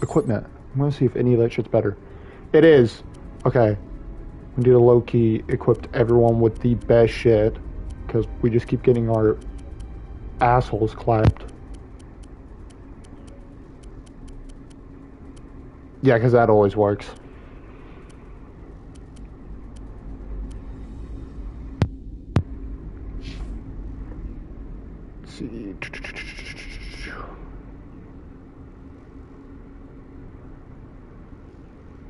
equipment. I'm gonna see if any of that shit's better. It is. Okay. We need to low-key equip everyone with the best shit, because we just keep getting our assholes clapped. Yeah, because that always works. Let's see.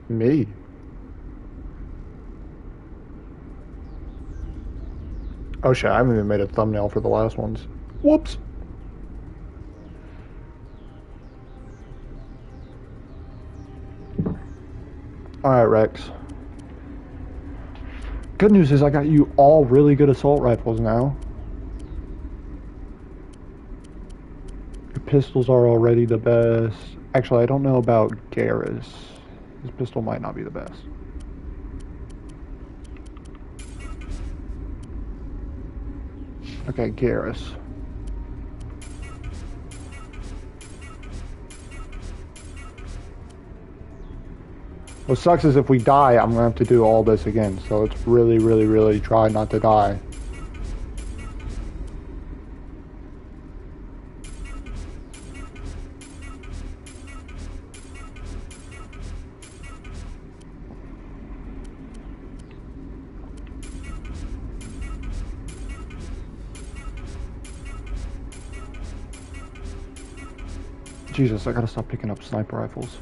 Me. Oh shit, I haven't even made a thumbnail for the last ones. Whoops. Alright, Rex. Good news is I got you all really good assault rifles now. Your pistols are already the best. Actually, I don't know about Garrus. His pistol might not be the best. Okay, Garrus. What sucks is if we die, I'm gonna have to do all this again. So let's really try not to die. Jesus, I gotta stop picking up sniper rifles.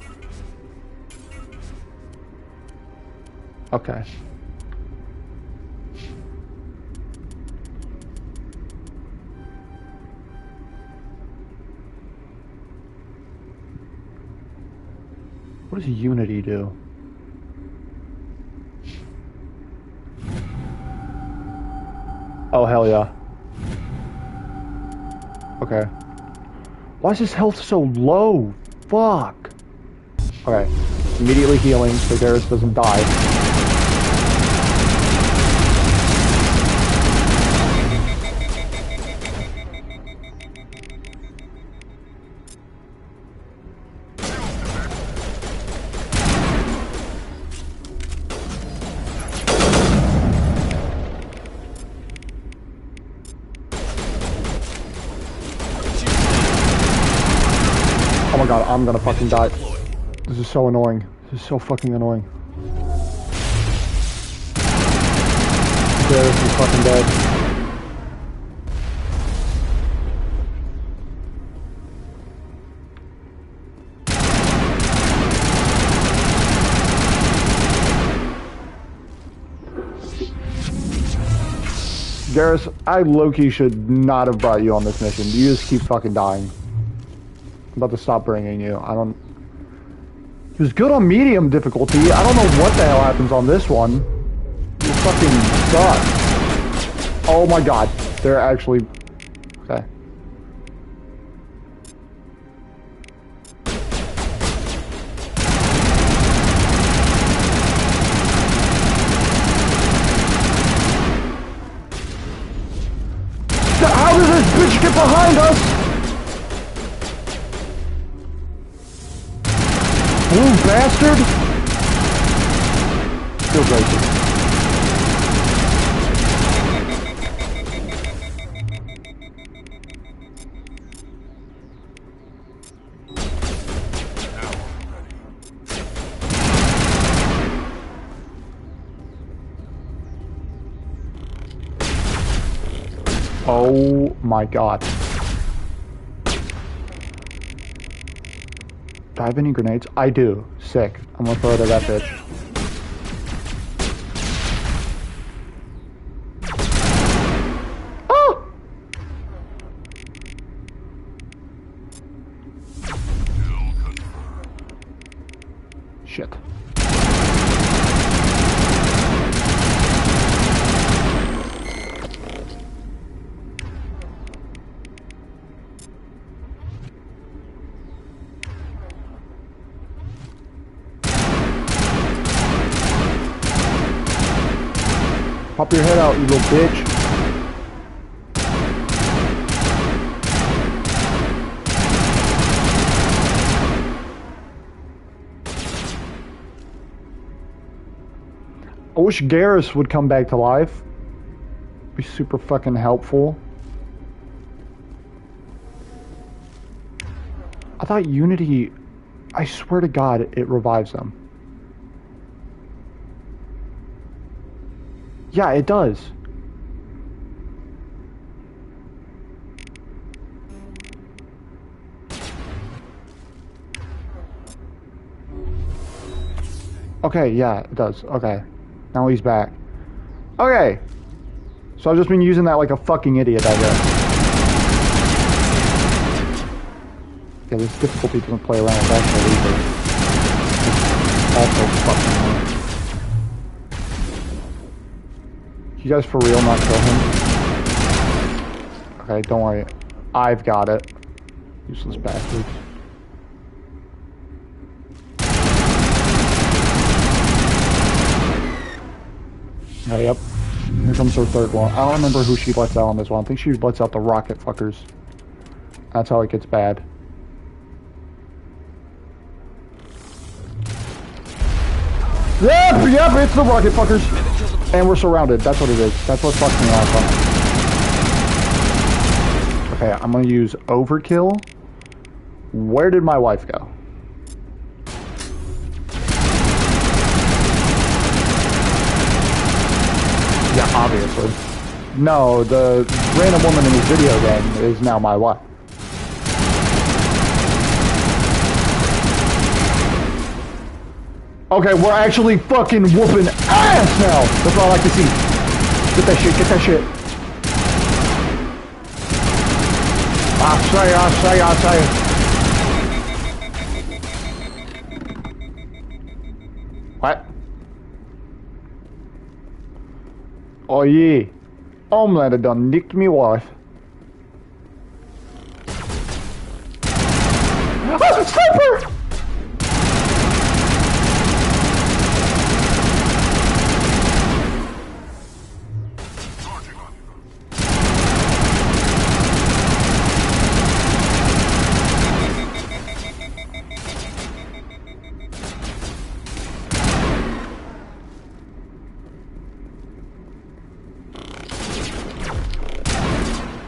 Okay. What does Unity do? Oh, hell yeah. Okay. Why is his health so low? Fuck. Okay. Immediately healing so Garrus doesn't die. Oh my god, I'm gonna fucking die. This is so annoying. This is so fucking annoying. Garrus is fucking dead. Garrus, I low-key should not have brought you on this mission. You just keep fucking dying. I'm about to stop bringing you. He was good on medium difficulty. I don't know what the hell happens on this one. You fucking suck. Oh my god. They're actually... Okay. How did this bitch get behind us? Blue bastard! Still racist. Oh my god. Do I have any grenades? I do. Sick. I'm gonna throw it at that bitch. Oh! Shit. Pop your head out, you little bitch. I wish Garrus would come back to life. Be super fucking helpful. I thought Unity, I swear to God, it revives them. Yeah, it does. Okay, yeah, it does. Okay. Now he's back. Okay. So I've just been using that like a fucking idiot, I guess. Yeah, this difficulty doesn't play around with actual either. It's also fucking hard. You guys for real not kill him? Okay, don't worry. I've got it. Useless bastards. Oh, yep. Here comes her third one. I don't remember who she lets out on this one. I think she lets out the rocket fuckers. That's how it gets bad. Yep, it's the rocket fuckers. And we're surrounded. That's what it is. That's what fucks me last time. Okay, I'm gonna use overkill. Where did my wife go? Yeah, obviously. No, the random woman in this video game is now my wife. Okay, we're actually fucking whooping ass now! That's what I like to see. Get that shit, get that shit. I say. What? Oh yeah. Homelander done nicked me wife. Ah, sniper!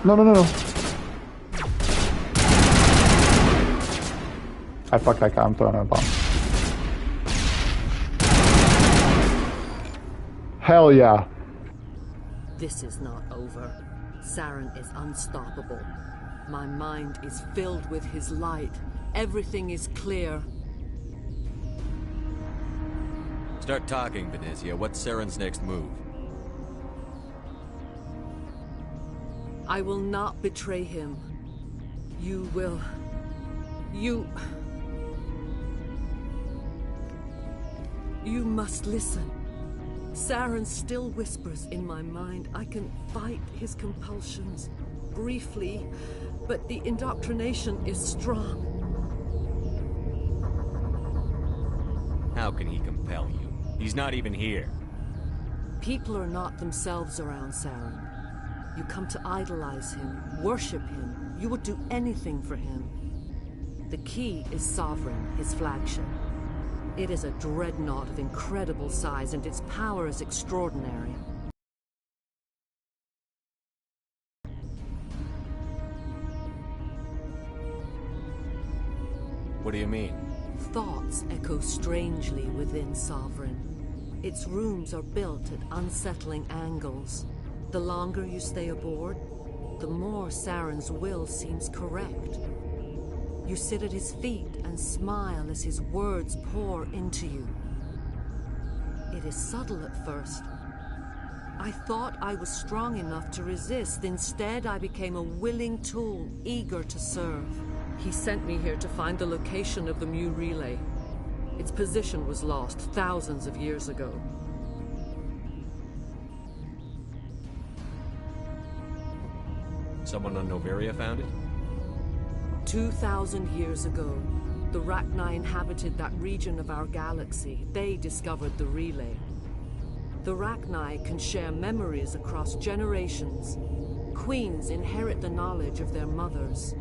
No. I fucked that guy. I'm throwing a bomb. Hell yeah. This is not over. Saren is unstoppable. My mind is filled with his light. Everything is clear. Start talking, Benezia. What's Saren's next move? I will not betray him. You will... You must listen. Saren still whispers in my mind. I can fight his compulsions briefly, but the indoctrination is strong. How can he compel you? He's not even here. People are not themselves around Saren. You come to idolize him, worship him. You would do anything for him. The key is Sovereign, his flagship. It is a dreadnought of incredible size, and its power is extraordinary. What do you mean? Thoughts echo strangely within Sovereign. Its rooms are built at unsettling angles. The longer you stay aboard, the more Saren's will seems correct. You sit at his feet and smile as his words pour into you. It is subtle at first. I thought I was strong enough to resist. Instead, I became a willing tool, eager to serve. He sent me here to find the location of the Mu relay. Its position was lost thousands of years ago. Someone on Noveria found it? 2,000 years ago, the Rachni inhabited that region of our galaxy. They discovered the relay. The Rachni can share memories across generations. Queens inherit the knowledge of their mothers.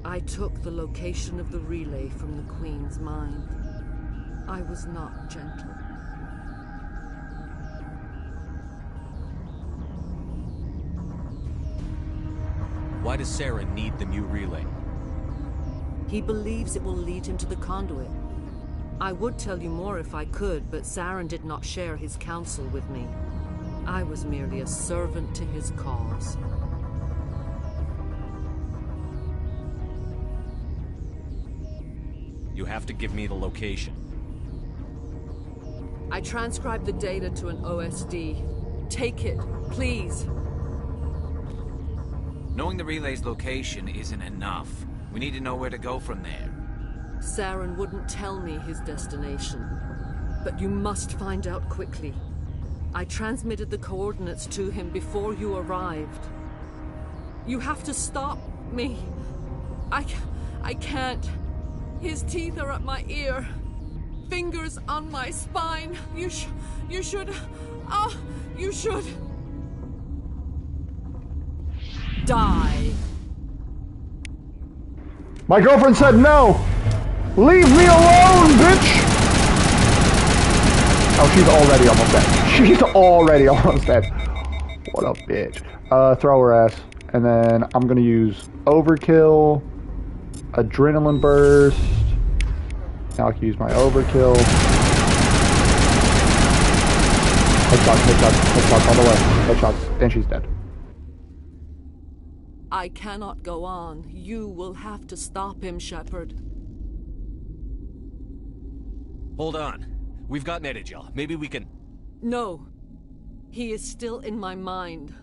I took the location of the relay from the Queen's mind. I was not gentle. Why does Saren need the new relay? He believes it will lead him to the conduit. I would tell you more if I could, but Saren did not share his counsel with me. I was merely a servant to his cause. You have to give me the location. I transcribed the data to an OSD. Take it, please. Knowing the relay's location isn't enough. We need to know where to go from there. Saren wouldn't tell me his destination. But you must find out quickly. I transmitted the coordinates to him before you arrived. You have to stop me. I can't. His teeth are at my ear. Fingers on my spine. You should... you should... die. My girlfriend said no! Leave me alone, bitch! Oh, she's already almost dead. She's already almost dead. What a bitch. Throw her ass. And then I'm gonna use Overkill, Adrenaline Burst. Now I can use my Overkill. Headshots all the way. Headshots, and she's dead. I cannot go on. You will have to stop him, Shepard. Hold on. We've got Netagel. Maybe we can... No. He is still in my mind.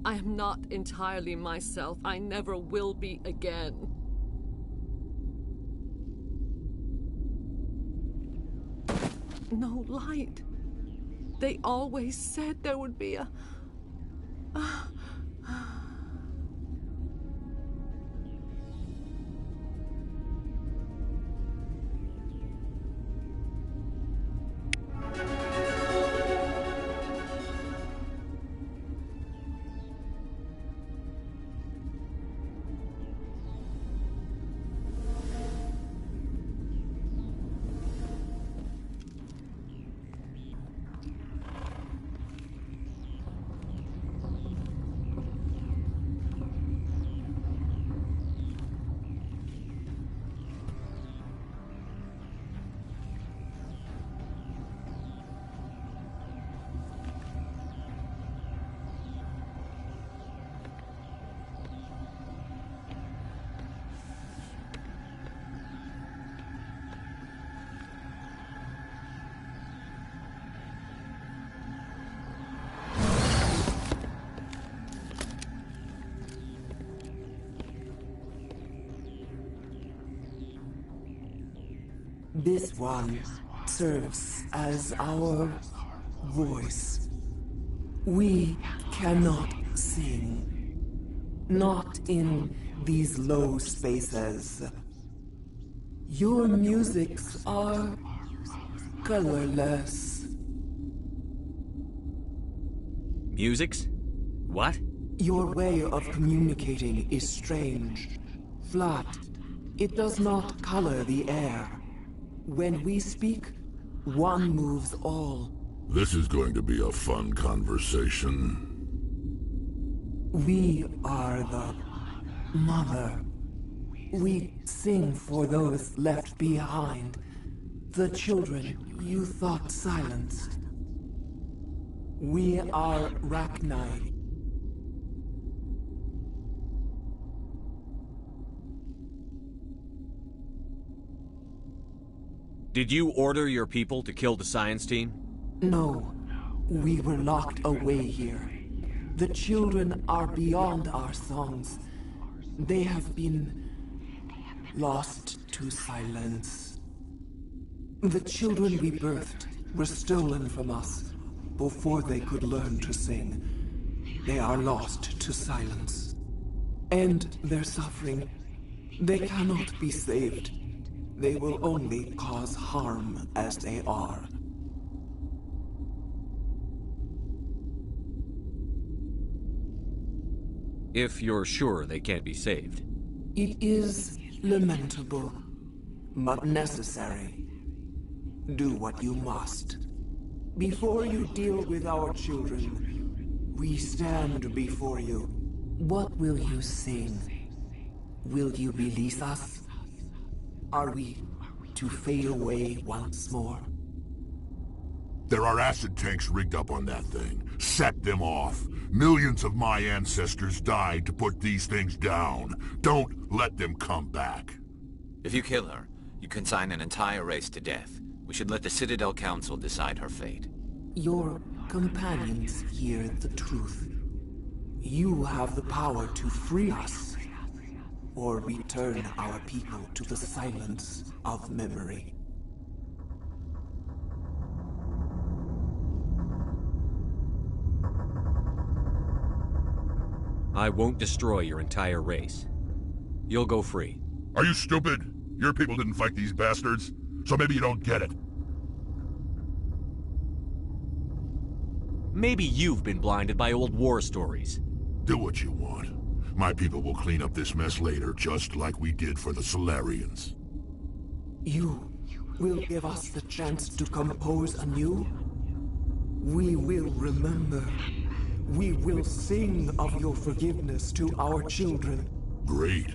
I am not entirely myself. I never will be again. No light. They always said there would be a... This one serves as our voice. We cannot sing. Not in these low spaces. Your musics are colorless. Musics? What? Your way of communicating is strange. Flat. It does not color the air. When we speak, one moves all. This is going to be a fun conversation. We are the mother. We sing for those left behind. The children you thought silenced. We are Rachni. Did you order your people to kill the science team? No, we were locked away here. The children are beyond our songs. They have been lost to silence. The children we birthed were stolen from us before they could learn to sing. They are lost to silence. And their suffering, they cannot be saved. They will only cause harm as they are. If you're sure they can't be saved. It is lamentable, but necessary. Do what you must. Before you deal with our children, we stand before you. What will you sing? Will you release us? Are we to fade away once more? There are acid tanks rigged up on that thing. Set them off. Millions of my ancestors died to put these things down. Don't let them come back. If you kill her, you consign an entire race to death. We should let the Citadel Council decide her fate. Your companions hear the truth. You have the power to free us, or return our people to the silence of memory. I won't destroy your entire race. You'll go free. Are you stupid? Your people didn't fight these bastards, so maybe you don't get it. Maybe you've been blinded by old war stories. Do what you want. My people will clean up this mess later, just like we did for the Solarians. You will give us the chance to compose anew? We will remember. We will sing of your forgiveness to our children. Great.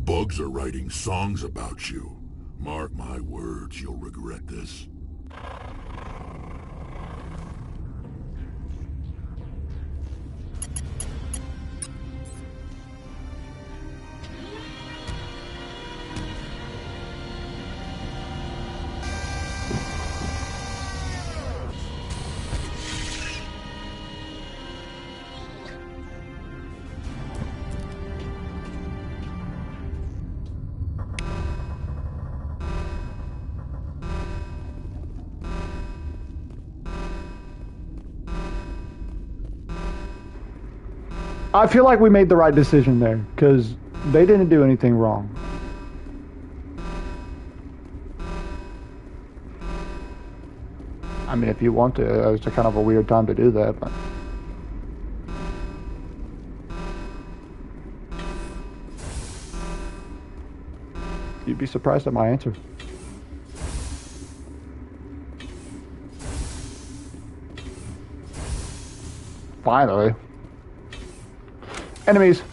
Bugs are writing songs about you. Mark my words, you'll regret this. I feel like we made the right decision there, because they didn't do anything wrong. I mean, if you want to, it's a kind of a weird time to do that, but... You'd be surprised at my answer. Finally. Enemies.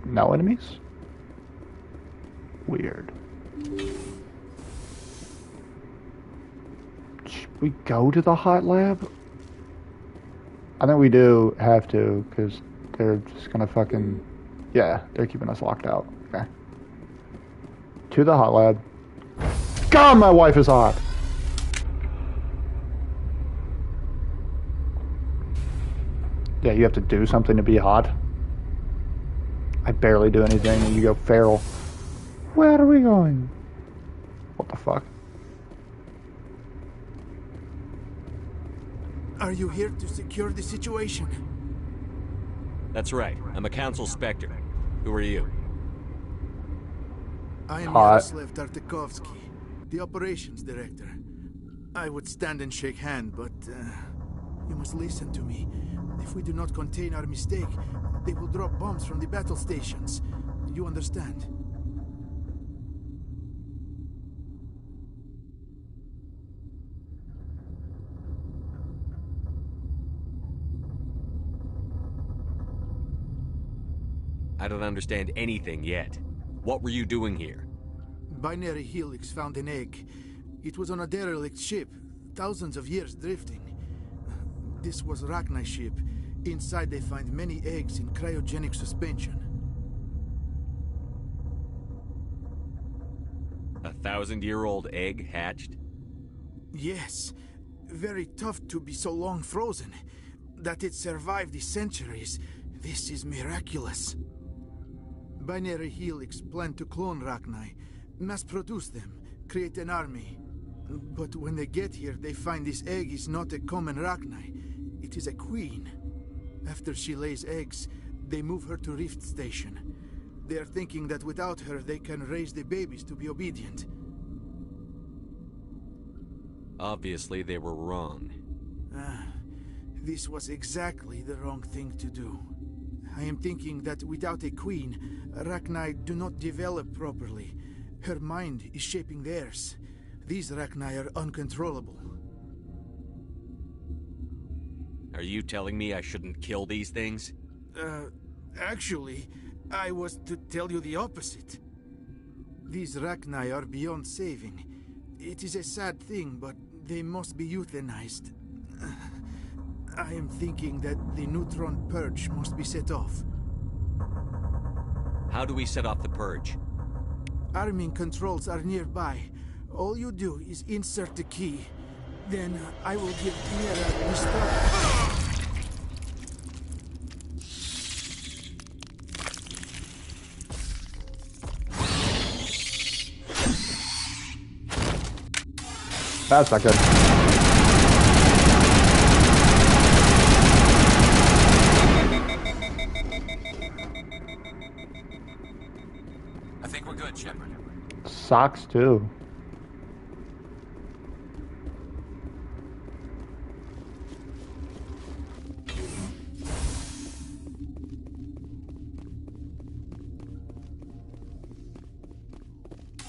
No enemies? Weird. Should we go to the hot lab? I think we do have to, because they're just gonna fucking... Yeah, they're keeping us locked out. Okay. To the hot lab. God, my wife is hot! Yeah, you have to do something to be hot. I barely do anything and you go feral. Where are we going? What the fuck? Are you here to secure the situation? That's right. I'm a Council Spectre. Who are you? I am Hot. Yaroslav Tartakovsky, the operations director. I would stand and shake hand, but you must listen to me. If we do not contain our mistake, they will drop bombs from the battle stations. You understand? I don't understand anything yet. What were you doing here? Binary Helix found an egg. It was on a derelict ship, thousands of years drifting. This was Rachni's ship. Inside they find many eggs in cryogenic suspension. 1,000-year-old egg hatched? Yes. Very tough to be so long frozen. That it survived the centuries. This is miraculous. Binary Helix planned to clone Rachni, mass-produce them, create an army. But when they get here, they find this egg is not a common Rachni. It is a queen. After she lays eggs, they move her to Rift Station. They are thinking that without her, they can raise the babies to be obedient. Obviously, they were wrong. This was exactly the wrong thing to do. I am thinking that without a queen, Rachni do not develop properly. Her mind is shaping theirs. These Rachni are uncontrollable. Are you telling me I shouldn't kill these things? Actually, I was to tell you the opposite. These Rachni are beyond saving. It is a sad thing, but they must be euthanized. I am thinking that the neutron purge must be set off. How do we set off the purge? Arming controls are nearby. All you do is insert the key. Then I will give Mira the start. That's not good. I think we're good, Shepard. Socks too.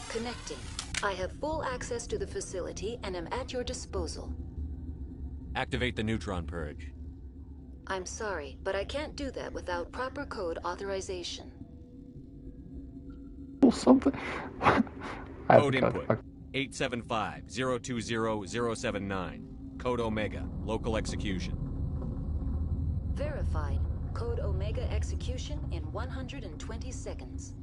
Connecting. I have full access to the facility and am at your disposal. Activate the neutron purge. I'm sorry, but I can't do that without proper code authorization. Something. Code input 875-020-079. Code Omega. Local execution. Verified. Code Omega execution in 120 seconds.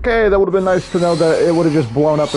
Okay, that would have been nice to know that it would have just blown up.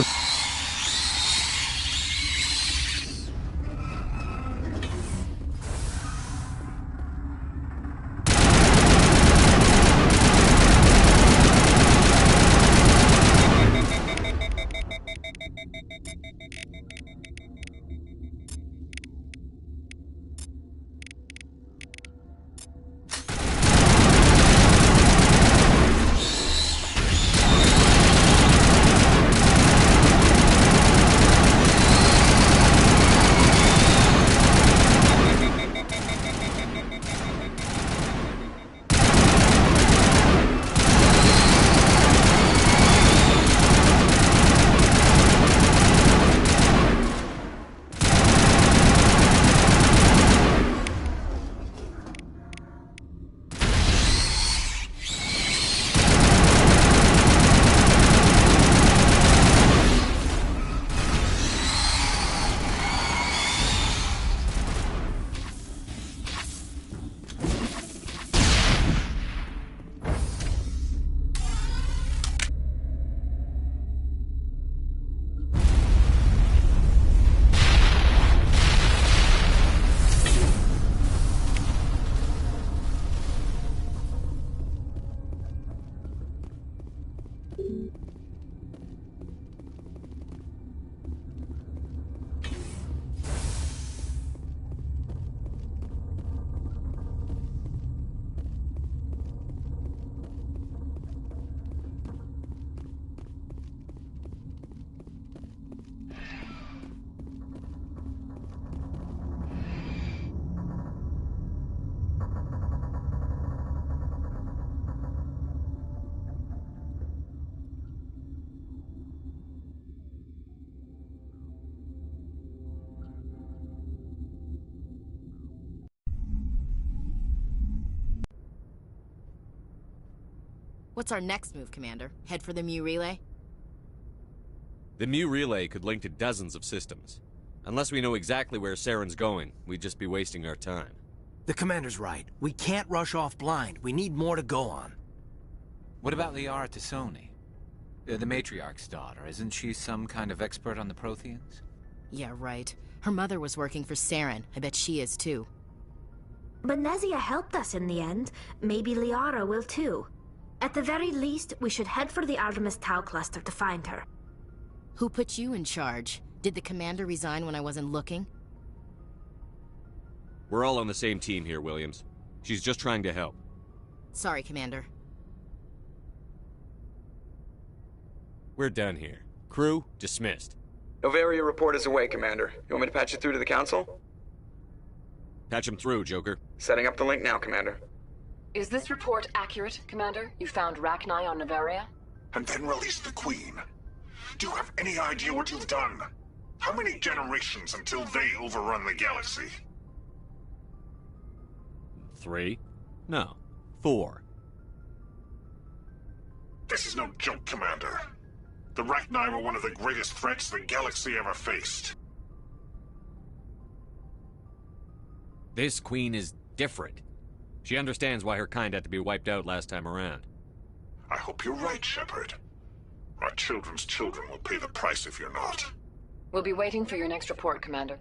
What's our next move, Commander? Head for the Mu Relay? The Mu Relay could link to dozens of systems. Unless we know exactly where Saren's going, we'd just be wasting our time. The Commander's right. We can't rush off blind. We need more to go on. What about Liara T'Soni? The Matriarch's daughter. Isn't she some kind of expert on the Protheans? Yeah, right. Her mother was working for Saren. I bet she is too. But Nezia helped us in the end. Maybe Liara will too. At the very least, we should head for the Artemis Tau cluster to find her. Who put you in charge? Did the Commander resign when I wasn't looking? We're all on the same team here, Williams. She's just trying to help. Sorry, Commander. We're done here. Crew, dismissed. Novaria report is away, Commander. You want me to patch it through to the Council? Patch him through, Joker. Setting up the link now, Commander. Is this report accurate, Commander? You found Rachni on Novaria? And then released the Queen. Do you have any idea what you've done? How many generations until they overrun the galaxy? 3? No. 4. This is no joke, Commander. The Rachni were one of the greatest threats the galaxy ever faced. This Queen is different. She understands why her kind had to be wiped out last time around. I hope you're right, Shepard. Our children's children will pay the price if you're not. We'll be waiting for your next report, Commander.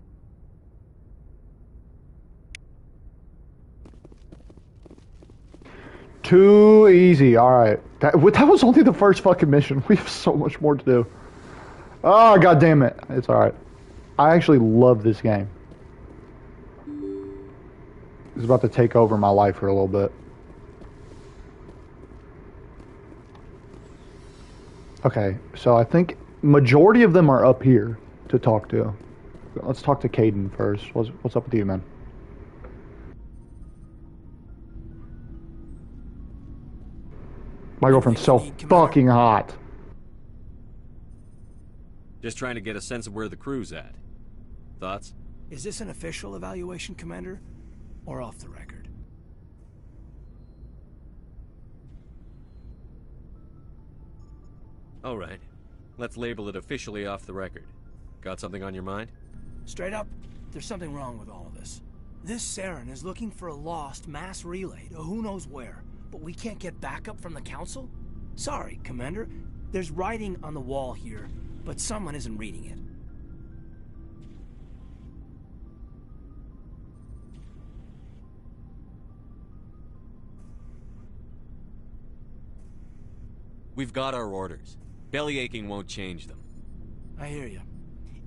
Too easy. Alright. That was only the first fucking mission. We have so much more to do. Oh, god damn it. It's alright. I actually love this game. It's about to take over my life for a little bit. Okay, so I think majority of them are up here to talk to. Let's talk to Kaidan first. What's up with you, man? My girlfriend's so fucking hot. Just trying to get a sense of where the crew's at. Thoughts? Is this an official evaluation, Commander? Or off the record? All right. Let's label it officially off the record. Got something on your mind? Straight up, there's something wrong with all of this. This Saren is looking for a lost mass relay to who knows where, but we can't get backup from the Council? Sorry, Commander. There's writing on the wall here, but someone isn't reading it. We've got our orders. Belly aching won't change them. I hear you.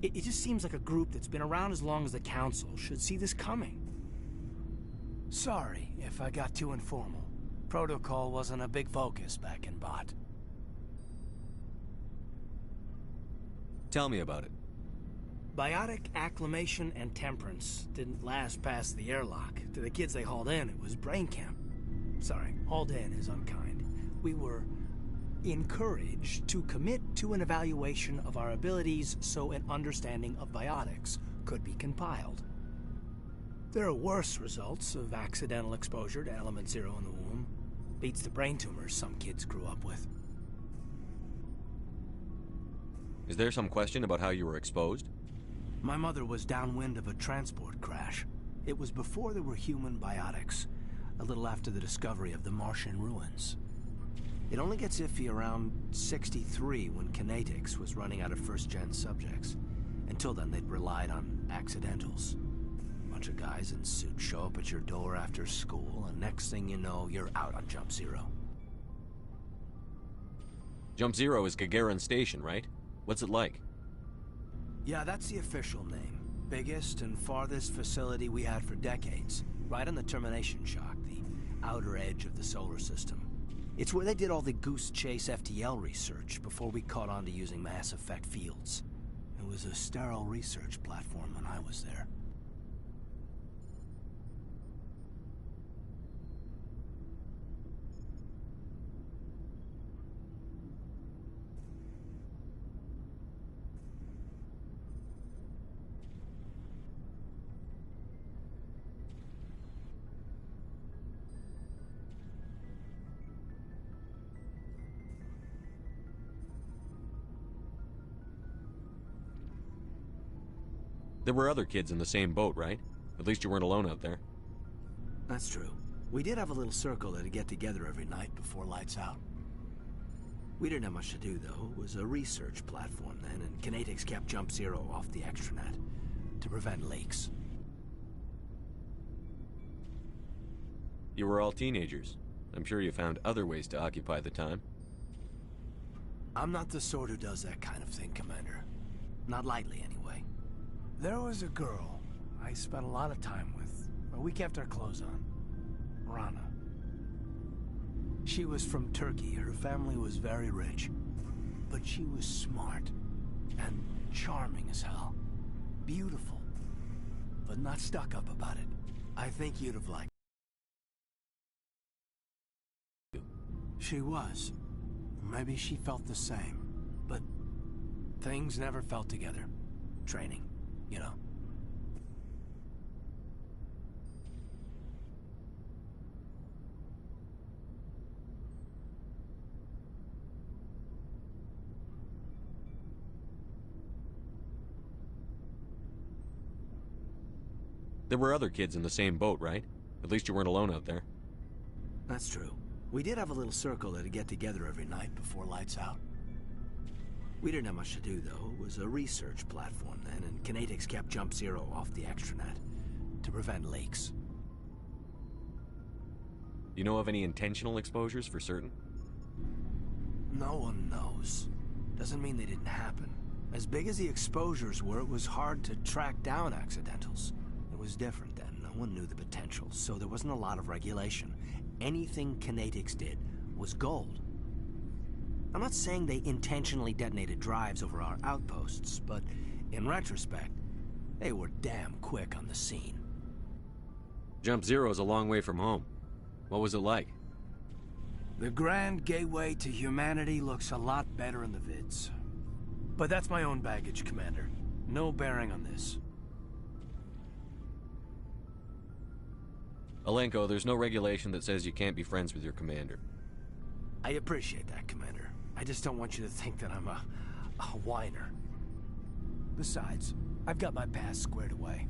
It just seems like a group that's been around as long as the Council should see this coming. Sorry if I got too informal. Protocol wasn't a big focus back in Bot. Tell me about it. Biotic acclimation and temperance didn't last past the airlock. To the kids they hauled in, it was brain camp. Sorry, hauled in is unkind. We were encouraged to commit to an evaluation of our abilities so an understanding of biotics could be compiled. There are worse results of accidental exposure to Element Zero in the womb. Beats the brain tumors some kids grew up with. Is there some question about how you were exposed? My mother was downwind of a transport crash. It was before there were human biotics, a little after the discovery of the Martian ruins. It only gets iffy around 63 when Kinetics was running out of first-gen subjects. Until then, they'd relied on accidentals. A bunch of guys in suits show up at your door after school, and next thing you know, you're out on Jump Zero. Jump Zero is Gagarin Station, right? What's it like? Yeah, that's the official name. Biggest and farthest facility we had for decades. Right on the termination shock, the outer edge of the solar system. It's where they did all the Goose Chase FTL research before we caught on to using mass effect fields. It was a sterile research platform when I was there. There were other kids in the same boat, right? At least you weren't alone out there. That's true. We did have a little circle that'd get together every night before lights out. We didn't have much to do, though. It was a research platform then, and Kinetics kept Jump Zero off the extranet to prevent leaks. You were all teenagers. I'm sure you found other ways to occupy the time. I'm not the sort who does that kind of thing, Commander. Not lightly, anyway. There was a girl I spent a lot of time with, but we kept our clothes on. Rana. She was from Turkey. Her family was very rich. But she was smart and charming as hell. Beautiful, but not stuck up about it. I think you'd have liked her. She was. Maybe she felt the same. But things never felt together. Training, you know. There were other kids in the same boat, right? At least you weren't alone out there. That's true. We did have a little circle that'd get together every night before lights out. We didn't have much to do, though. It was a research platform then, and Kinetics kept Jump Zero off the extranet to prevent leaks. You know of any intentional exposures for certain? No one knows. Doesn't mean they didn't happen. As big as the exposures were, it was hard to track down accidentals. It was different then. No one knew the potential, so there wasn't a lot of regulation. Anything Kinetics did was gold. I'm not saying they intentionally detonated drives over our outposts, but in retrospect, they were damn quick on the scene. Jump Zero's a long way from home. What was it like? The grand gateway to humanity looks a lot better in the vids. But that's my own baggage, Commander. No bearing on this. Alenko, there's no regulation that says you can't be friends with your commander. I appreciate that, Commander. I just don't want you to think that I'm a whiner. Besides, I've got my past squared away.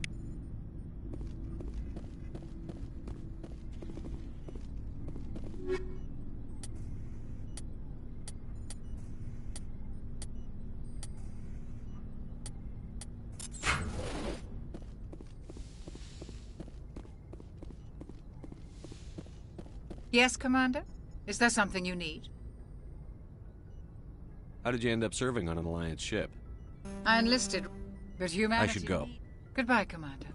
Yes, Commander? Is there something you need? How did you end up serving on an Alliance ship? I enlisted, but humanity... I should go. Goodbye, Commander.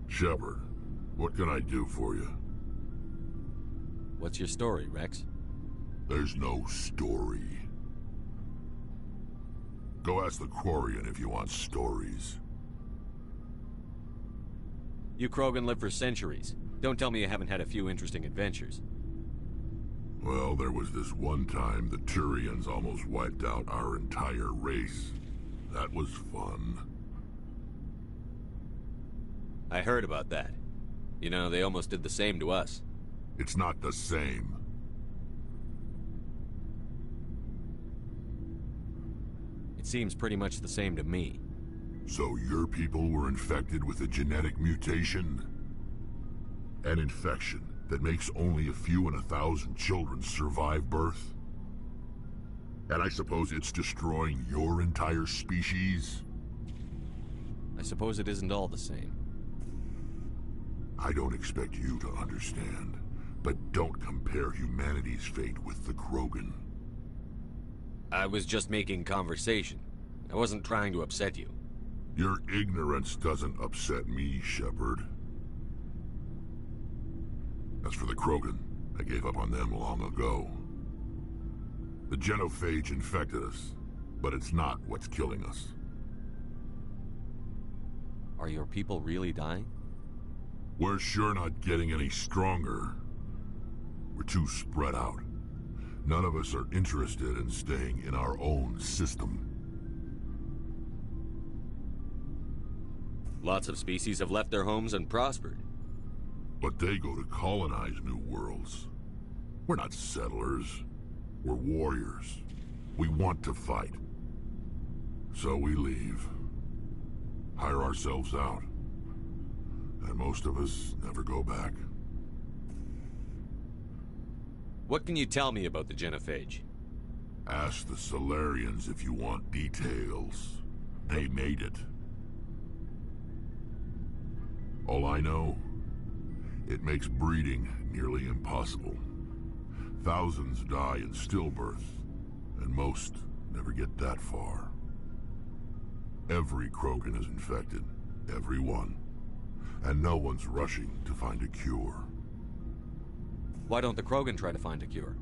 Shepard, what can I do for you? What's your story, Rex? There's no story. Go ask the Quarian if you want stories. You Krogan live for centuries. Don't tell me you haven't had a few interesting adventures. Well, there was this one time the Turians almost wiped out our entire race. That was fun. I heard about that. You know, they almost did the same to us. It's not the same. It seems pretty much the same to me. So your people were infected with a genetic mutation? An infection that makes only a few in 1,000 children survive birth? And I suppose it's destroying your entire species? I suppose it isn't all the same. I don't expect you to understand, but don't compare humanity's fate with the Krogan. I was just making conversation. I wasn't trying to upset you. Your ignorance doesn't upset me, Shepard. As for the Krogan, I gave up on them long ago. The genophage infected us, but it's not what's killing us. Are your people really dying? We're sure not getting any stronger. We're too spread out. None of us are interested in staying in our own system. Lots of species have left their homes and prospered. But they go to colonize new worlds. We're not settlers. We're warriors. We want to fight. So we leave. Hire ourselves out. And most of us never go back. What can you tell me about the genophage? Ask the Solarians if you want details. They made it. All I know, it makes breeding nearly impossible. Thousands die in stillbirth, and most never get that far. Every Krogan is infected, every one. And no one's rushing to find a cure. Why don't the Krogan try to find a cure?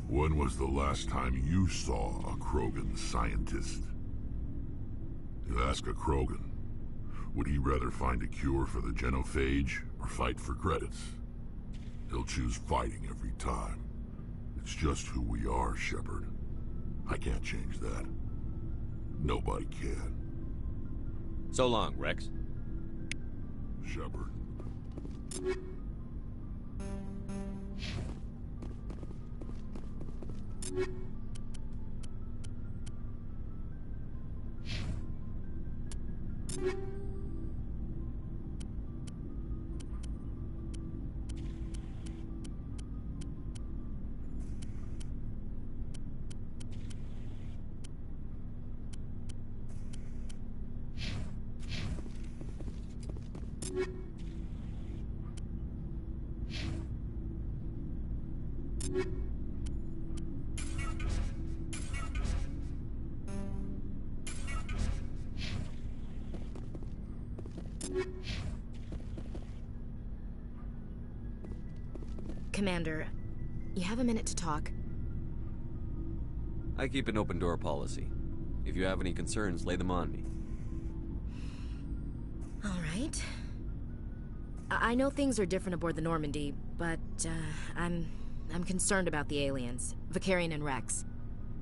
When was the last time you saw a Krogan scientist? You ask a Krogan, would he rather find a cure for the genophage or fight for credits? He'll choose fighting every time. It's just who we are, Shepard. I can't change that. Nobody can. So long, Rex. Shepard. Commander, you have a minute to talk? I keep an open door policy. If you have any concerns, lay them on me. All right. I know things are different aboard the Normandy, but I'm concerned about the aliens, Vakarian and Rex.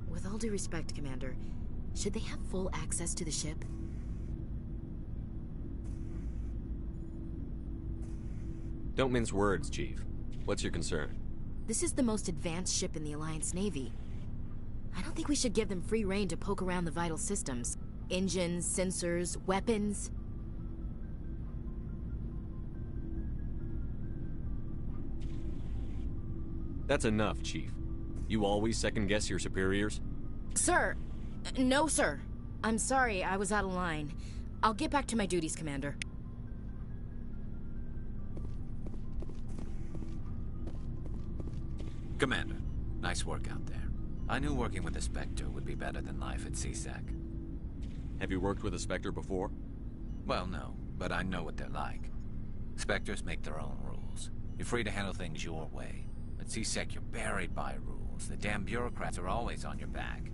With all due respect, Commander, should they have full access to the ship? Don't mince words, Chief. What's your concern? This is the most advanced ship in the Alliance Navy. I don't think we should give them free rein to poke around the vital systems. Engines, sensors, weapons. That's enough, Chief. You always second-guess your superiors? Sir! No, sir. I'm sorry, I was out of line. I'll get back to my duties, Commander. Commander, nice work out there. I knew working with a Spectre would be better than life at CSEC. Have you worked with a Spectre before? Well, no, but I know what they're like. Spectres make their own rules. You're free to handle things your way. At CSEC, you're buried by rules. The damn bureaucrats are always on your back.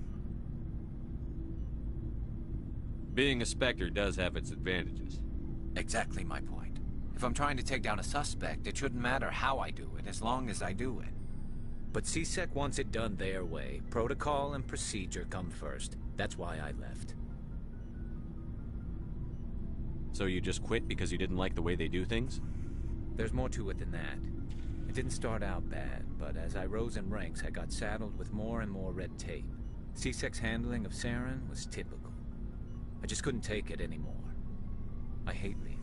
Being a Spectre does have its advantages. Exactly my point. If I'm trying to take down a suspect, it shouldn't matter how I do it, as long as I do it. But C-Sec wants it done their way. Protocol and procedure come first. That's why I left. So you just quit because you didn't like the way they do things? There's more to it than that. It didn't start out bad, but as I rose in ranks, I got saddled with more and more red tape. C-Sec's handling of Saren was typical. I just couldn't take it anymore. I hate leaving.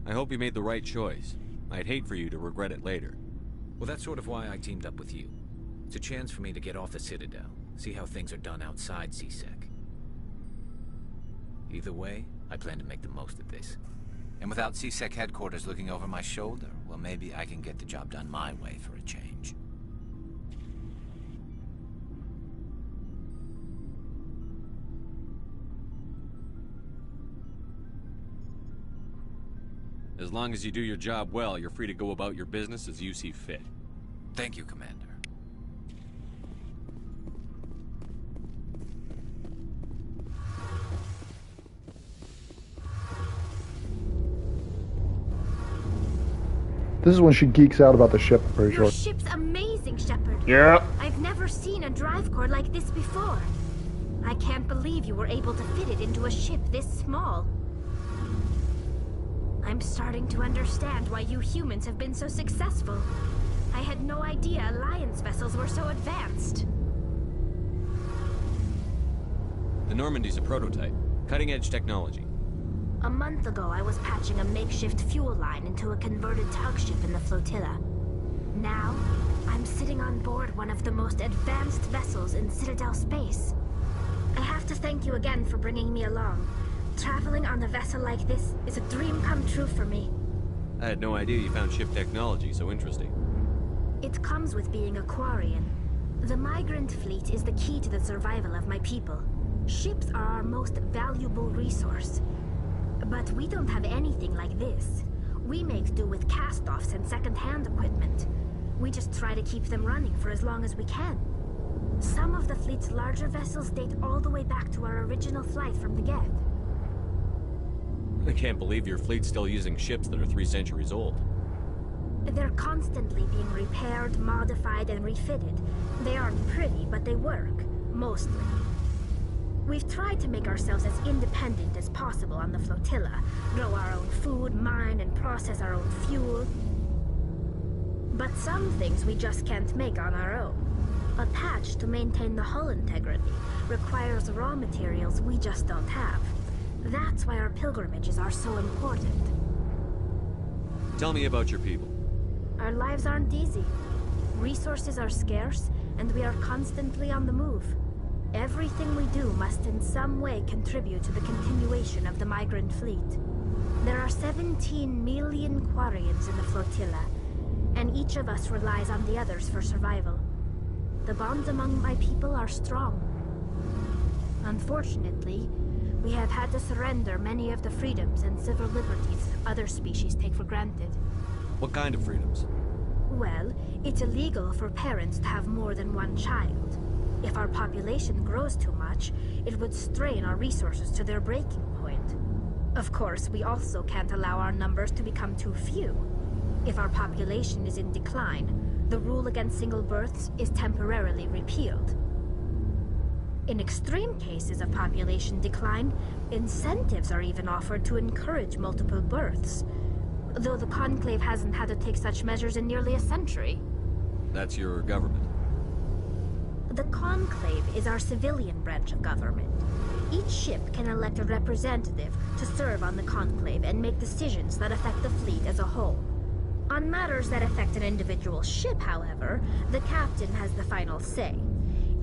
I hope you made the right choice. I'd hate for you to regret it later. Well, that's sort of why I teamed up with you. It's a chance for me to get off the Citadel, see how things are done outside C-Sec. Either way, I plan to make the most of this. And without C-Sec headquarters looking over my shoulder, well, maybe I can get the job done my way for a change. As long as you do your job well, you're free to go about your business as you see fit. Thank you, Commander. This is when she geeks out about the ship, I'm pretty sure. Your ship's amazing, Shepard. Yeah. I've never seen a drive core like this before. I can't believe you were able to fit it into a ship this small. I'm starting to understand why you humans have been so successful. I had no idea Alliance vessels were so advanced. The Normandy's a prototype. Cutting-edge technology. A month ago, I was patching a makeshift fuel line into a converted tug ship in the flotilla. Now, I'm sitting on board one of the most advanced vessels in Citadel space. I have to thank you again for bringing me along. Traveling on a vessel like this is a dream come true for me. I had no idea you found ship technology so interesting. It comes with being a Quarian. The migrant fleet is the key to the survival of my people. Ships are our most valuable resource. But we don't have anything like this. We make do with cast-offs and second-hand equipment. We just try to keep them running for as long as we can. Some of the fleet's larger vessels date all the way back to our original flight from the Geth. I can't believe your fleet's still using ships that are 3 centuries old. They're constantly being repaired, modified, and refitted. They aren't pretty, but they work. Mostly. We've tried to make ourselves as independent as possible on the flotilla. Grow our own food, mine, and process our own fuel. But some things we just can't make on our own. A patch to maintain the hull integrity requires raw materials we just don't have. That's why our pilgrimages are so important. Tell me about your people. Our lives aren't easy. Resources are scarce, and we are constantly on the move. Everything we do must in some way contribute to the continuation of the migrant fleet. There are 17 million Quarians in the flotilla, and each of us relies on the others for survival. The bonds among my people are strong. Unfortunately, we have had to surrender many of the freedoms and civil liberties other species take for granted. What kind of freedoms? Well, it's illegal for parents to have more than one child. If our population grows too much, it would strain our resources to their breaking point. Of course, we also can't allow our numbers to become too few. If our population is in decline, the rule against single births is temporarily repealed. In extreme cases of population decline, incentives are even offered to encourage multiple births, though the Conclave hasn't had to take such measures in nearly a century. That's your government. The Conclave is our civilian branch of government. Each ship can elect a representative to serve on the Conclave and make decisions that affect the fleet as a whole. On matters that affect an individual ship, however, the captain has the final say.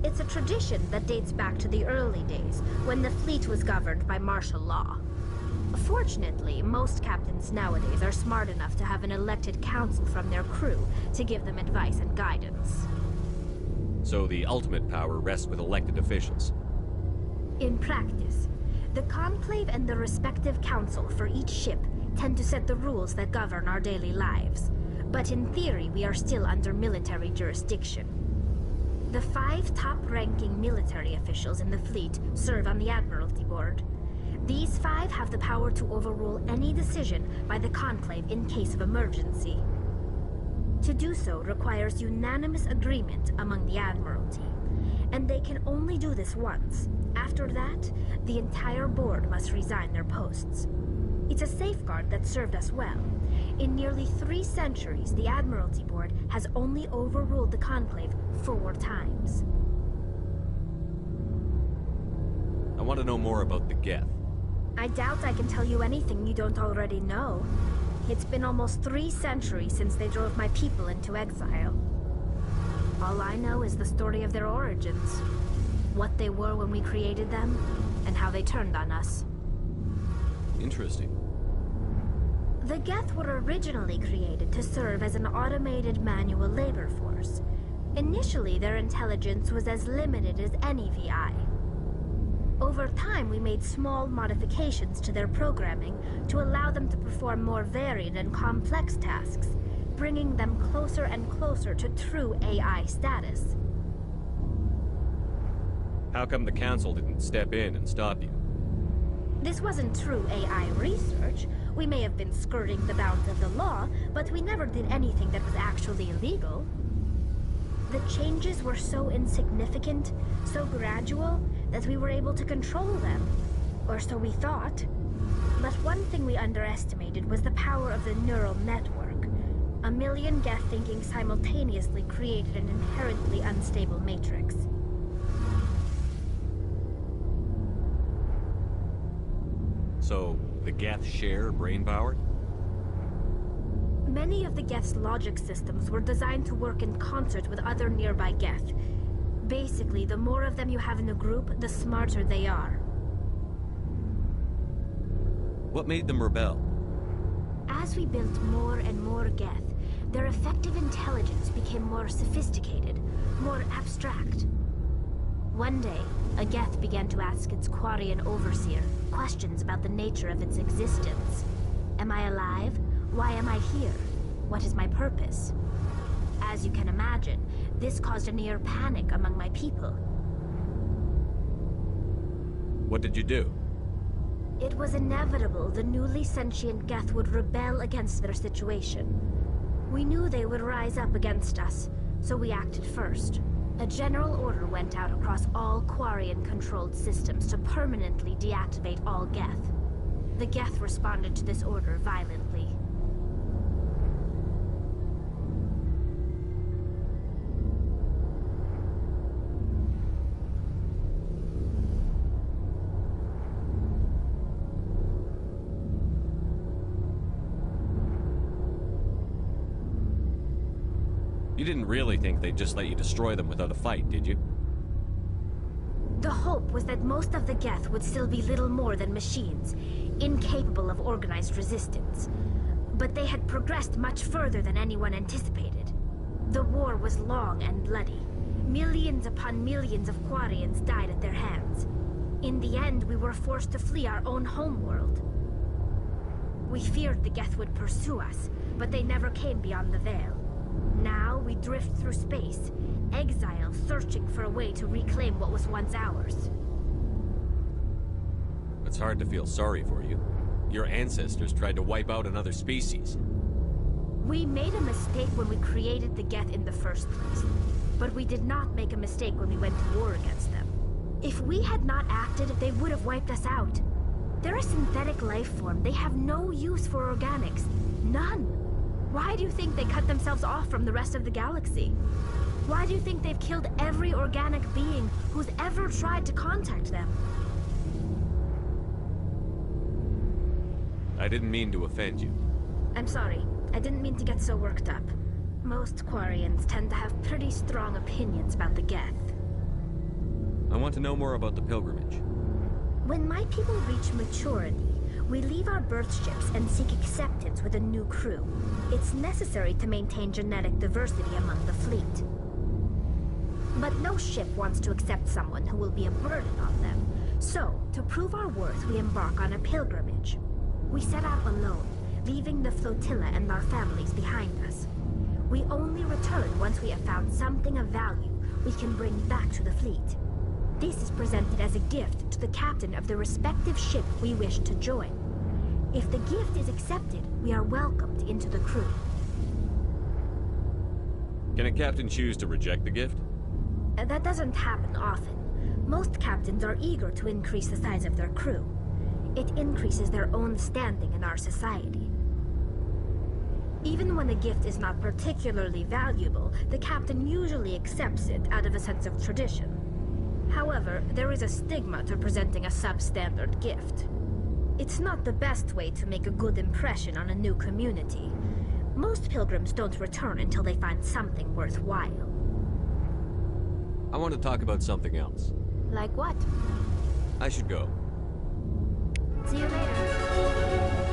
It's a tradition that dates back to the early days, when the fleet was governed by martial law. Fortunately, most captains nowadays are smart enough to have an elected council from their crew to give them advice and guidance. So the ultimate power rests with elected officials. In practice, the Conclave and the respective council for each ship tend to set the rules that govern our daily lives. But in theory, we are still under military jurisdiction. The 5 top-ranking military officials in the fleet serve on the Admiralty Board. These 5 have the power to overrule any decision by the Conclave in case of emergency. To do so requires unanimous agreement among the Admiralty, and they can only do this once. After that, the entire board must resign their posts. It's a safeguard that served us well. In nearly 3 centuries, the Admiralty Board has only overruled the Conclave 4 times. I want to know more about the Geth. I doubt I can tell you anything you don't already know. It's been almost 3 centuries since they drove my people into exile. All I know is the story of their origins. What they were when we created them, and how they turned on us. Interesting. The Geth were originally created to serve as an automated manual labor force. Initially, their intelligence was as limited as any VI. Over time, we made small modifications to their programming to allow them to perform more varied and complex tasks, bringing them closer and closer to true AI status. How come the Council didn't step in and stop you? This wasn't true AI research. We may have been skirting the bounds of the law, but we never did anything that was actually illegal. The changes were so insignificant, so gradual, that we were able to control them. Or so we thought. But one thing we underestimated was the power of the neural network. A million Geth thinking simultaneously created an inherently unstable matrix. So, the Geth share brain power? Many of the Geth's logic systems were designed to work in concert with other nearby Geth. Basically, the more of them you have in a group, the smarter they are. What made them rebel? As we built more and more Geth, their effective intelligence became more sophisticated, more abstract. One day, a Geth began to ask its Quarian overseer questions about the nature of its existence. Am I alive? Why am I here? What is my purpose? As you can imagine, this caused a near panic among my people. What did you do? It was inevitable the newly sentient Geth would rebel against their situation. We knew they would rise up against us, so we acted first. A general order went out across all Quarian-controlled systems to permanently deactivate all Geth. The Geth responded to this order violently. You didn't really think they'd just let you destroy them without a fight, did you? The hope was that most of the Geth would still be little more than machines, incapable of organized resistance. But they had progressed much further than anyone anticipated. The war was long and bloody. Millions upon millions of Quarians died at their hands. In the end, we were forced to flee our own homeworld. We feared the Geth would pursue us, but they never came beyond the Veil. Now we drift through space, exile, searching for a way to reclaim what was once ours. It's hard to feel sorry for you. Your ancestors tried to wipe out another species. We made a mistake when we created the Geth in the first place, but we did not make a mistake when we went to war against them. If we had not acted, they would have wiped us out. They're a synthetic life form. They have no use for organics. None. Why do you think they cut themselves off from the rest of the galaxy? Why do you think they've killed every organic being who's ever tried to contact them? I didn't mean to offend you. I'm sorry. I didn't mean to get so worked up. Most Quarians tend to have pretty strong opinions about the Geth. I want to know more about the pilgrimage. When my people reach maturity, we leave our birth ships and seek acceptance with a new crew. It's necessary to maintain genetic diversity among the fleet. But no ship wants to accept someone who will be a burden on them. So, to prove our worth, we embark on a pilgrimage. We set out alone, leaving the flotilla and our families behind us. We only return once we have found something of value we can bring back to the fleet. This is presented as a gift to the captain of the respective ship we wish to join. If the gift is accepted, we are welcomed into the crew. Can a captain choose to reject the gift? That doesn't happen often. Most captains are eager to increase the size of their crew. It increases their own standing in our society. Even when a gift is not particularly valuable, the captain usually accepts it out of a sense of tradition. However, there is a stigma to presenting a substandard gift. It's not the best way to make a good impression on a new community. Most pilgrims don't return until they find something worthwhile. I want to talk about something else. Like what? I should go. See you later.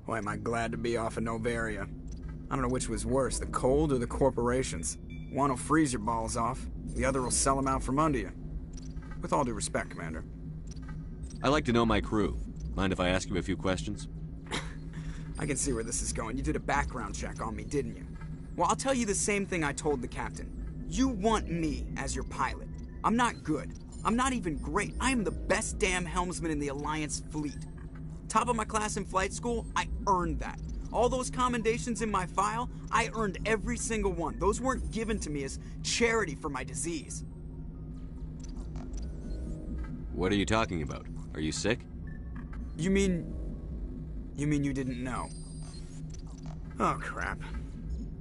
Boy, am I glad to be off of Noveria. I don't know which was worse, the cold or the corporations. One will freeze your balls off, the other will sell them out from under you. With all due respect, Commander. I like to know my crew. Mind if I ask you a few questions? I can see where this is going. You did a background check on me, didn't you? Well, I'll tell you the same thing I told the captain. You want me as your pilot. I'm not good. I'm not even great. I am the best damn helmsman in the Alliance fleet. Top of my class in flight school, I earned that. All those commendations in my file, I earned every single one. Those weren't given to me as charity for my disease. What are you talking about? Are you sick? You mean you didn't know? Oh, crap.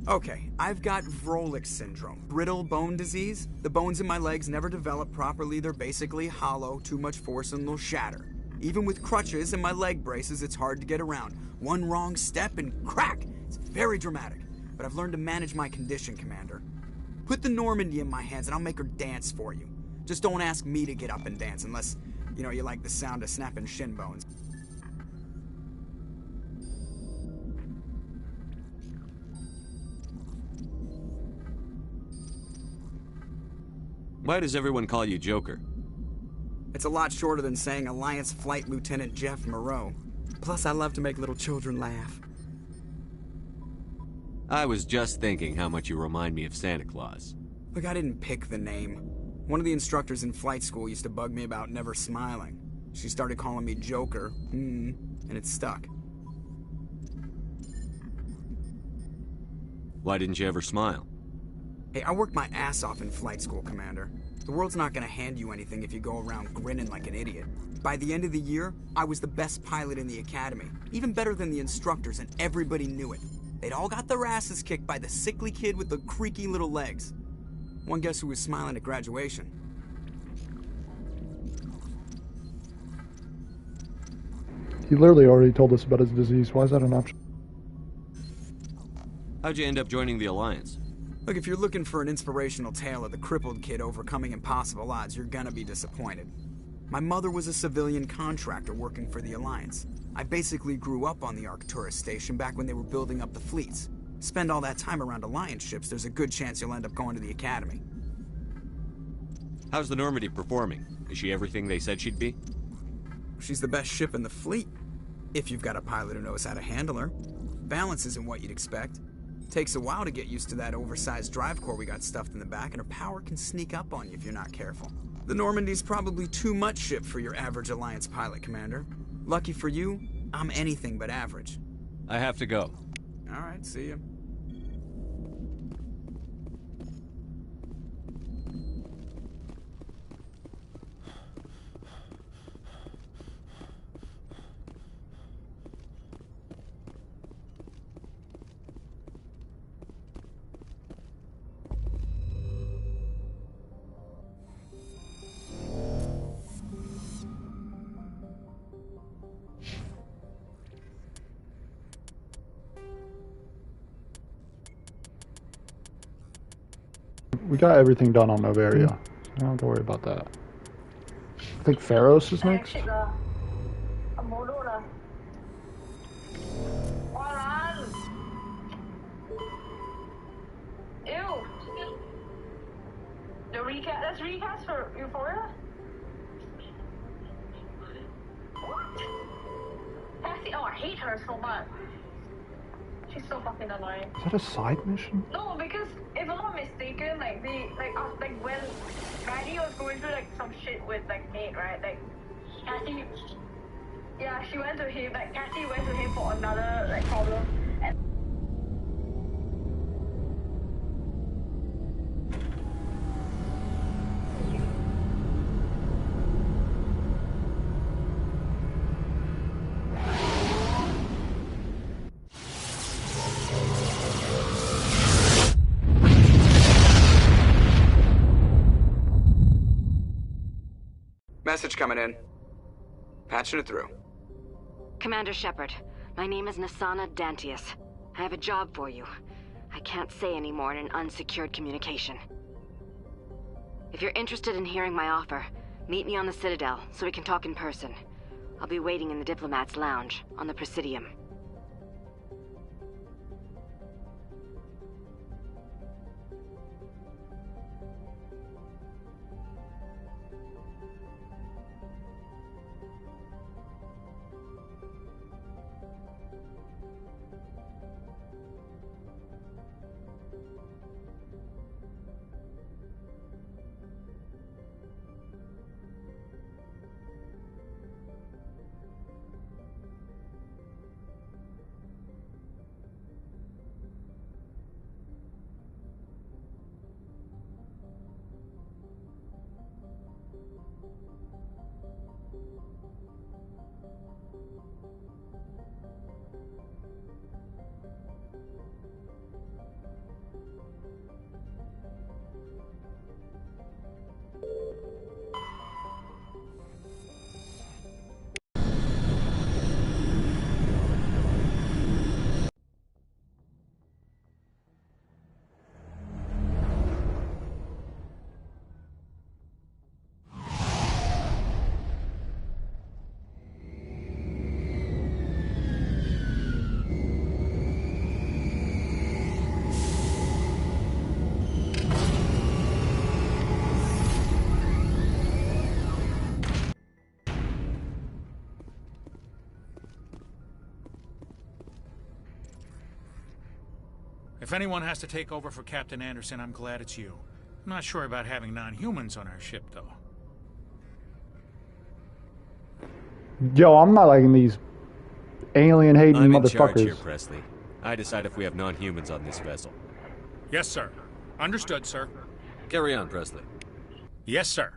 Okay, I've got Vrolik syndrome, brittle bone disease. The bones in my legs never develop properly. They're basically hollow, too much force and they'll shatter. Even with crutches and my leg braces, it's hard to get around. One wrong step and crack! It's very dramatic. But I've learned to manage my condition, Commander. Put the Normandy in my hands and I'll make her dance for you. Just don't ask me to get up and dance unless, you like the sound of snapping shin bones. Why does everyone call you Joker? It's a lot shorter than saying Alliance Flight Lieutenant Jeff Moreau. Plus, I love to make little children laugh. I was just thinking how much you remind me of Santa Claus. Look, I didn't pick the name. One of the instructors in flight school used to bug me about never smiling. She started calling me Joker, and it stuck. Why didn't you ever smile? Hey, I worked my ass off in flight school, Commander. The world's not gonna hand you anything if you go around grinning like an idiot. By the end of the year, I was the best pilot in the academy. Even better than the instructors, and everybody knew it. They'd all got their asses kicked by the sickly kid with the creaky little legs. One guess who was smiling at graduation? He literally already told us about his disease. Why is that an option? How'd you end up joining the Alliance? Look, if you're looking for an inspirational tale of the crippled kid overcoming impossible odds, you're gonna be disappointed. My mother was a civilian contractor working for the Alliance. I basically grew up on the Arcturus station back when they were building up the fleets. Spend all that time around Alliance ships, there's a good chance you'll end up going to the Academy. How's the Normandy performing? Is she everything they said she'd be? She's the best ship in the fleet, if you've got a pilot who knows how to handle her. Balance isn't what you'd expect. Takes a while to get used to that oversized drive core we got stuffed in the back, and her power can sneak up on you if you're not careful. The Normandy's probably too much ship for your average Alliance pilot, Commander. Lucky for you, I'm anything but average. I have to go. Alright, see you. We got everything done on Noveria. So I don't have to worry about that. I think Pharos is next. Ew. That's recast for Euphoria? What? Cassie, oh, I hate her so much. She's so fucking annoying. Is that a side mission? No, because if I'm not mistaken, like when Maddie was going through like some shit with like Nate, right? Like Cassie, yeah, she went to him. Like Cassie went to him for another like problem, and Message coming in. Patching it through. Commander Shepard, my name is Nassana Dantius. I have a job for you. I can't say any more in an unsecured communication. If you're interested in hearing my offer, meet me on the Citadel so we can talk in person. I'll be waiting in the Diplomat's Lounge on the Presidium. If anyone has to take over for Captain Anderson, I'm glad it's you. I'm not sure about having non-humans on our ship, though. Yo, I'm not liking these alien-hating I'm motherfuckers. in charge here, Presley. I decide if we have non-humans on this vessel. Yes, sir. Understood, sir. Carry on, Presley. Yes, sir.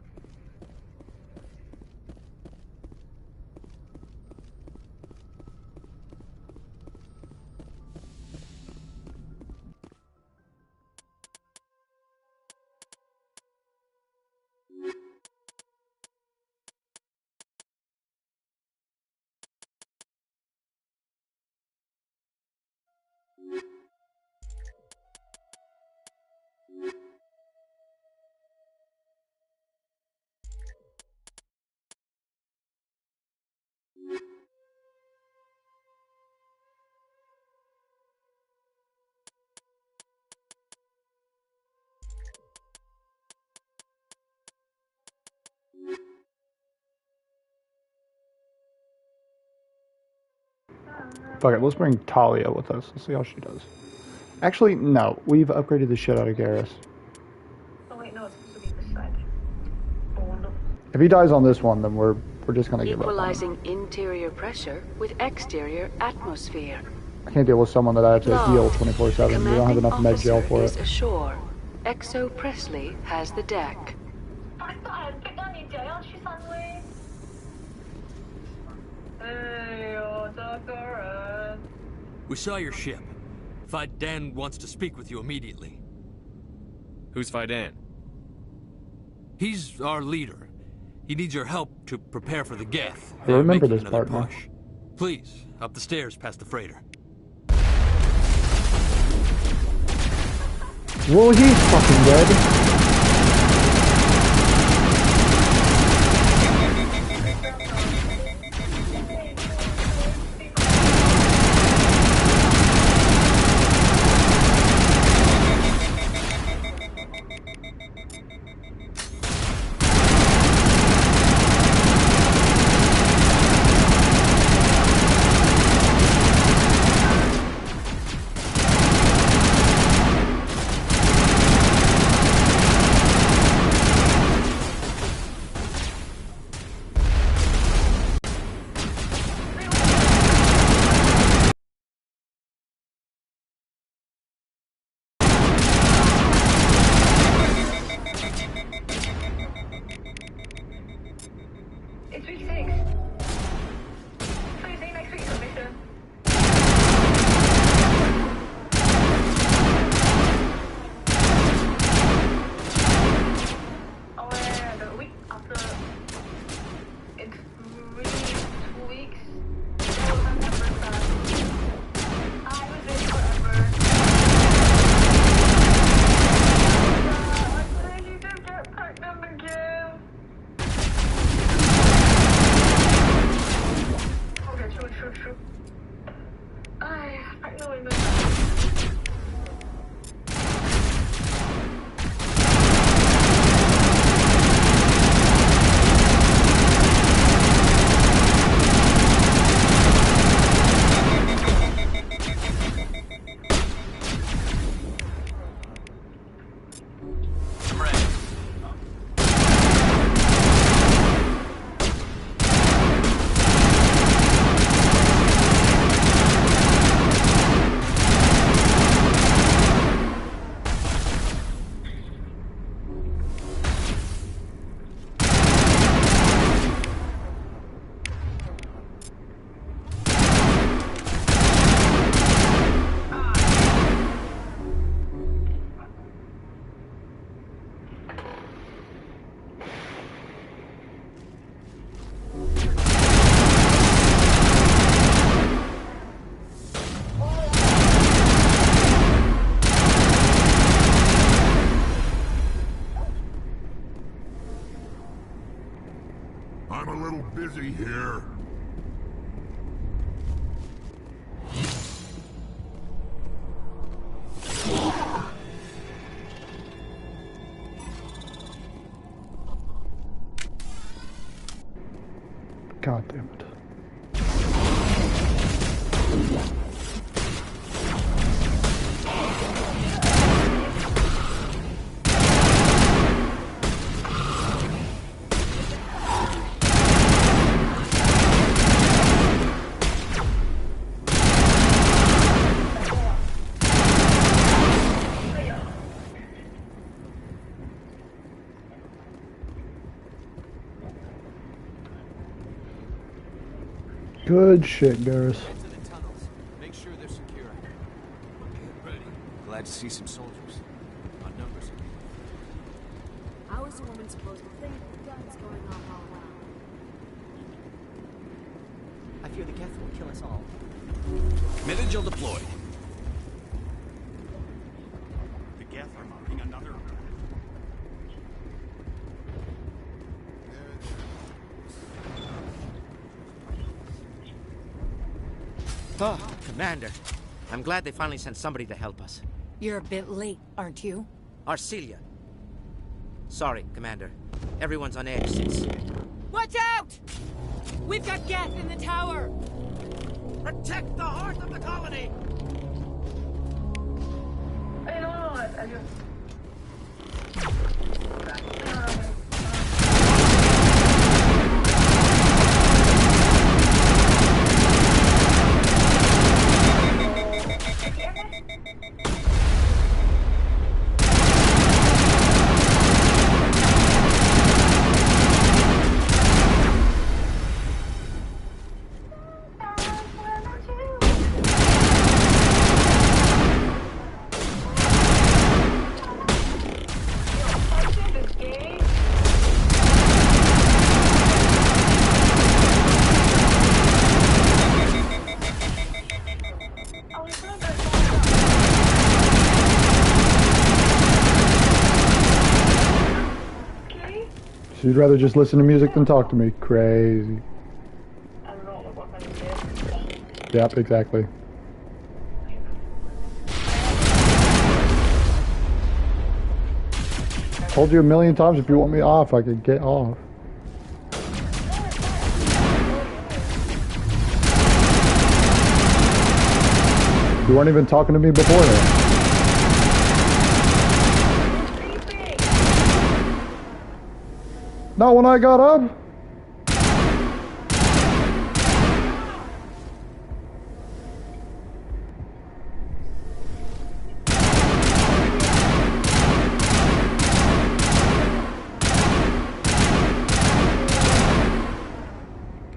Fuck it, let's bring Talia with us. Let's see how she does. Actually, no. We've upgraded the shit out of Garrus. oh wait, no, it's supposed to be this side. If he dies on this one, then we're we're just gonna give up. Equalizing interior pressure with exterior atmosphere. I can't deal with someone that I have to heal 24/7. We don't have enough med gel for it. Ashore. Exo Presley has the deck. We saw your ship. Faidan wants to speak with you immediately. Who's Faidan? He's our leader. He needs your help to prepare for the Geth. I remember this Another part now. push. Please, up the stairs past the freighter. Well, he's fucking dead. It's week 6. So you think next week's a mission? Oh yeah, the week after. It's really 2 weeks. That was my first time. I was there forever. I need to get pregnant again. True. I know I missed that. I'm a little busy here. God damn it. Good shit, Garrus. Into the tunnels. Make sure they're secure. Ready. Glad to see some soldiers. Odd numbers. How is a woman supposed to think with guns going off all around? I fear the Geth will kill us all. Mitagel deployed. The Geth are mounting another. Oh, Commander. I'm glad they finally sent somebody to help us. You're a bit late, aren't you? Arcelia. Sorry, Commander. Everyone's on edge since... Watch out! We've got Geth in the tower! Protect the heart of the colony! Hey, no, I just... So you'd rather just listen to music than talk to me? Crazy. Yep, exactly. Told you a million times if you want me off, I could get off. You weren't even talking to me before that. Not when I got up.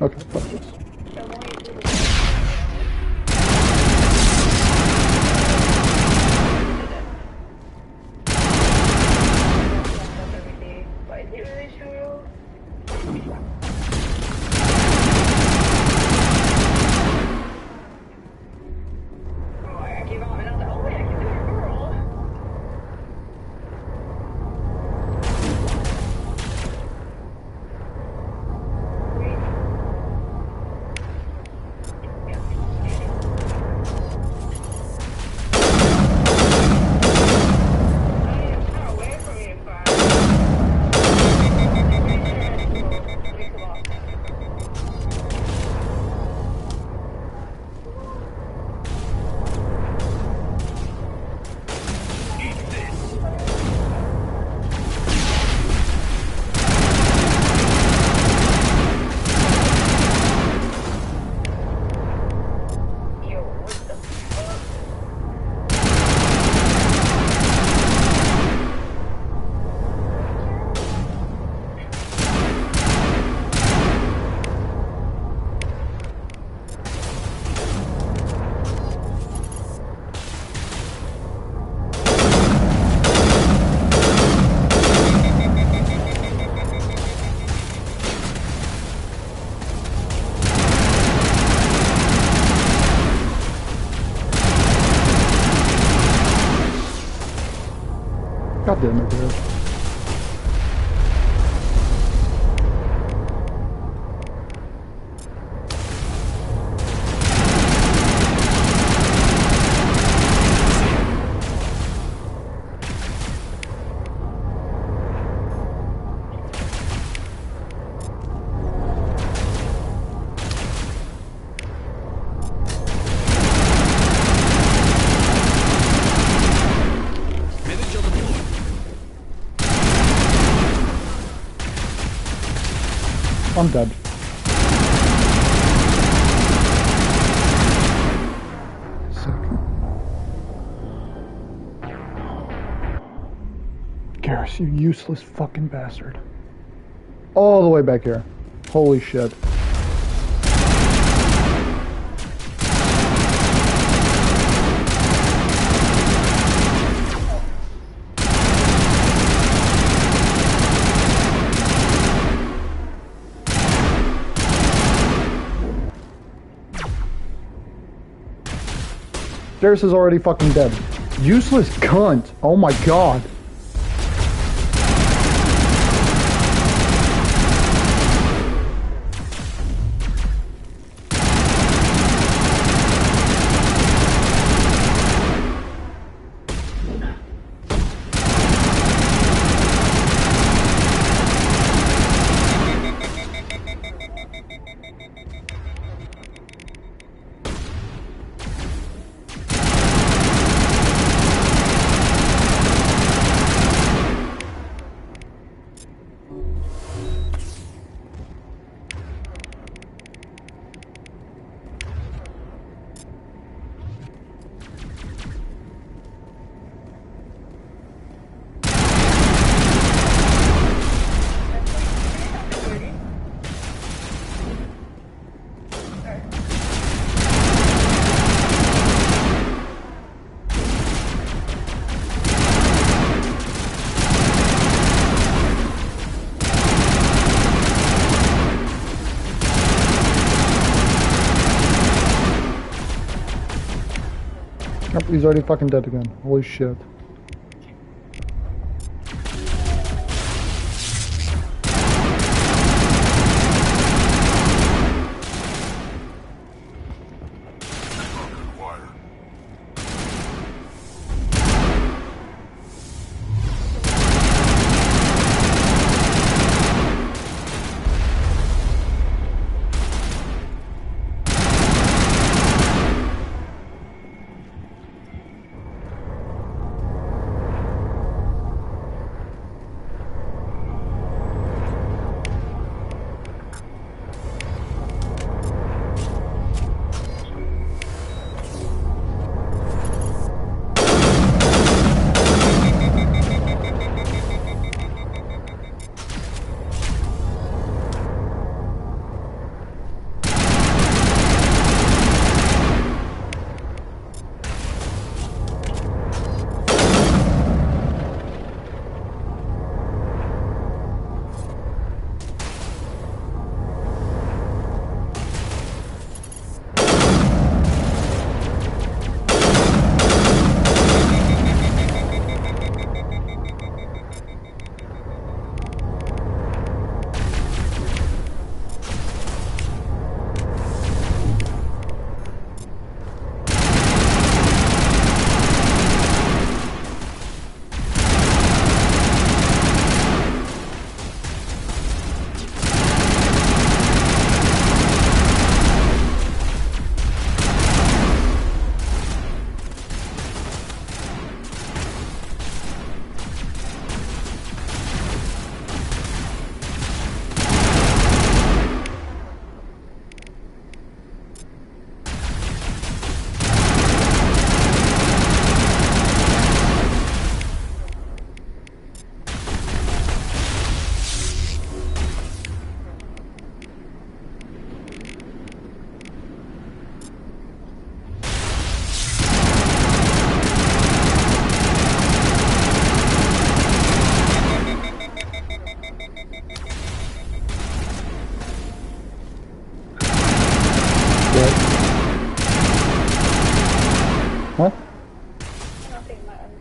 Okay, fuck this. God damn it, dude. I'm dead. Garrus, you useless fucking bastard. All the way back here. Holy shit. Garrus is already fucking dead. Useless cunt. Oh my god. Nope, he's already fucking dead again. Holy shit. Huh? Nothing, man.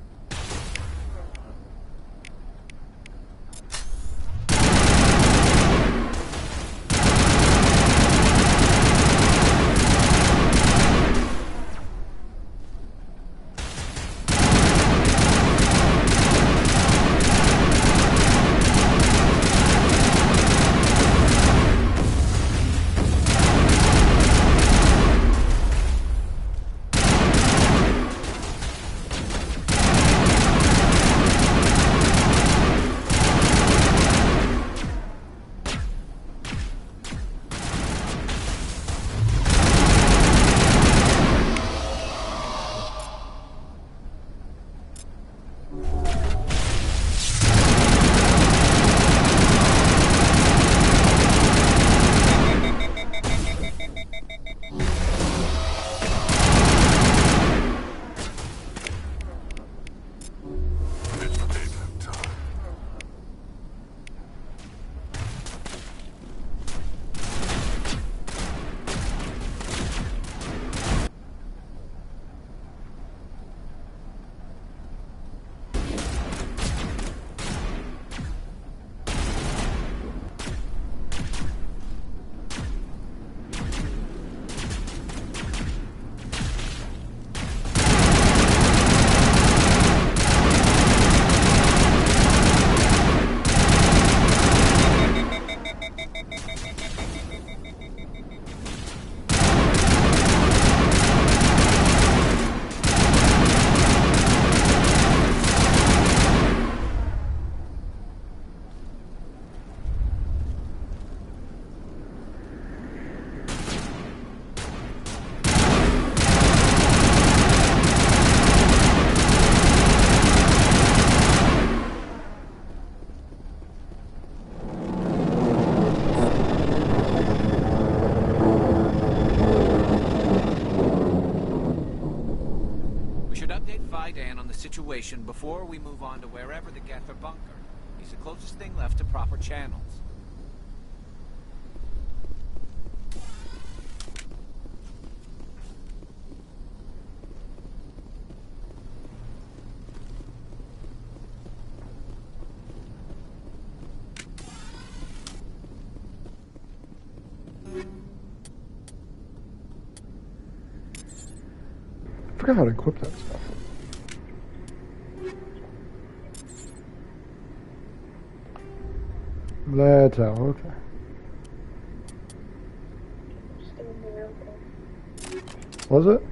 Dan on the situation before we move on to wherever the Geth are bunkered. He's the closest thing left to proper channels. I forgot how to equip that stuff. Let's out, okay. Was it?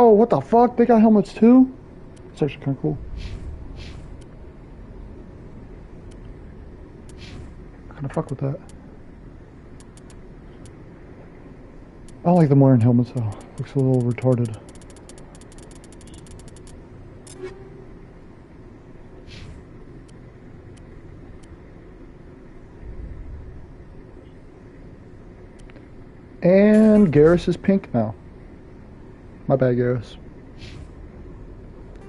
Oh, what the fuck? They got helmets too? It's actually kind of cool. Kind of fuck with that. I don't like them wearing helmets though. Looks a little retarded. And Garrus is pink now. My bad, Garrus.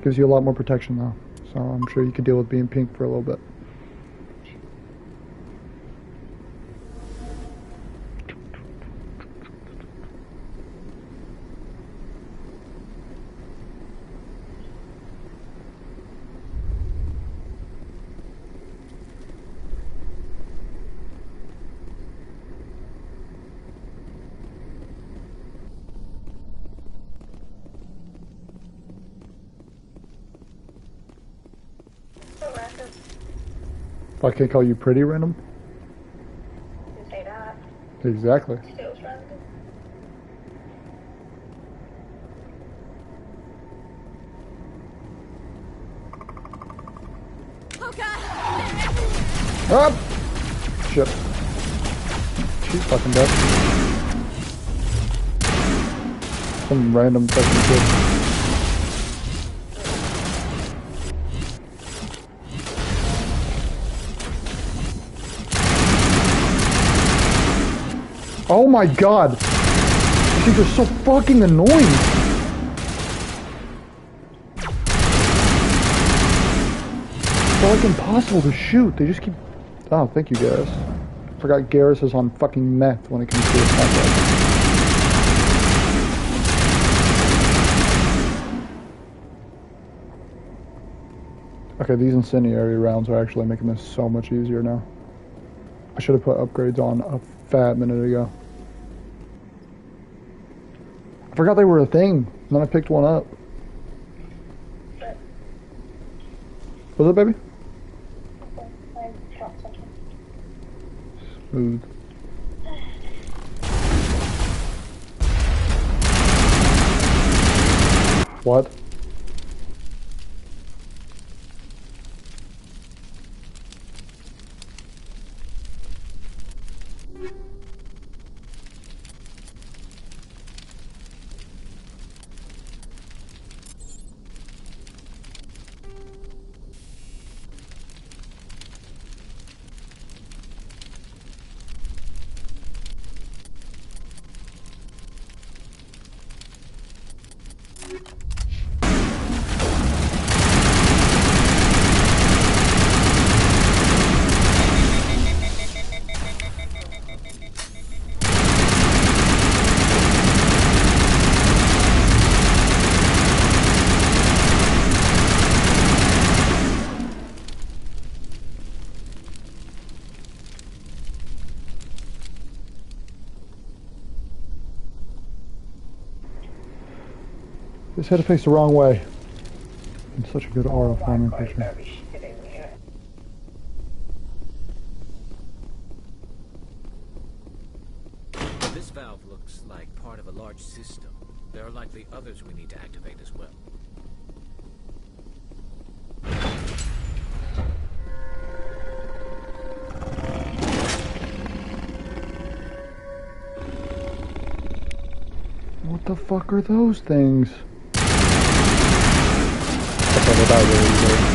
Gives you a lot more protection though. So I'm sure you could deal with being pink for a little bit. I can't call you pretty, random? You say that. Exactly. Still random. Up! Shit. She's fucking dead. Some random fucking shit. Oh my god! These things are so fucking annoying! They're like impossible to shoot. They just keep... Oh, thank you, Garrus. I forgot Garrus is on fucking meth when it comes to his combat. Okay, these incendiary rounds are actually making this so much easier now. I should have put upgrades on a fat minute ago. I forgot they were a thing, and then I picked one up. Was it, baby? Smooth. What? Just had to face the wrong way. It's such a good aura farming picture. This valve looks like part of a large system. There are likely others we need to activate as well. What the fuck are those things? Okay, they died really easily.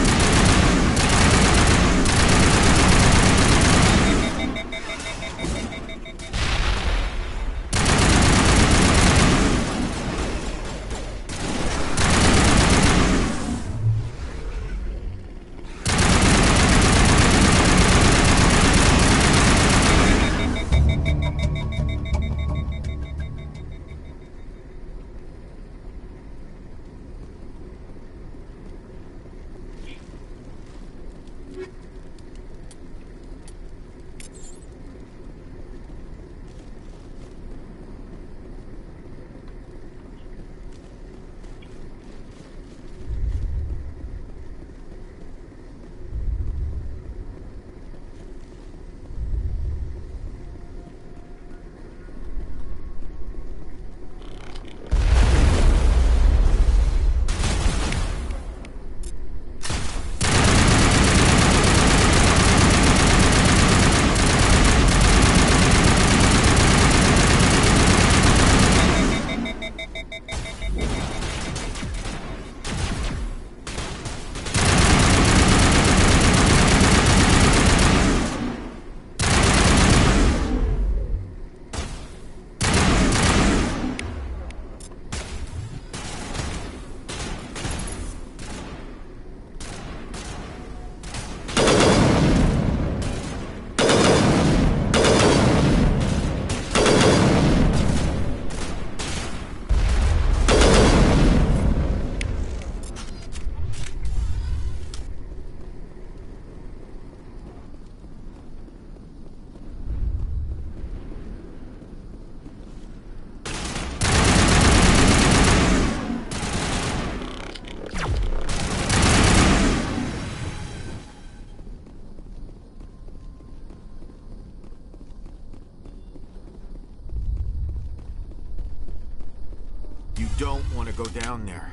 go down there.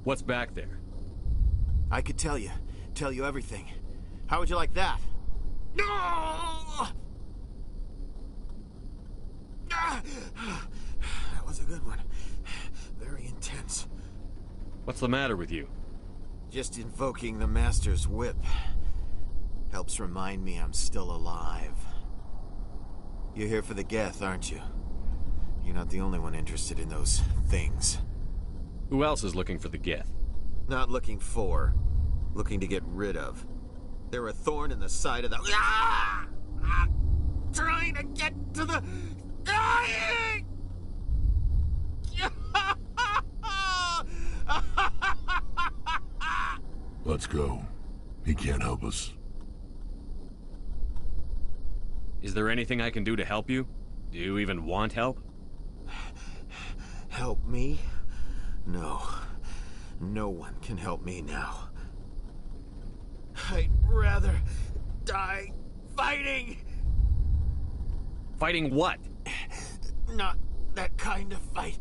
What's back there? I could tell you everything. How would you like that? No! That was a good one. Very intense. What's the matter with you? Just invoking the Master's whip helps remind me I'm still alive. You're here for the Geth, aren't you? You're not the only one interested in those things. Who else is looking for the Geth? Not looking for. Looking to get rid of. They're a thorn in the side of the... Ah! I'm trying to get to the... Dying! Let's go. He can't help us. Is there anything I can do to help you? Do you even want help? Help me? No. No one can help me now. I'd rather die fighting! Fighting what? Not that kind of fight.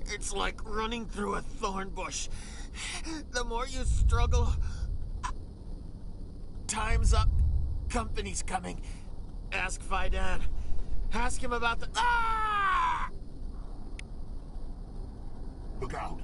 It's like running through a thorn bush. The more you struggle... Time's up. Company's coming. Ask Faidan. Ask him about the... Ah! Look out.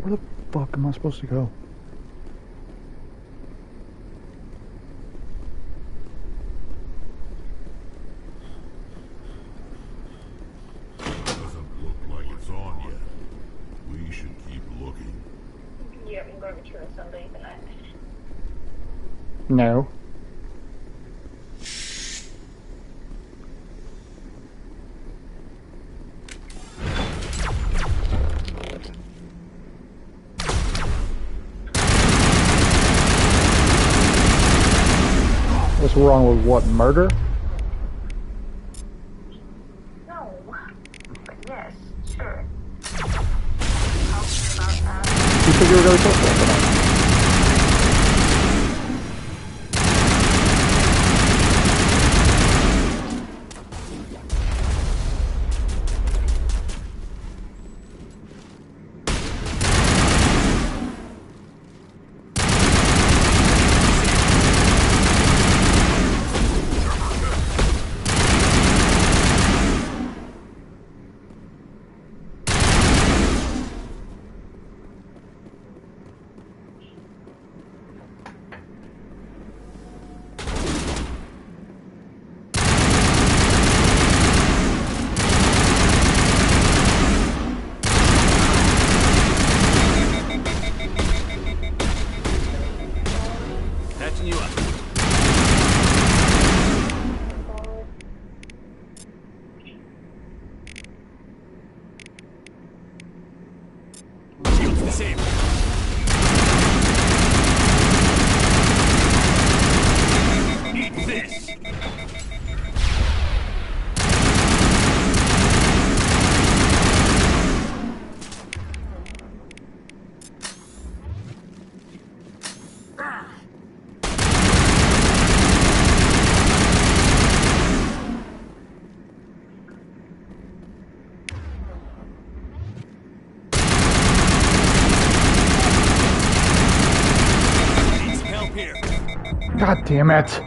Where the fuck am I supposed to go? Doesn't look like it's on yet. We should keep looking. Yeah, I'm going to return Sunday tonight. No. What's wrong with what? Murder? No. But yes, sure. How about that? You figure it out yourself. God damn it.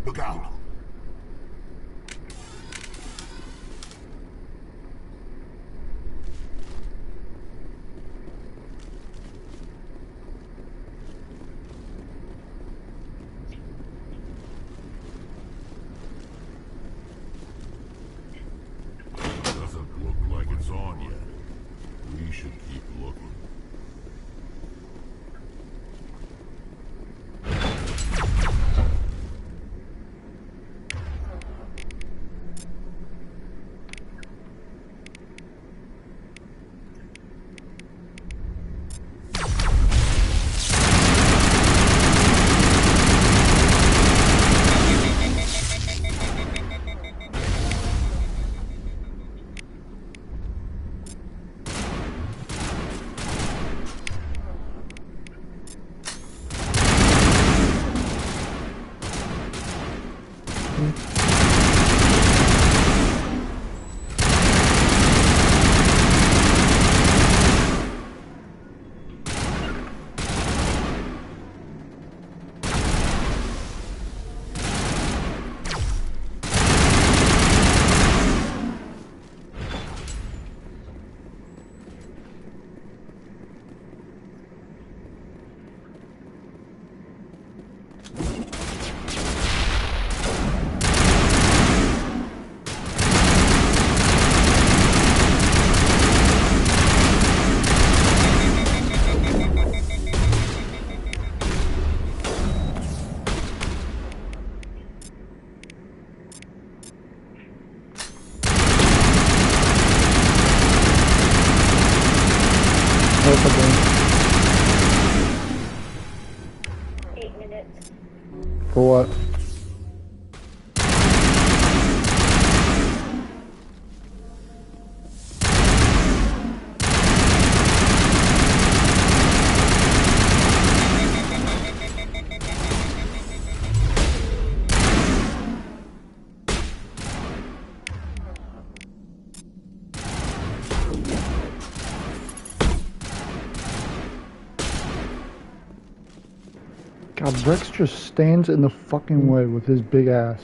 Look out. on yet. We should keep looking. For what? God, Rex just stands in the fucking way with his big ass.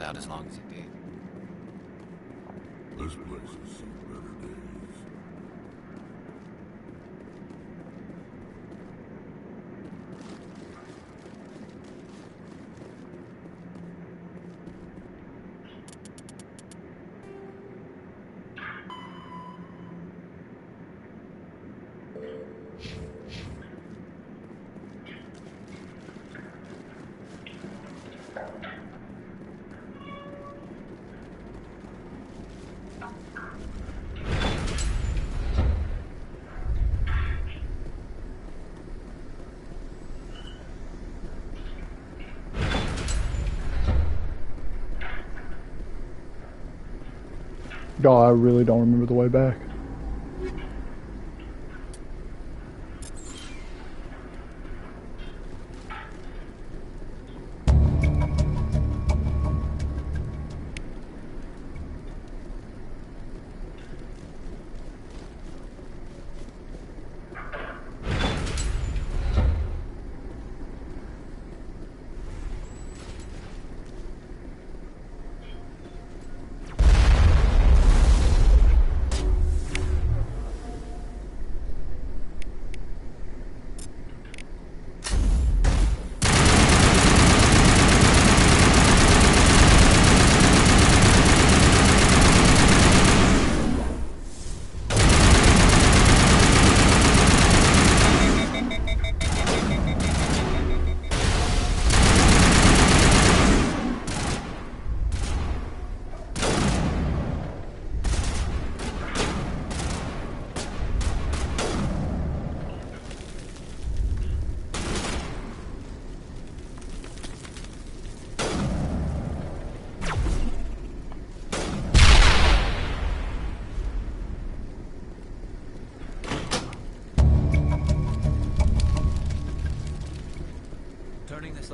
Out as long as it did. This place has seen better days. Oh, I really don't remember the way back.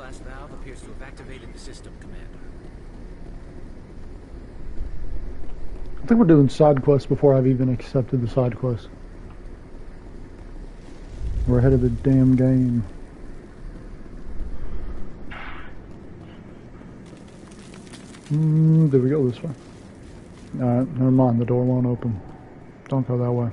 blast valve appears to have activated the system, Commander. I think we're doing side quests before I've even accepted the side quest. We're ahead of the damn game. Did we go this way? Alright, never mind, the door won't open. Don't go that way.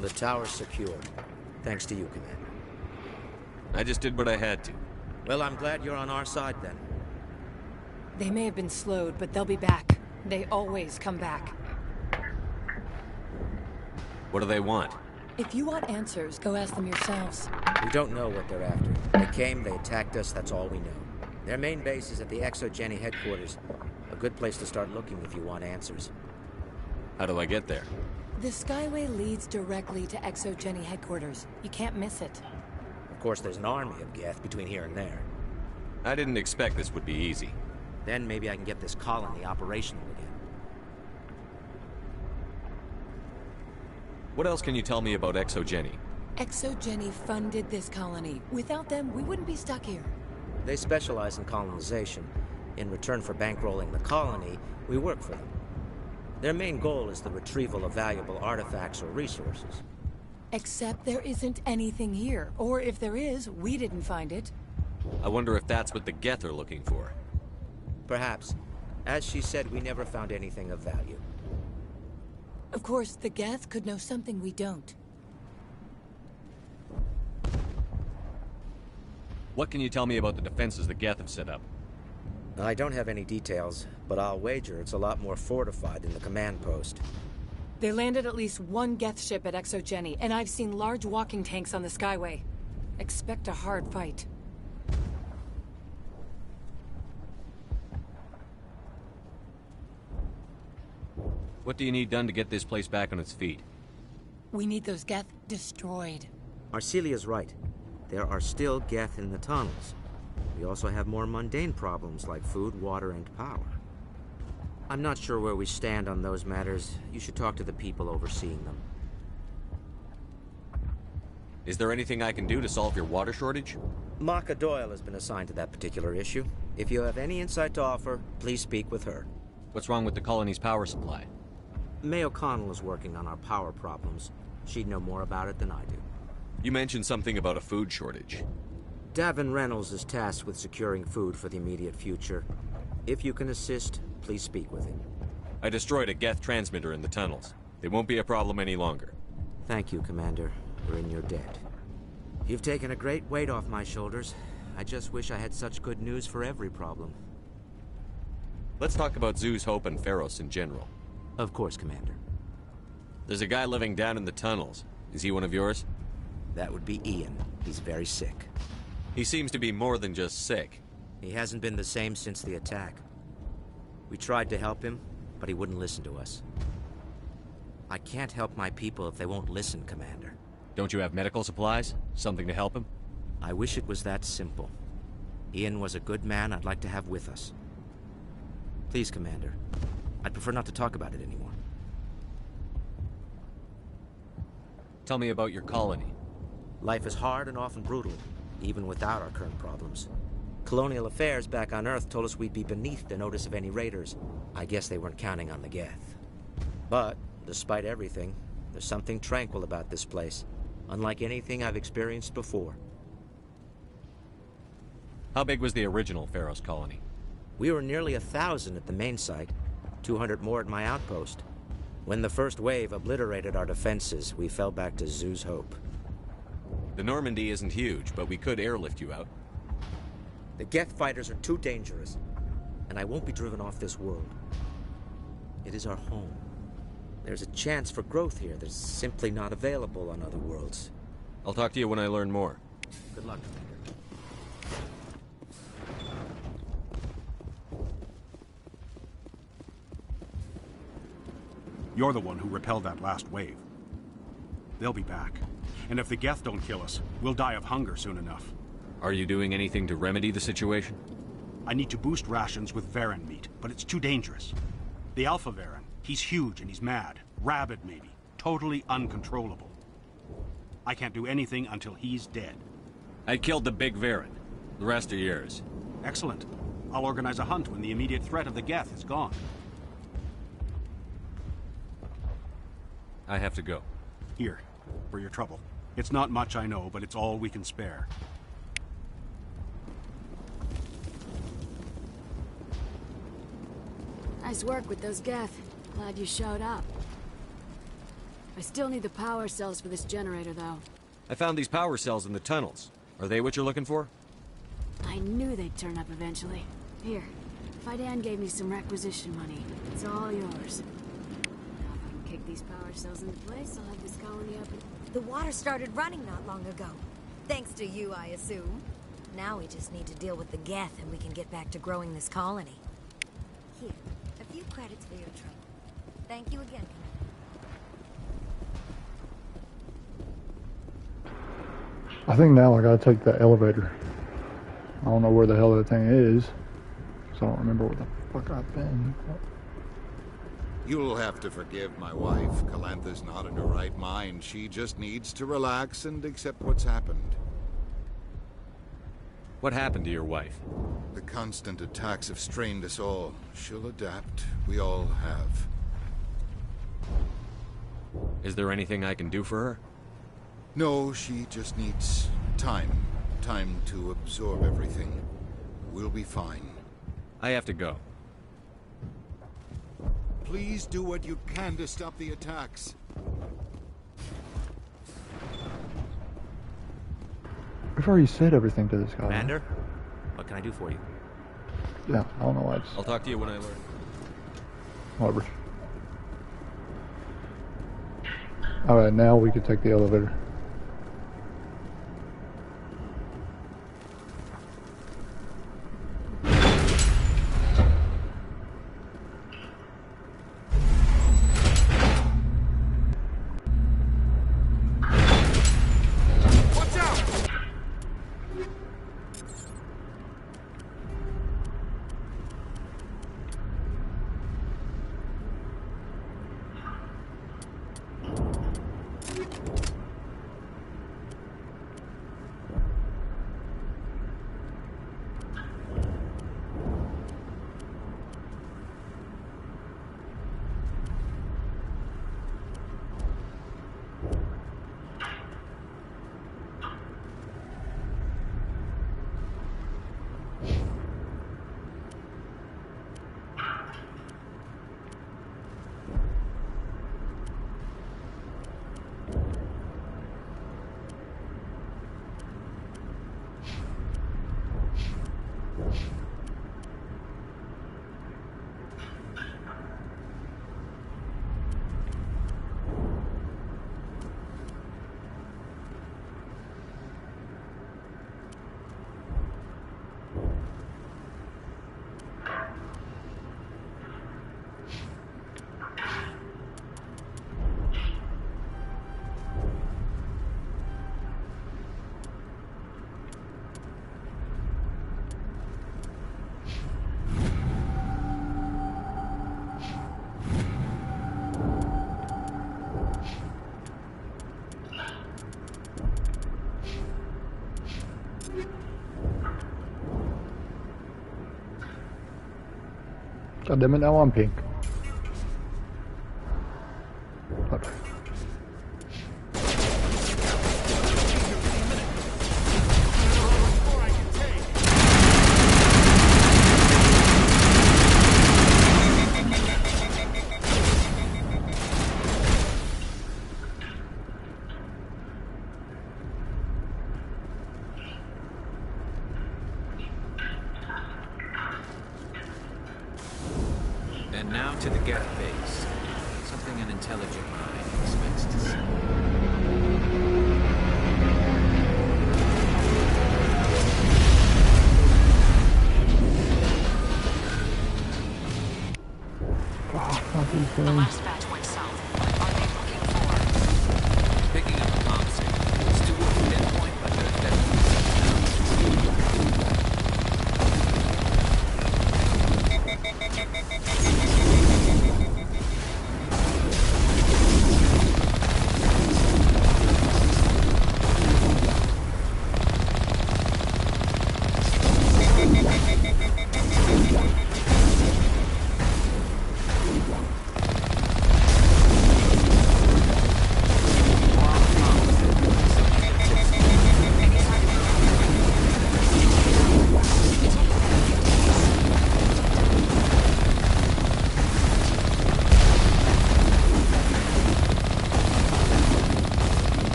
The tower's secure. Thanks to you, Commander. I just did what I had to. Well, I'm glad you're on our side, then. They may have been slowed, but they'll be back. They always come back. What do they want? If you want answers, go ask them yourselves. We don't know what they're after. They came, they attacked us, that's all we know. Their main base is at the ExoGeni headquarters. A good place to start looking if you want answers. How do I get there? The Skyway leads directly to ExoGeni headquarters. You can't miss it. Of course, there's an army of Geth between here and there. I didn't expect this would be easy. Then maybe I can get this colony operational again. What else can you tell me about ExoGeni? ExoGeni funded this colony. Without them, we wouldn't be stuck here. They specialize in colonization. In return for bankrolling the colony, we work for them. Their main goal is the retrieval of valuable artifacts or resources. Except there isn't anything here. Or if there is, we didn't find it. I wonder if that's what the Geth are looking for. Perhaps. As she said, we never found anything of value. Of course, the Geth could know something we don't. What can you tell me about the defenses the Geth have set up? I don't have any details, but I'll wager it's a lot more fortified than the command post. They landed at least one Geth ship at ExoGeni, and I've seen large walking tanks on the Skyway. Expect a hard fight. What do you need done to get this place back on its feet? We need those Geth destroyed. Arcelia's right. There are still Geth in the tunnels. We also have more mundane problems like food, water, and power. I'm not sure where we stand on those matters. You should talk to the people overseeing them. Is there anything I can do to solve your water shortage? Maka Doyle has been assigned to that particular issue. If you have any insight to offer, please speak with her. What's wrong with the colony's power supply? May O'Connell is working on our power problems. She'd know more about it than I do. You mentioned something about a food shortage. Davin Reynolds is tasked with securing food for the immediate future. If you can assist, please speak with him. I destroyed a Geth transmitter in the tunnels. They won't be a problem any longer. Thank you, Commander. We're in your debt. You've taken a great weight off my shoulders. I just wish I had such good news for every problem. Let's talk about Zhu's Hope and Pharos in general. Of course, Commander. There's a guy living down in the tunnels. Is he one of yours? That would be Ian. He's very sick. He seems to be more than just sick. He hasn't been the same since the attack. We tried to help him, but he wouldn't listen to us. I can't help my people if they won't listen, Commander. Don't you have medical supplies? Something to help him? I wish it was that simple. Ian was a good man I'd like to have with us. Please, Commander. I'd prefer not to talk about it anymore. Tell me about your colony. Life is hard and often brutal, even without our current problems. Colonial affairs back on Earth told us we'd be beneath the notice of any raiders. I guess they weren't counting on the Geth. But, despite everything, there's something tranquil about this place, unlike anything I've experienced before. How big was the original Pharaoh's colony? We were nearly 1,000 at the main site, 200 more at my outpost. When the first wave obliterated our defenses, we fell back to Zoo's Hope. The Normandy isn't huge, but we could airlift you out. The Geth fighters are too dangerous, and I won't be driven off this world. It is our home. There's a chance for growth here that's simply not available on other worlds. I'll talk to you when I learn more. Good luck, Commander. You're the one who repelled that last wave. They'll be back. And if the Geth don't kill us, we'll die of hunger soon enough. Are you doing anything to remedy the situation? I need to boost rations with Varren meat, but it's too dangerous. The Alpha Varren, he's huge and he's mad. Rabid, maybe. Totally uncontrollable. I can't do anything until he's dead. I killed the big Varren. The rest are yours. Excellent. I'll organize a hunt when the immediate threat of the Geth is gone. I have to go. Here, for your trouble. It's not much, I know, but it's all we can spare. Nice work with those Geth. Glad you showed up. I still need the power cells for this generator, though. I found these power cells in the tunnels. Are they what you're looking for? I knew they'd turn up eventually. Here, Faidan gave me some requisition money. It's all yours. Now if I can kick these power cells into place, I'll have this colony up and... The water started running not long ago. Thanks to you, I assume. Now we just need to deal with the Geth and we can get back to growing this colony. Here, a few credits for your trouble. Thank you again, Commander. I think now I gotta take the elevator. I don't know where the hell that thing is, so I don't remember where the fuck I've been. You'll have to forgive my wife. Calantha's not in her right mind. She just needs to relax and accept what's happened. What happened to your wife? The constant attacks have strained us all. She'll adapt. We all have. Is there anything I can do for her? No, she just needs time. Time to absorb everything. We'll be fine. I have to go. Please do what you can to stop the attacks. I've already said everything to this guy. Commander, what can I do for you? Yeah, I don't know why it's... I'll talk to you when I learn. Whatever. Alright, now we can take the elevator. God damn it, now I'm pink. Okay. And now to the Geth base. Something an intelligent mind expects to see. The last batch went south. Are they looking for? Picking up a comm signal. It's too weak to pinpoint, but there's definitely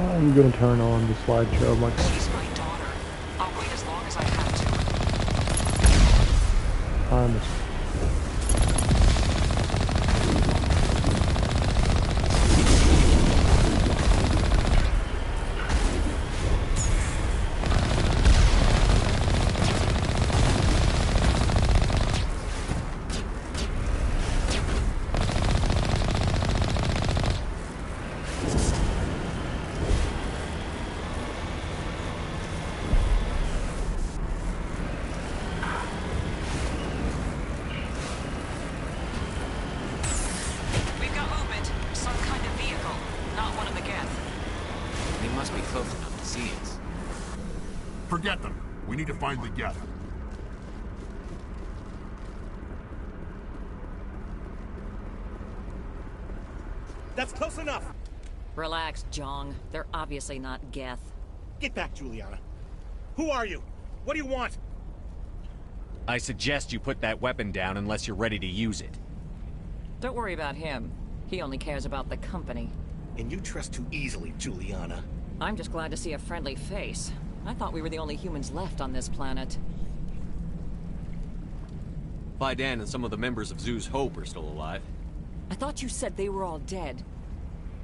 I'm gonna turn on the slideshow. She's my daughter. I'll wait as long as I have to. I understand. We've got movement. Some kind of vehicle. Not one of the Geth. They must be close enough to see us. Forget them. We need to find the Geth. That's close enough. Relax, Jong. They're obviously not Geth. Get back, Juliana. Who are you? What do you want? I suggest you put that weapon down unless you're ready to use it. Don't worry about him. He only cares about the company. And you trust too easily, Juliana. I'm just glad to see a friendly face. I thought we were the only humans left on this planet. Faidan and some of the members of Zoo's Hope are still alive. I thought you said they were all dead.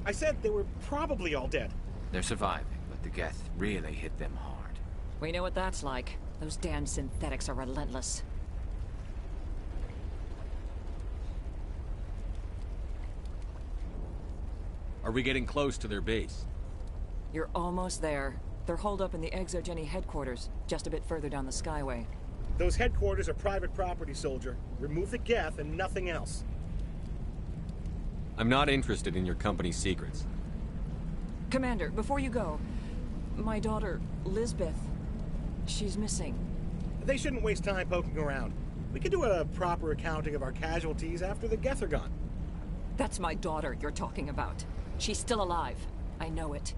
I said they were probably all dead. They're surviving, but the Geth really hit them hard. We know what that's like. Those damn synthetics are relentless. Are we getting close to their base? You're almost there. They're holed up in the Exogeny headquarters, just a bit further down the Skyway. Those headquarters are private property, soldier. Remove the Geth and nothing else. I'm not interested in your company's secrets. Commander, before you go, my daughter, Lisbeth, she's missing. They shouldn't waste time poking around. We can do a proper accounting of our casualties after the Geth are gone. That's my daughter you're talking about. She's still alive. I know it.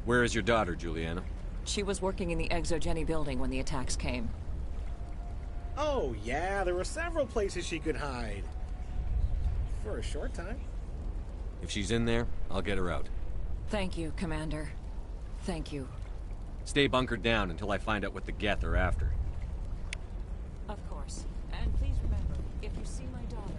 Where is your daughter, Juliana? She was working in the Exogeny building when the attacks came. Oh, yeah, there were several places she could hide. For a short time. If she's in there, I'll get her out. Thank you, Commander. Thank you. Stay bunkered down until I find out what the Geth are after. Of course. And please remember, if you see my daughter...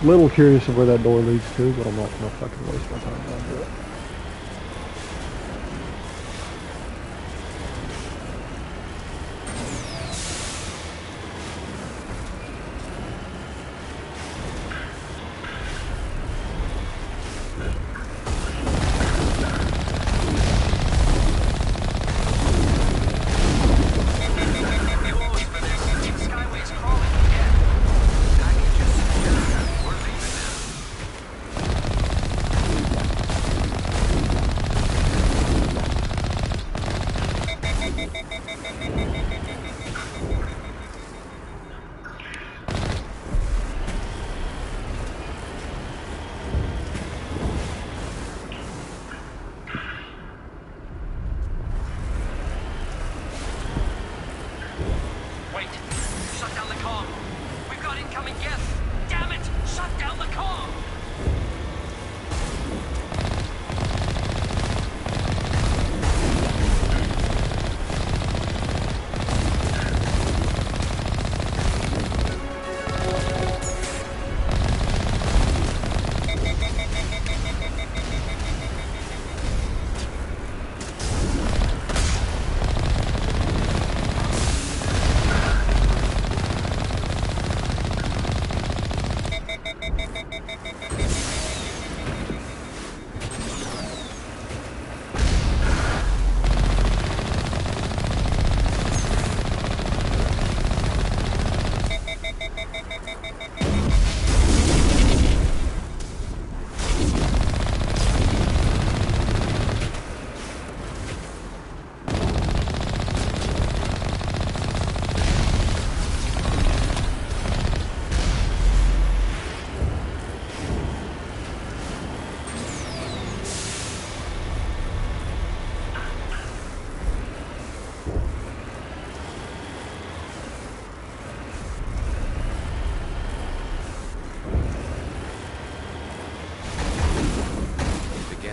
Little curious of where that door leads to, but I'm not gonna fucking waste my time on it.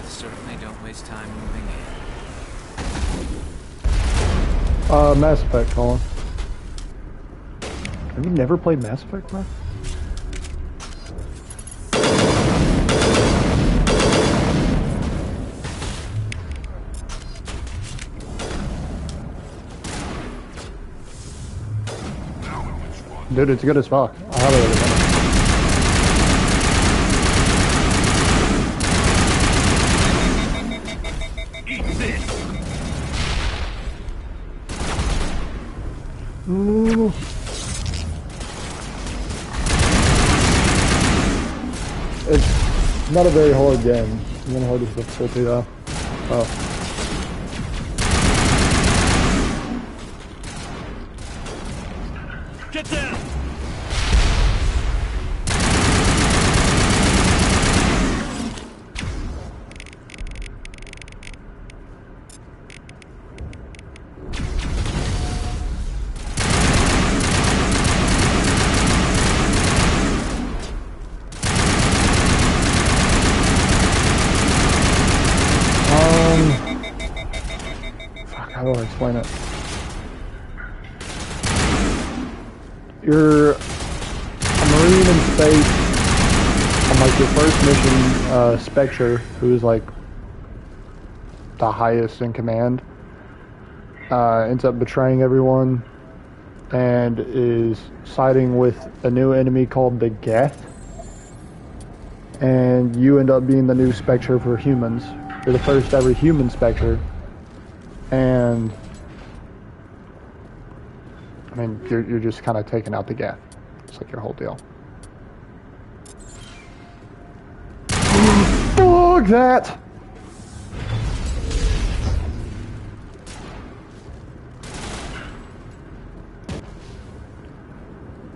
Certainly don't waste time moving in. Mass Effect, Colin. Have you never played Mass Effect, bro? Dude, it's good as fuck. I highly recommend it. Ooh. It's not a very hard game. It's not the hardest difficulty though. Oh. Get down! How do I explain it? You're a Marine in space on like your first mission, Spectre, who's like the highest in command, ends up betraying everyone and is siding with a new enemy called the Geth, and you end up being the new Spectre for humans. You're the first ever human Spectre. And I mean, you're just kind of taking out the Geth. It's like your whole deal. Fuck that!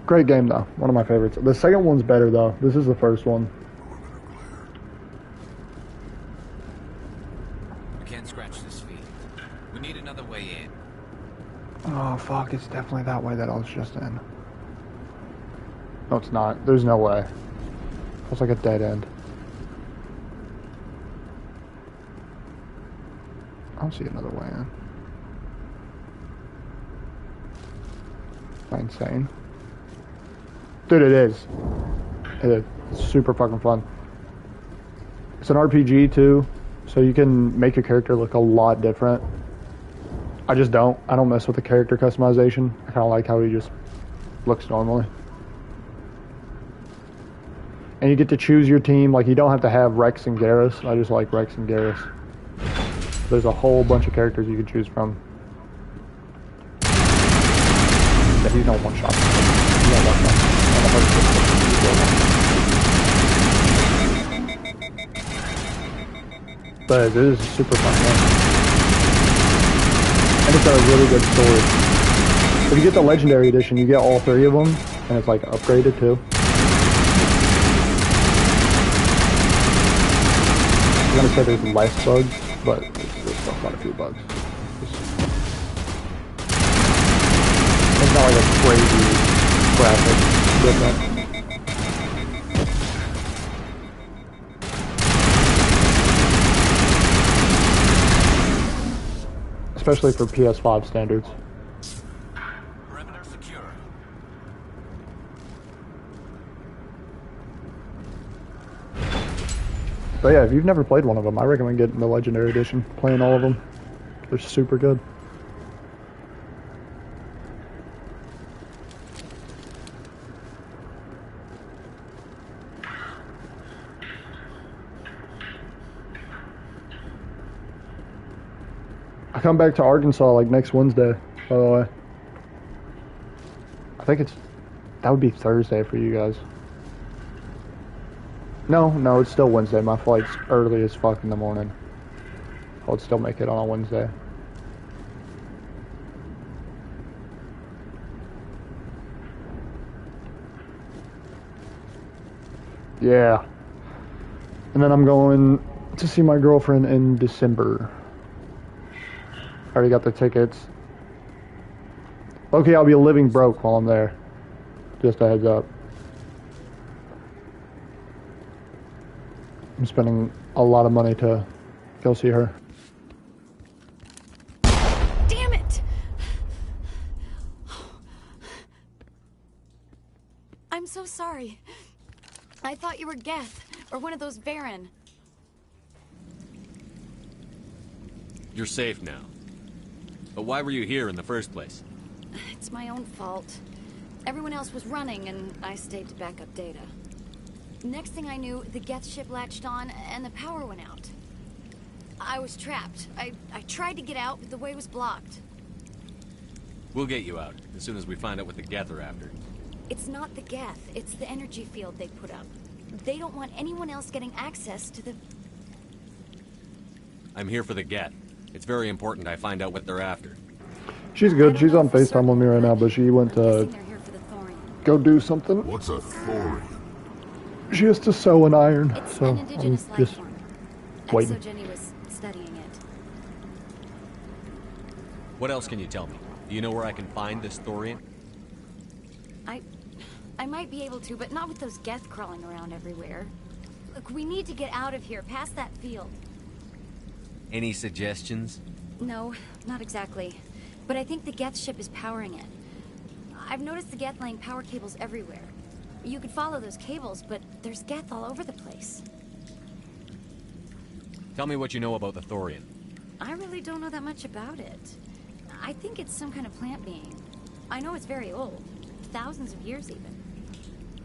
Great game though. One of my favorites. The second one's better though. This is the first one. We can't scratch this feed. We need another way in. Oh fuck, it's definitely that way that I was just in. No, it's not. There's no way. It's like a dead end. I don't see another way in. Am I insane? Dude, it is. It is. It's super fucking fun. It's an RPG too, so you can make your character look a lot different. I don't mess with the character customization. I kind of like how he just looks normally. And you get to choose your team. Like, you don't have to have Rex and Garrus. I just like Rex and Garrus. There's a whole bunch of characters you can choose from. Yeah, he's not one shot. He's not one shot. But it is a super fun game. And it's got a really good story. If you get the Legendary Edition, you get all 3 of them, and it's like upgraded too. I'm gonna say there's less bugs, but there's still quite a few bugs. It's not like a crazy graphic difference. Especially for PS5 standards. Perimeter secure. But yeah, if you've never played one of them, I recommend getting the Legendary Edition, playing all of them. They're super good. I come back to Arkansas like next Wednesday, by the way. I think that would be Thursday for you guys. No, it's still Wednesday. My flight's early as fuck in the morning. I would still make it on a Wednesday. Yeah. And then I'm going to see my girlfriend in December. I already got the tickets. Okay, I'll be living broke while I'm there. Just a heads up. I'm spending a lot of money to go see her. Damn it! I'm so sorry. I thought you were Geth, or one of those Varen. You're safe now. But why were you here in the first place? It's my own fault. Everyone else was running, and I stayed to back up data. Next thing I knew, the Geth ship latched on, and the power went out. I was trapped. I tried to get out, but the way was blocked. We'll get you out, as soon as we find out what the Geth are after. It's not the Geth, it's the energy field they put up. They don't want anyone else getting access to the... I'm here for the Geth. It's very important I find out what they're after. She's good. She's on FaceTime with me right now, but she went to go do something. What's a thorian? She has to sew an iron, so an I'm indigenous just waiting. ExoGenny was studying it. What else can you tell me? Do you know where I can find this thorian? I might be able to, but not with those Geth crawling around everywhere. Look, we need to get out of here, past that field. Any suggestions? No, not exactly. But I think the Geth ship is powering it. I've noticed the Geth laying power cables everywhere. You could follow those cables, but there's Geth all over the place. Tell me what you know about the thorian. I really don't know that much about it. I think it's some kind of plant being. I know it's very old. Thousands of years even.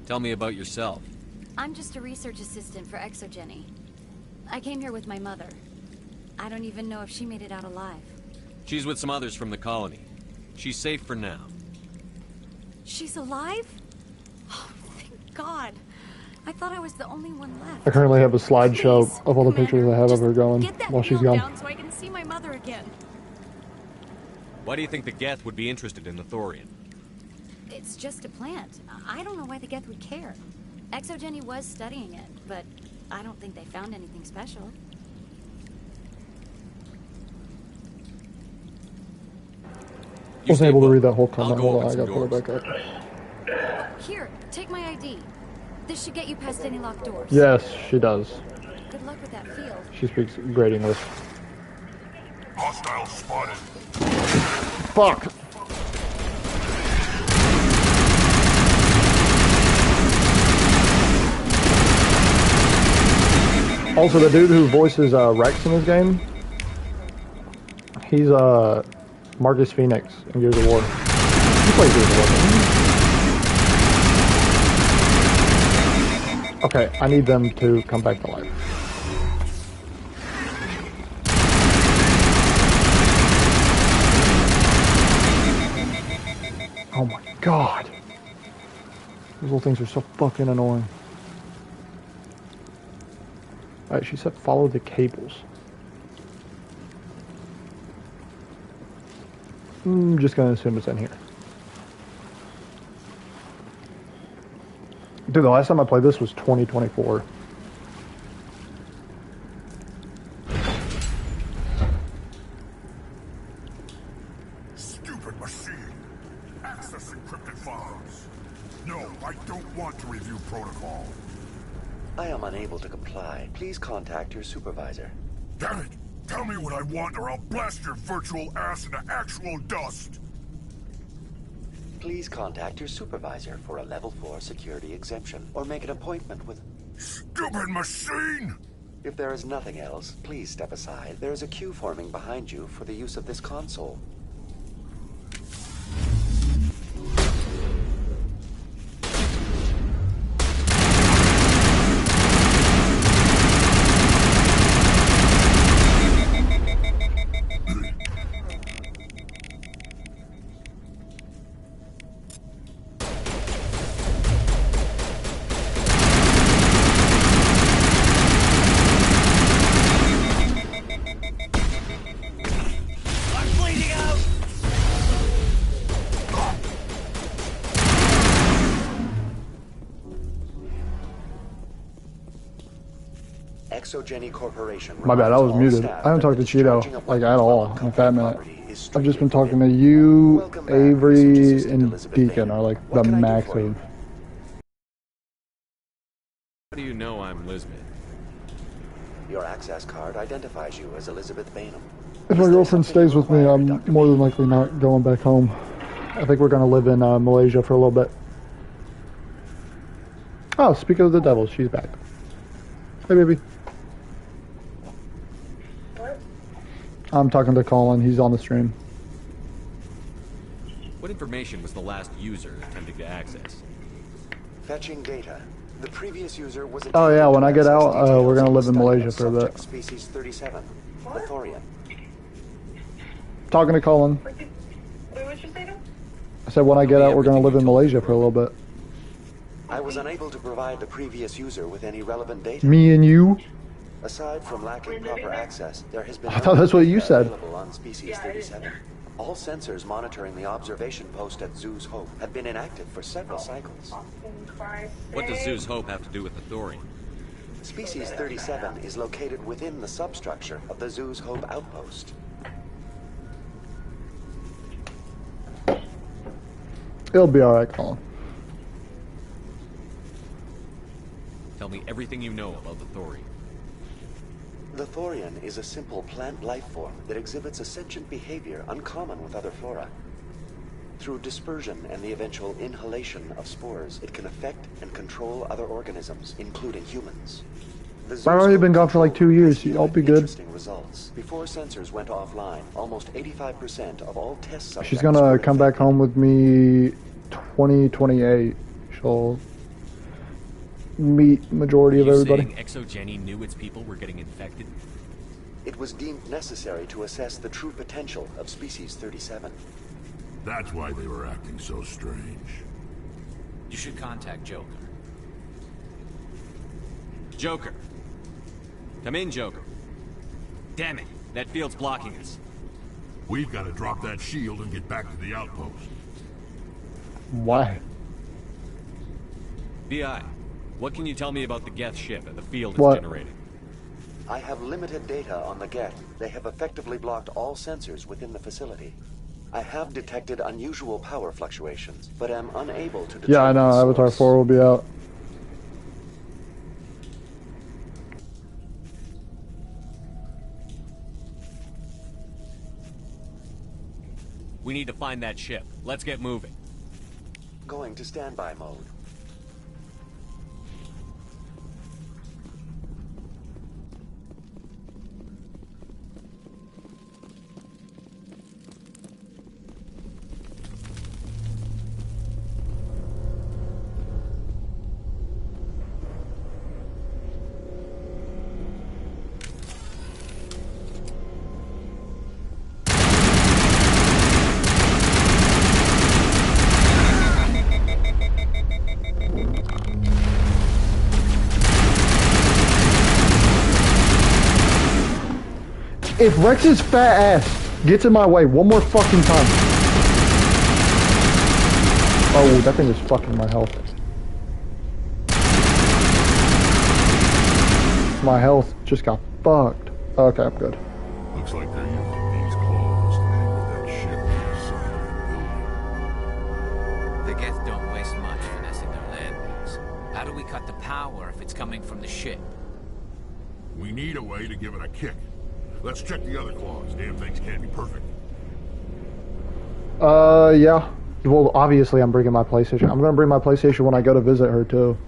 Tell me about yourself. I'm just a research assistant for ExoGenny. I came here with my mother. I don't even know if she made it out alive. She's with some others from the colony. She's safe for now. She's alive? Oh, thank God. I thought I was the only one left. I currently have a slideshow of all the pictures I have of her going while she's gone. Down so I can see my mother again. Why do you think the Geth would be interested in the thorian? It's just a plant. I don't know why the Geth would care. ExoGenny was studying it, but I don't think they found anything special. I wasn't able to read that whole comment. Hold on, I gotta pull it back up. Here, take my ID. This should get you past any locked doors. Yes, she does. Good luck with that field. She speaks great English. Hostile spotted. Fuck! Also, the dude who voices Rex in this game, he's Marcus Phoenix in Gears of War. He plays Gears of War. Okay, I need them to come back to life. Oh my god. Those little things are so fucking annoying. Alright, she said follow the cables. I'm just gonna assume it's in here. Dude, the last time I played this was 2024. Stupid machine. Access encrypted files. No, I don't want to review protocol. I am unable to comply. Please contact your supervisor. Damn it! Tell me what I want or I'll blast your virtual ass into actual dust! Please contact your supervisor for a level 4 security exemption, or make an appointment with... Stupid machine! If there is nothing else, please step aside. There is a queue forming behind you for the use of this console. Exogeny Corporation. My bad, I was muted. I haven't talked to Cheeto, like, at all in a fat minute. I've just been talking to you, Avery, and Deacon are, like, the massive. How do you know I'm Lisbeth? Your access card identifies you as Elizabeth Bainham. If my girlfriend stays with me, I'm more than likely not going back home. I think we're going to live in Malaysia for a little bit. Oh, speaking of the devil, she's back. Hey, baby. I'm talking to Colin. He's on the stream. What information was the last user attempting to access? Fetching data. The previous user was... Oh yeah, when I get out, we're gonna live in Malaysia for a bit. Species 37, the Thorian. Talking to Colin. Wait, what'd you say to him? I said when I get out, we're gonna live in Malaysia for a little bit. I was unable to provide the previous user with any relevant data. Me and you? Aside from lacking proper access, there has been... I thought that's what you said. ...available on Species 37. All sensors monitoring the observation post at Zoo's Hope have been inactive for several cycles. What does Zoo's Hope have to do with the Thorian? Species 37 is located within the substructure of the Zoo's Hope outpost. It'll be alright, Colin. Tell me everything you know about the Thorian. The Thorian is a simple plant life form that exhibits a sentient behavior uncommon with other flora. Through dispersion and the eventual inhalation of spores, it can affect and control other organisms, including humans. I've already been gone for like 2 years. I'll be good. Interesting results. Before sensors went offline, almost 85% of all test subjects... She's gonna come back home with me 2028. She'll meet majority of everybody. Saying Exogeny knew its people were getting infected? It was deemed necessary to assess the true potential of Species 37. That's why they were acting so strange. You should contact Joker. Joker! Come in, Joker. Damn it, that field's blocking us. We've got to drop that shield and get back to the outpost. Why? BI, what can you tell me about the Geth ship and the field it's What? generating? I have limited data on the Geth. They have effectively blocked all sensors within the facility. I have detected unusual power fluctuations, but am unable to determine Yeah, I know. the Avatar source. 4 will be out. We need to find that ship. Let's get moving. Going to standby mode. If Rex's fat ass gets in my way one more fucking time. Oh, that thing is fucking my health. My health just got fucked. Okay, I'm good. Looks like they're using these claws to anchor that ship to the side of the building. The Geth don't waste much finessing their landings. How do we cut the power if it's coming from the ship? We need a way to give it a kick. Let's check the other claws. Damn things can't be perfect. Yeah. Well, obviously I'm bringing my PlayStation. I'm gonna bring my PlayStation when I go to visit her too.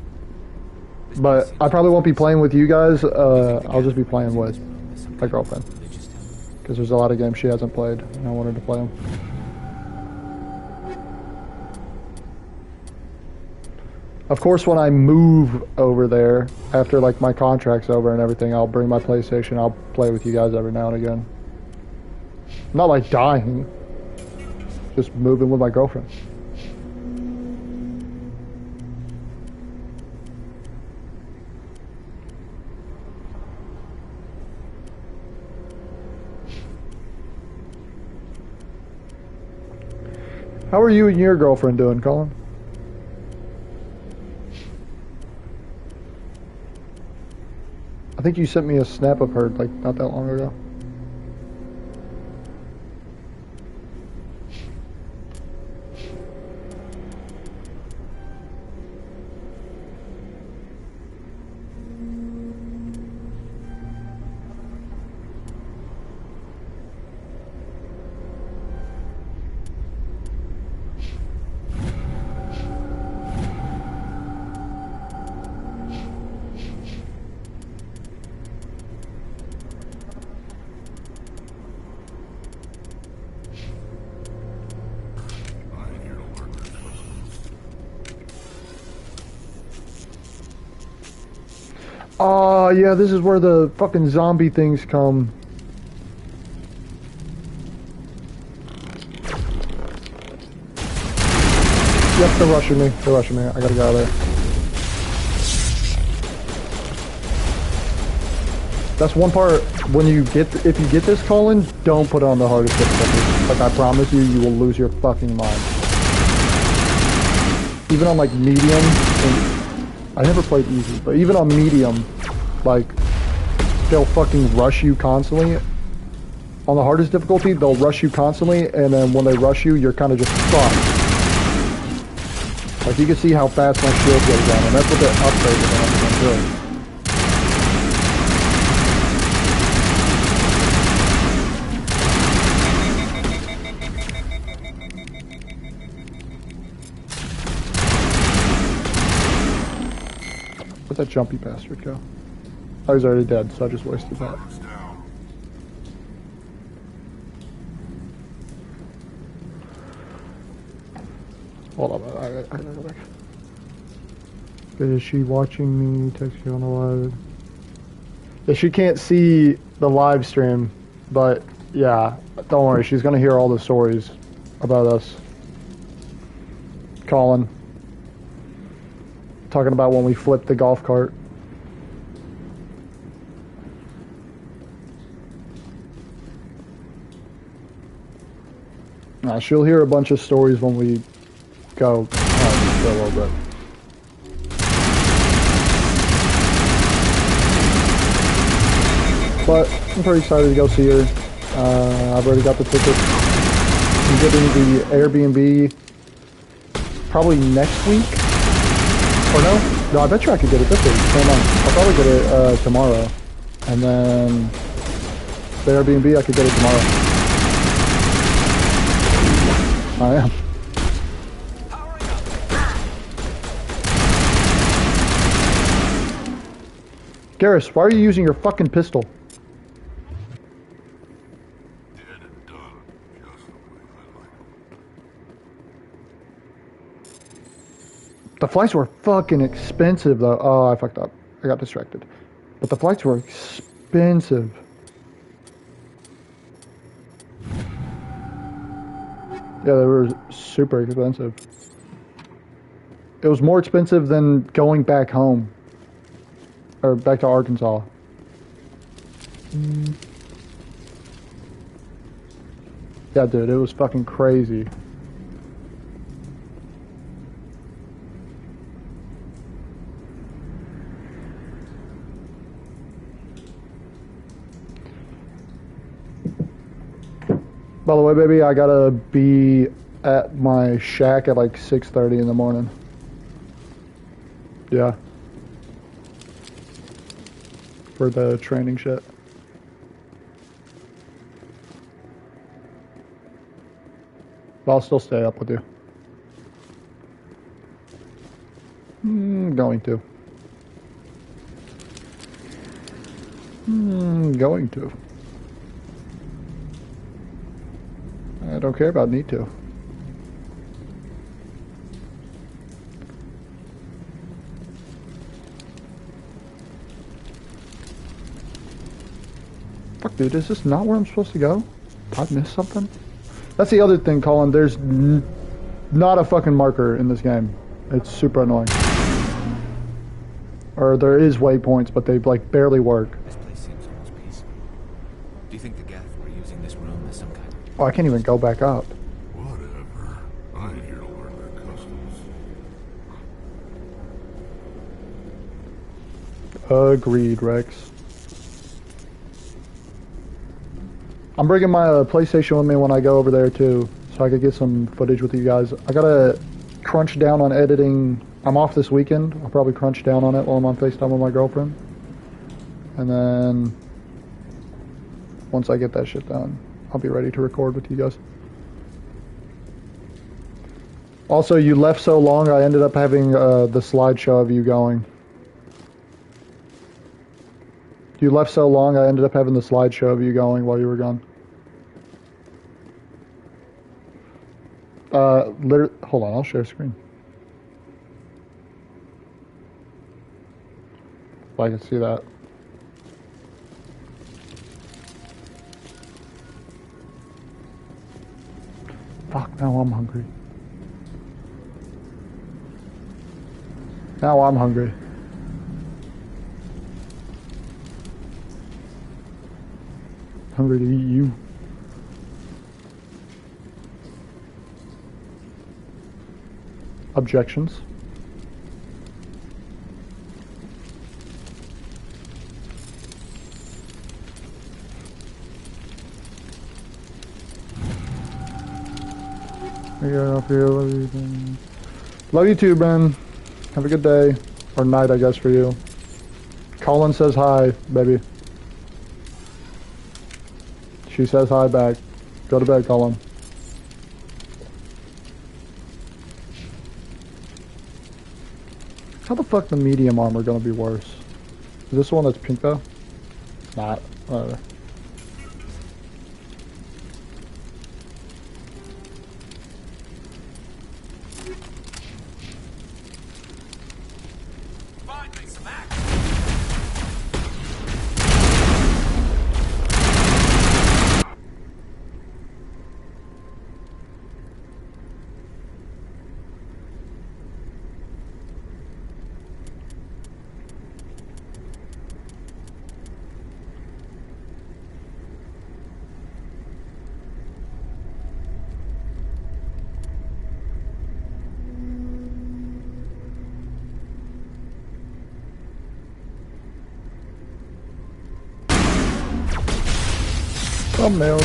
But I probably won't be playing with you guys. I'll just be playing with my girlfriend. Because there's a lot of games she hasn't played, and I wanted to play them. Of course, when I move over there, after like my contract's over and everything, I'll bring my PlayStation. I'll play with you guys every now and again. Not like dying. Just moving with my girlfriend. How are you and your girlfriend doing, Colin? I think you sent me a snap of her like not that long ago. Oh, yeah, this is where the fucking zombie things come. Yep, they're rushing me. They're rushing me. I gotta get out of there. That's one part, when you get, if you get this, Colin, don't put it on the hardest difficulty. Like, I promise you, you will lose your fucking mind. Even on, like, medium, I never played easy, but even on medium, like, they'll fucking rush you constantly. On the hardest difficulty, they'll rush you constantly, and then when they rush you, you're kind of just fucked. Like, you can see how fast my shield goes down, and that's what they're upgrading and everything too. Where'd that jumpy bastard go? Oh, he's already dead, so I just wasted that. Hold on, I gotta go back. Is she watching me? Text you on the live. Yeah, she can't see the live stream, but yeah, don't worry, she's gonna hear all the stories about us. Colin. Talking about when we flipped the golf cart. Nah, she'll hear a bunch of stories when we go for a little bit. But I'm pretty excited to go see her. I've already got the tickets. I'm getting the Airbnb probably next week. Or no, I bet you I could get it this week. Hold on. I'll probably get it tomorrow. And then the Airbnb, I could get it tomorrow. I am. Garrus, why are you using your fucking pistol? The flights were fucking expensive though. Oh, I fucked up. I got distracted. But the flights were expensive. Yeah, they were super expensive. It was more expensive than going back home. Or back to Arkansas. Yeah, dude, it was fucking crazy. By the way, baby, I gotta be at my shack at like 6:30 in the morning. Yeah. For the training shit. But I'll still stay up with you. Going to. Going to. I don't care about need to. Fuck, dude, is this not where I'm supposed to go? I've missed something? That's the other thing, Colin. There's not a fucking marker in this game. It's super annoying. Or there is waypoints, but they like barely work. This place seems almost peaceful. Do you think the Geth were using this room as some kind of... Oh, I can't even go back up. Whatever. I ain't here to learn their customs. Agreed, Rex. I'm bringing my PlayStation with me when I go over there too, so I could get some footage with you guys. I gotta crunch down on editing. I'm off this weekend. I'll probably crunch down on it while I'm on FaceTime with my girlfriend. And then once I get that shit done, I'll be ready to record with you guys. Also, you left so long, I ended up having the slideshow of you going. You left so long, I ended up having the slideshow of you going while you were gone. Hold on, I'll share screen. If I can see that. Fuck, now I'm hungry. Now I'm hungry. Hungry to eat you. Objections? I got off here. Love you. Love you too, Ben. Have a good day. Or night, I guess, for you. Colin says hi, baby. She says hi back. Go to bed, Colin. How the fuck the medium armor gonna be worse? Is this the one that's pink though? Not. Whatever. Thumbnail.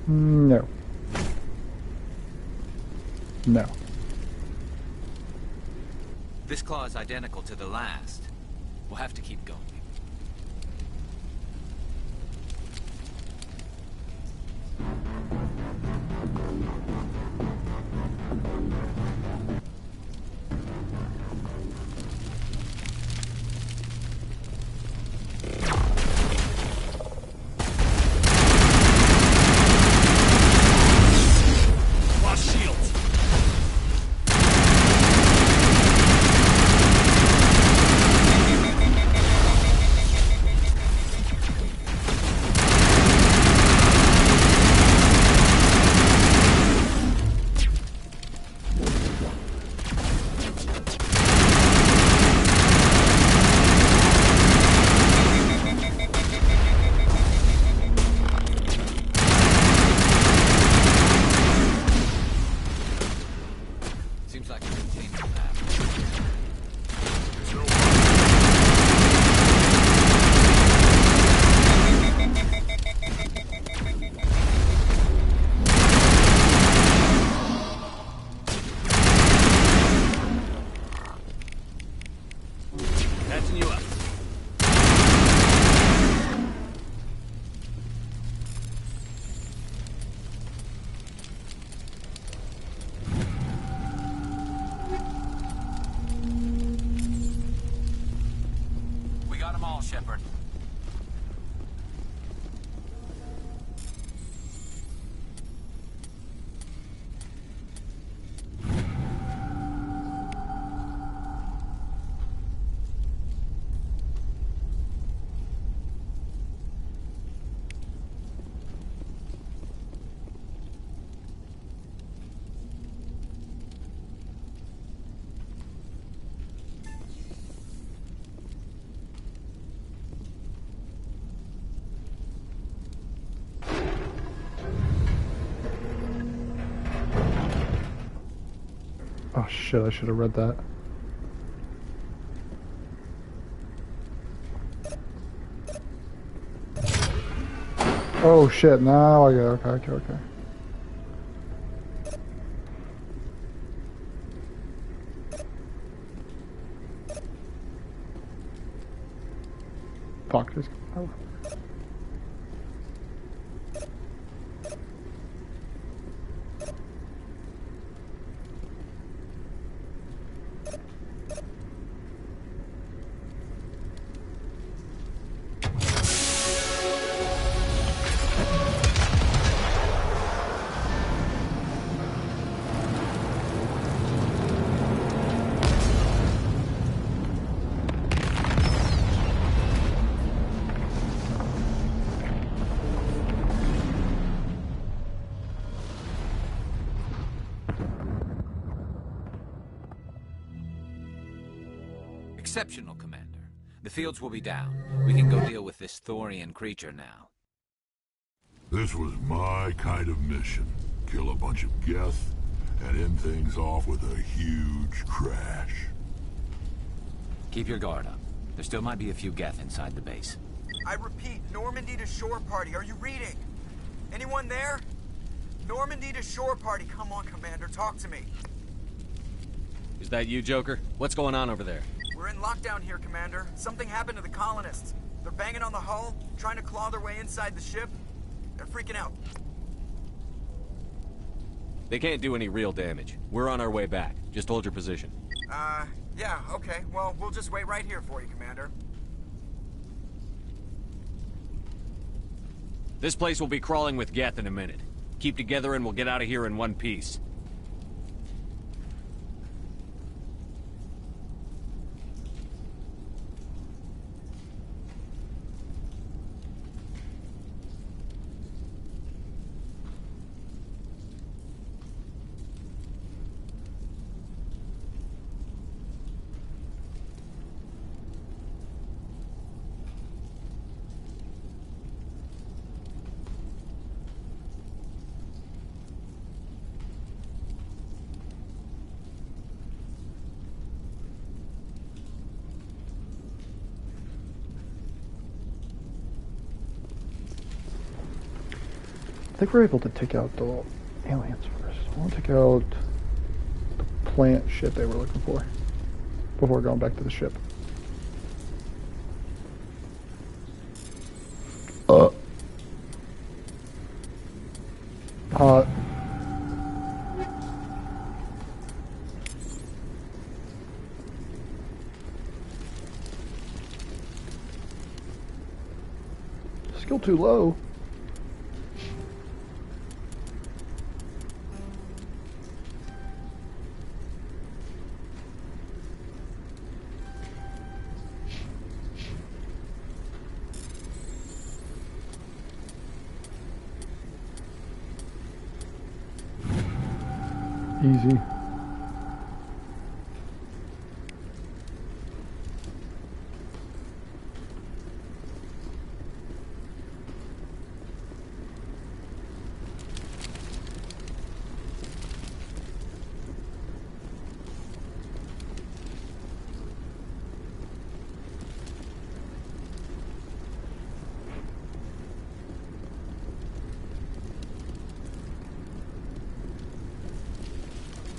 No. No. This claw is identical to the last. We'll have to keep going. Oh shit, I should have read that. Oh shit, now I go. Okay. Fuck this. Oh. Exceptional, Commander. The fields will be down. We can go deal with this Thorian creature now. This was my kind of mission. Kill a bunch of Geth and end things off with a huge crash. Keep your guard up. There still might be a few Geth inside the base. I repeat, Normandy to shore party. Are you reading? Anyone there? Normandy to shore party. Come on, Commander. Talk to me. Is that you, Joker? What's going on over there? We're in lockdown here, Commander. Something happened to the colonists. They're banging on the hull, trying to claw their way inside the ship. They're freaking out. They can't do any real damage. We're on our way back. Just hold your position. Yeah, okay. Well, we'll just wait right here for you, Commander. This place will be crawling with Geth in a minute. Keep together and we'll get out of here in one piece. I think we're able to take out the aliens first. I want to take out the plant shit they were looking for before going back to the ship. Skill too low. Easy.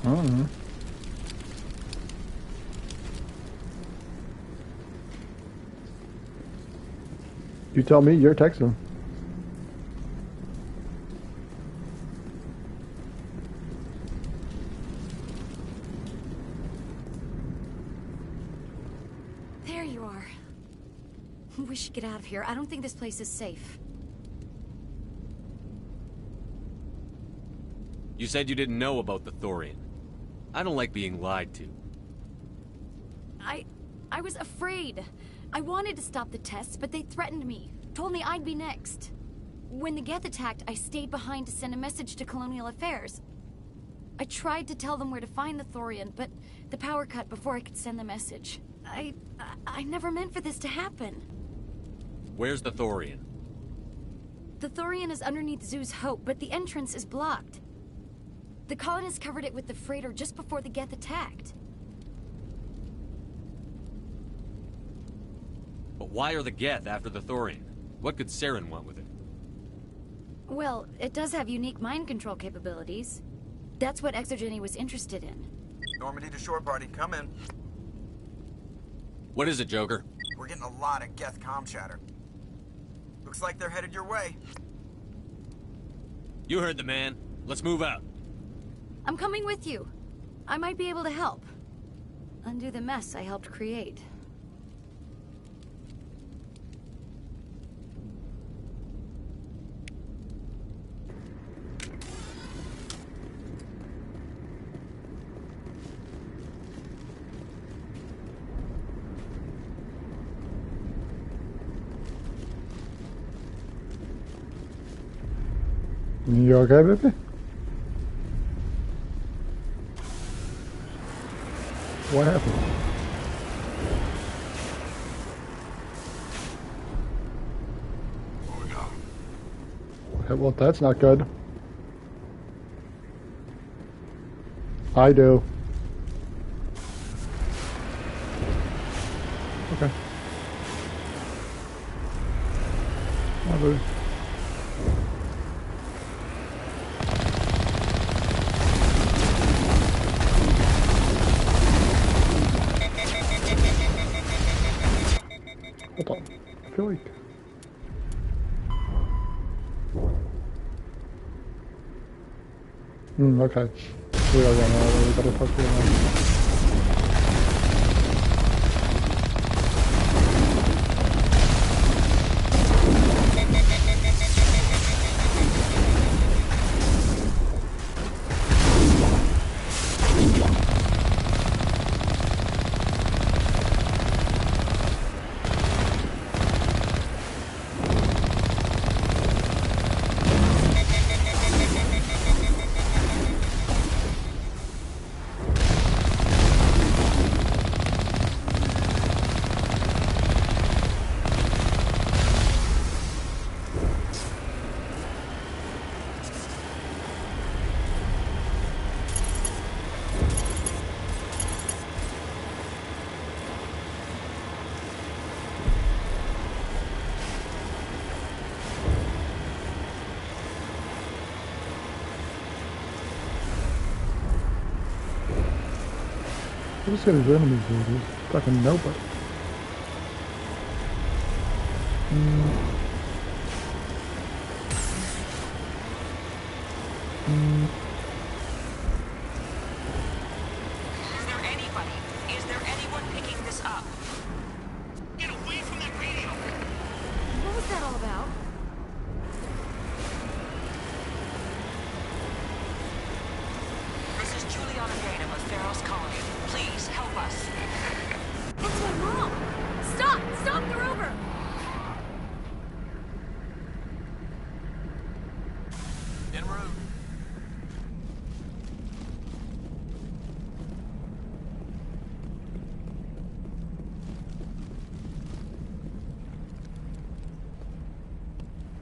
I don't know. You tell me, you're texting. There you are. We should get out of here. I don't think this place is safe. You said you didn't know about the Thorian. I don't like being lied to. I was afraid. I wanted to stop the tests, but they threatened me. Told me I'd be next. When the Geth attacked, I stayed behind to send a message to Colonial Affairs. I tried to tell them where to find the Thorian, but the power cut before I could send the message. I never meant for this to happen. Where's the Thorian? The Thorian is underneath Zoo's Hope, but the entrance is blocked. The colonists covered it with the freighter just before the Geth attacked. But why are the Geth after the Thorian? What could Saren want with it? Well, it does have unique mind control capabilities. That's what Exogeny was interested in. Normandy to shore party, come in. What is it, Joker? We're getting a lot of Geth comm chatter. Looks like they're headed your way. You heard the man. Let's move out. I'm coming with you. I might be able to help. Undo the mess I helped create. You okay, baby? What happened? Well, that's not good. I do. Okay. I'll do. Hold on. I feel like... okay. We are running out. We gotta talk to them. Who's got his enemies here, dude? Fucking nobody. Is there anybody? Is there anyone picking this up? Get away from that radio! What was that all about? This is Juliana Gaynham of Theros Colony. Please help us. That's my mom! Stop! Stop the rover! En route.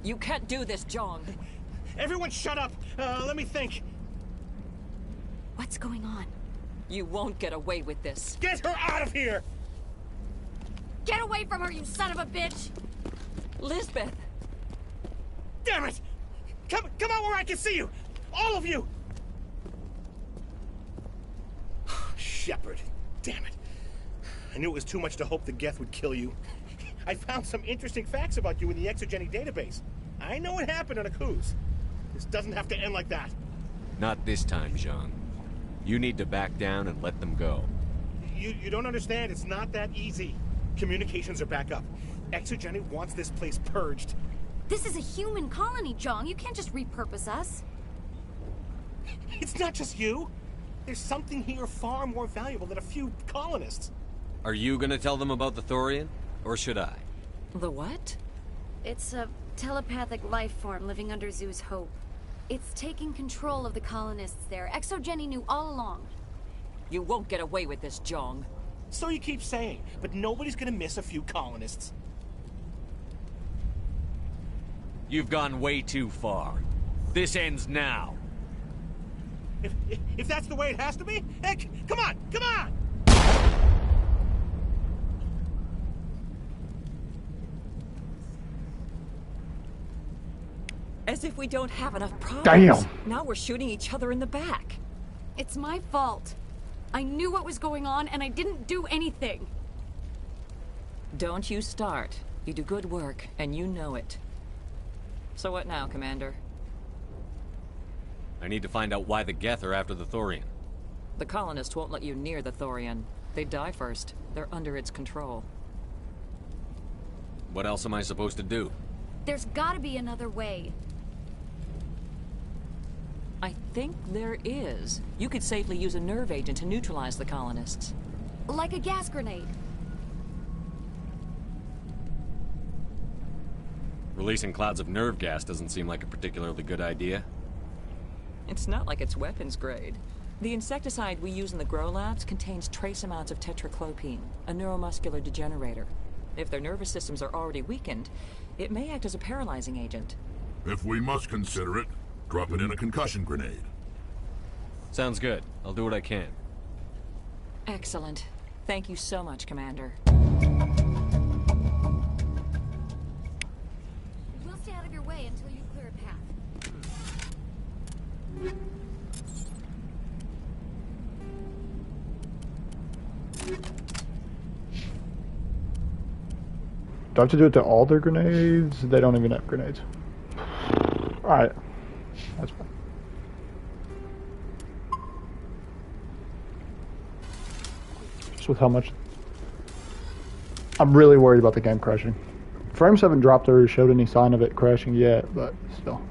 You can't do this, John. Everyone shut up! Let me think. What's going on? You won't get away with this. Get her out of here! Get away from her, you son of a bitch! Lisbeth! Damn it! Come out where I can see you! All of you! Shepard, damn it. I knew it was too much to hope the Geth would kill you. I found some interesting facts about you in the Exogeny database. I know it happened on Akuz. This doesn't have to end like that. Not this time, Jean. You need to back down and let them go. You don't understand. It's not that easy. Communications are back up. Exogeny wants this place purged. This is a human colony, Jong. You can't just repurpose us. It's not just you. There's something here far more valuable than a few colonists. Are you gonna tell them about the Thorian? Or should I? The what? It's a telepathic life form living under Zoo's hope. It's taking control of the colonists there. Exogeny knew all along. You won't get away with this, Jong. So you keep saying, but nobody's gonna miss a few colonists. You've gone way too far. This ends now. If that's the way it has to be, heck, come on, come on! As if we don't have enough problems. Damn. Now we're shooting each other in the back. It's my fault. I knew what was going on, and I didn't do anything. Don't you start. You do good work, and you know it. So what now, Commander? I need to find out why the Geth are after the Thorian. The colonists won't let you near the Thorian. They die first. They're under its control. What else am I supposed to do? There's gotta be another way. I think there is. You could safely use a nerve agent to neutralize the colonists. Like a gas grenade. Releasing clouds of nerve gas doesn't seem like a particularly good idea. It's not like it's weapons grade. The insecticide we use in the grow labs contains trace amounts of tetraclopine, a neuromuscular degenerator. If their nervous systems are already weakened, it may act as a paralyzing agent. If we must consider it, drop it in a concussion grenade. Sounds good. I'll do what I can. Excellent. Thank you so much, Commander. We'll stay out of your way until you clear a path. Do I have to do it to all their grenades? They don't even have grenades. Alright. That's fine. Just with how much... I'm really worried about the game crashing. Frames haven't dropped or showed any sign of it crashing yet, but still.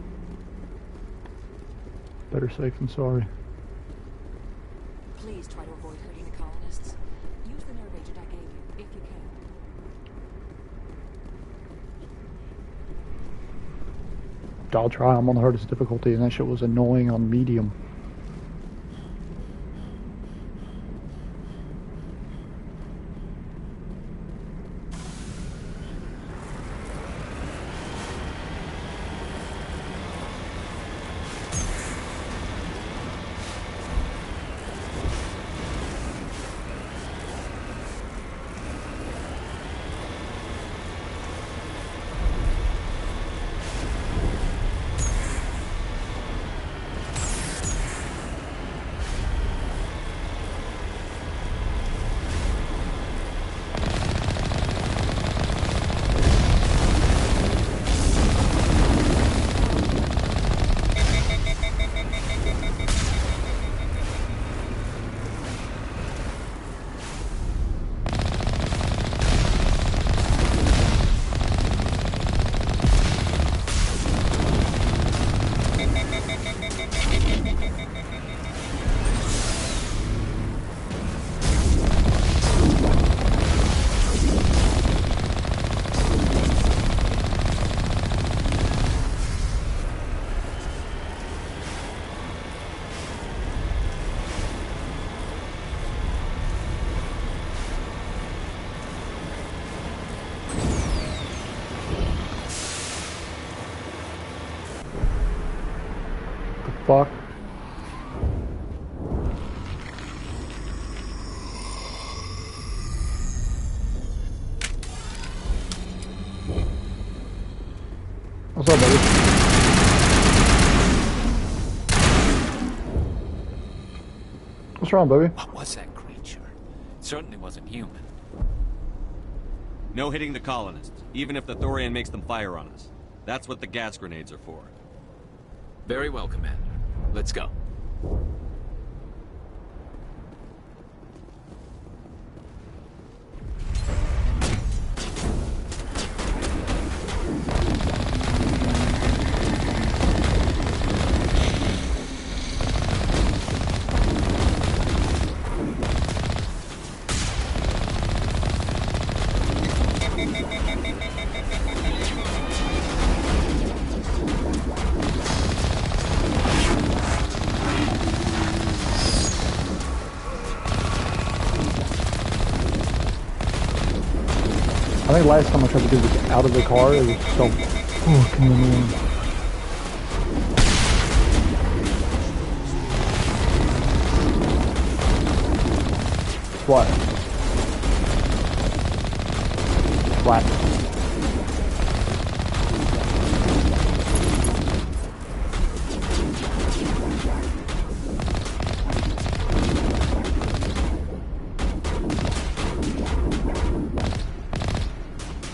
Better safe than sorry. Please try to avoid hurting the colonists. Use the nerve agent I gave you, if you can. I'll try. I'm on the hardest difficulty, and that shit was annoying on medium. Fuck. What's up, buddy? What's wrong, baby? What was that creature? It certainly wasn't human. No hitting the colonists, even if the Thorian makes them fire on us. That's what the gas grenades are for. Very well, Commander. Let's go. I think last time I tried to do this out of the car, it was so fucking annoying. What? What?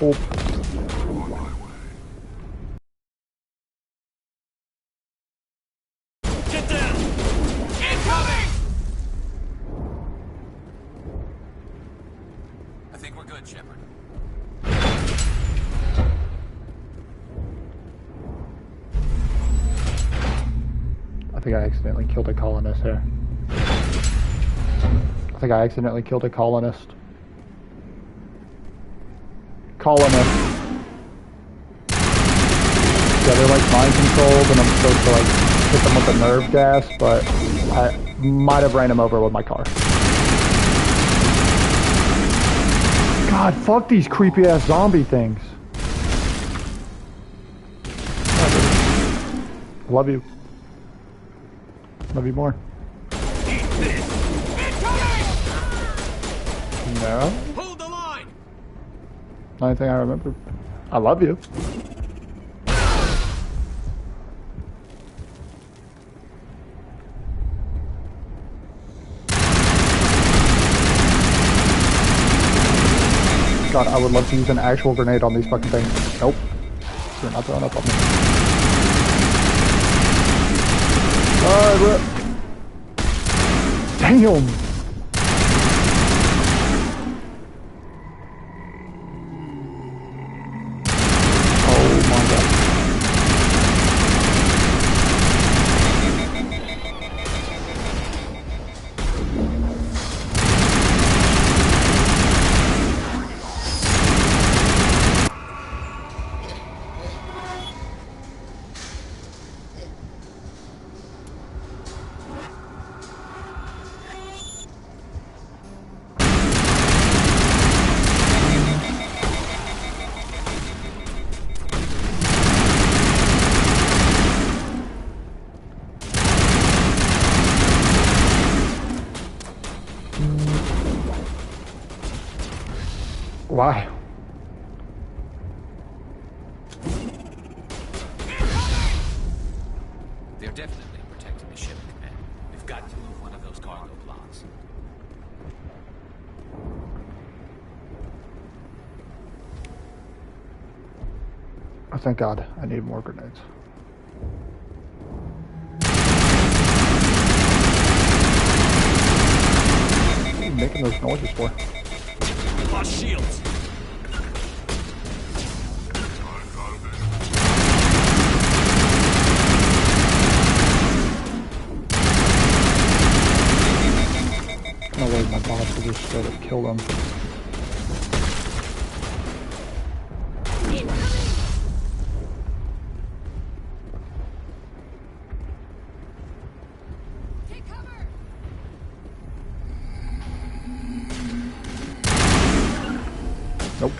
Oh. Get down! Incoming! I think we're good, Shepard. I think I accidentally killed a colonist here. I think I accidentally killed a colonist. Colonist. Yeah, they're like mind controlled and I'm supposed to like hit them with a nerve gas, but I might have ran him over with my car. God, fuck these creepy ass zombie things. Love you. Love you more. No. Hold the line. Only thing I remember. I love you. God, I would love to use an actual grenade on these fucking things. Nope. You're not throwing up on me. Damn! Oh my god. Why? They're definitely protecting the ship, Commander. We've got to move one of those cargo plots. Oh, thank God. I need more grenades. What are you making those noises for? Lost shields. No way my boss will just straight up kill them. Nope.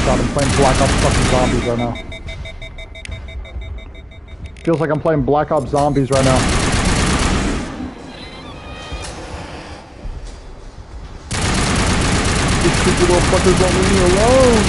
God, I'm playing Black Ops fucking Zombies right now. Feels like I'm playing Black Ops Zombies right now. These stupid little fuckers don't leave me alone.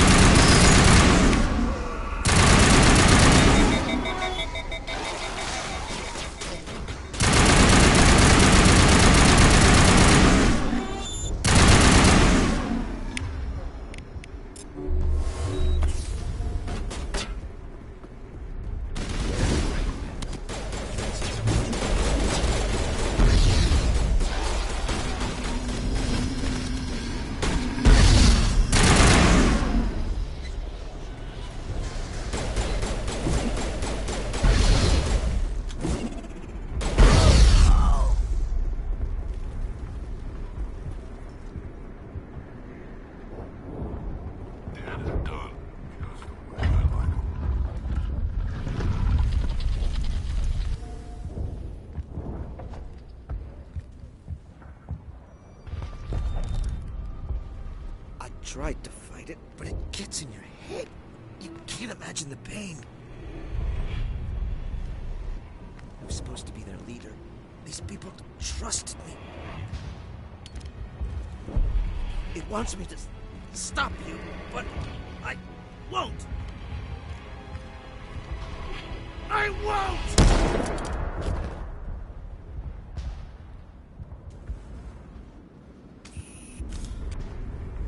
tried to fight it, but it gets in your head. You can't imagine the pain. I was supposed to be their leader. These people trusted me. It wants me to stop you, but I won't. I won't!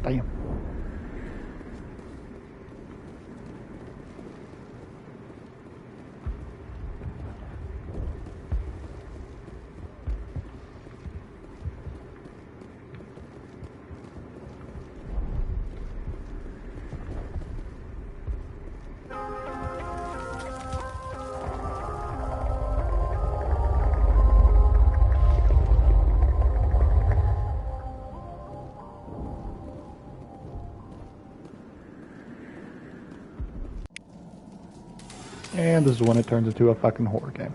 Damn. And this is when it turns into a fucking horror game.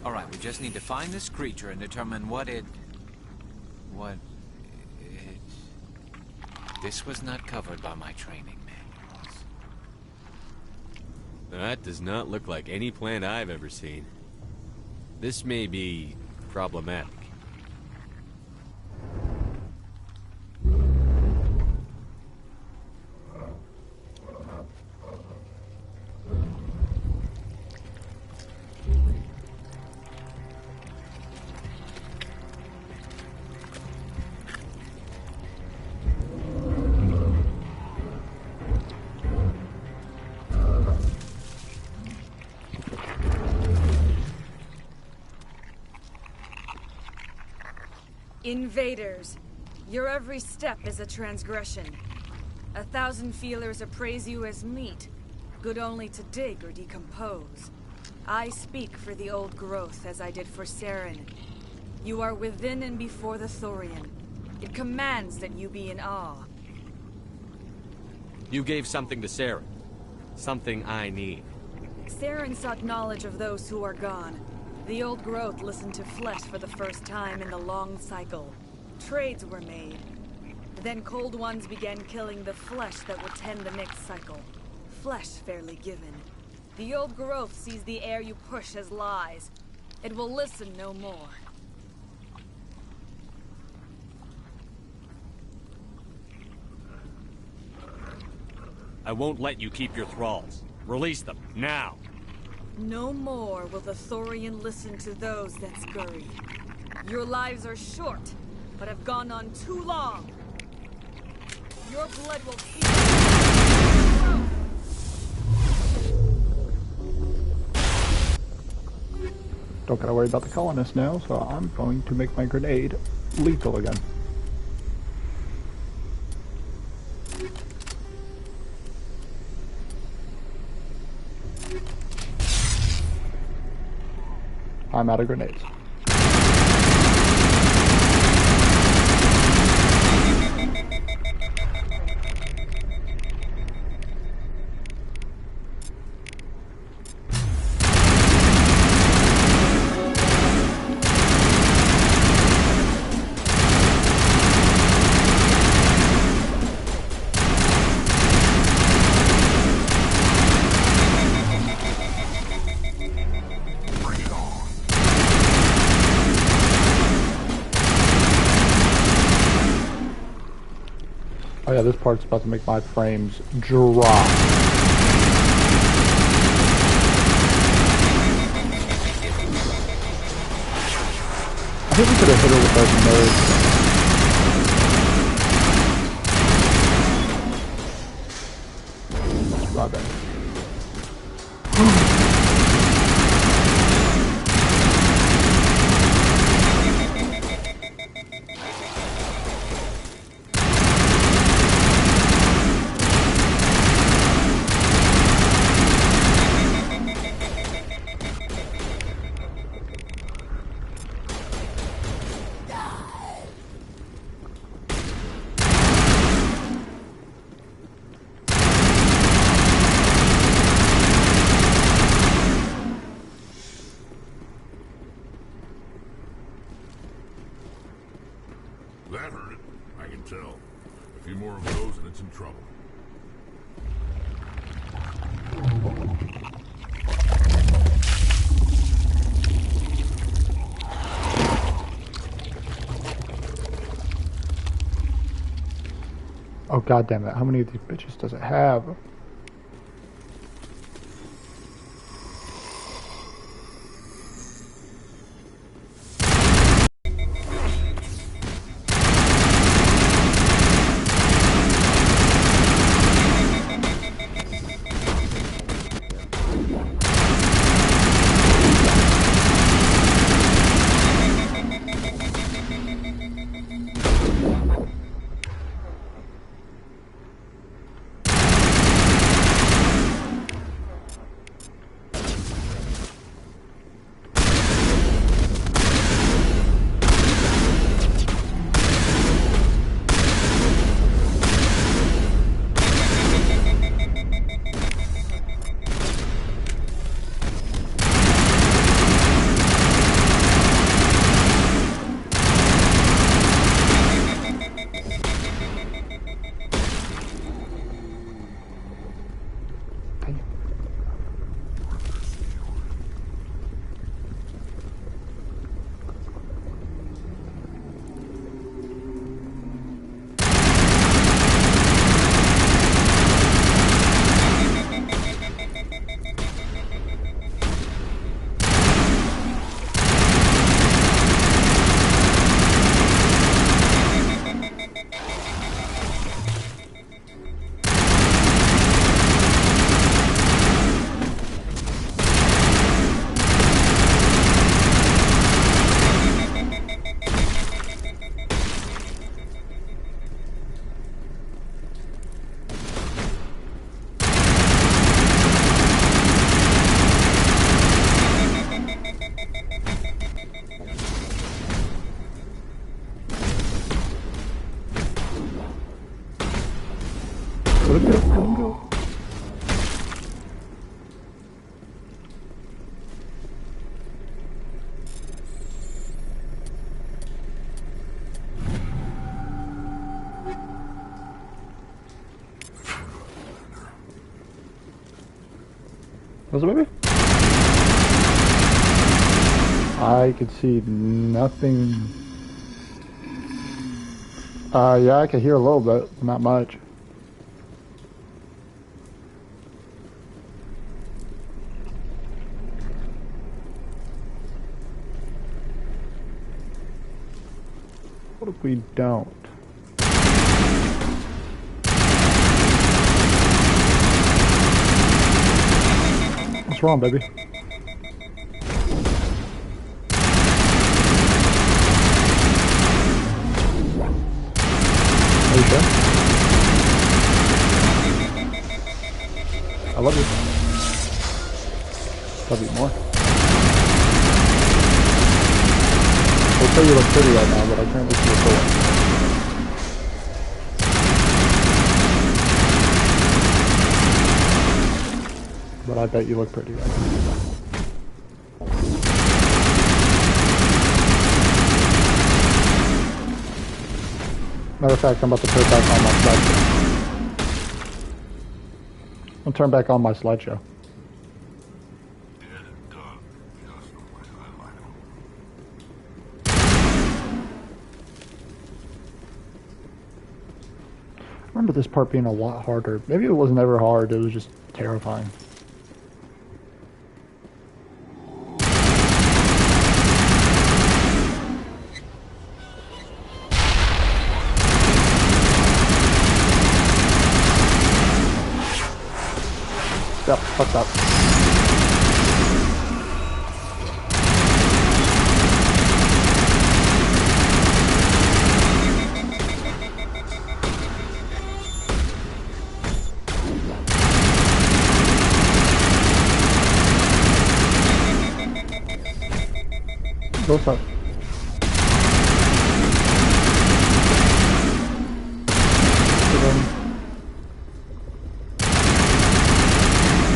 Alright, we just need to find this creature and determine what it... This was not covered by my training manuals. That does not look like any plant I've ever seen. This may be problematic. Invaders, your every step is a transgression. 1,000 feelers appraise you as meat, good only to dig or decompose. I speak for the old growth as I did for Saren. You are within and before the Thorian. It commands that you be in awe. You gave something to Saren. Something I need. Saren sought knowledge of those who are gone. The old growth listened to flesh for the first time in the long cycle. Trades were made. Then cold ones began killing the flesh that would tend the next cycle. Flesh fairly given. The old growth sees the air you push as lies. It will listen no more. I won't let you keep your thralls. Release them, now! No more will the Thorian listen to those that scurry. Your lives are short, but have gone on too long. Your blood will feed. Don't gotta worry about the colonists now, so I'm going to make my grenade lethal again. I'm out of grenades. Oh yeah, this part's about to make my frames drop. I think we could have hit her with those nerds. My bad. That hurt it. I can tell. A few more of those and it's in trouble. Oh god damn it, how many of these bitches does it have? Let him go, let him go. Was it maybe? I could see nothing. Yeah, I could hear a little bit, not much. What if we don't? What's wrong, baby? Are you sure? I love you. Love you more. I'll tell you look pretty right now, but I can't look your door. But I bet you look pretty right now. Matter of fact, I'm about to turn back on my slideshow. I'll turn back on my slideshow. I remember this part being a lot harder. Maybe it was never hard, it was just terrifying. Yep, fucked up. What's up?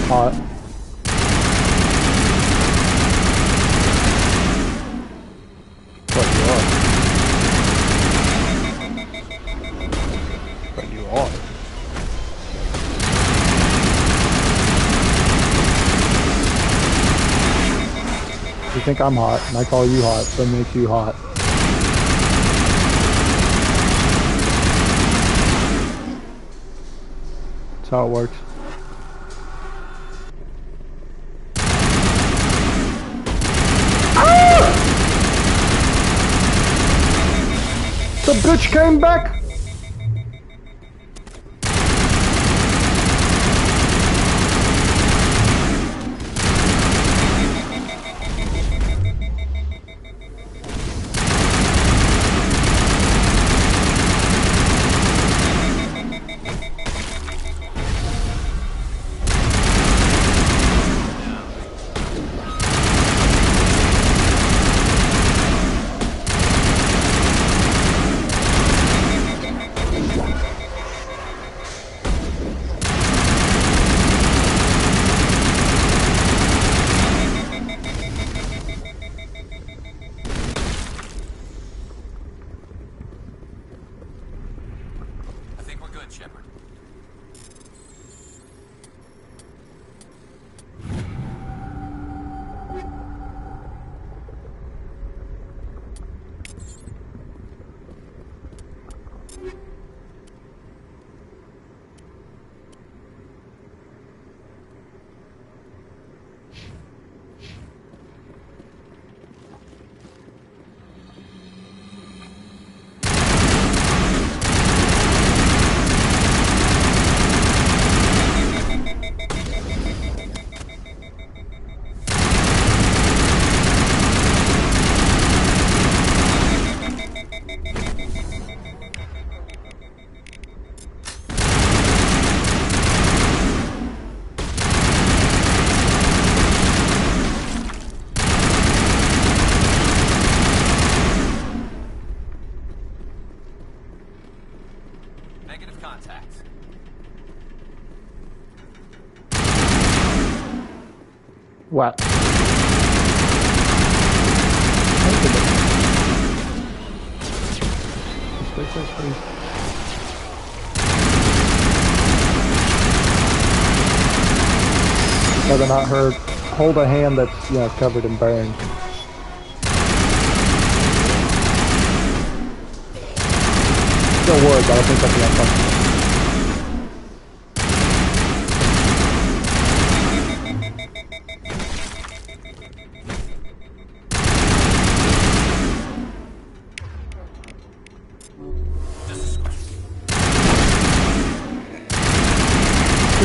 Hot. think I'm hot, and I call you hot, so it makes you hot. That's how it works. Ah! The bitch came back! What? Please. Whether or not her hold a hand that's, you know, covered in burn. Still would, but I think that'd be uncomfortable.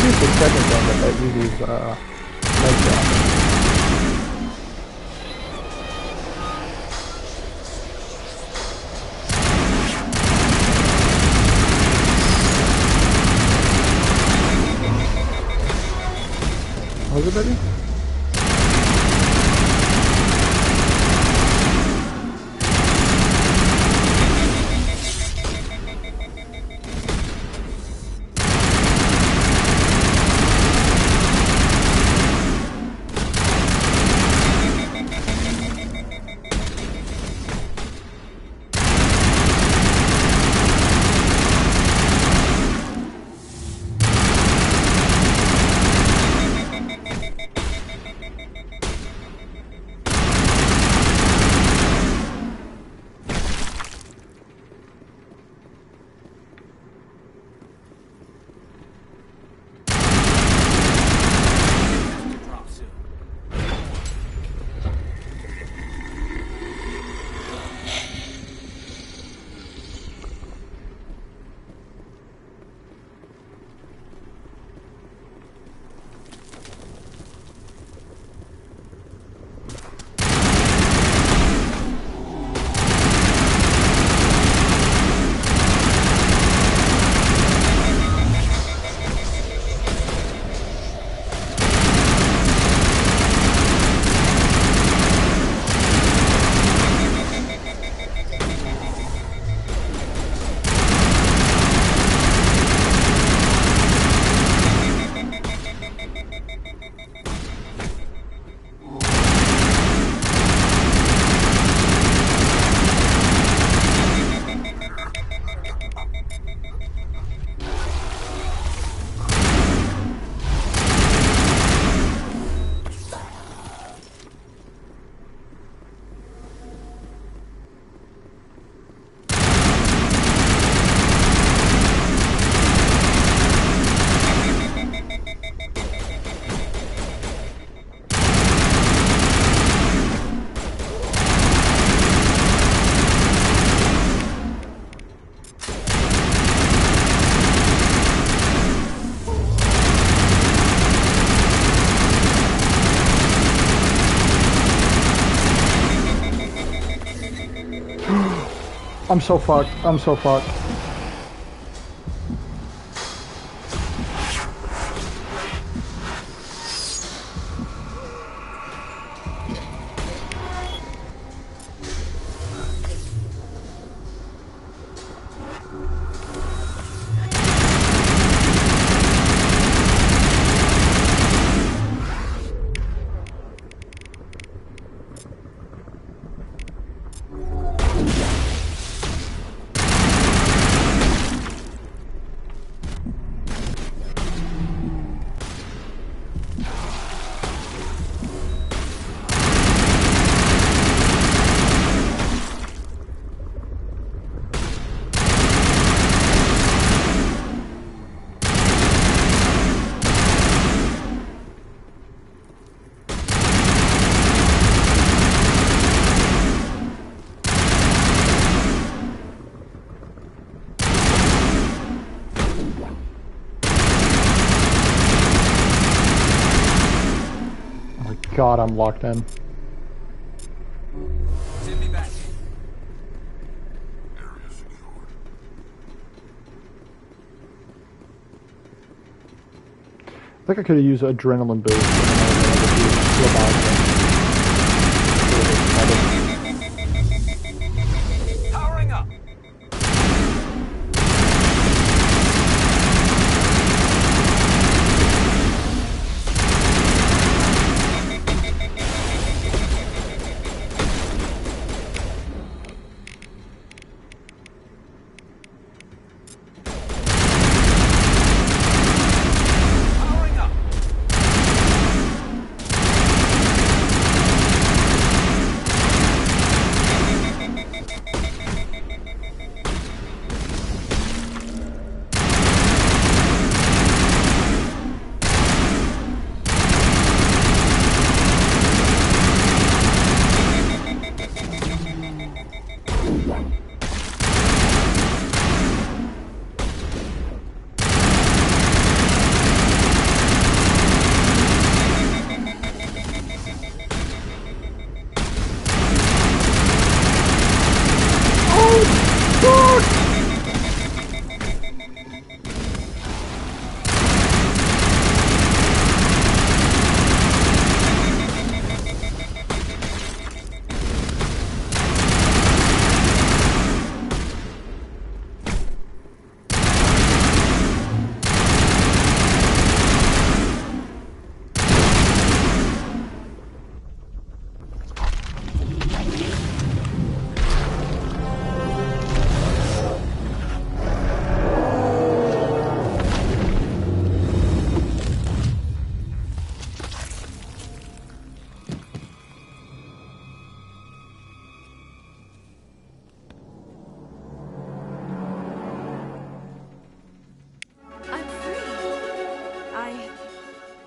The second one that uses leg drop. Was it ready? I'm so fucked. I'm so fucked. God, I'm locked in. Send me back. Area secured. I think I could have used adrenaline boost. And then Powering up.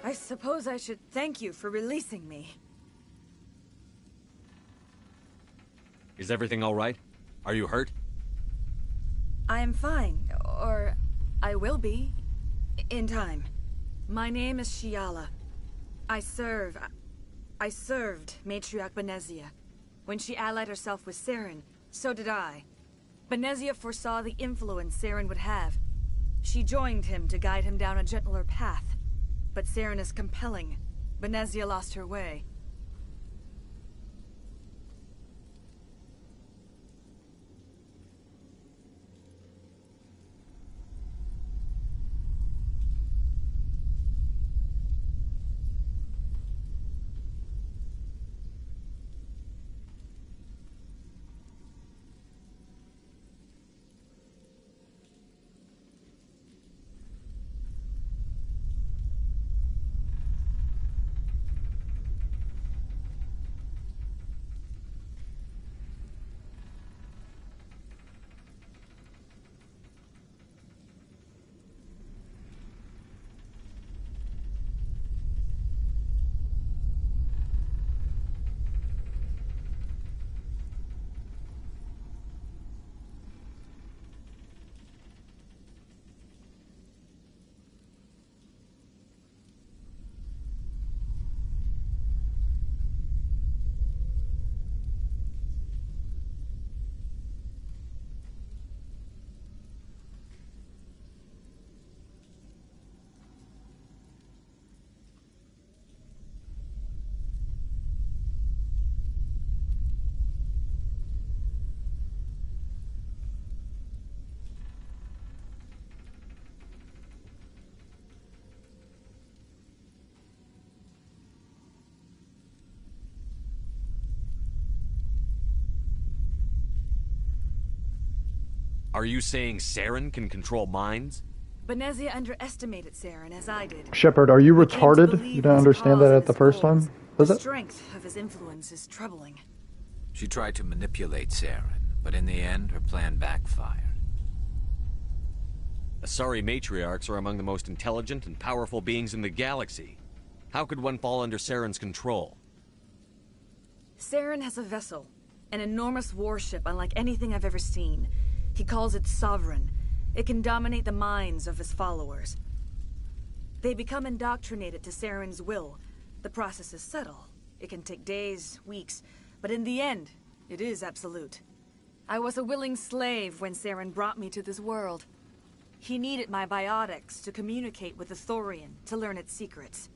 I suppose I should thank you for releasing me. Is everything all right? Are you hurt? I am fine, or I will be, in time. My name is Shiala. I served Matriarch Benezia. When she allied herself with Saren, so did I. Benezia foresaw the influence Saren would have. She joined him to guide him down a gentler path. But Saren is compelling. Benezia lost her way. Are you saying Saren can control minds? Benezia underestimated Saren, as I did. Shepard, are you He came to retarded? believe You didn't his understand cause that and at the his first goals. time? Was The it? strength of his influence is troubling. She tried to manipulate Saren, but in the end, her plan backfired. Asari matriarchs are among the most intelligent and powerful beings in the galaxy. How could one fall under Saren's control? Saren has a vessel, an enormous warship unlike anything I've ever seen. He calls it Sovereign. It can dominate the minds of his followers. They become indoctrinated to Saren's will. The process is subtle. It can take days, weeks, but in the end, it is absolute. I was a willing slave when Saren brought me to this world. He needed my biotics to communicate with the Thorian, to learn its secrets.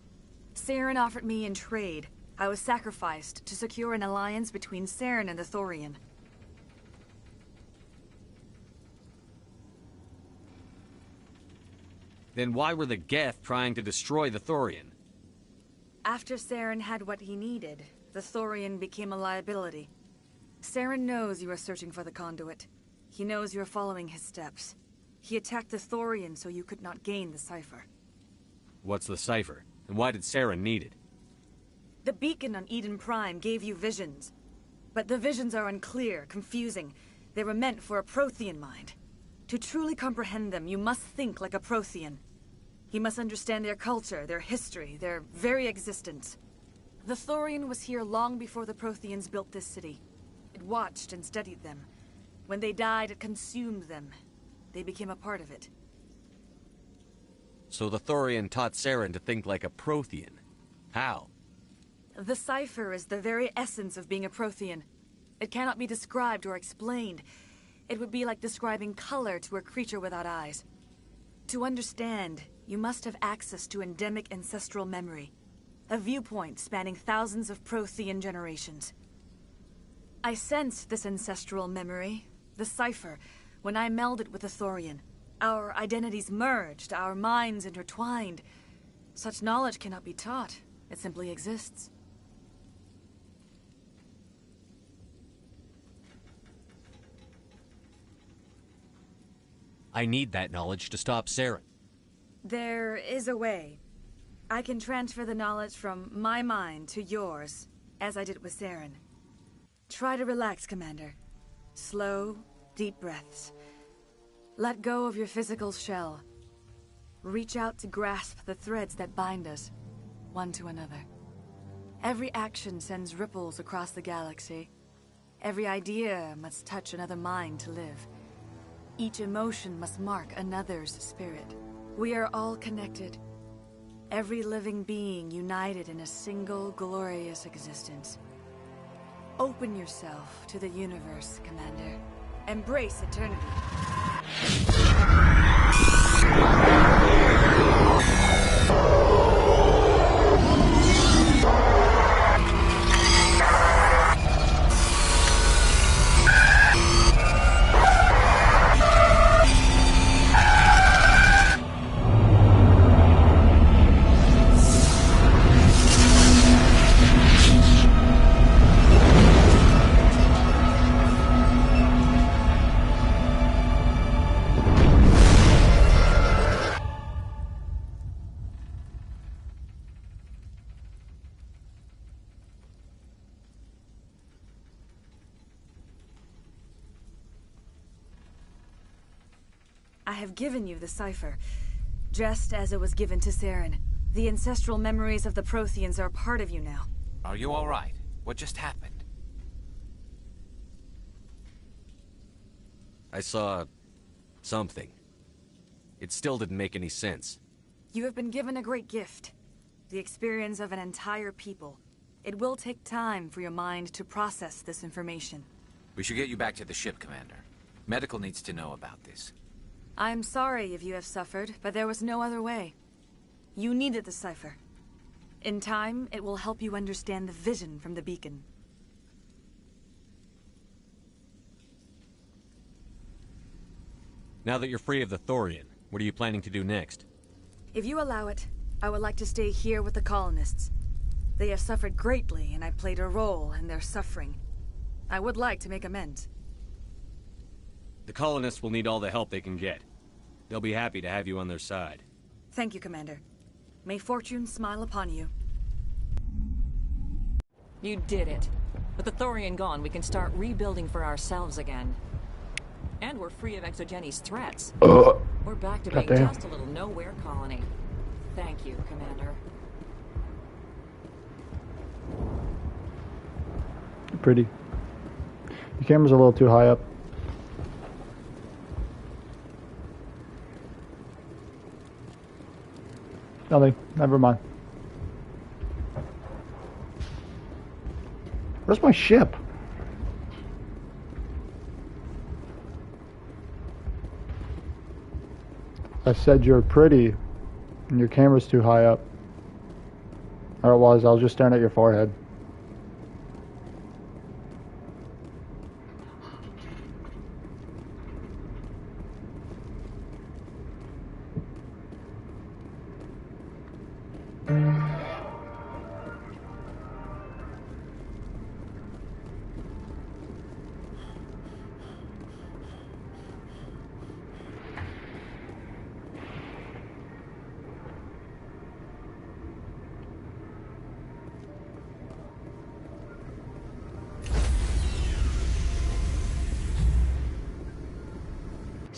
Saren offered me in trade. I was sacrificed to secure an alliance between Saren and the Thorian. Then why were the Geth trying to destroy the Thorian? After Saren had what he needed, the Thorian became a liability. Saren knows you are searching for the conduit. He knows you are following his steps. He attacked the Thorian so you could not gain the cipher. What's the cipher? And why did Saren need it? The beacon on Eden Prime gave you visions. But the visions are unclear, confusing. They were meant for a Prothean mind. To truly comprehend them, you must think like a Prothean. You must understand their culture, their history, their very existence. The Thorian was here long before the Protheans built this city. It watched and studied them. When they died, it consumed them. They became a part of it. So the Thorian taught Saren to think like a Prothean. How? The cipher is the very essence of being a Prothean. It cannot be described or explained. It would be like describing color to a creature without eyes. To understand, you must have access to endemic ancestral memory. A viewpoint spanning thousands of Prothean generations. I sensed this ancestral memory, the cipher, when I melded with the Thorian. Our identities merged, our minds intertwined. Such knowledge cannot be taught. It simply exists. I need that knowledge to stop Saren. There is a way. I can transfer the knowledge from my mind to yours, as I did with Saren. Try to relax, Commander. Slow, deep breaths. Let go of your physical shell. Reach out to grasp the threads that bind us, one to another. Every action sends ripples across the galaxy. Every idea must touch another mind to live. Each emotion must mark another's spirit. We are all connected. Every living being united in a single glorious existence. Open yourself to the universe, Commander. Embrace eternity. I have given you the cipher, just as it was given to Saren. The ancestral memories of the Protheans are a part of you now. Are you all right? What just happened? I saw something. It still didn't make any sense. You have been given a great gift. The experience of an entire people. It will take time for your mind to process this information. We should get you back to the ship, Commander. Medical needs to know about this. I'm sorry if you have suffered, but there was no other way. You needed the cipher. In time, it will help you understand the vision from the beacon. Now that you're free of the Thorian, what are you planning to do next? If you allow it, I would like to stay here with the colonists. They have suffered greatly, and I played a role in their suffering. I would like to make amends. The colonists will need all the help they can get. They'll be happy to have you on their side. Thank you, Commander. May fortune smile upon you. You did it. With the Thorian gone, we can start rebuilding for ourselves again. And we're free of Exogeni's threats. We're back to being Goddamn. just a little nowhere colony. Thank you, Commander. Pretty. The camera's a little too high up. Nothing. Never mind. Where's my ship? I said you're pretty, and your camera's too high up. Or it was. I was just staring at your forehead.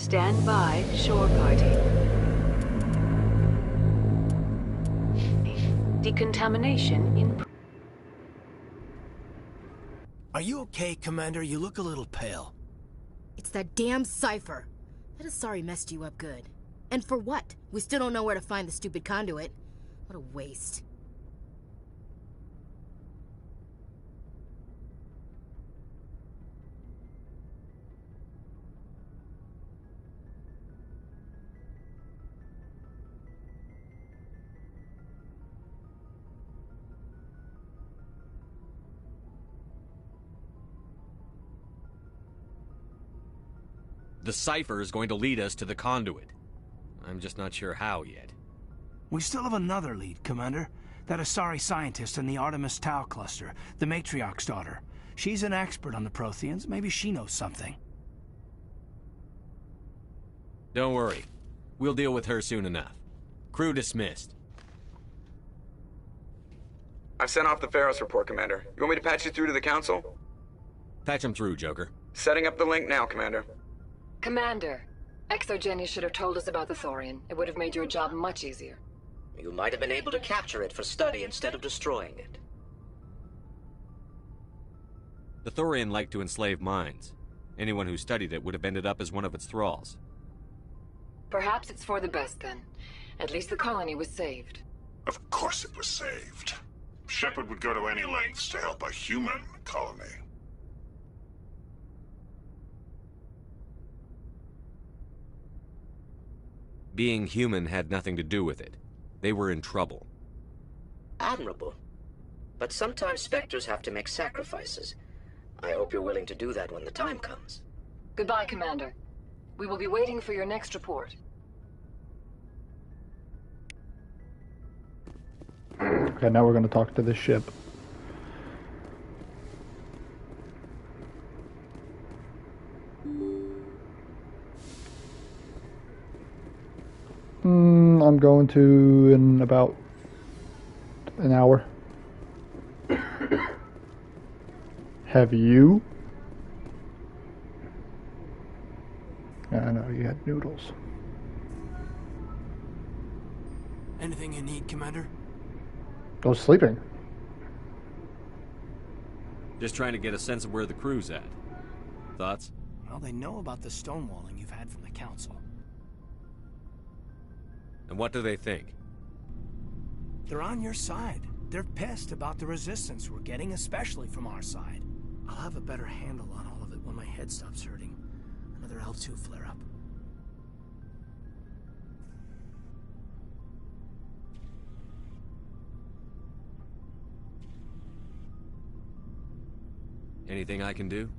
Stand by, shore party. Decontamination in... Are you okay, Commander? You look a little pale. It's that damn cipher. That Asari messed you up good. And for what? We still don't know where to find the stupid conduit. What a waste. The cipher is going to lead us to the conduit. I'm just not sure how yet. We still have another lead, Commander. That Asari scientist in the Artemis Tau cluster, the Matriarch's daughter. She's an expert on the Protheans. Maybe she knows something. Don't worry. We'll deal with her soon enough. Crew dismissed. I've sent off the Pharos report, Commander. You want me to patch you through to the Council? Patch him through, Joker. Setting up the link now, Commander. Commander, Exogeny should have told us about the Thorian. It would have made your job much easier. You might have been able to capture it for study instead of destroying it. The Thorian liked to enslave minds. Anyone who studied it would have ended up as one of its thralls. Perhaps it's for the best then. At least the colony was saved. Of course it was saved. Shepard would go to any lengths to help a human colony. Being human had nothing to do with it. They were in trouble. Admirable. But sometimes Spectres have to make sacrifices. I hope you're willing to do that when the time comes. Goodbye, Commander. We will be waiting for your next report. Okay, now we're going to talk to this ship. I'm going to in about an hour. Have you? Yeah, I know you had noodles. Anything you need, Commander? I was sleeping. Just trying to get a sense of where the crew's at. Thoughts? Well, they know about the stonewalling you've had from the Council. And what do they think? They're on your side. They're pissed about the resistance we're getting, especially from our side. I'll have a better handle on all of it when my head stops hurting. Another L2 flare-up. Anything I can do?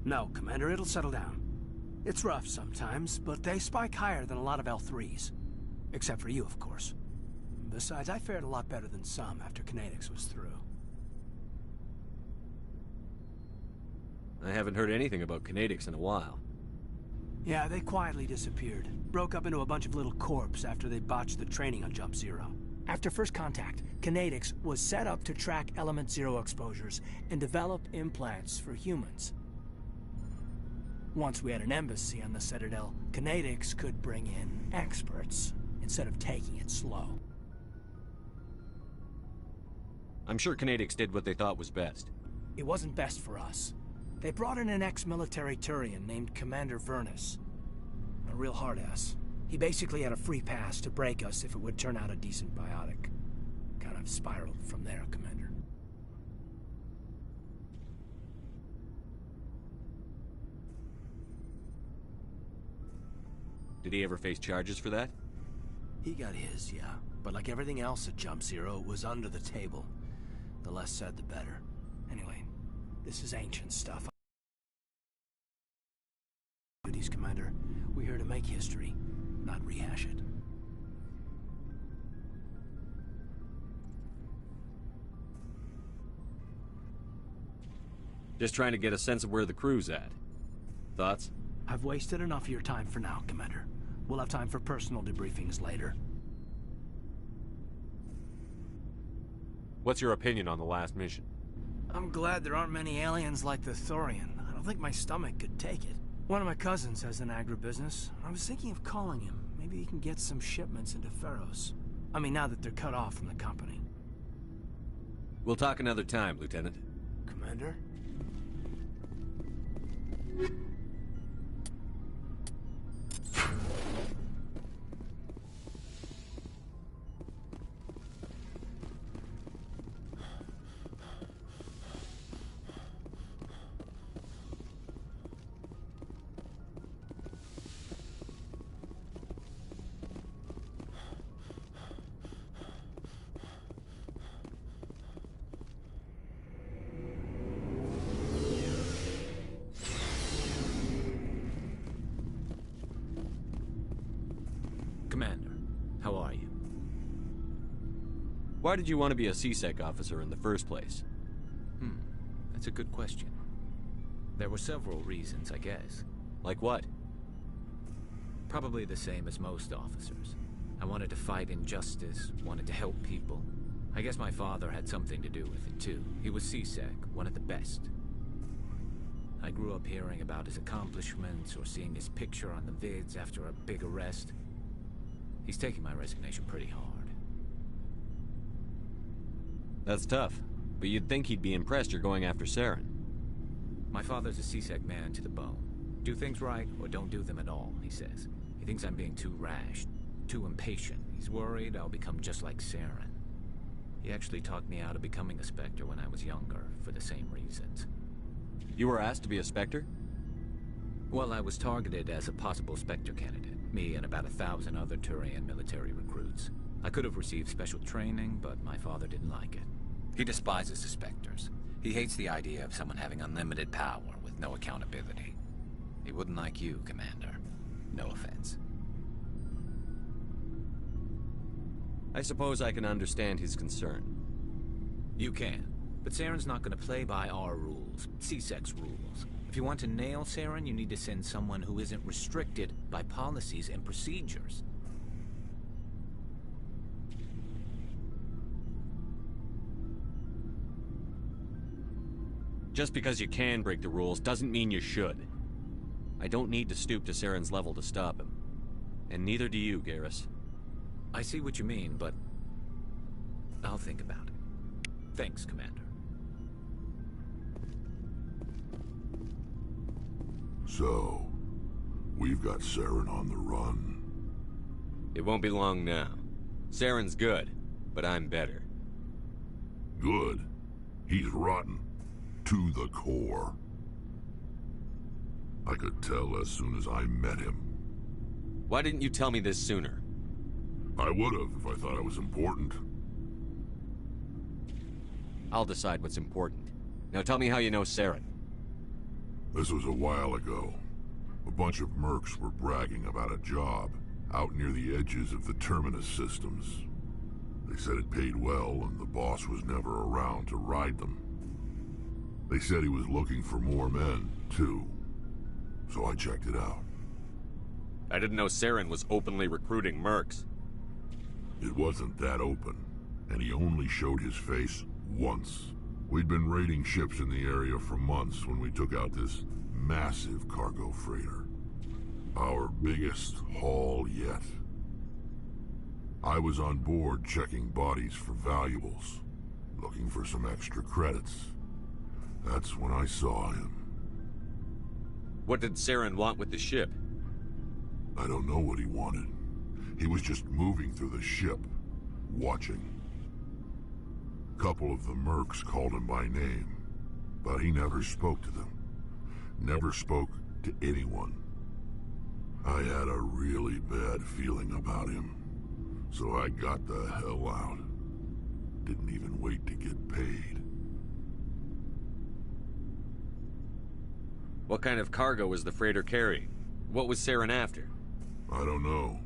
No, Commander, it'll settle down. It's rough sometimes, but they spike higher than a lot of L3s. Except for you, of course. Besides, I fared a lot better than some after Kinetics was through. I haven't heard anything about Kinetics in a while. Yeah, they quietly disappeared. Broke up into a bunch of little corps after they botched the training on Jump Zero. After first contact, Kinetics was set up to track Element Zero exposures and develop implants for humans. Once we had an embassy on the Citadel, Kinetics could bring in experts instead of taking it slow. I'm sure Kinetics did what they thought was best. It wasn't best for us. They brought in an ex-military Turian named Commander Vernus. A real hard-ass. He basically had a free pass to break us if it would turn out a decent biotic. Kind of spiraled from there, Commander. Did he ever face charges for that? He got his, yeah. But like everything else at Jump Zero, it was under the table. The less said, the better. Anyway, this is ancient stuff. Duties, Commander. We're here to make history, not rehash it. Just trying to get a sense of where the crew's at. Thoughts? I've wasted enough of your time for now, Commander. We'll have time for personal debriefings later. What's your opinion on the last mission? I'm glad there aren't many aliens like the Thorian. I don't think my stomach could take it. One of my cousins has an agribusiness. I was thinking of calling him. Maybe he can get some shipments into Feros. I mean, now that they're cut off from the company. We'll talk another time, Lieutenant. Commander? Commander, how are you? Why did you want to be a CSEC officer in the first place? That's a good question. There were several reasons, I guess. Like what? Probably the same as most officers. I wanted to fight injustice, wanted to help people. I guess my father had something to do with it too. He was CSEC, one of the best. I grew up hearing about his accomplishments or seeing his picture on the vids after a big arrest. He's taking my resignation pretty hard. That's tough, but you'd think he'd be impressed you're going after Saren. My father's a CSEC man to the bone. Do things right or don't do them at all, he says. He thinks I'm being too rash, too impatient. He's worried I'll become just like Saren. He actually talked me out of becoming a Spectre when I was younger, for the same reasons. You were asked to be a Spectre? Well, I was targeted as a possible Spectre candidate. Me and about 1,000 other Turian military recruits. I could have received special training, but my father didn't like it. He despises the Spectres. He hates the idea of someone having unlimited power with no accountability. He wouldn't like you, Commander. No offense. I suppose I can understand his concern. You can, but Saren's not going to play by our rules, CSEC's rules. If you want to nail Saren, you need to send someone who isn't restricted by policies and procedures. Just because you can break the rules doesn't mean you should. I don't need to stoop to Saren's level to stop him. And neither do you, Garrus. I see what you mean, but I'll think about it. Thanks, Commander. So, we've got Saren on the run. It won't be long now. Saren's good, but I'm better. Good? He's rotten. To the core. I could tell as soon as I met him. Why didn't you tell me this sooner? I would have if I thought it was important. I'll decide what's important. Now tell me how you know Saren. This was a while ago. A bunch of mercs were bragging about a job out near the edges of the Terminus systems. They said it paid well and the boss was never around to ride them. They said he was looking for more men, too. So I checked it out. I didn't know Saren was openly recruiting mercs. It wasn't that open, and he only showed his face once. We'd been raiding ships in the area for months when we took out this massive cargo freighter. Our biggest haul yet. I was on board checking bodies for valuables, looking for some extra credits. That's when I saw him. What did Saren want with the ship? I don't know what he wanted. He was just moving through the ship, watching. Couple of the mercs called him by name, but he never spoke to them. Never spoke to anyone. I had a really bad feeling about him, so I got the hell out. Didn't even wait to get paid. What kind of cargo was the freighter carrying? What was Saren after? I don't know.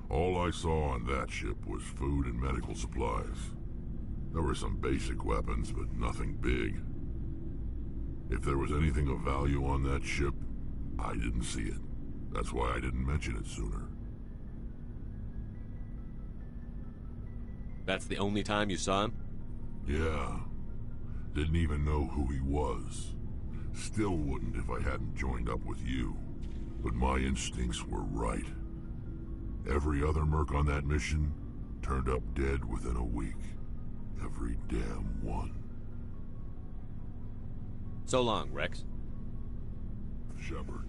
All I saw on that ship was food and medical supplies. There were some basic weapons, but nothing big. If there was anything of value on that ship, I didn't see it. That's why I didn't mention it sooner. That's the only time you saw him? Yeah. Didn't even know who he was. Still wouldn't if I hadn't joined up with you. But my instincts were right. Every other merc on that mission turned up dead within a week. Every damn one. So long, Rex. Shepard.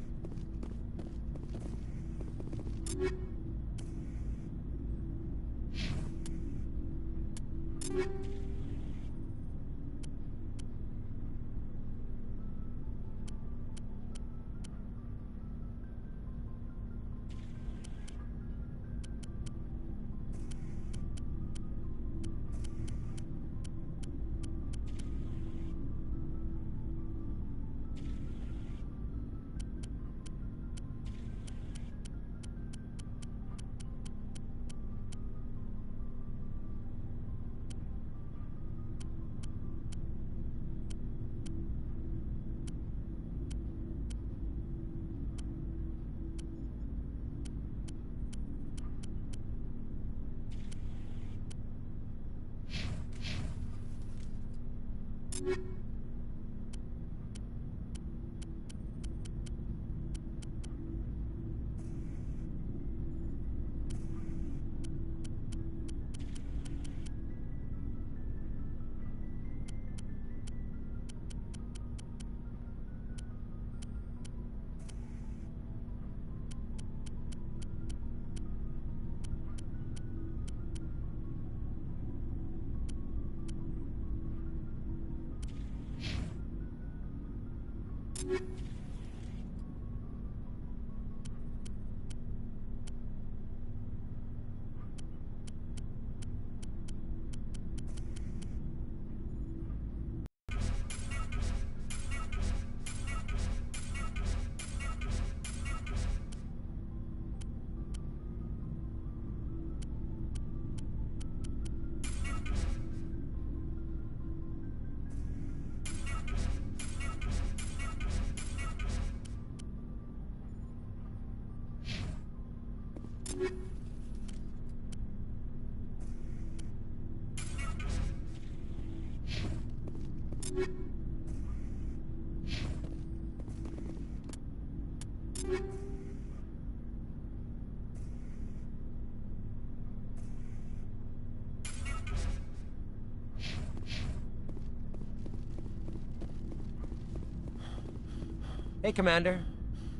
Hey, Commander.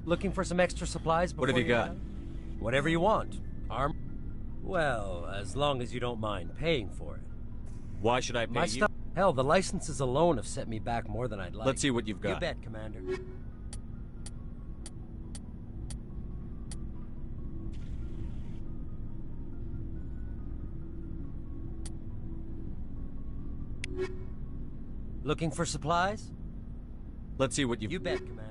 Looking for some extra supplies before What have you got? Whatever you want. Well, as long as you don't mind paying for it. Why should I pay My you? stuff. Hell, the licenses alone have set me back more than I'd like. Let's see what you've got. You bet, Commander. Looking for supplies? Let's see what you've... You bet, Commander.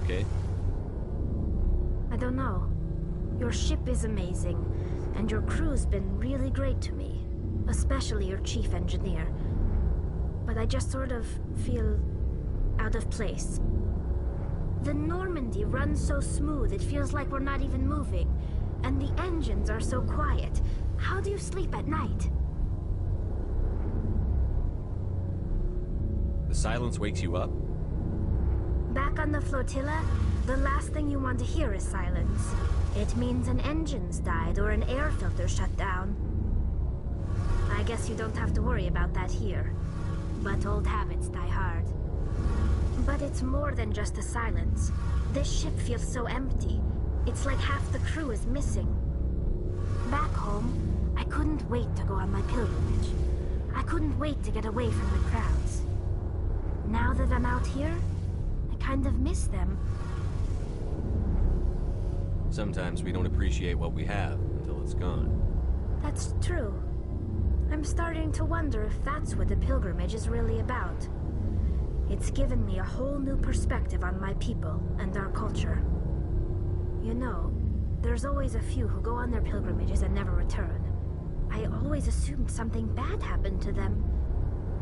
okay? I don't know. Your ship is amazing, and your crew's been really great to me. Especially your chief engineer. But I just sort of feel out of place. The Normandy runs so smooth it feels like we're not even moving. And the engines are so quiet. How do you sleep at night? The silence wakes you up? Back on the flotilla, the last thing you want to hear is silence. It means an engine's died or an air filter shut down. I guess you don't have to worry about that here. But old habits die hard. But it's more than just the silence. This ship feels so empty. It's like half the crew is missing. Back home, I couldn't wait to go on my pilgrimage. I couldn't wait to get away from the crowds. Now that I'm out here, I kind of miss them. Sometimes we don't appreciate what we have until it's gone. That's true. I'm starting to wonder if that's what the pilgrimage is really about. It's given me a whole new perspective on my people and our culture. You know, there's always a few who go on their pilgrimages and never return. I always assumed something bad happened to them.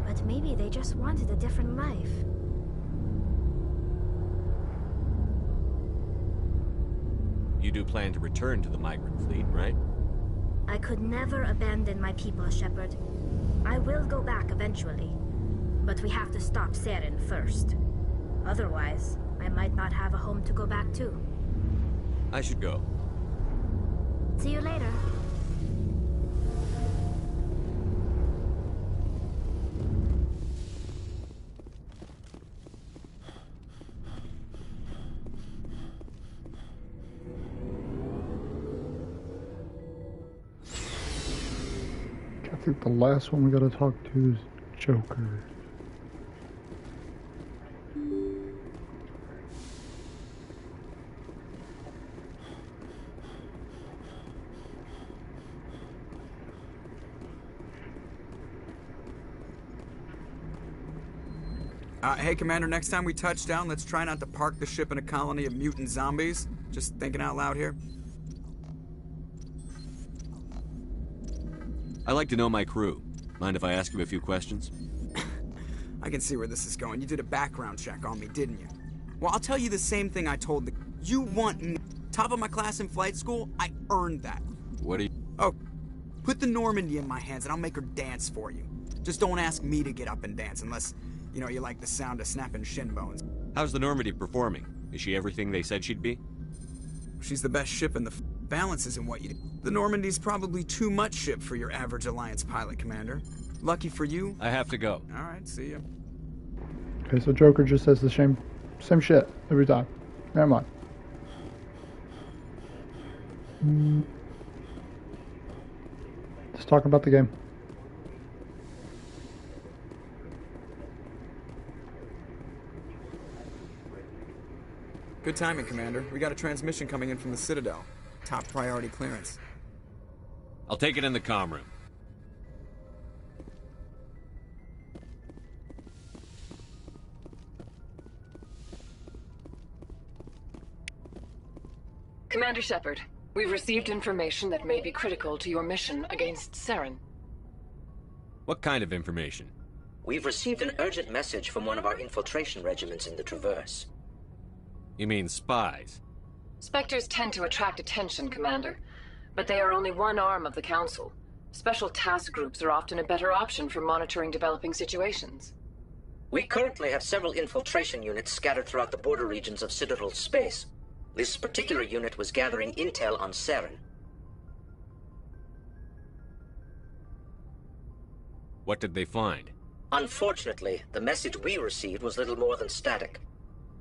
But maybe they just wanted a different life. You do plan to return to the migrant fleet, right? I could never abandon my people, Shepard. I will go back eventually. But we have to stop Saren first. Otherwise, I might not have a home to go back to. I should go. See you later. I think the last one we gotta talk to is Joker. Hey, Commander, next time we touch down, let's try not to park the ship in a colony of mutant zombies. Just thinking out loud here. I like to know my crew. Mind if I ask you a few questions? I can see where this is going. You did a background check on me, didn't you? Well, I'll tell you the same thing I told the... You want me. Top of my class in flight school? I earned that. What do you... Oh, put the Normandy in my hands and I'll make her dance for you. Just don't ask me to get up and dance unless, you know, you like the sound of snapping shin bones. How's the Normandy performing? Is she everything they said she'd be? She's the best ship in the... Balance isn't what you do. The Normandy's probably too much ship for your average Alliance pilot, Commander. Lucky for you... I have to go. Alright, see ya. Okay, so Joker just says the same shit every time. Never mind. Just talking about the game. Good timing, Commander. We got a transmission coming in from the Citadel. Top priority clearance. I'll take it in the comm room. Commander Shepard, we've received information that may be critical to your mission against Saren. What kind of information? We've received an urgent message from one of our infiltration regiments in the Traverse. You mean spies? Spectres tend to attract attention, Commander, but they are only one arm of the Council. Special task groups are often a better option for monitoring developing situations. We currently have several infiltration units scattered throughout the border regions of Citadel space. This particular unit was gathering intel on Saren. What did they find? Unfortunately, the message we received was little more than static.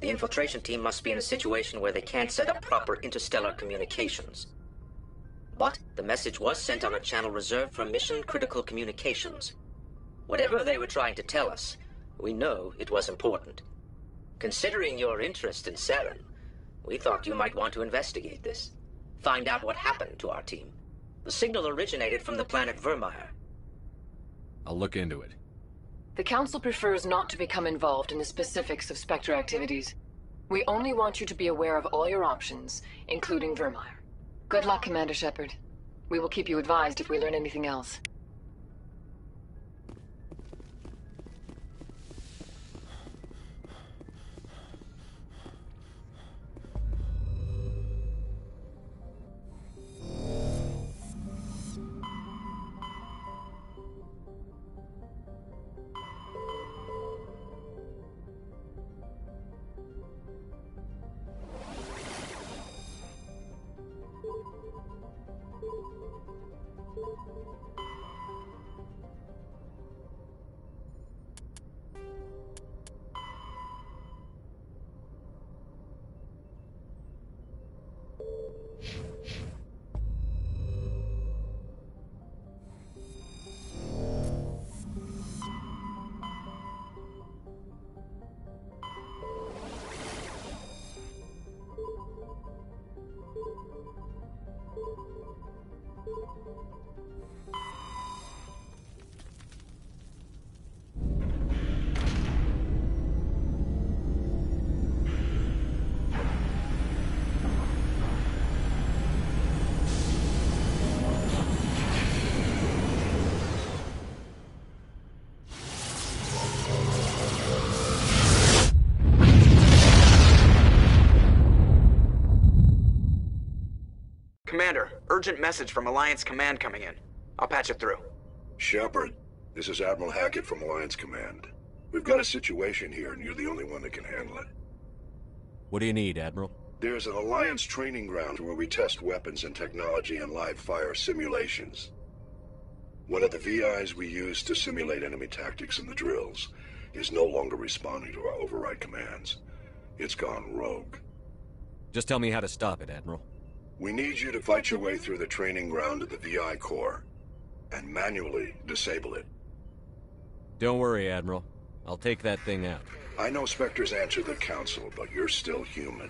The infiltration team must be in a situation where they can't set up proper interstellar communications. But the message was sent on a channel reserved for mission-critical communications. Whatever they were trying to tell us, we know it was important. Considering your interest in Saren, we thought you might want to investigate this. Find out what happened to our team. The signal originated from the planet Vermeer. I'll look into it. The Council prefers not to become involved in the specifics of Spectre activities. We only want you to be aware of all your options, including Vermeer. Good luck, Commander Shepard. We will keep you advised if we learn anything else. Commander, urgent message from Alliance Command coming in. I'll patch it through. Shepard, this is Admiral Hackett from Alliance Command. We've got a situation here, and you're the only one that can handle it. What do you need, Admiral? There's an Alliance training ground where we test weapons and technology in live fire simulations. One of the VIs we use to simulate enemy tactics in the drills is no longer responding to our override commands. It's gone rogue. Just tell me how to stop it, Admiral. We need you to fight your way through the training ground of the VI core and manually disable it. Don't worry, Admiral. I'll take that thing out. I know Spectres answered the Council, but you're still human.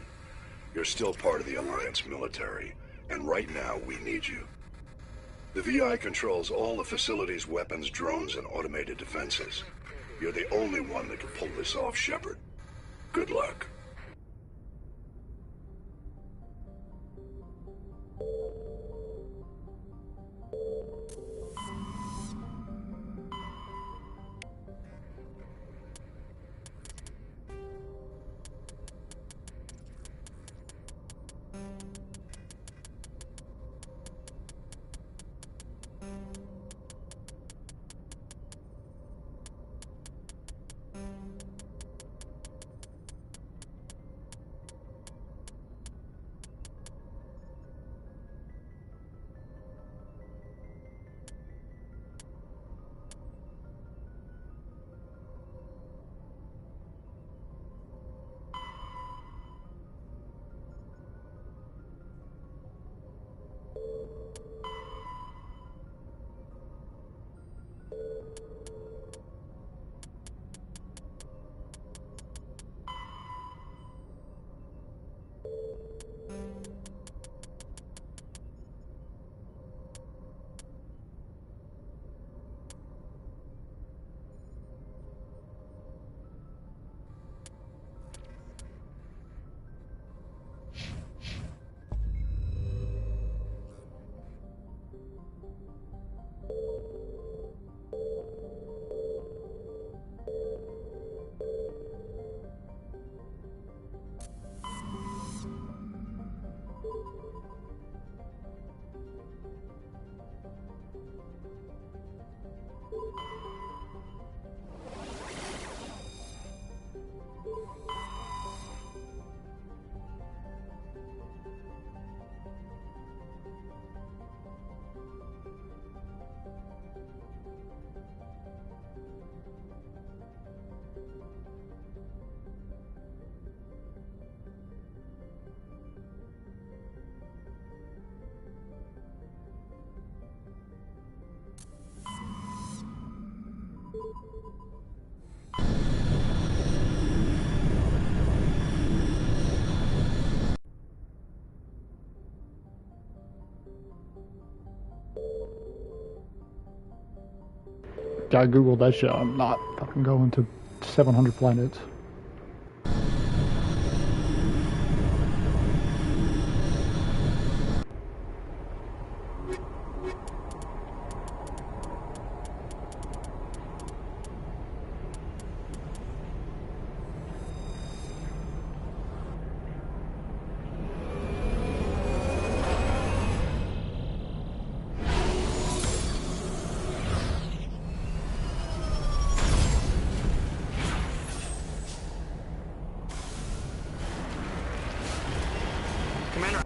You're still part of the Alliance military, and right now we need you. The VI controls all the facility's weapons, drones, and automated defenses. You're the only one that can pull this off, Shepard. Good luck. I googled that shit. I'm not fucking going to 700 planets. Commander...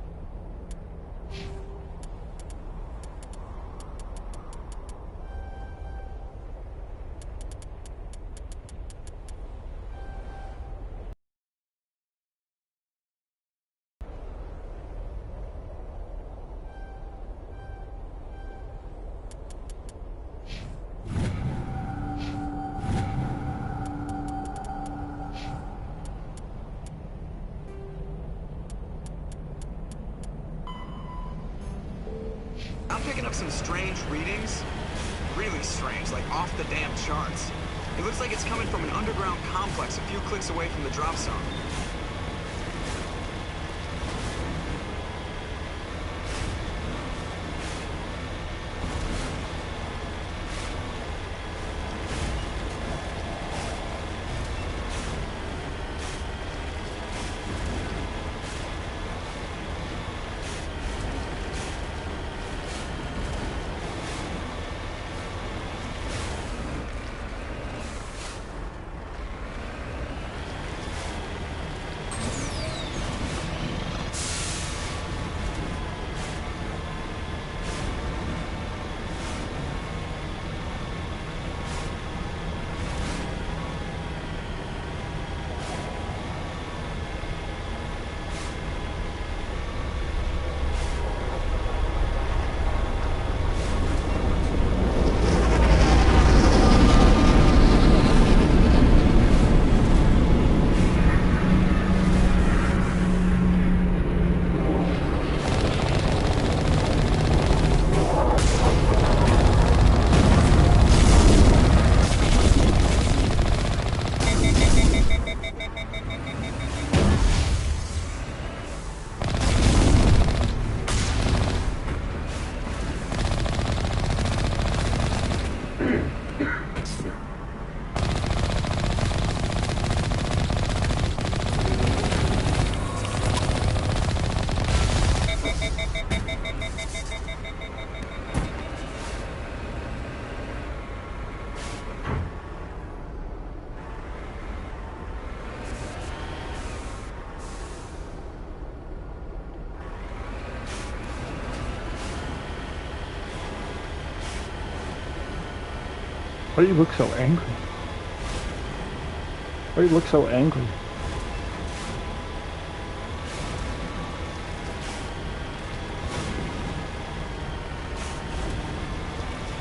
I'm picking up some strange readings. Really strange, like off the damn charts. It looks like it's coming from an underground complex a few clicks away from the drop zone. Why do you look so angry? Why do you look so angry?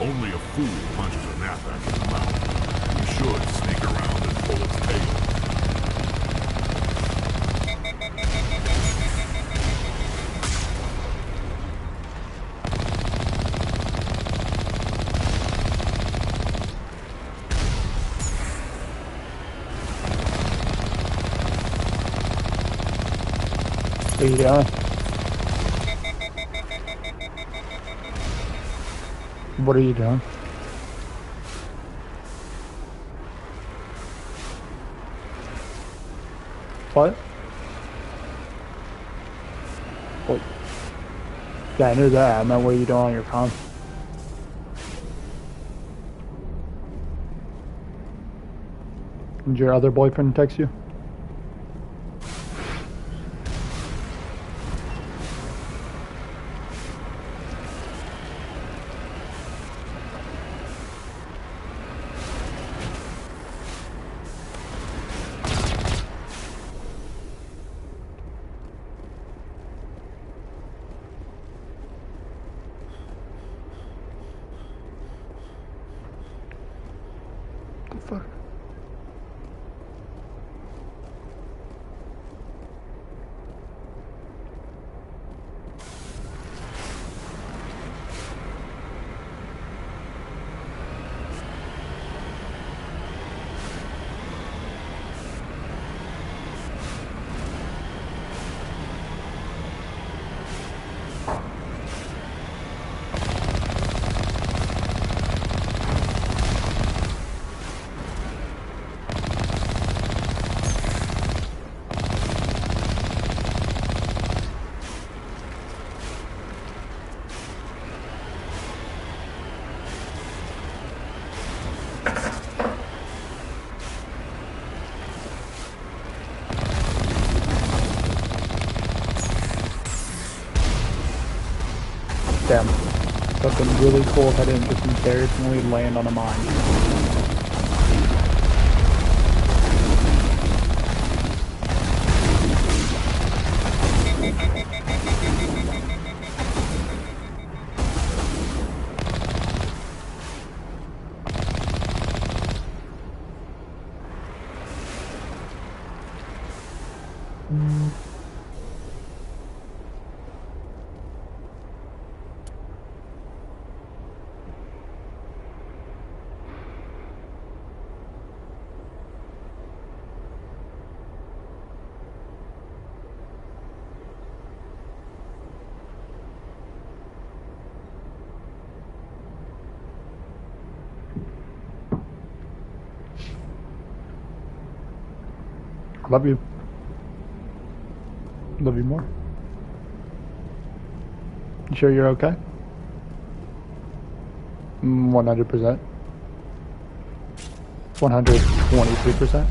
Only a fool punches a knapsack in the mouth. You should sneak around and pull its tail. What are you doing? What are you doing? What? What? Yeah, I knew that. I meant what are you doing on your phone? Did your other boyfriend text you? Fuck. Damn. That would have been really cool if I didn't just embarrassingly land on a mine. Love you. Love you more. You sure you're okay? 100%. 123%.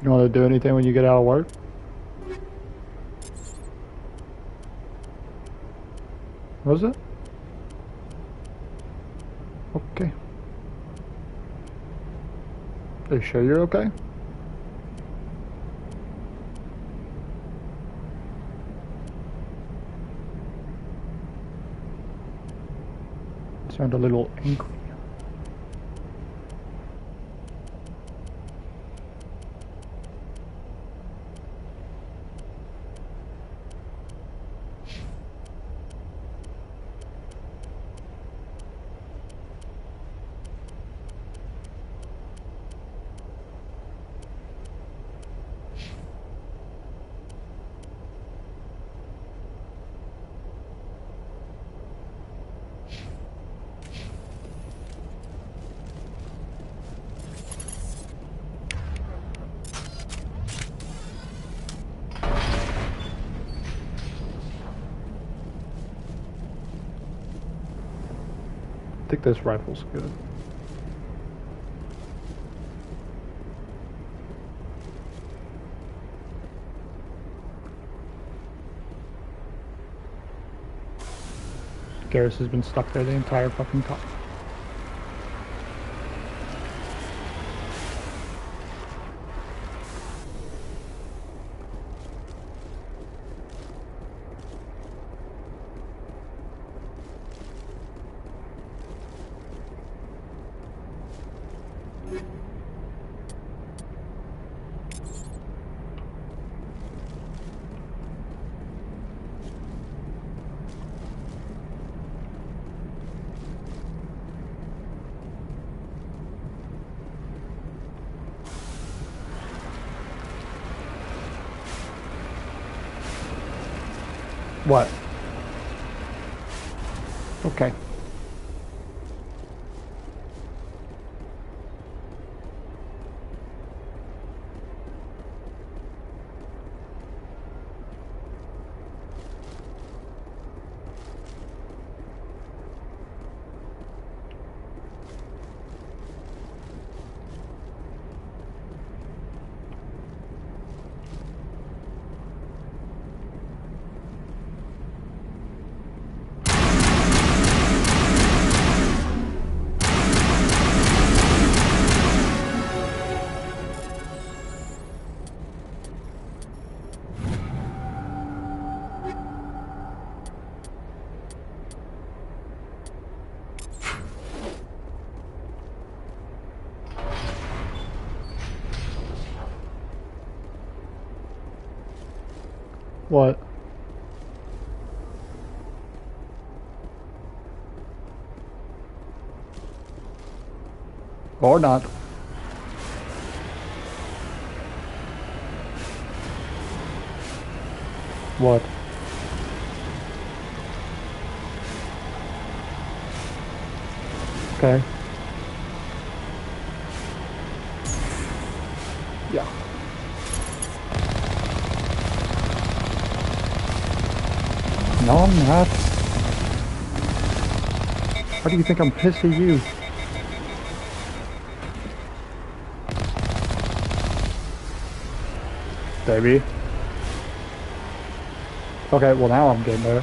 You want to do anything when you get out of work? What was it? Okay. Are you sure you're okay? You sound a little angry. I think this rifle's good. Garrus has been stuck there the entire fucking time. What? Okay. What? Or not. What? Okay. Yeah. No, I'm not. Why do you think I'm pissed at you? Baby. Okay, well now I'm getting there.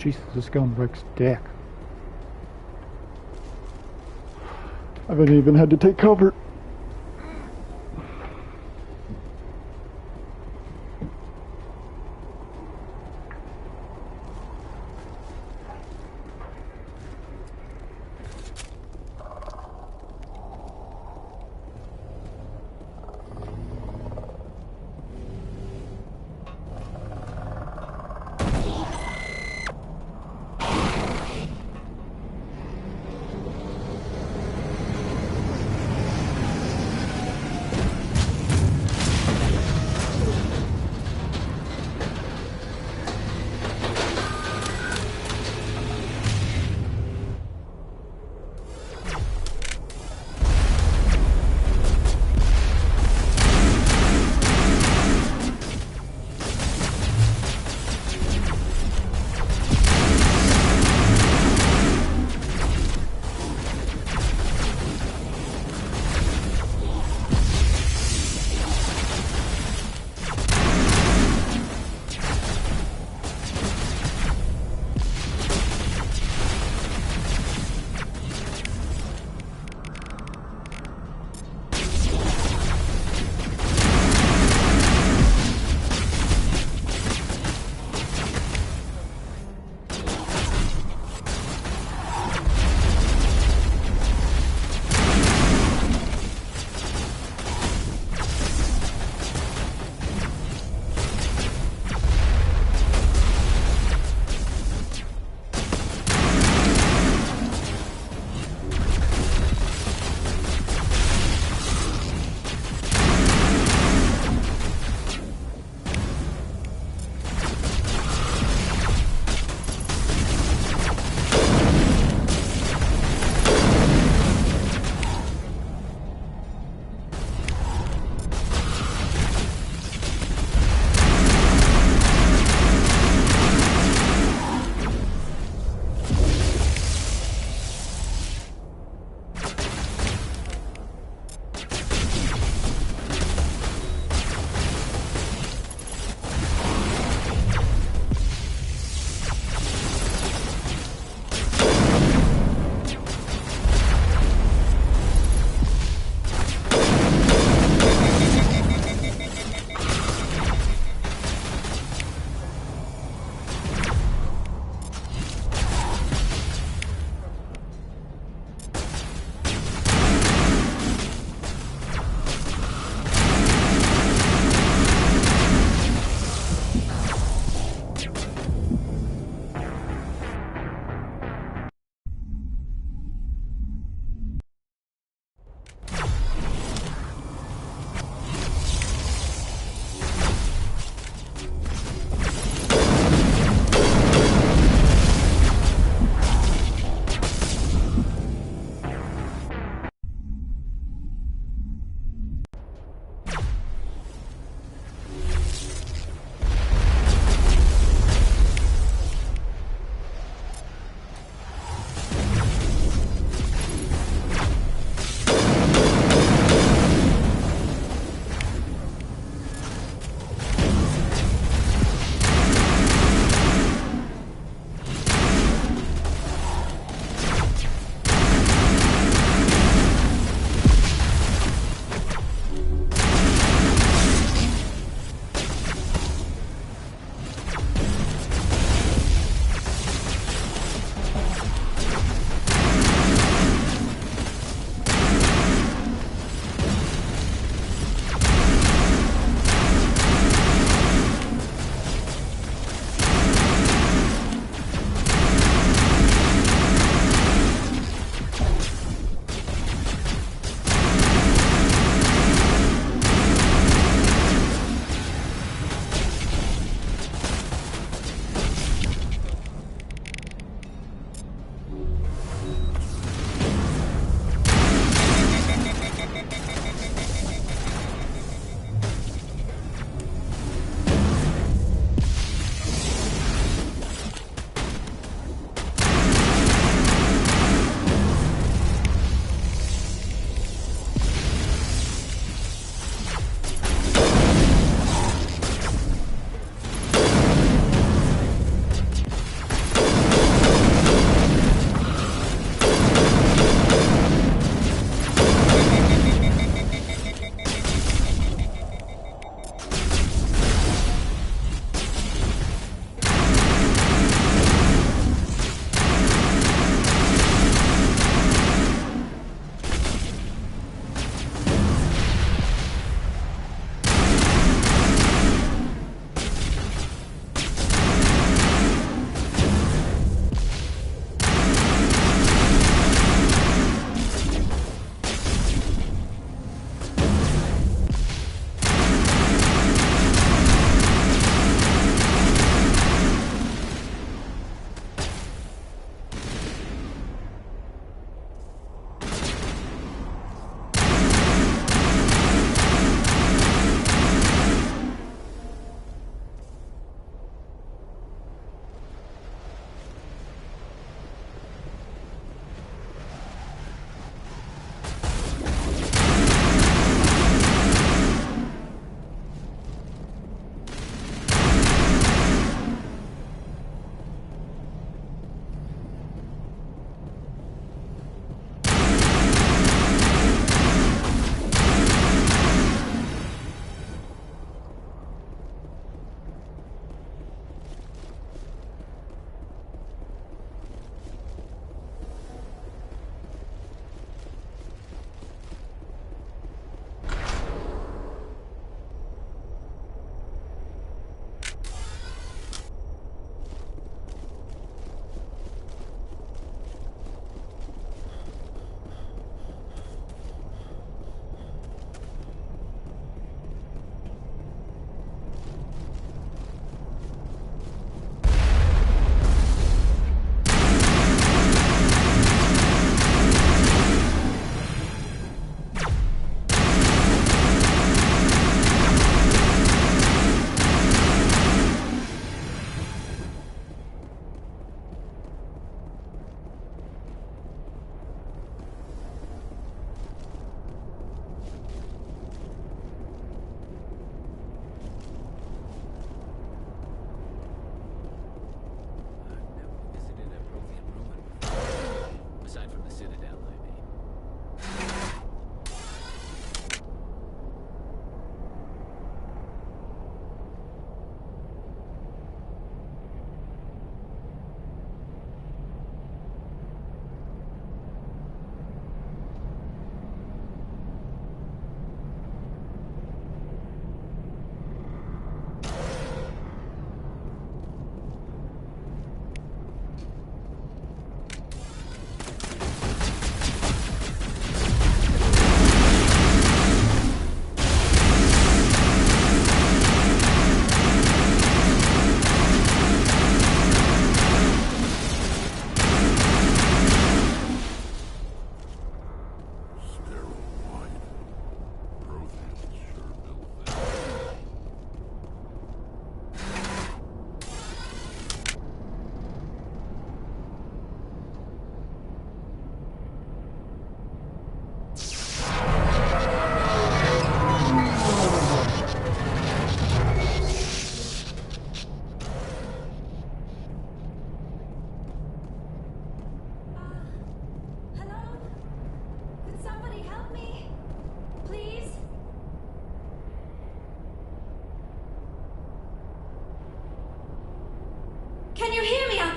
Jesus, this gun breaks dick. I haven't even had to take cover.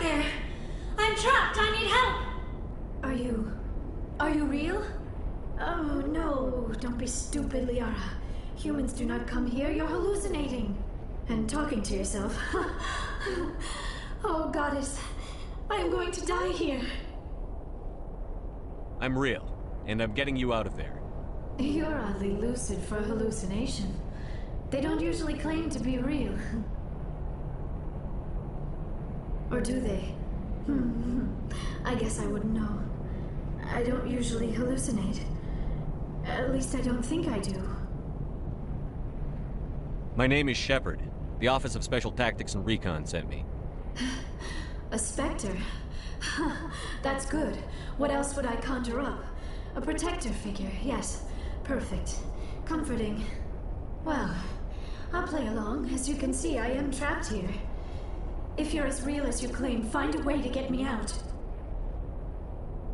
there! I'm trapped! I need help! Are you real? Oh, no. Don't be stupid, Liara. Humans do not come here. You're hallucinating. And talking to yourself. Oh, Goddess. I am going to die here. I'm real, and I'm getting you out of there. You're oddly lucid for a hallucination. They don't usually claim to be real. Or do they? I guess I wouldn't know. I don't usually hallucinate. At least I don't think I do. My name is Shepard. The Office of Special Tactics and Recon sent me. A Spectre? That's good. What else would I conjure up? A protector figure, yes. Perfect. Comforting. Well, I'll play along. As you can see, I am trapped here. If you're as real as you claim, find a way to get me out.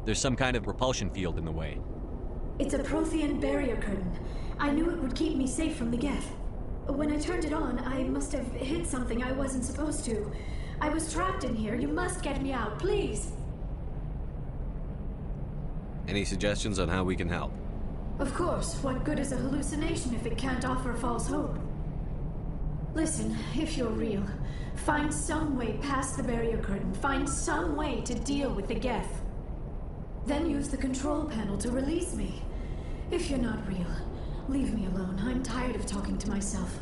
There's some kind of repulsion field in the way. It's a Prothean barrier curtain. I knew it would keep me safe from the Geth. When I turned it on, I must have hit something I wasn't supposed to. I was trapped in here. You must get me out, please. Any suggestions on how we can help? Of course. What good is a hallucination if it can't offer false hope? Listen, if you're real, find some way past the barrier curtain. Find some way to deal with the Geth. Then use the control panel to release me. If you're not real, leave me alone. I'm tired of talking to myself.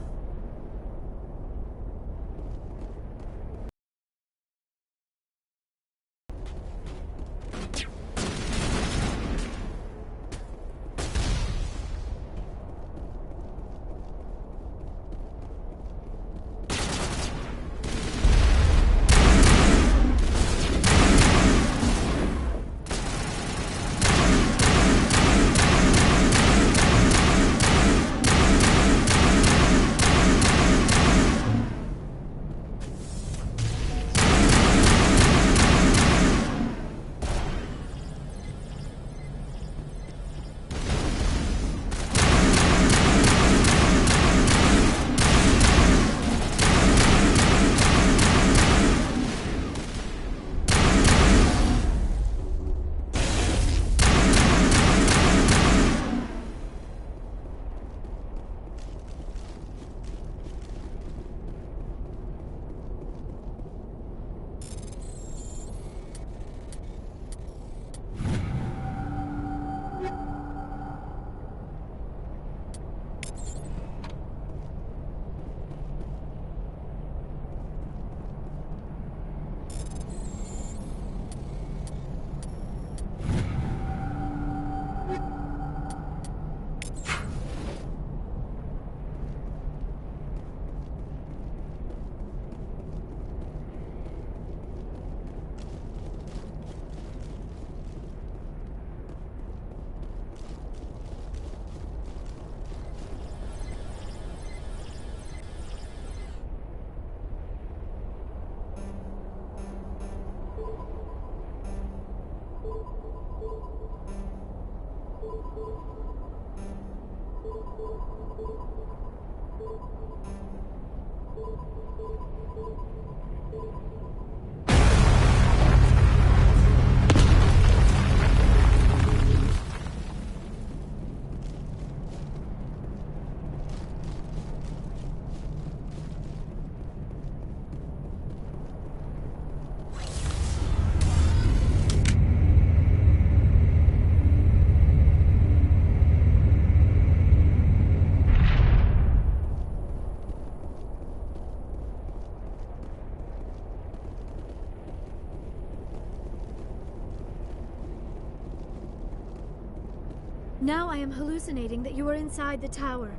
Now I am hallucinating that you are inside the tower.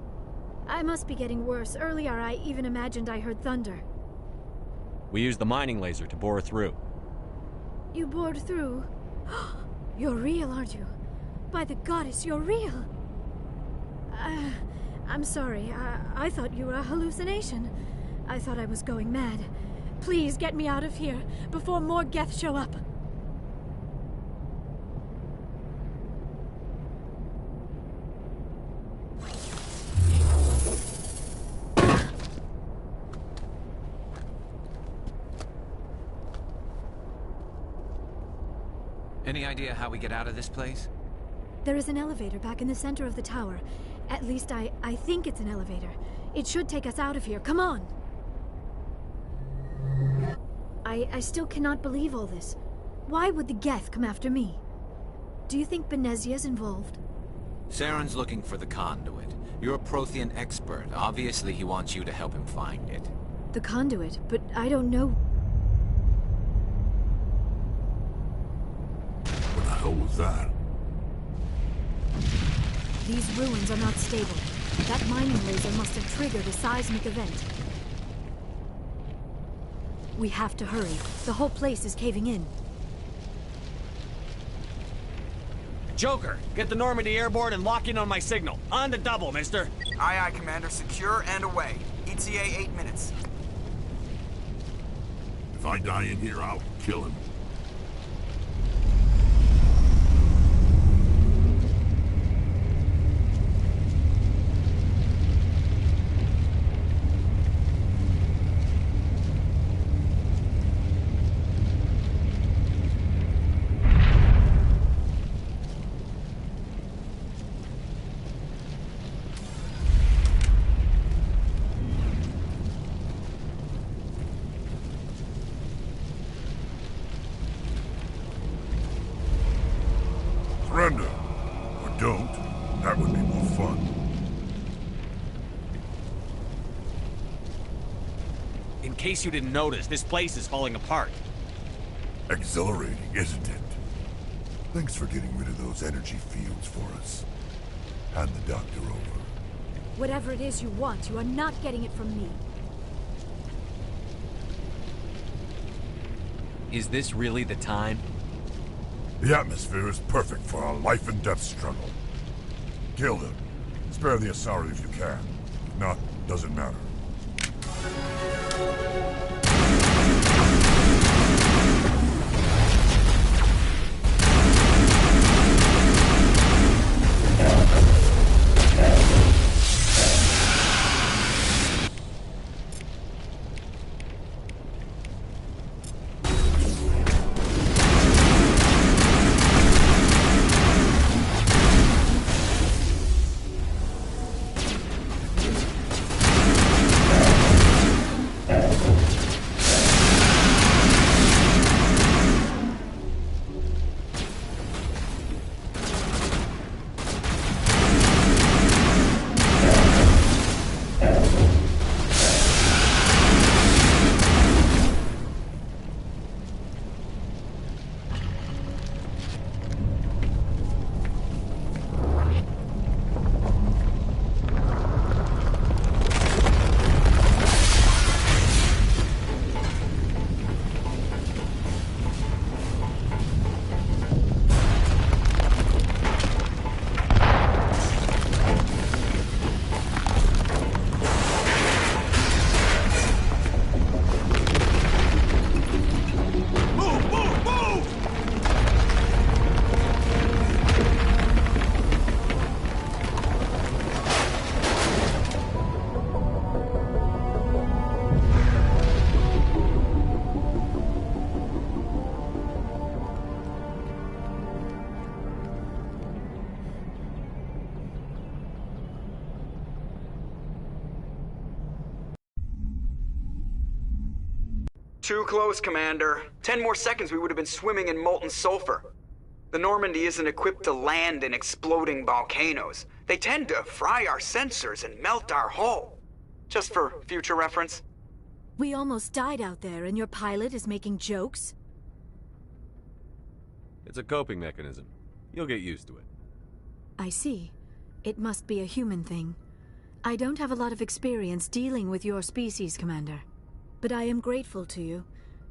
I must be getting worse. Earlier I even imagined I heard thunder. We used the mining laser to bore through. You bored through? You're real, aren't you? By the goddess, you're real! I'm sorry. I thought you were a hallucination. I thought I was going mad. Please get me out of here before more Geth show up. Any idea how we get out of this place? There is an elevator back in the center of the tower. At least I think it's an elevator. It should take us out of here. Come on! I still cannot believe all this. Why would the Geth come after me? Do you think Benezia's involved? Saren's looking for the conduit. You're a Prothean expert. Obviously, he wants you to help him find it. The conduit, but I don't know. What the hell was that? These ruins are not stable. That mining laser must have triggered a seismic event. We have to hurry. The whole place is caving in. Joker, get the Normandy airborne and lock in on my signal. On to double, mister. Aye, aye, Commander. Secure and away. ETA 8 minutes. If I die in here, I'll kill him. Surrender. Or don't. That would be more fun. In case you didn't notice, this place is falling apart. Exhilarating, isn't it? Thanks for getting rid of those energy fields for us. Hand the doctor over. Whatever it is you want, you are not getting it from me. Is this really the time? The atmosphere is perfect for a life and death struggle. Kill him. Spare the Asari if you can. If not, doesn't matter. Too close, Commander. 10 more seconds we would have been swimming in molten sulfur. The Normandy isn't equipped to land in exploding volcanoes. They tend to fry our sensors and melt our hull. Just for future reference. We almost died out there, and your pilot is making jokes? It's a coping mechanism. You'll get used to it. I see. It must be a human thing. I don't have a lot of experience dealing with your species, Commander. But I am grateful to you.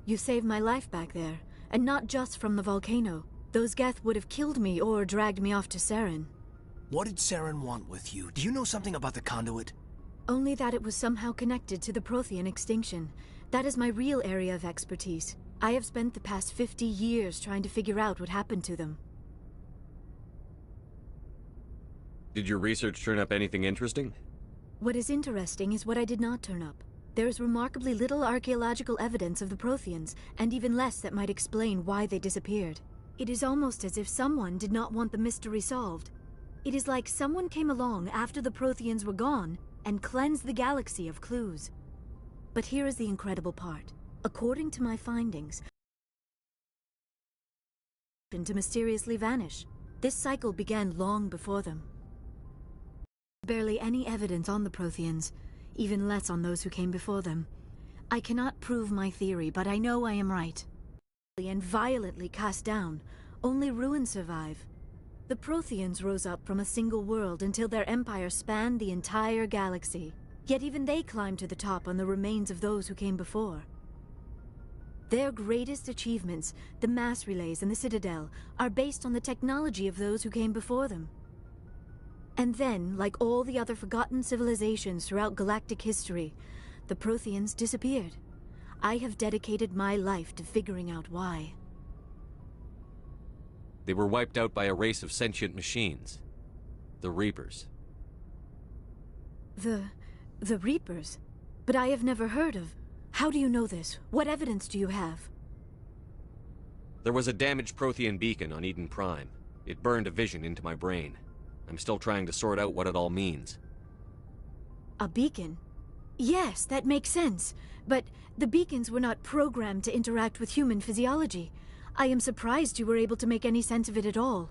You saved my life back there, and not just from the volcano. Those Geth would have killed me or dragged me off to Saren. What did Saren want with you? Do you know something about the conduit? Only that it was somehow connected to the Prothean extinction. That is my real area of expertise. I have spent the past 50 years trying to figure out what happened to them. Did your research turn up anything interesting? What is interesting is what I did not turn up. There is remarkably little archaeological evidence of the Protheans, and even less that might explain why they disappeared. It is almost as if someone did not want the mystery solved. It is like someone came along after the Protheans were gone and cleansed the galaxy of clues. But here is the incredible part. According to my findings, to mysteriously vanish. This cycle began long before them. Barely any evidence on the Protheans, even less on those who came before them. I cannot prove my theory, but I know I am right. And violently cast down, only ruins survive. The Protheans rose up from a single world until their empire spanned the entire galaxy. Yet even they climbed to the top on the remains of those who came before. Their greatest achievements, the mass relays and the Citadel, are based on the technology of those who came before them. And then, like all the other forgotten civilizations throughout galactic history, the Protheans disappeared. I have dedicated my life to figuring out why. They were wiped out by a race of sentient machines. The Reapers. The Reapers? But I have never heard of... How do you know this? What evidence do you have? There was a damaged Prothean beacon on Eden Prime. It burned a vision into my brain. I'm still trying to sort out what it all means. A beacon? Yes, that makes sense. But the beacons were not programmed to interact with human physiology. I am surprised you were able to make any sense of it at all.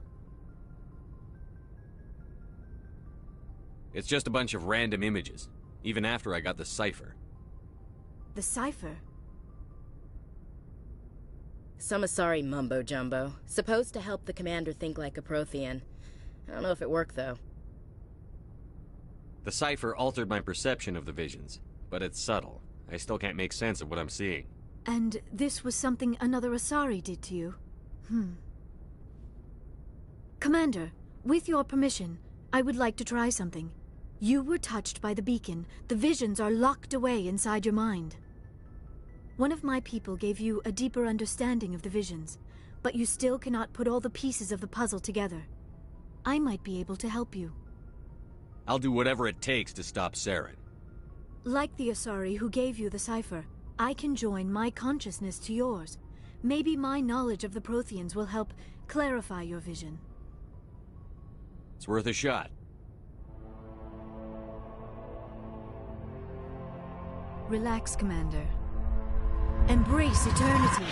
It's just a bunch of random images, even after I got the cipher. The cipher? Some Asari mumbo-jumbo. Supposed to help the commander think like a Prothean. I don't know if it worked, though. The cipher altered my perception of the visions, but it's subtle. I still can't make sense of what I'm seeing. And this was something another Asari did to you? Commander, with your permission, I would like to try something. You were touched by the beacon. The visions are locked away inside your mind. One of my people gave you a deeper understanding of the visions, but you still cannot put all the pieces of the puzzle together. I might be able to help you. I'll do whatever it takes to stop Saren. Like the Asari who gave you the cipher, I can join my consciousness to yours. Maybe my knowledge of the Protheans will help clarify your vision. It's worth a shot. Relax, Commander. Embrace eternity.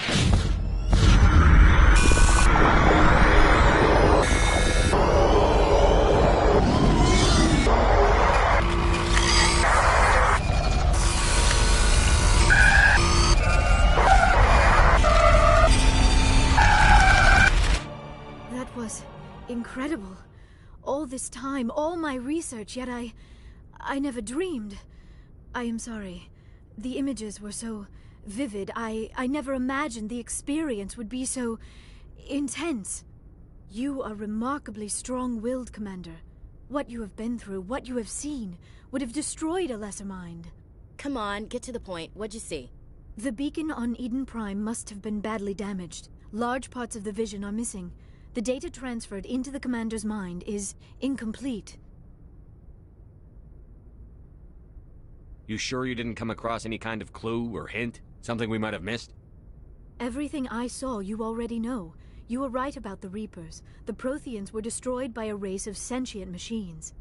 That was incredible. All this time, all my research, yet I never dreamed. I am sorry. The images were so vivid. I never imagined the experience would be so intense. You are remarkably strong-willed, Commander. What you have been through, what you have seen, would have destroyed a lesser mind. Come on, get to the point. What'd you see? The beacon on Eden Prime must have been badly damaged. Large parts of the vision are missing. The data transferred into the Commander's mind is incomplete. You sure you didn't come across any kind of clue or hint? Something we might have missed? Everything I saw you already know. You were right about the Reapers. The Protheans were destroyed by a race of sentient machines.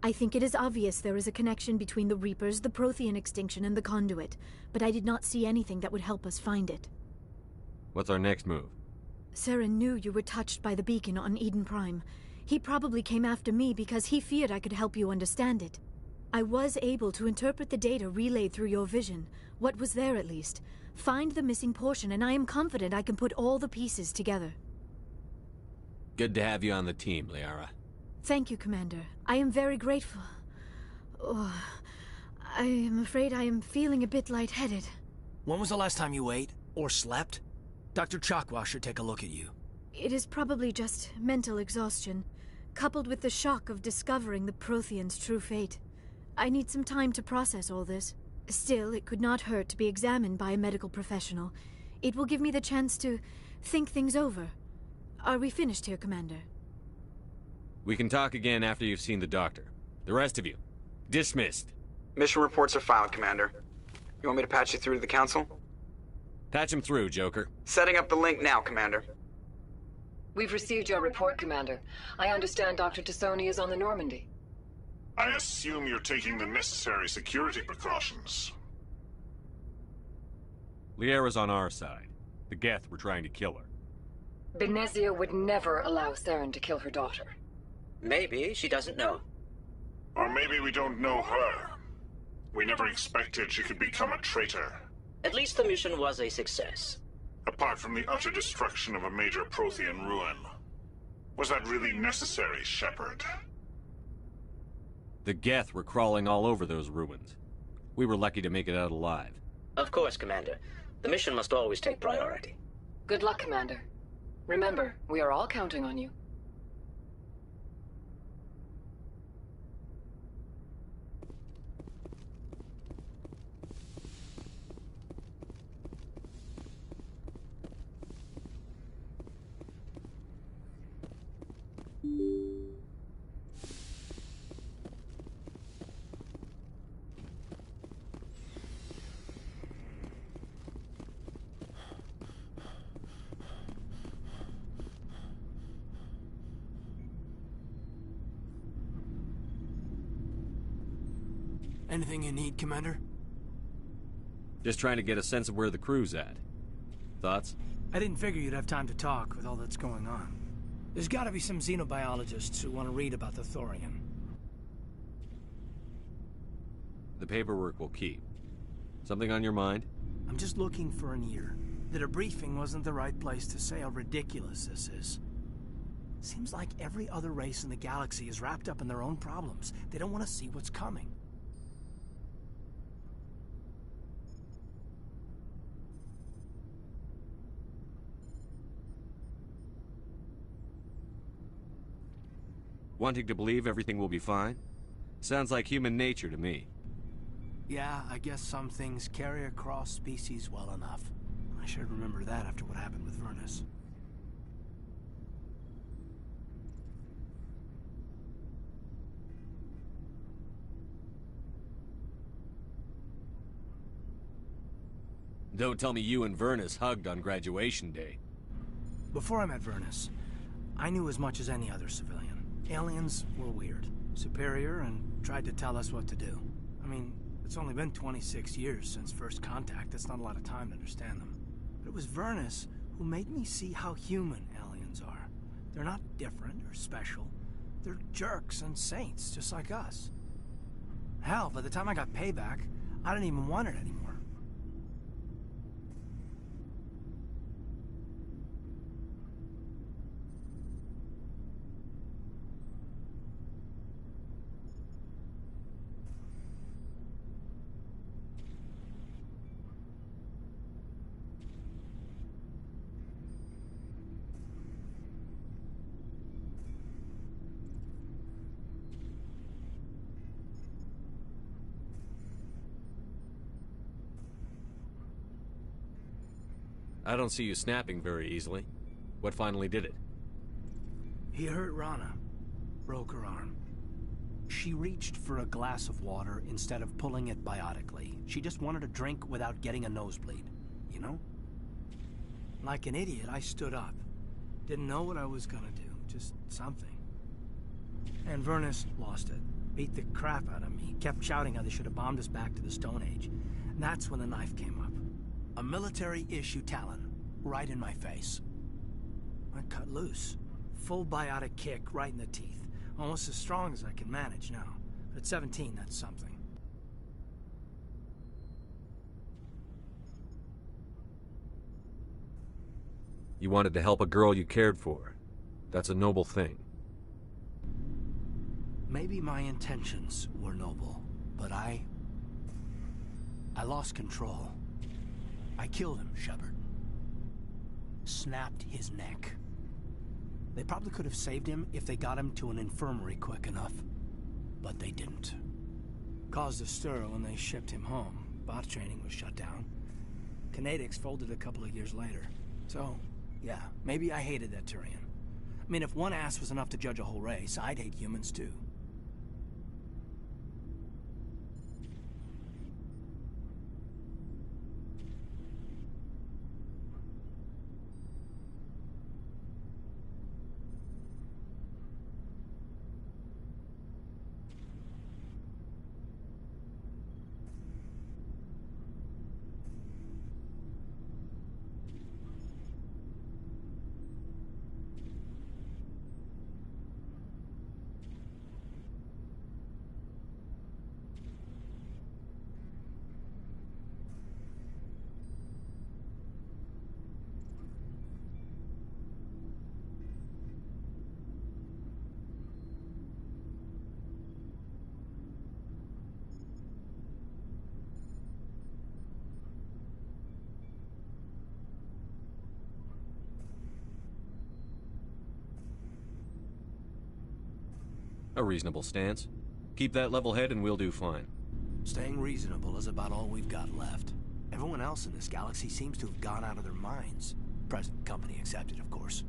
I think it is obvious there is a connection between the Reapers, the Prothean extinction, and the Conduit, but I did not see anything that would help us find it. What's our next move? Saren knew you were touched by the beacon on Eden Prime. He probably came after me because he feared I could help you understand it. I was able to interpret the data relayed through your vision, what was there at least, find the missing portion, and I am confident I can put all the pieces together. Good to have you on the team, Liara. Thank you, Commander. I am very grateful. Oh, I am afraid I am feeling a bit lightheaded. When was the last time you ate? Or slept? Dr. Chakwa should take a look at you. It is probably just mental exhaustion, coupled with the shock of discovering the Protheans' true fate. I need some time to process all this. Still, it could not hurt to be examined by a medical professional. It will give me the chance to think things over. Are we finished here, Commander? We can talk again after you've seen the doctor. The rest of you, dismissed. Mission reports are filed, Commander. You want me to patch you through to the Council? Patch him through, Joker. Setting up the link now, Commander. We've received your report, Commander. I understand Dr. Tassoni is on the Normandy. I assume you're taking the necessary security precautions. Liara's on our side. The Geth were trying to kill her. Benezia would never allow Saren to kill her daughter. Maybe she doesn't know. Or maybe we don't know her. We never expected she could become a traitor. At least the mission was a success. Apart from the utter destruction of a major Prothean ruin. Was that really necessary, Shepard? The Geth were crawling all over those ruins. We were lucky to make it out alive. Of course, Commander. The mission must always take priority. Good luck, Commander. Remember, we are all counting on you. Anything you need, Commander? Just trying to get a sense of where the crew's at. Thoughts? I didn't figure you'd have time to talk with all that's going on. There's gotta be some xenobiologists who want to read about the Thorian. The paperwork will keep. Something on your mind? I'm just looking for an ear. The debriefing wasn't the right place to say how ridiculous this is. Seems like every other race in the galaxy is wrapped up in their own problems. They don't want to see what's coming. Wanting to believe everything will be fine? Sounds like human nature to me. Yeah, I guess some things carry across species well enough. I should remember that after what happened with Vernus. Don't tell me you and Vernus hugged on graduation day. Before I met Vernus, I knew as much as any other civilian. Aliens were weird, superior, and tried to tell us what to do. I mean, it's only been 26 years since first contact. That's not a lot of time to understand them. But it was Vernus who made me see how human aliens are. They're not different or special. They're jerks and saints, just like us. Hell, by the time I got payback, I didn't even want it anymore. I don't see you snapping very easily. What finally did it? He hurt Rana. Broke her arm. She reached for a glass of water instead of pulling it biotically. She just wanted a drink without getting a nosebleed, you know? Like an idiot, I stood up. Didn't know what I was gonna do, just something. And Vernus lost it. Beat the crap out of me. Kept shouting how they should have bombed us back to the Stone Age. And that's when the knife came up. A military-issue Talon, right in my face. I cut loose. Full biotic kick right in the teeth. Almost as strong as I can manage now. But at 17, that's something. You wanted to help a girl you cared for. That's a noble thing. Maybe my intentions were noble, but I lost control. I killed him, Shepard. Snapped his neck. They probably could have saved him if they got him to an infirmary quick enough. But they didn't. Caused a stir when they shipped him home. Bot training was shut down. Kinetics folded a couple of years later. So, yeah, maybe I hated that Turian. I mean, if one ass was enough to judge a whole race, I'd hate humans too. A reasonable stance. Keep that level head and we'll do fine. Staying reasonable is about all we've got left. Everyone else in this galaxy seems to have gone out of their minds. Present company accepted, of course.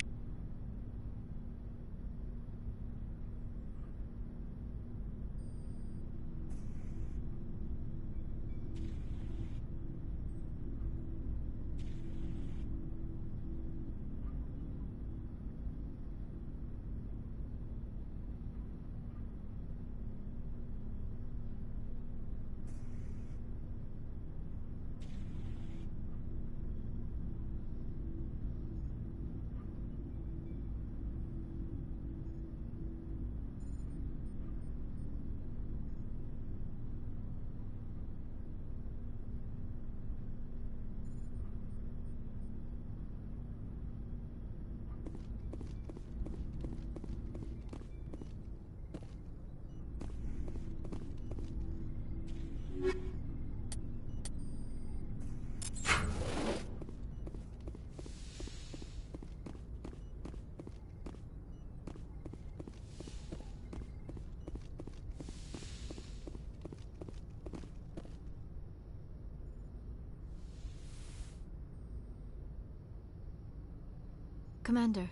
Commander,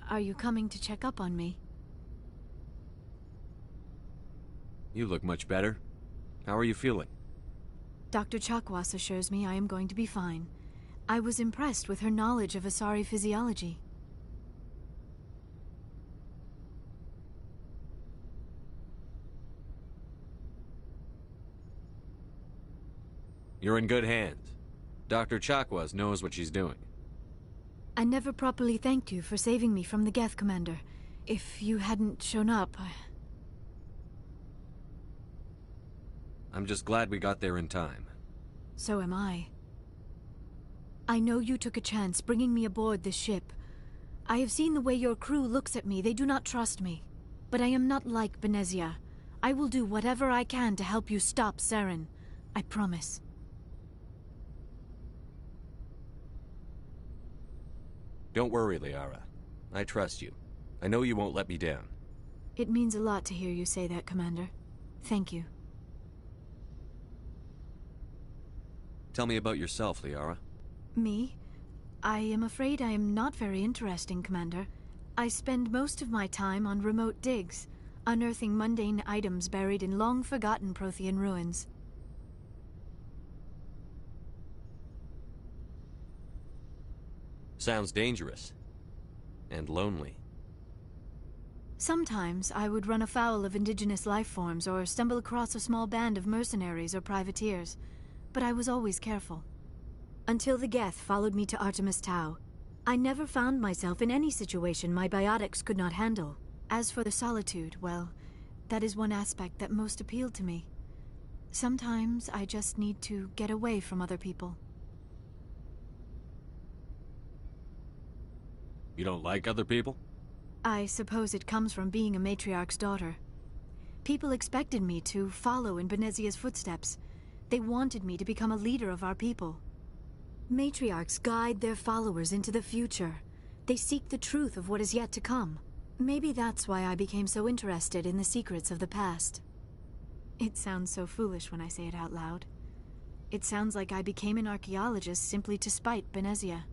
are you coming to check up on me? You look much better. How are you feeling? Dr. Chakwas assures me I am going to be fine. I was impressed with her knowledge of Asari physiology. You're in good hands. Dr. Chakwas knows what she's doing. I never properly thanked you for saving me from the Geth, Commander. If you hadn't shown up, I'm just glad we got there in time. So am I. I know you took a chance bringing me aboard this ship. I have seen the way your crew looks at me. They do not trust me. But I am not like Benezia. I will do whatever I can to help you stop Saren. I promise. Don't worry, Liara. I trust you. I know you won't let me down. It means a lot to hear you say that, Commander. Thank you. Tell me about yourself, Liara. Me? I am afraid I am not very interesting, Commander. I spend most of my time on remote digs, unearthing mundane items buried in long-forgotten Prothean ruins. Sounds dangerous. And lonely. Sometimes I would run afoul of indigenous life forms or stumble across a small band of mercenaries or privateers, but I was always careful. Until the Geth followed me to Artemis Tau, I never found myself in any situation my biotics could not handle. As for the solitude, well, that is one aspect that most appealed to me. Sometimes I just need to get away from other people. You don't like other people? I suppose it comes from being a matriarch's daughter. People expected me to follow in Benezia's footsteps. They wanted me to become a leader of our people. Matriarchs guide their followers into the future. They seek the truth of what is yet to come. Maybe that's why I became so interested in the secrets of the past. It sounds so foolish when I say it out loud. It sounds like I became an archaeologist simply to spite Benezia.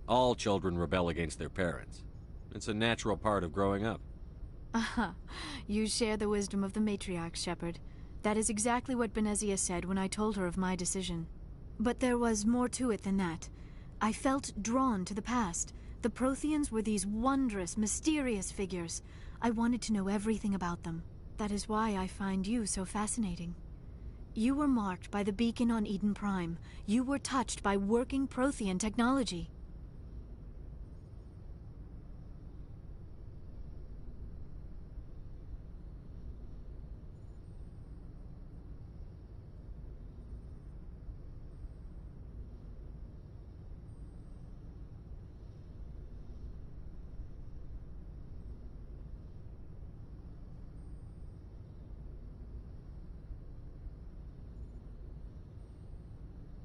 All children rebel against their parents. It's a natural part of growing up. Aha, you share the wisdom of the matriarch, Shepard. That is exactly what Benezia said when I told her of my decision. But there was more to it than that. I felt drawn to the past. The Protheans were these wondrous, mysterious figures. I wanted to know everything about them. That is why I find you so fascinating. You were marked by the beacon on Eden Prime. You were touched by working Prothean technology.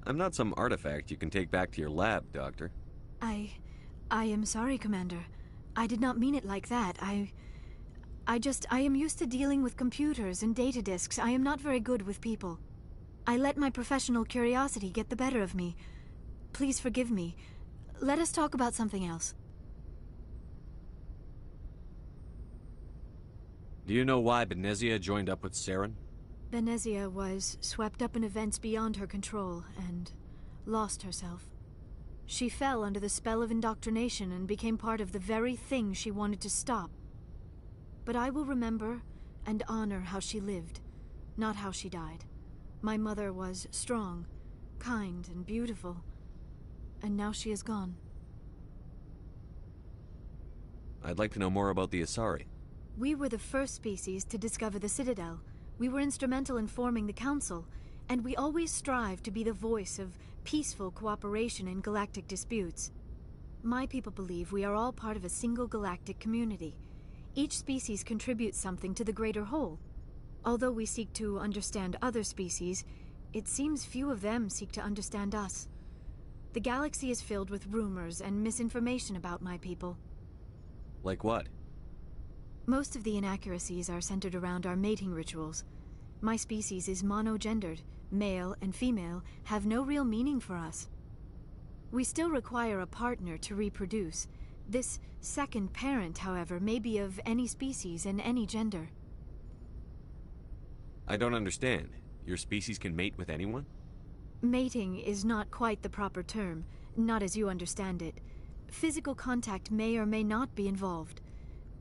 I'm not some artifact you can take back to your lab, Doctor. I am sorry, Commander. I did not mean it like that. I am used to dealing with computers and data disks. I am not very good with people. I let my professional curiosity get the better of me. Please forgive me. Let us talk about something else. Do you know why Benezia joined up with Saren? Benezia was swept up in events beyond her control and lost herself. She fell under the spell of indoctrination and became part of the very thing she wanted to stop. But I will remember and honor how she lived, not how she died. My mother was strong, kind, and beautiful, and now she is gone. I'd like to know more about the Asari. We were the first species to discover the Citadel. We were instrumental in forming the Council, and we always strive to be the voice of peaceful cooperation in galactic disputes. My people believe we are all part of a single galactic community. Each species contributes something to the greater whole. Although we seek to understand other species, it seems few of them seek to understand us. The galaxy is filled with rumors and misinformation about my people. Like what? Most of the inaccuracies are centered around our mating rituals. My species is monogendered. Male and female have no real meaning for us. We still require a partner to reproduce. This second parent, however, may be of any species and any gender. I don't understand. Your species can mate with anyone? Mating is not quite the proper term, not as you understand it. Physical contact may or may not be involved,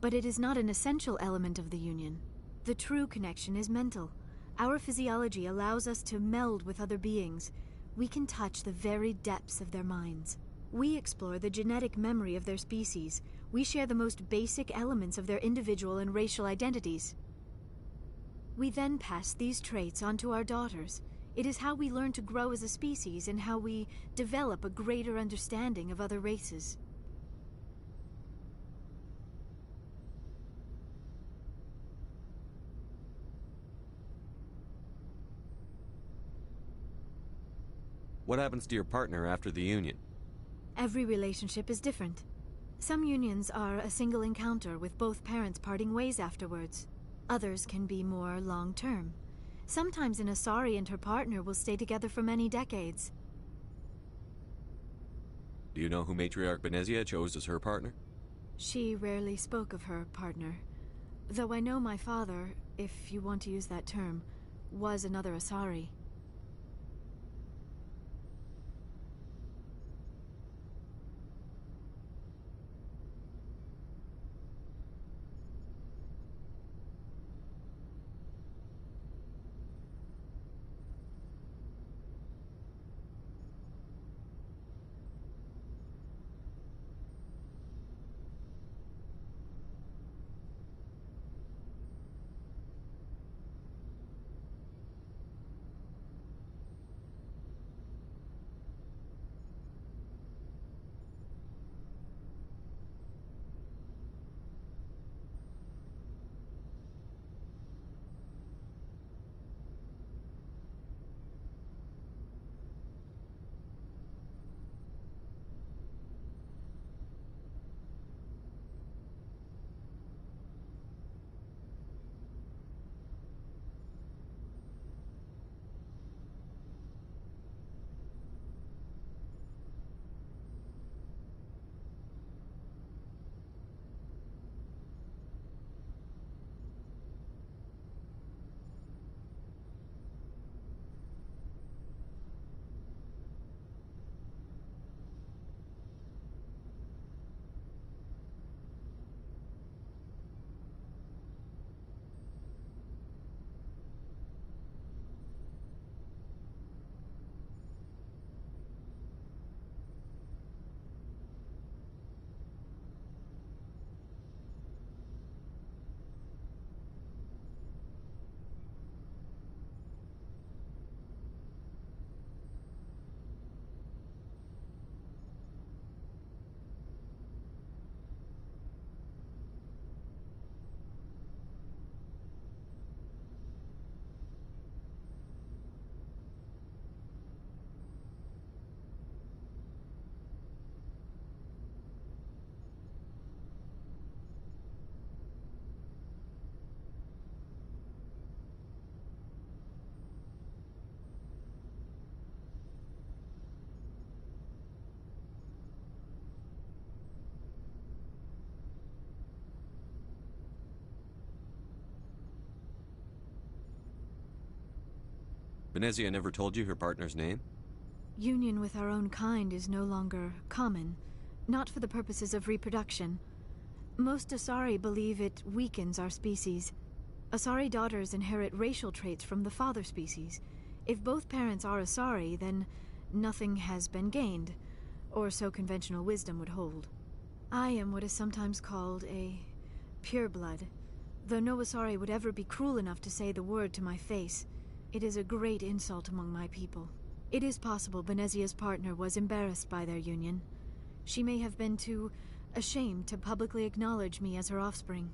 but it is not an essential element of the union. The true connection is mental. Our physiology allows us to meld with other beings. We can touch the very depths of their minds. We explore the genetic memory of their species. We share the most basic elements of their individual and racial identities. We then pass these traits on to our daughters. It is how we learn to grow as a species and how we develop a greater understanding of other races. What happens to your partner after the union? Every relationship is different. Some unions are a single encounter with both parents parting ways afterwards. Others can be more long-term. Sometimes an Asari and her partner will stay together for many decades. Do you know who Matriarch Benezia chose as her partner? She rarely spoke of her partner. Though I know my father, if you want to use that term, was another Asari. Benezia never told you her partner's name? Union with our own kind is no longer common, not for the purposes of reproduction. Most Asari believe it weakens our species. Asari daughters inherit racial traits from the father species. If both parents are Asari, then nothing has been gained, or so conventional wisdom would hold. I am what is sometimes called a pureblood, though no Asari would ever be cruel enough to say the word to my face. It is a great insult among my people. It is possible Benezia's partner was embarrassed by their union. She may have been too ashamed to publicly acknowledge me as her offspring.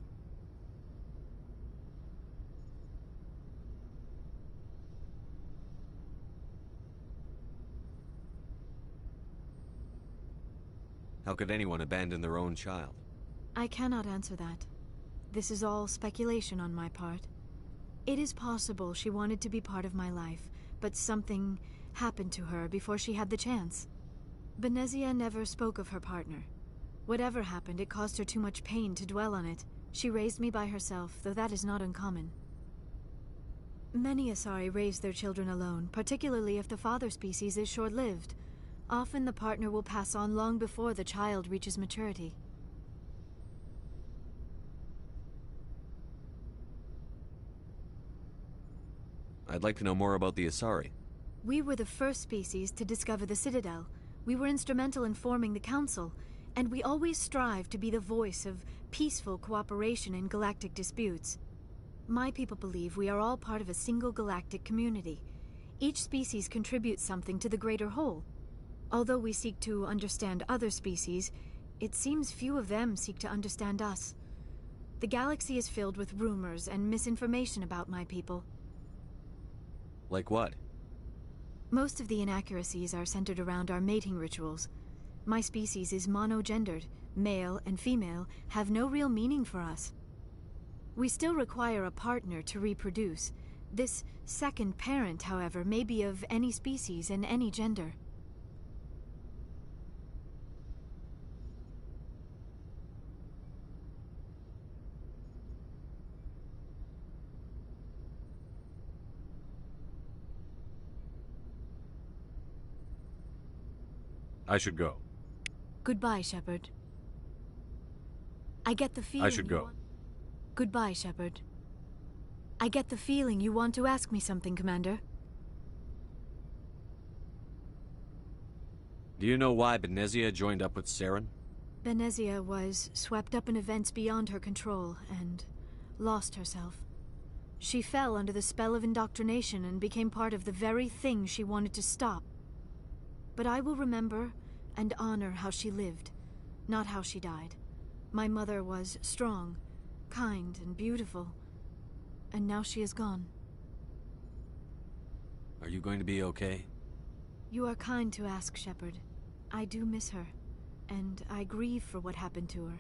How could anyone abandon their own child? I cannot answer that. This is all speculation on my part. It is possible she wanted to be part of my life, but something happened to her before she had the chance. Benezia never spoke of her partner. Whatever happened, it caused her too much pain to dwell on it. She raised me by herself, though that is not uncommon. Many Asari raise their children alone, particularly if the father species is short-lived. Often the partner will pass on long before the child reaches maturity. I'd like to know more about the Asari. We were the first species to discover the Citadel. We were instrumental in forming the Council, and we always strive to be the voice of peaceful cooperation in galactic disputes. My people believe we are all part of a single galactic community. Each species contributes something to the greater whole. Although we seek to understand other species, it seems few of them seek to understand us. The galaxy is filled with rumors and misinformation about my people. Like what? Most of the inaccuracies are centered around our mating rituals. My species is monogendered. Male and female have no real meaning for us. We still require a partner to reproduce. This second parent, however, may be of any species and any gender. I should go. Goodbye, Shepard. I get the feeling I should go. Goodbye, Shepard. I get the feeling you want to ask me something, Commander. Do you know why Benezia joined up with Saren? Benezia was swept up in events beyond her control and lost herself. She fell under the spell of indoctrination and became part of the very thing she wanted to stop. But I will remember and honor how she lived, not how she died. My mother was strong, kind, and beautiful, and now she is gone. Are you going to be okay? You are kind to ask, Shepard. I do miss her, and I grieve for what happened to her.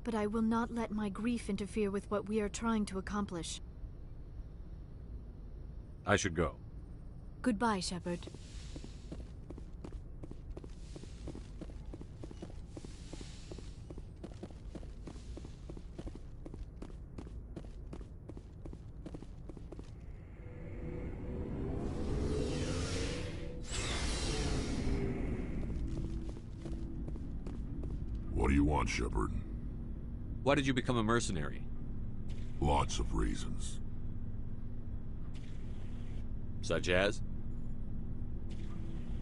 But I will not let my grief interfere with what we are trying to accomplish. I should go. Goodbye, Shepard. What do you want, Shepard? Why did you become a mercenary? Lots of reasons. Such as?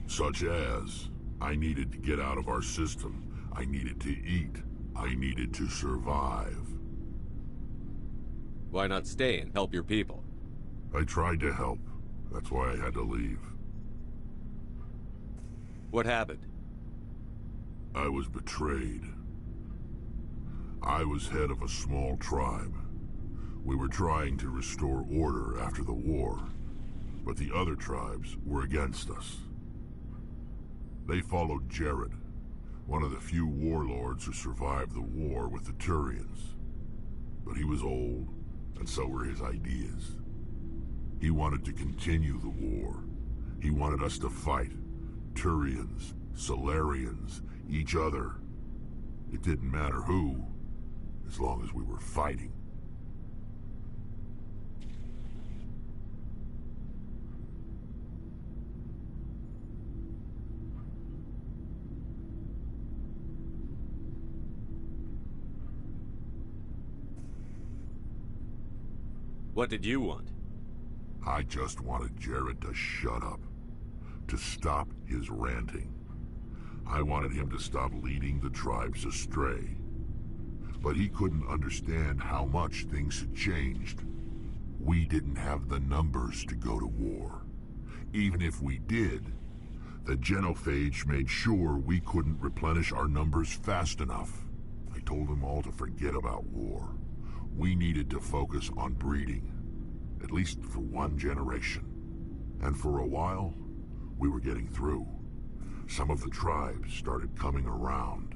Such as, I needed to get out of our system. I needed to eat. I needed to survive. Why not stay and help your people? I tried to help. That's why I had to leave. What happened? I was betrayed. I was head of a small tribe. We were trying to restore order after the war, but the other tribes were against us. They followed Jared, one of the few warlords who survived the war with the Turians. But he was old, and so were his ideas. He wanted to continue the war. He wanted us to fight. Turians, Solarians, each other. It didn't matter who, as long as we were fighting. What did you want? I just wanted Jared to shut up. To stop his ranting. I wanted him to stop leading the tribes astray. But he couldn't understand how much things had changed. We didn't have the numbers to go to war. Even if we did, the genophage made sure we couldn't replenish our numbers fast enough. I told them all to forget about war. We needed to focus on breeding, at least for one generation. And for a while, we were getting through. Some of the tribes started coming around.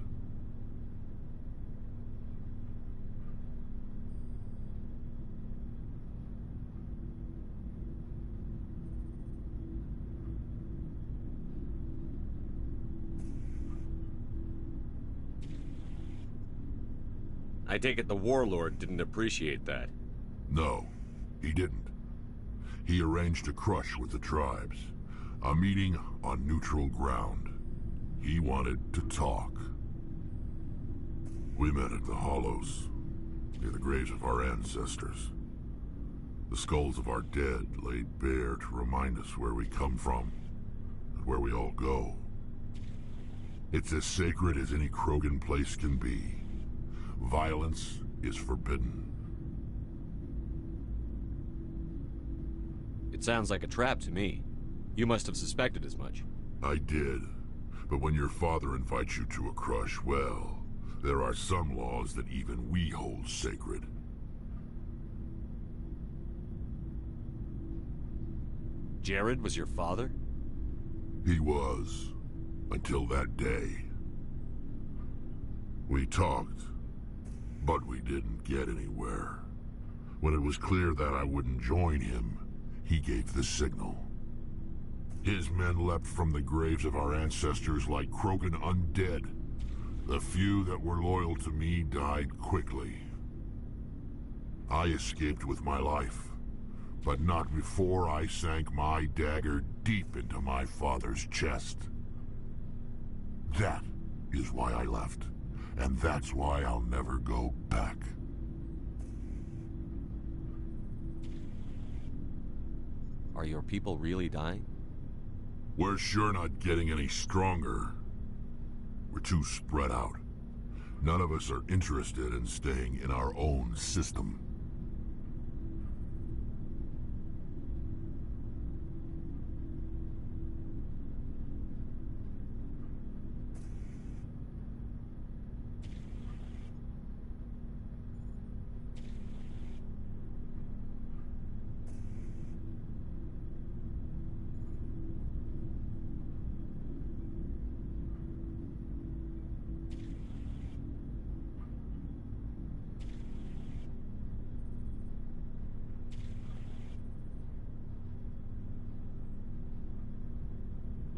I take it the Warlord didn't appreciate that. No, he didn't. He arranged a crush with the tribes. A meeting on neutral ground. He wanted to talk. We met at the Hollows, near the graves of our ancestors. The skulls of our dead laid bare to remind us where we come from, and where we all go. It's as sacred as any Krogan place can be. Violence is forbidden. It sounds like a trap to me. You must have suspected as much. I did. But when your father invites you to a crush, well, there are some laws that even we hold sacred. Jared was your father? He was. Until that day. We talked, but we didn't get anywhere. When it was clear that I wouldn't join him, he gave the signal. His men leapt from the graves of our ancestors like Krogan undead. The few that were loyal to me died quickly. I escaped with my life, but not before I sank my dagger deep into my father's chest. That is why I left, and that's why I'll never go back. Are your people really dying? We're sure not getting any stronger. We're too spread out. None of us are interested in staying in our own system.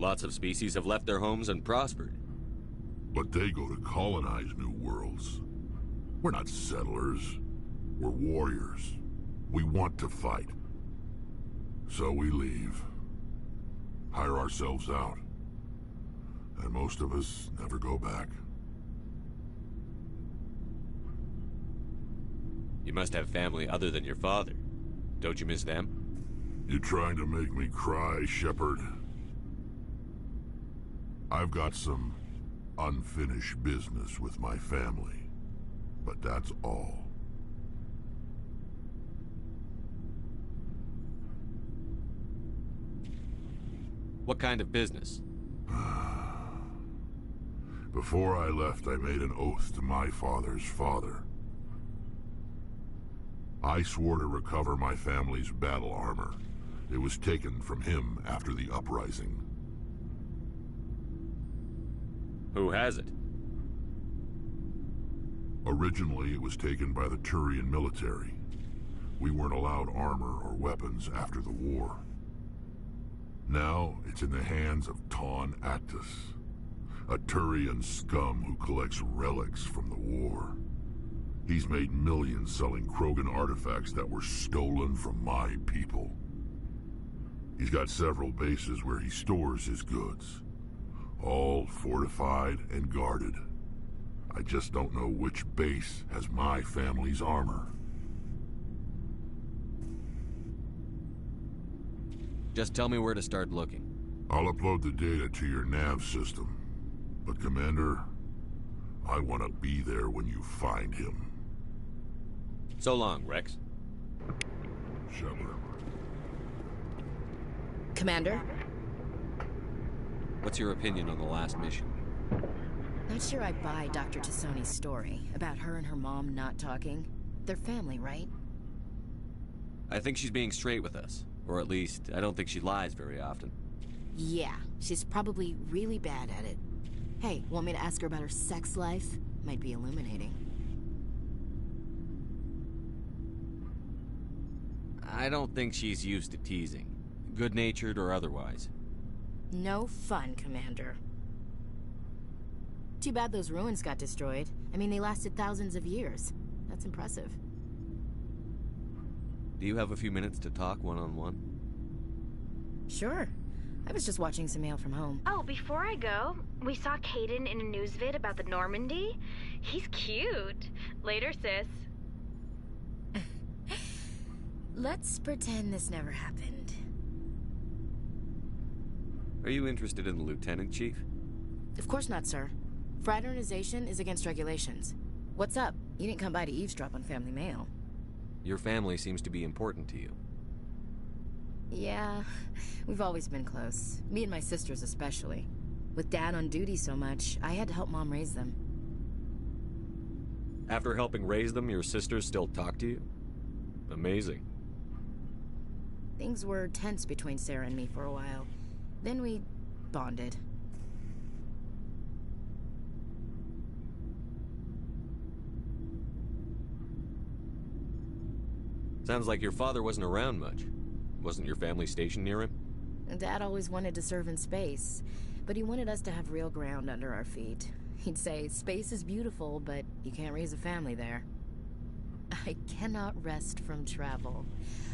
Lots of species have left their homes and prospered. But they go to colonize new worlds. We're not settlers. We're warriors. We want to fight. So we leave. Hire ourselves out. And most of us never go back. You must have family other than your father. Don't you miss them? You trying to make me cry, Shepard? I've got some unfinished business with my family, but that's all. What kind of business? Before I left, I made an oath to my father's father. I swore to recover my family's battle armor. It was taken from him after the uprising. Who has it? Originally, it was taken by the Turian military. We weren't allowed armor or weapons after the war. Now, it's in the hands of Ton Actus, a Turian scum who collects relics from the war. He's made millions selling Krogan artifacts that were stolen from my people. He's got several bases where he stores his goods. All fortified and guarded. I just don't know which base has my family's armor. Just tell me where to start looking. I'll upload the data to your nav system. But Commander, I want to be there when you find him. So long, Rex. Shepard. Commander? What's your opinion on the last mission? Not sure I buy Dr. Tassoni's story about her and her mom not talking. They're family, right? I think she's being straight with us. Or at least, I don't think she lies very often. Yeah, she's probably really bad at it. Hey, want me to ask her about her sex life? Might be illuminating. I don't think she's used to teasing. Good-natured or otherwise. No fun, Commander. Too bad those ruins got destroyed. I mean, they lasted thousands of years. That's impressive. Do you have a few minutes to talk one-on-one? Sure. I was just watching some mail from home. Oh, before I go, we saw Caden in a news vid about the Normandy. He's cute. Later, sis. Let's pretend this never happened. Are you interested in the Lieutenant, Chief? Of course not, sir. Fraternization is against regulations. What's up? You didn't come by to eavesdrop on family mail. Your family seems to be important to you. Yeah, we've always been close. Me and my sisters especially. With Dad on duty so much, I had to help Mom raise them. After helping raise them, your sisters still talk to you? Amazing. Things were tense between Sarah and me for a while. Then we bonded. Sounds like your father wasn't around much. Wasn't your family stationed near him? Dad always wanted to serve in space, but he wanted us to have real ground under our feet. He'd say, space is beautiful, but you can't raise a family there. I cannot rest from travel.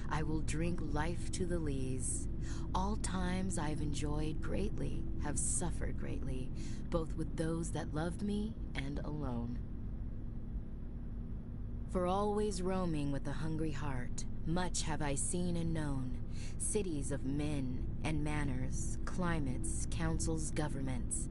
I will drink life to the lees. All times I've enjoyed greatly, have suffered greatly, both with those that loved me and alone. For always roaming with a hungry heart, much have I seen and known, cities of men and manners, climates, councils, governments.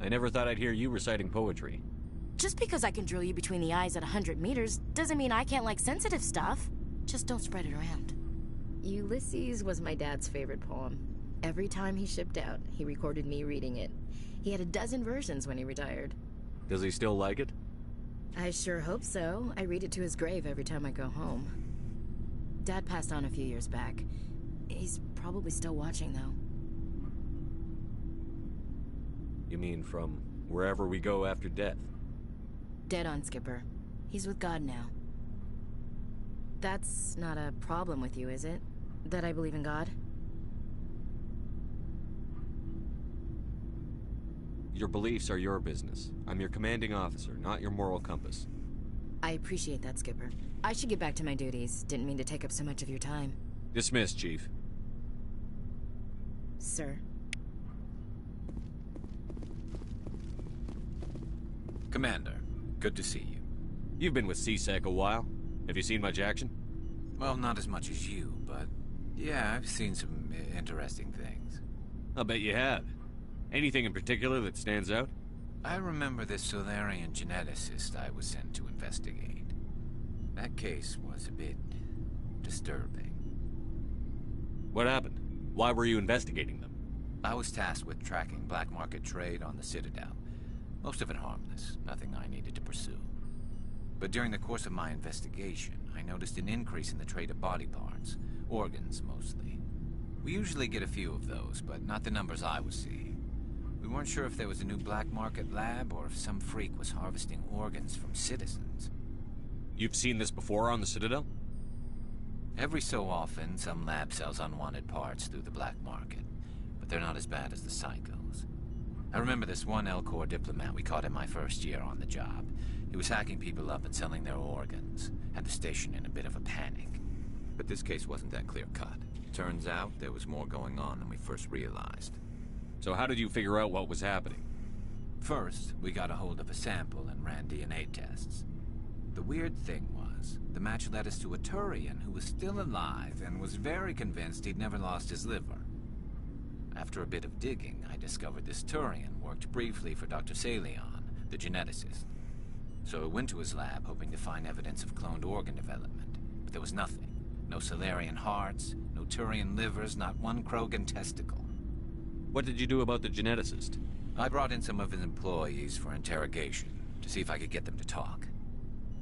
I never thought I'd hear you reciting poetry. Just because I can drill you between the eyes at 100 meters doesn't mean I can't like sensitive stuff. Just don't spread it around. Ulysses was my dad's favorite poem. Every time he shipped out, he recorded me reading it. He had a dozen versions when he retired. Does he still like it? I sure hope so. I read it to his grave every time I go home. Dad passed on a few years back. He's probably still watching, though. You mean from wherever we go after death? Dead on, Skipper. He's with God now. That's not a problem with you, is it? That I believe in God? Your beliefs are your business. I'm your commanding officer, not your moral compass. I appreciate that, Skipper. I should get back to my duties. Didn't mean to take up so much of your time. Dismissed, Chief. Sir. Commander, good to see you. You've been with C-Sec a while. Have you seen much action? Well, not as much as you, but yeah, I've seen some interesting things. I'll bet you have. Anything in particular that stands out? I remember this Solarian geneticist I was sent to investigate. That case was a bit disturbing. What happened? Why were you investigating them? I was tasked with tracking black market trade on the Citadel. Most of it harmless, nothing I needed to pursue. But during the course of my investigation, I noticed an increase in the trade of body parts, organs mostly. We usually get a few of those, but not the numbers I was seeing. We weren't sure if there was a new black market lab or if some freak was harvesting organs from citizens. You've seen this before on the Citadel? Every so often, some lab sells unwanted parts through the black market, but they're not as bad as the psychos. I remember this one Elcor diplomat we caught in my first year on the job. He was hacking people up and selling their organs. Had the station in a bit of a panic. But this case wasn't that clear-cut. Turns out there was more going on than we first realized. So how did you figure out what was happening? First, we got a hold of a sample and ran DNA tests. The weird thing was, the match led us to a Turian who was still alive and was very convinced he'd never lost his liver. After a bit of digging, I discovered this Turian worked briefly for Dr. Salion, the geneticist. So I went to his lab hoping to find evidence of cloned organ development, but there was nothing. No Salarian hearts, no Turian livers, not one Krogan testicle. What did you do about the geneticist? I brought in some of his employees for interrogation, to see if I could get them to talk.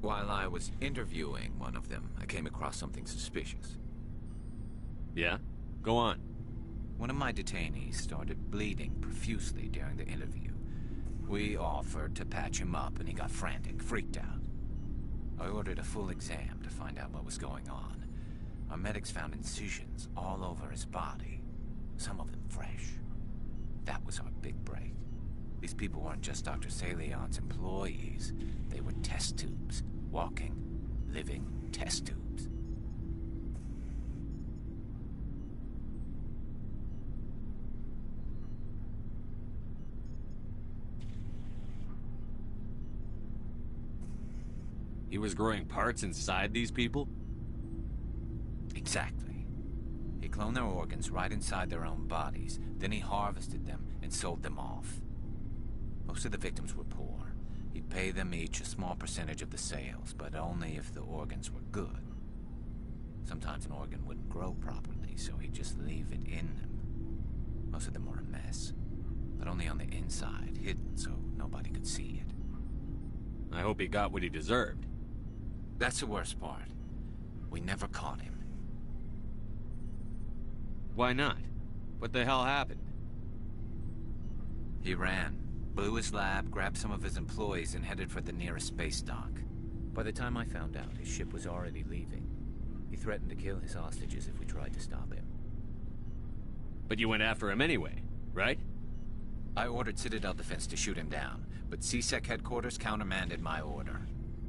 While I was interviewing one of them, I came across something suspicious. Yeah? Go on. One of my detainees started bleeding profusely during the interview. We offered to patch him up, and he got frantic, freaked out. I ordered a full exam to find out what was going on. Our medics found incisions all over his body, some of them fresh. That was our big break. These people weren't just Dr. Salion's employees. They were test tubes. Walking, living test tubes. He was growing parts inside these people? Exactly. He cloned their organs right inside their own bodies. Then he harvested them and sold them off. Most of the victims were poor. He'd pay them each a small percentage of the sales, but only if the organs were good. Sometimes an organ wouldn't grow properly, so he'd just leave it in them. Most of them were a mess, but only on the inside, hidden so nobody could see it. I hope he got what he deserved. That's the worst part. We never caught him. Why not? What the hell happened? He ran, blew his lab, grabbed some of his employees, and headed for the nearest space dock. By the time I found out, his ship was already leaving. He threatened to kill his hostages if we tried to stop him. But you went after him anyway, right? I ordered Citadel Defense to shoot him down, but CSEC headquarters countermanded my order.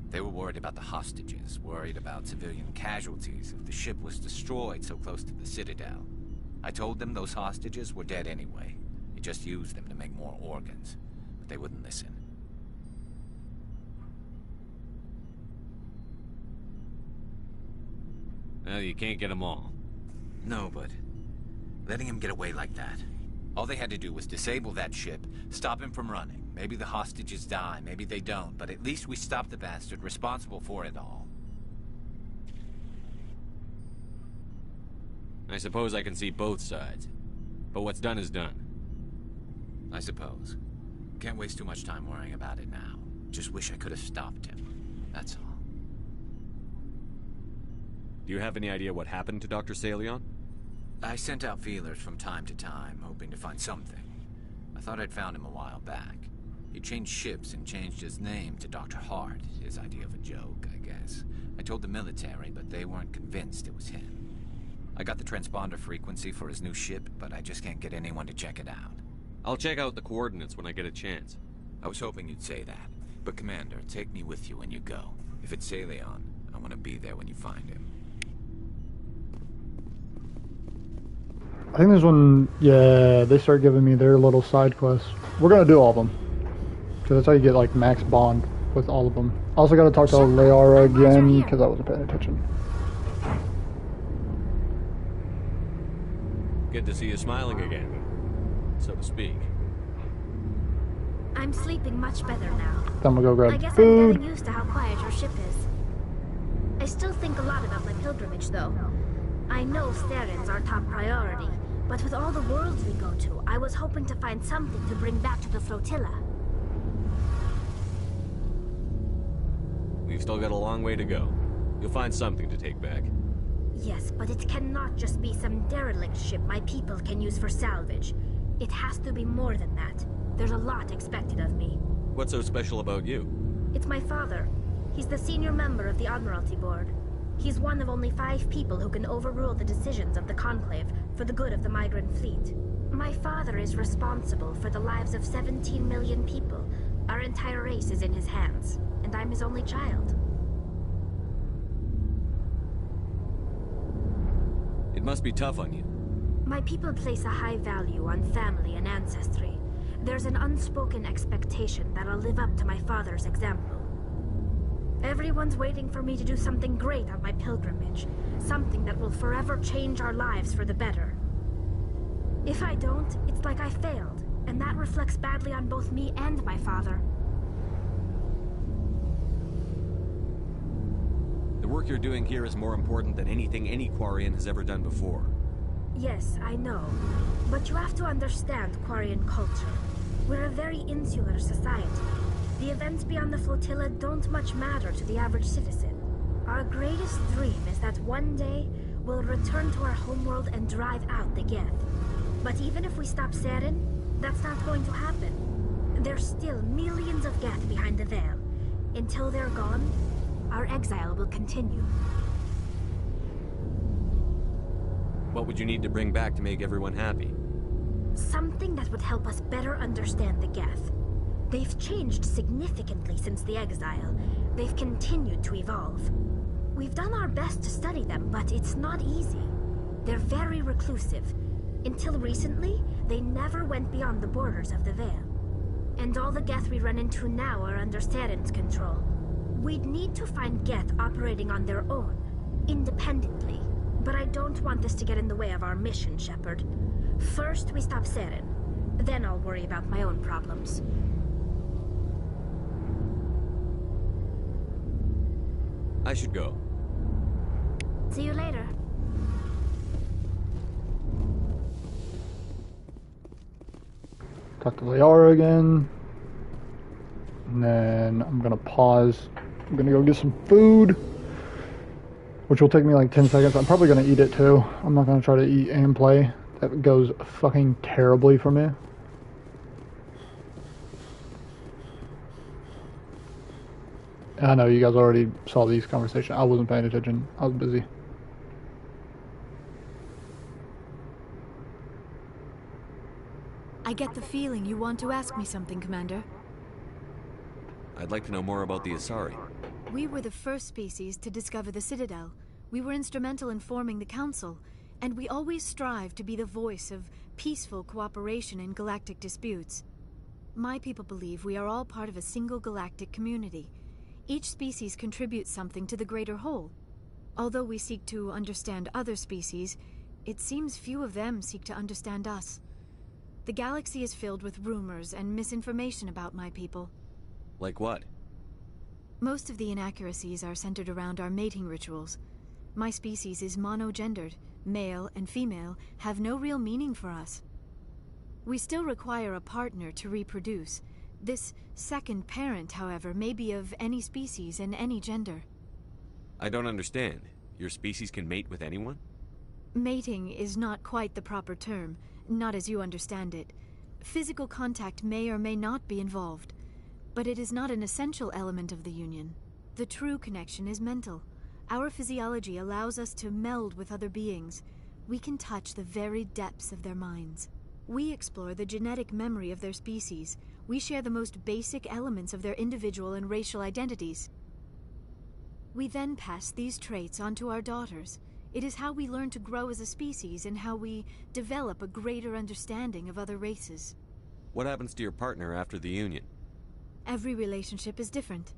They were worried about the hostages, worried about civilian casualties if the ship was destroyed so close to the Citadel. I told them those hostages were dead anyway. He just used them to make more organs, but they wouldn't listen. Well, you can't get them all. No, but letting him get away like that. All they had to do was disable that ship, stop him from running. Maybe the hostages die, maybe they don't, but at least we stopped the bastard responsible for it all. I suppose I can see both sides. But what's done is done. I suppose. Can't waste too much time worrying about it now. Just wish I could have stopped him. That's all. Do you have any idea what happened to Dr. Salion? I sent out feelers from time to time, hoping to find something. I thought I'd found him a while back. He changed ships and changed his name to Dr. Hart, his idea of a joke, I guess. I told the military, but they weren't convinced it was him. I got the transponder frequency for his new ship, but I just can't get anyone to check it out. I'll check out the coordinates when I get a chance. I was hoping you'd say that. But Commander, take me with you when you go. If it's Salion, I want to be there when you find him. I think this one, yeah, they start giving me their little side quests. We're gonna do all of them. Because that's how you get, like, max bond with all of them. Also gotta talk to Liara again, because I wasn't paying attention. Good to see you smiling again, so to speak. I'm sleeping much better now. Then we'll go grab I guess food. I'm getting used to how quiet your ship is. I still think a lot about my pilgrimage, though. I know Theron's our top priority, but with all the worlds we go to, I was hoping to find something to bring back to the flotilla. We've still got a long way to go. You'll find something to take back. Yes, but it cannot just be some derelict ship my people can use for salvage. It has to be more than that. There's a lot expected of me. What's so special about you? It's my father. He's the senior member of the Admiralty Board. He's one of only 5 people who can overrule the decisions of the Conclave for the good of the migrant fleet. My father is responsible for the lives of 17 million people. Our entire race is in his hands, and I'm his only child. It must be tough on you. My people place a high value on family and ancestry. There's an unspoken expectation that I'll live up to my father's example. Everyone's waiting for me to do something great on my pilgrimage. Something that will forever change our lives for the better. If I don't, it's like I failed, and that reflects badly on both me and my father. The work you're doing here is more important than anything any Quarian has ever done before. Yes, I know. But you have to understand Quarian culture. We're a very insular society. The events beyond the flotilla don't much matter to the average citizen. Our greatest dream is that one day we'll return to our homeworld and drive out the Geth. But even if we stop Saren, that's not going to happen. There's still millions of Geth behind the veil. Until they're gone, our exile will continue. What would you need to bring back to make everyone happy? Something that would help us better understand the Geth. They've changed significantly since the exile. They've continued to evolve. We've done our best to study them, but it's not easy. They're very reclusive. Until recently, they never went beyond the borders of the Veil. And all the Geth we run into now are under Saren's control. We'd need to find Geth operating on their own, independently. But I don't want this to get in the way of our mission, Shepard. First, we stop Saren. Then I'll worry about my own problems. I should go. See you later. Talk to Liara again. And then I'm gonna pause. I'm gonna go get some food, which will take me like 10 seconds. I'm probably gonna eat it too. I'm not gonna try to eat and play. That goes fucking terribly for me. I know you guys already saw these conversations. I wasn't paying attention. I was busy. I get the feeling you want to ask me something, Commander. I'd like to know more about the Asari. We were the first species to discover the Citadel. We were instrumental in forming the Council, and we always strive to be the voice of peaceful cooperation in galactic disputes. My people believe we are all part of a single galactic community. Each species contributes something to the greater whole. Although we seek to understand other species, it seems few of them seek to understand us. The galaxy is filled with rumors and misinformation about my people. Like what? Most of the inaccuracies are centered around our mating rituals. My species is monogendered. Male and female have no real meaning for us. We still require a partner to reproduce. This second parent, however, may be of any species and any gender. I don't understand. Your species can mate with anyone? Mating is not quite the proper term, not as you understand it. Physical contact may or may not be involved, but it is not an essential element of the union. The true connection is mental. Our physiology allows us to meld with other beings. We can touch the very depths of their minds. We explore the genetic memory of their species. We share the most basic elements of their individual and racial identities. We then pass these traits on to our daughters. It is how we learn to grow as a species and how we develop a greater understanding of other races. What happens to your partner after the union? Every relationship is different.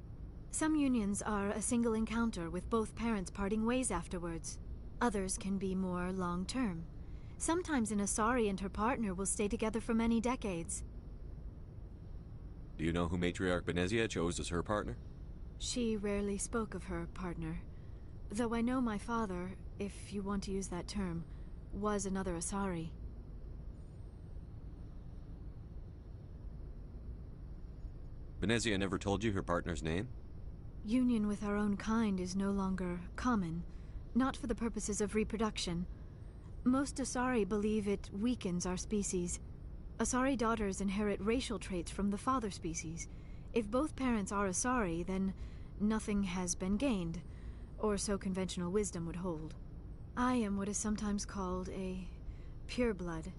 Some unions are a single encounter with both parents parting ways afterwards. Others can be more long-term. Sometimes an Asari and her partner will stay together for many decades. Do you know who Matriarch Benezia chose as her partner? She rarely spoke of her partner. Though I know my father, if you want to use that term, was another Asari. Benezia never told you her partner's name? Union with our own kind is no longer common, not for the purposes of reproduction. Most Asari believe it weakens our species. Asari daughters inherit racial traits from the father species. If both parents are Asari, then nothing has been gained, or so conventional wisdom would hold. I am what is sometimes called a pureblood,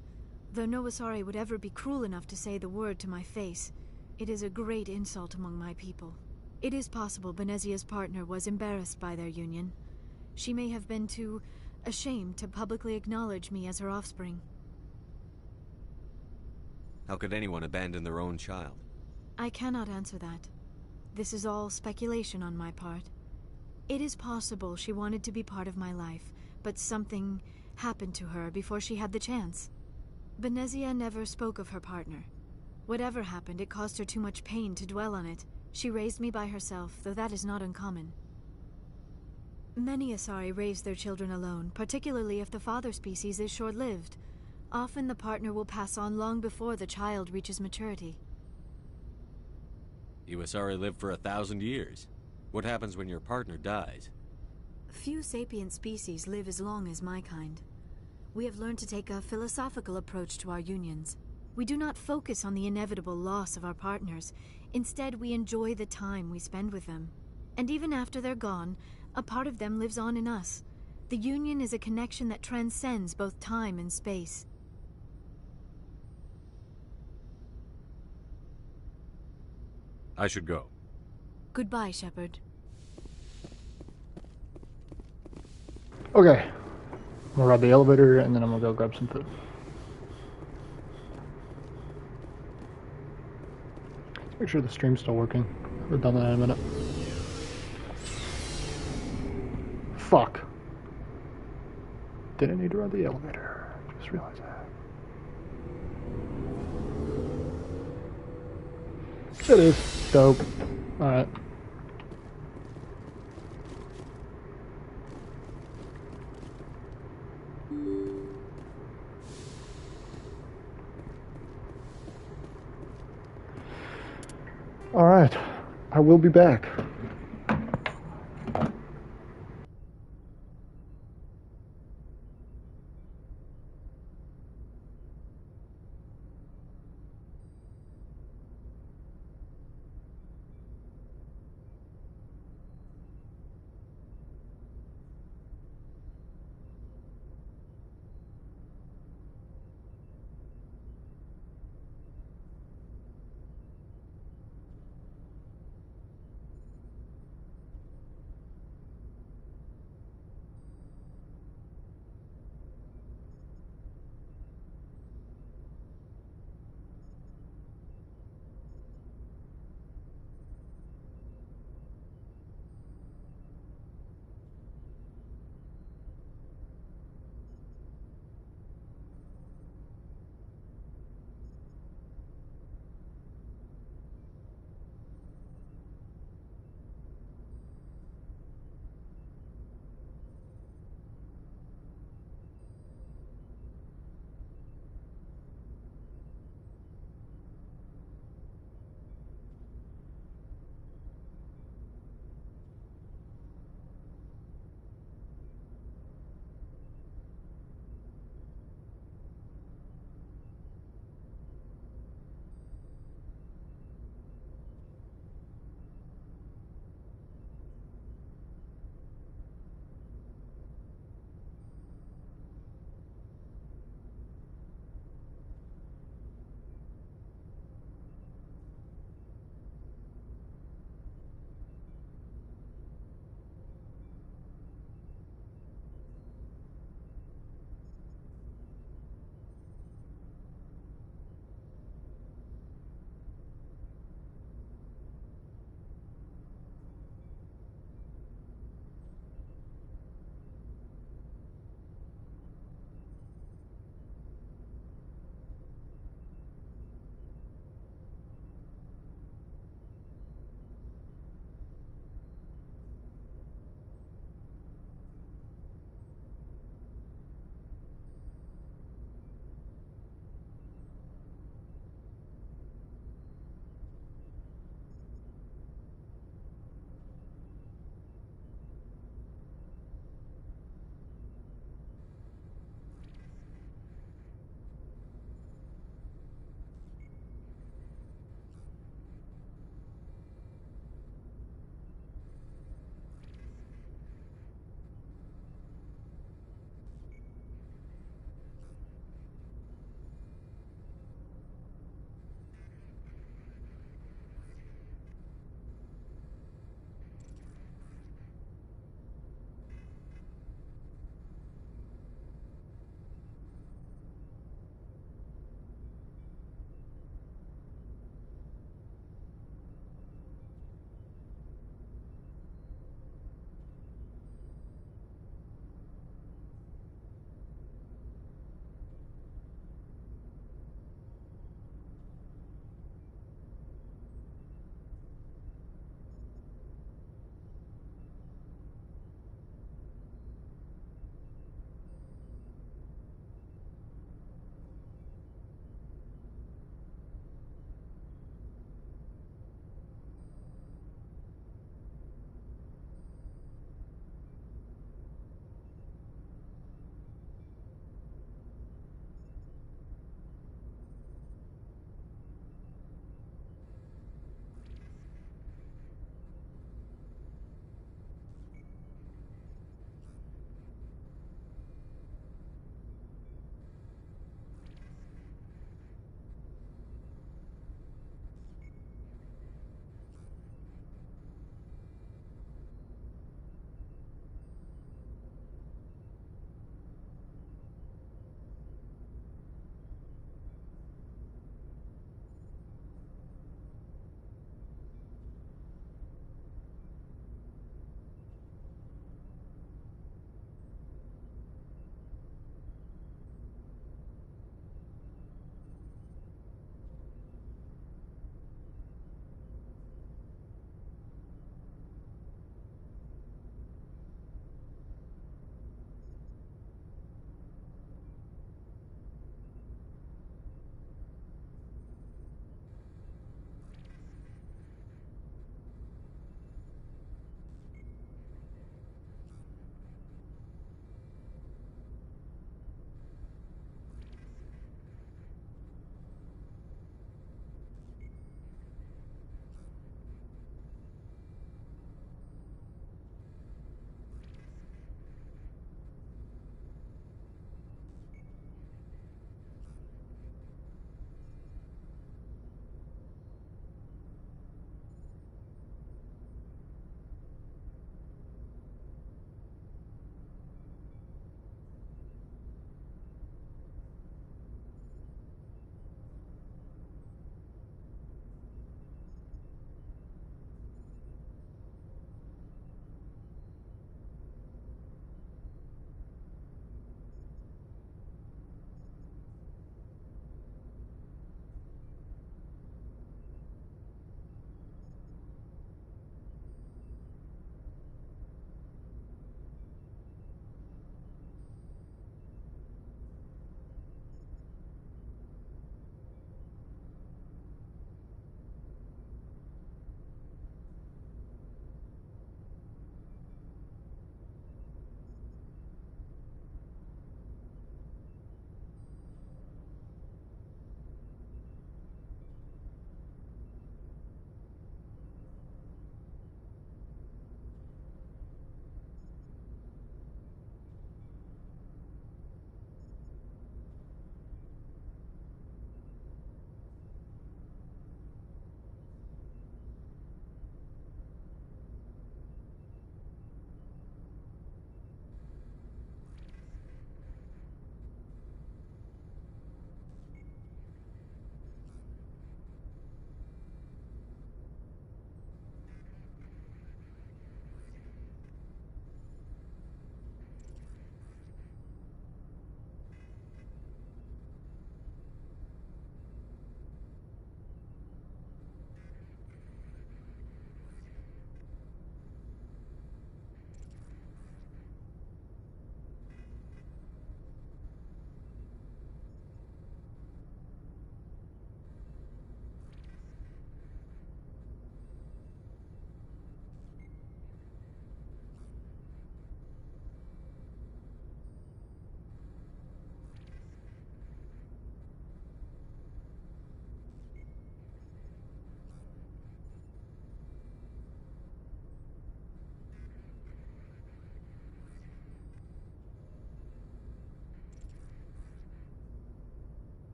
though no Asari would ever be cruel enough to say the word to my face. It is a great insult among my people. It is possible Benezia's partner was embarrassed by their union. She may have been too ashamed to publicly acknowledge me as her offspring. How could anyone abandon their own child? I cannot answer that. This is all speculation on my part. It is possible she wanted to be part of my life, but something happened to her before she had the chance. Benezia never spoke of her partner. Whatever happened, it caused her too much pain to dwell on it. She raised me by herself, though that is not uncommon. Many Asari raise their children alone, particularly if the father species is short-lived. Often the partner will pass on long before the child reaches maturity. You Asari live for 1,000 years. What happens when your partner dies? Few sapient species live as long as my kind. We have learned to take a philosophical approach to our unions. We do not focus on the inevitable loss of our partners. Instead, we enjoy the time we spend with them. And even after they're gone, a part of them lives on in us. The union is a connection that transcends both time and space. I should go. Goodbye, Shepard. Okay. I'm gonna ride the elevator and then I'm gonna go grab some food. Let's make sure the stream's still working. We're done that in a minute. Fuck. Didn't need to ride the elevator. Just realized that. It is dope. Alright. Alright. I will be back.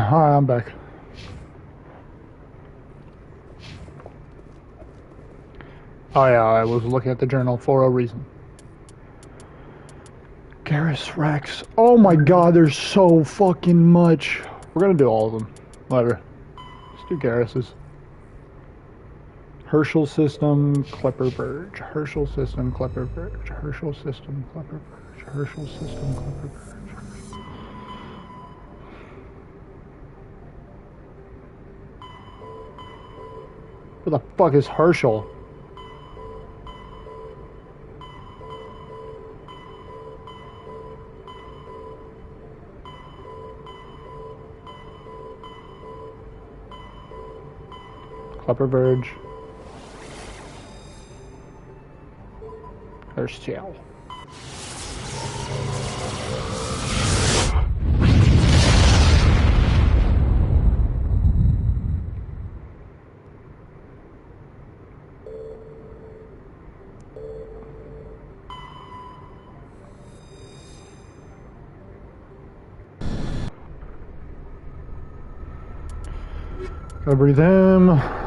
Hi, I'm back. Oh yeah, I was looking at the journal for a reason. Garrus, Rex. Oh my god, there's so fucking much. We're gonna do all of them. Whatever. Let's do Garrus's. Herschel system, Clipper Verge. Herschel system, Clipper Verge. Herschel system, Clipper Verge. Herschel system, Clipper Verge. Where the fuck is Herschel? Clipper Verge. Herschel. Gotta breathe in.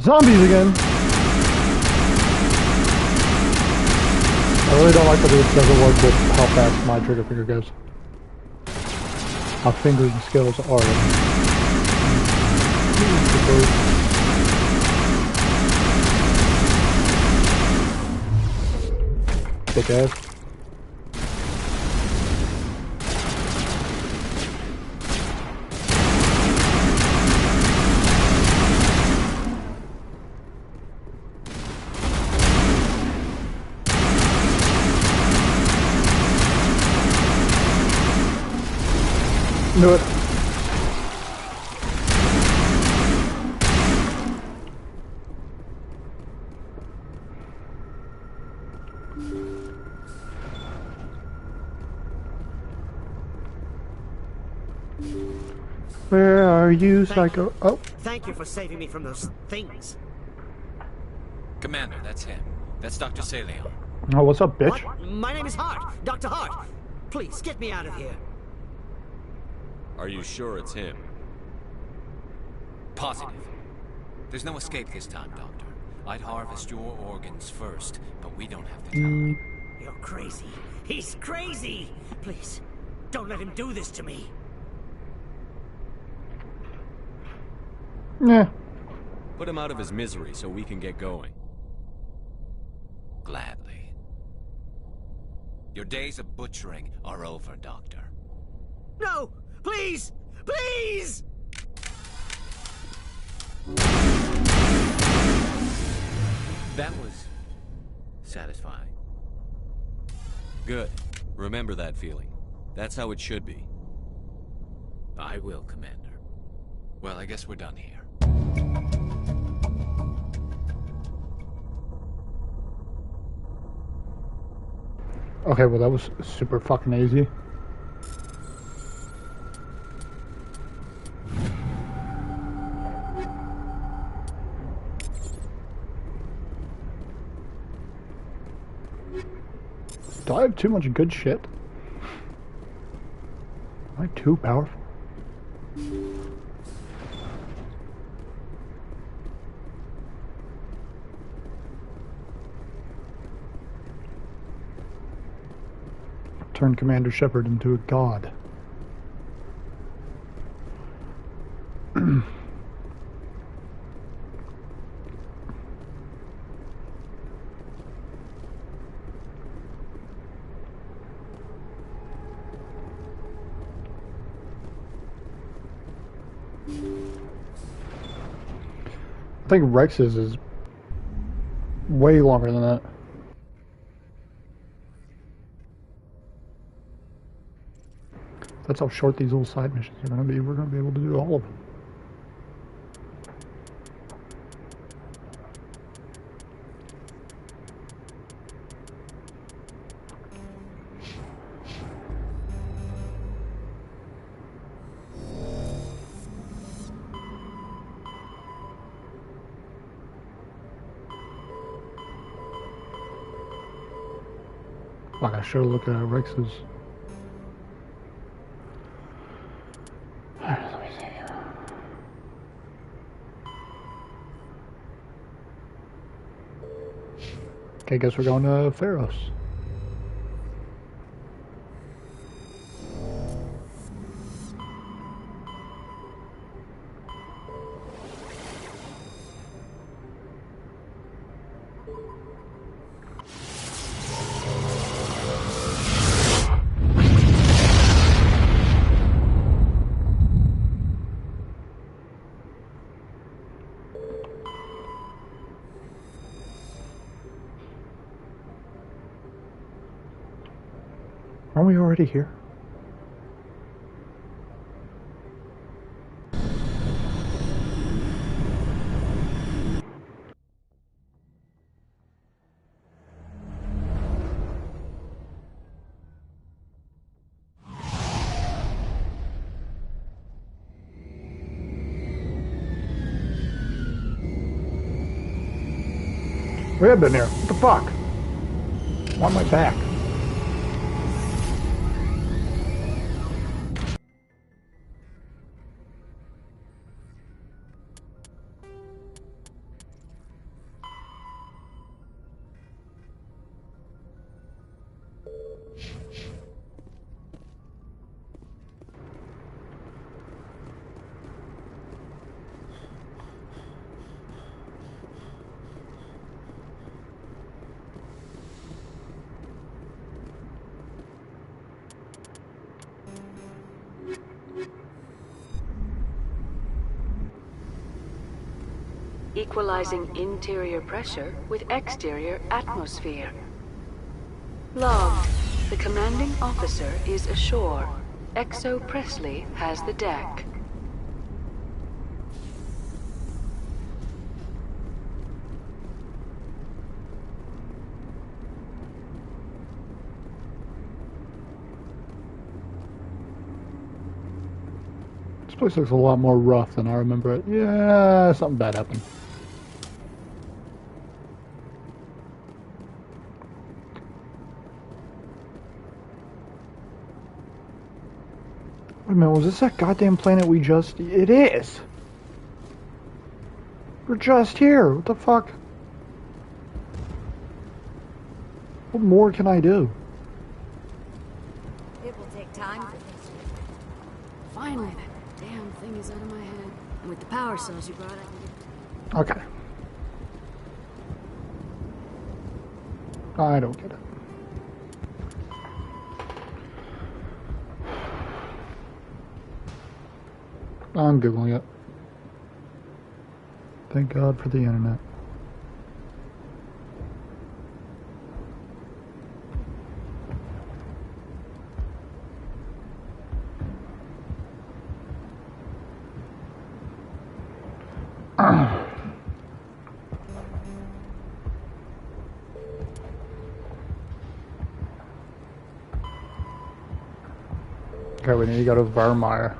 Zombies again. I really don't like that it doesn't work with how fast my trigger finger goes. How fingering skills are. Thick ass. Do it. Where are you, Psycho? Oh. Thank you for saving me from those things. Commander, that's him. That's Dr. Saleon. Oh, what's up, bitch? What? My name is Hart. Dr. Hart. Please, get me out of here. Are you sure it's him? Positive. There's no escape this time, Doctor. I'd harvest your organs first, but we don't have the time. You're crazy. He's crazy. Please, don't let him do this to me. Yeah. Put him out of his misery so we can get going. Gladly. Your days of butchering are over, Doctor. No! Please! Please! That was satisfying. Good. Remember that feeling. That's how it should be. I will, Commander. Well, I guess we're done here. Okay, well that was super fucking easy. Do I have too much good shit? Am I too powerful? Turn Commander Shepard into a god. I think Rex's is way longer than that. That's how short these little side missions are going to be. We're going to be able to do all of them. Fuck, I should look at Rex's. Alright, let me see here. Okay, guess we're going to Pharos. Aren't we already here? We have been here. What the fuck? Why am I back? Equalizing interior pressure with exterior atmosphere. Logged. The commanding officer is ashore. Exo Presley has the deck. This place looks a lot more rough than I remember it. Yeah, something bad happened. Wait a minute, was this that goddamn planet we just... It is! We're just here! What the fuck? What more can I do? It will take time for things to get better. Finally, that damn thing is out of my head. And with the power cells you brought, I can get... Okay. I don't get it. I'm Googling it. Thank God for the internet. Okay, we need to go to Vermeer.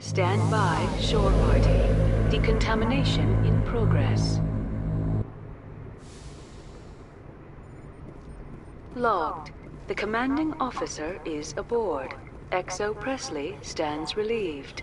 Stand by, shore party. Decontamination in progress. Logged. The commanding officer is aboard. Exo Presley stands relieved.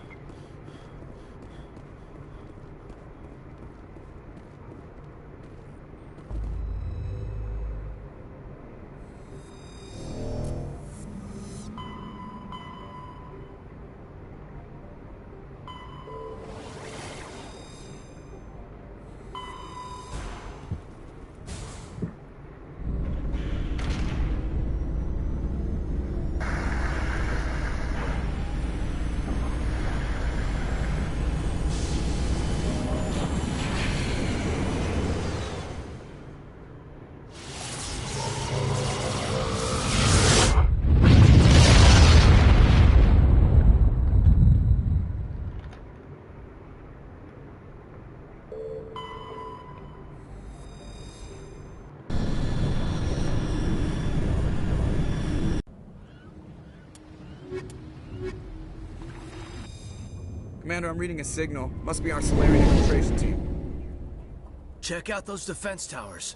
Commander, I'm reading a signal. Must be our Solarian infiltration team. Check out those defense towers.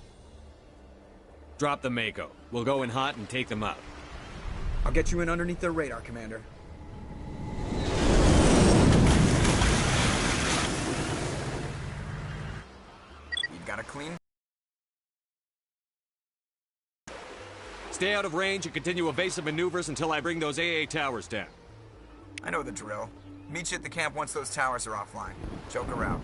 Drop the Mako. We'll go in hot and take them out. I'll get you in underneath their radar, Commander. You got a clean? Stay out of range and continue evasive maneuvers until I bring those AA towers down. I know the drill. Meet you at the camp once those towers are offline. Joker out.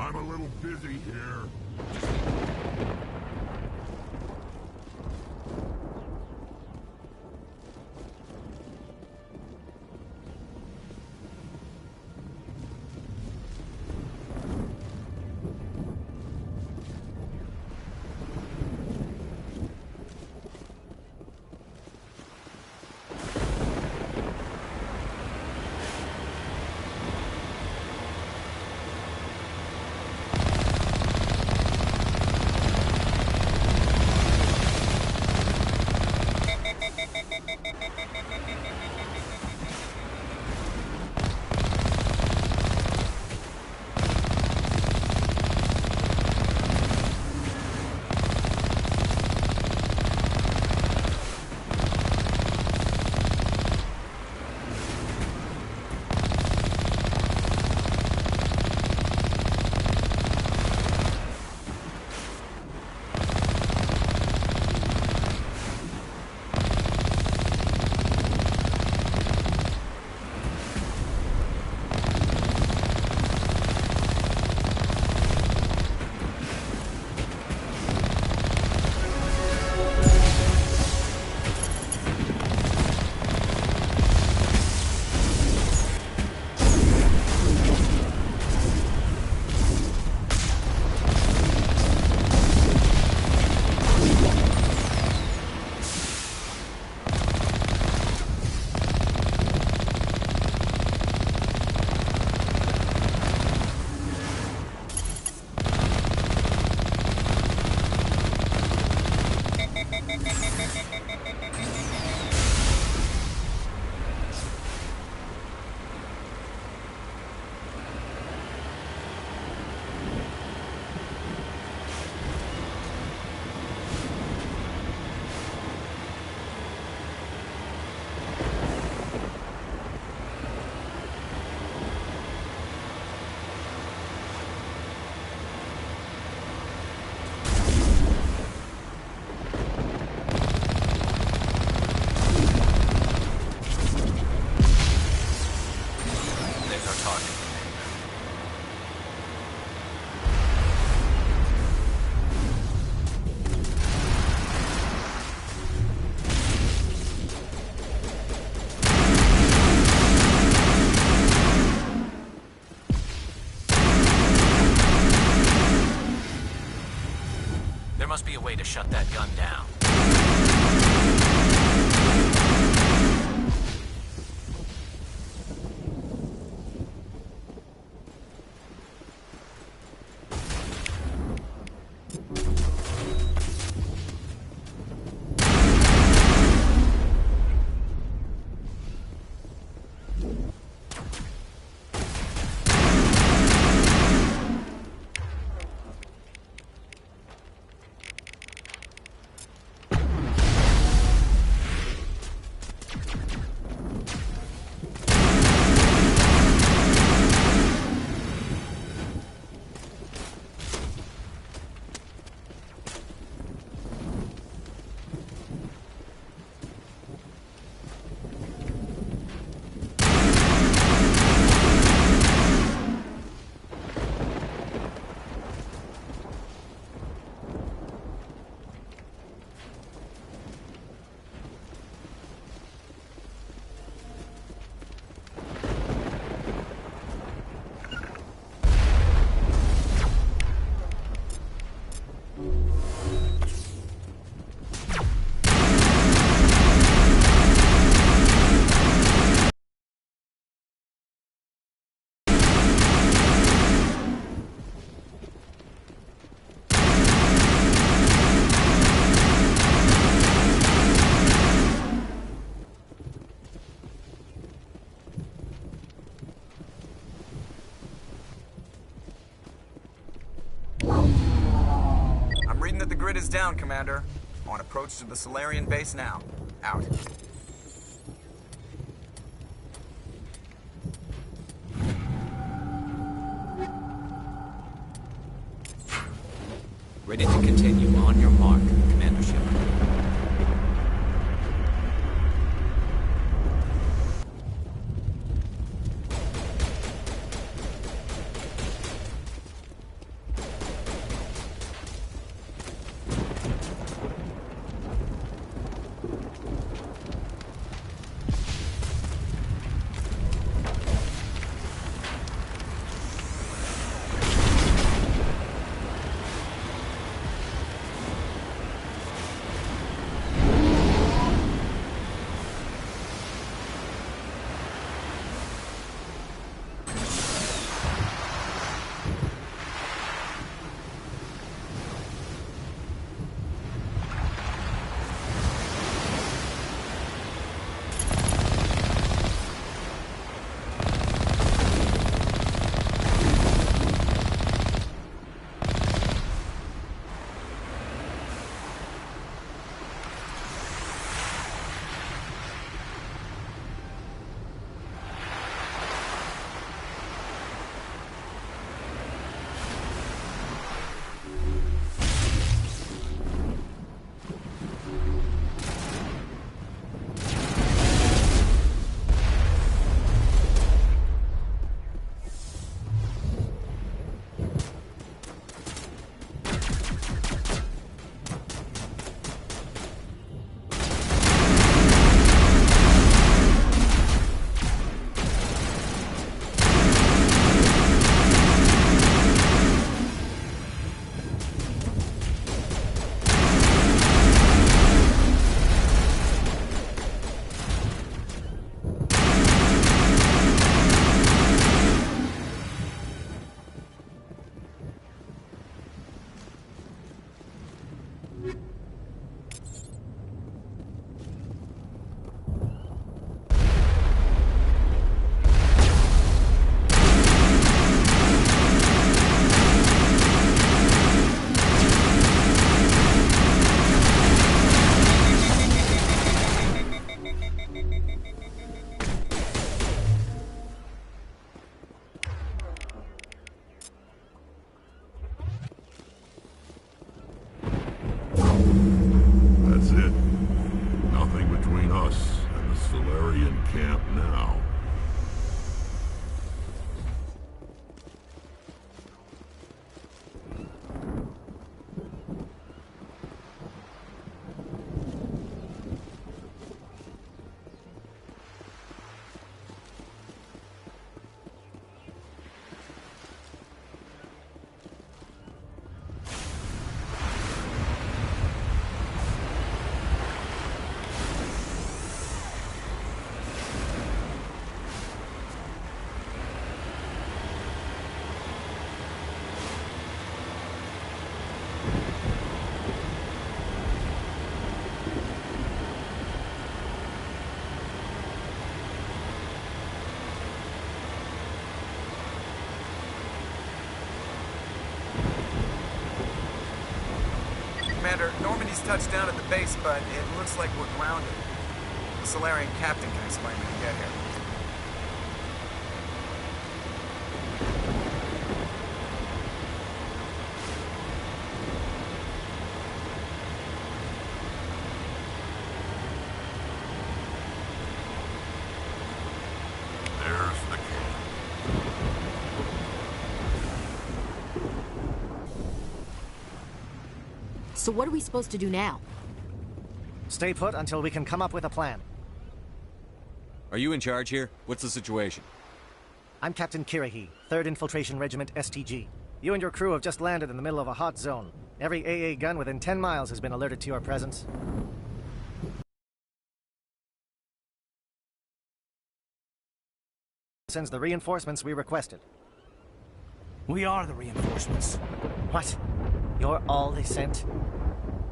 I'm a little busy here. must be a way to shut that gun down. The grid is down, Commander. On approach to the Solarian base now. Out. Ready to continue. On your mark, Commander Shepard. Commander, Normandy's touched down at the base, but it looks like we're grounded. The Solarian captain can explain when we get here. So what are we supposed to do now? Stay put until we can come up with a plan. Are you in charge here? What's the situation? I'm Captain Kirrahe, 3rd Infiltration Regiment STG. You and your crew have just landed in the middle of a hot zone. Every AA gun within 10 miles has been alerted to your presence. Sends the reinforcements we requested. We are the reinforcements. What? You're all they sent?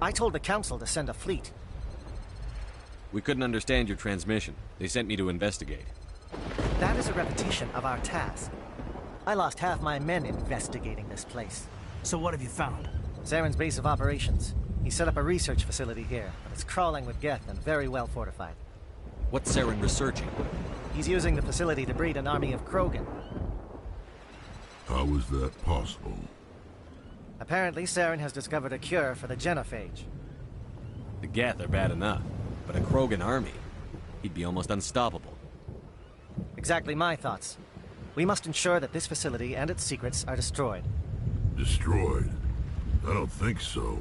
I told the Council to send a fleet. We couldn't understand your transmission. They sent me to investigate. That is a repetition of our task. I lost half my men investigating this place. So what have you found? Saren's base of operations. He set up a research facility here, but it's crawling with Geth and very well fortified. What's Saren researching? He's using the facility to breed an army of Krogan. How is that possible? Apparently, Saren has discovered a cure for the genophage. The Geth are bad enough, but a Krogan army? He'd be almost unstoppable. Exactly my thoughts. We must ensure that this facility and its secrets are destroyed. Destroyed? I don't think so.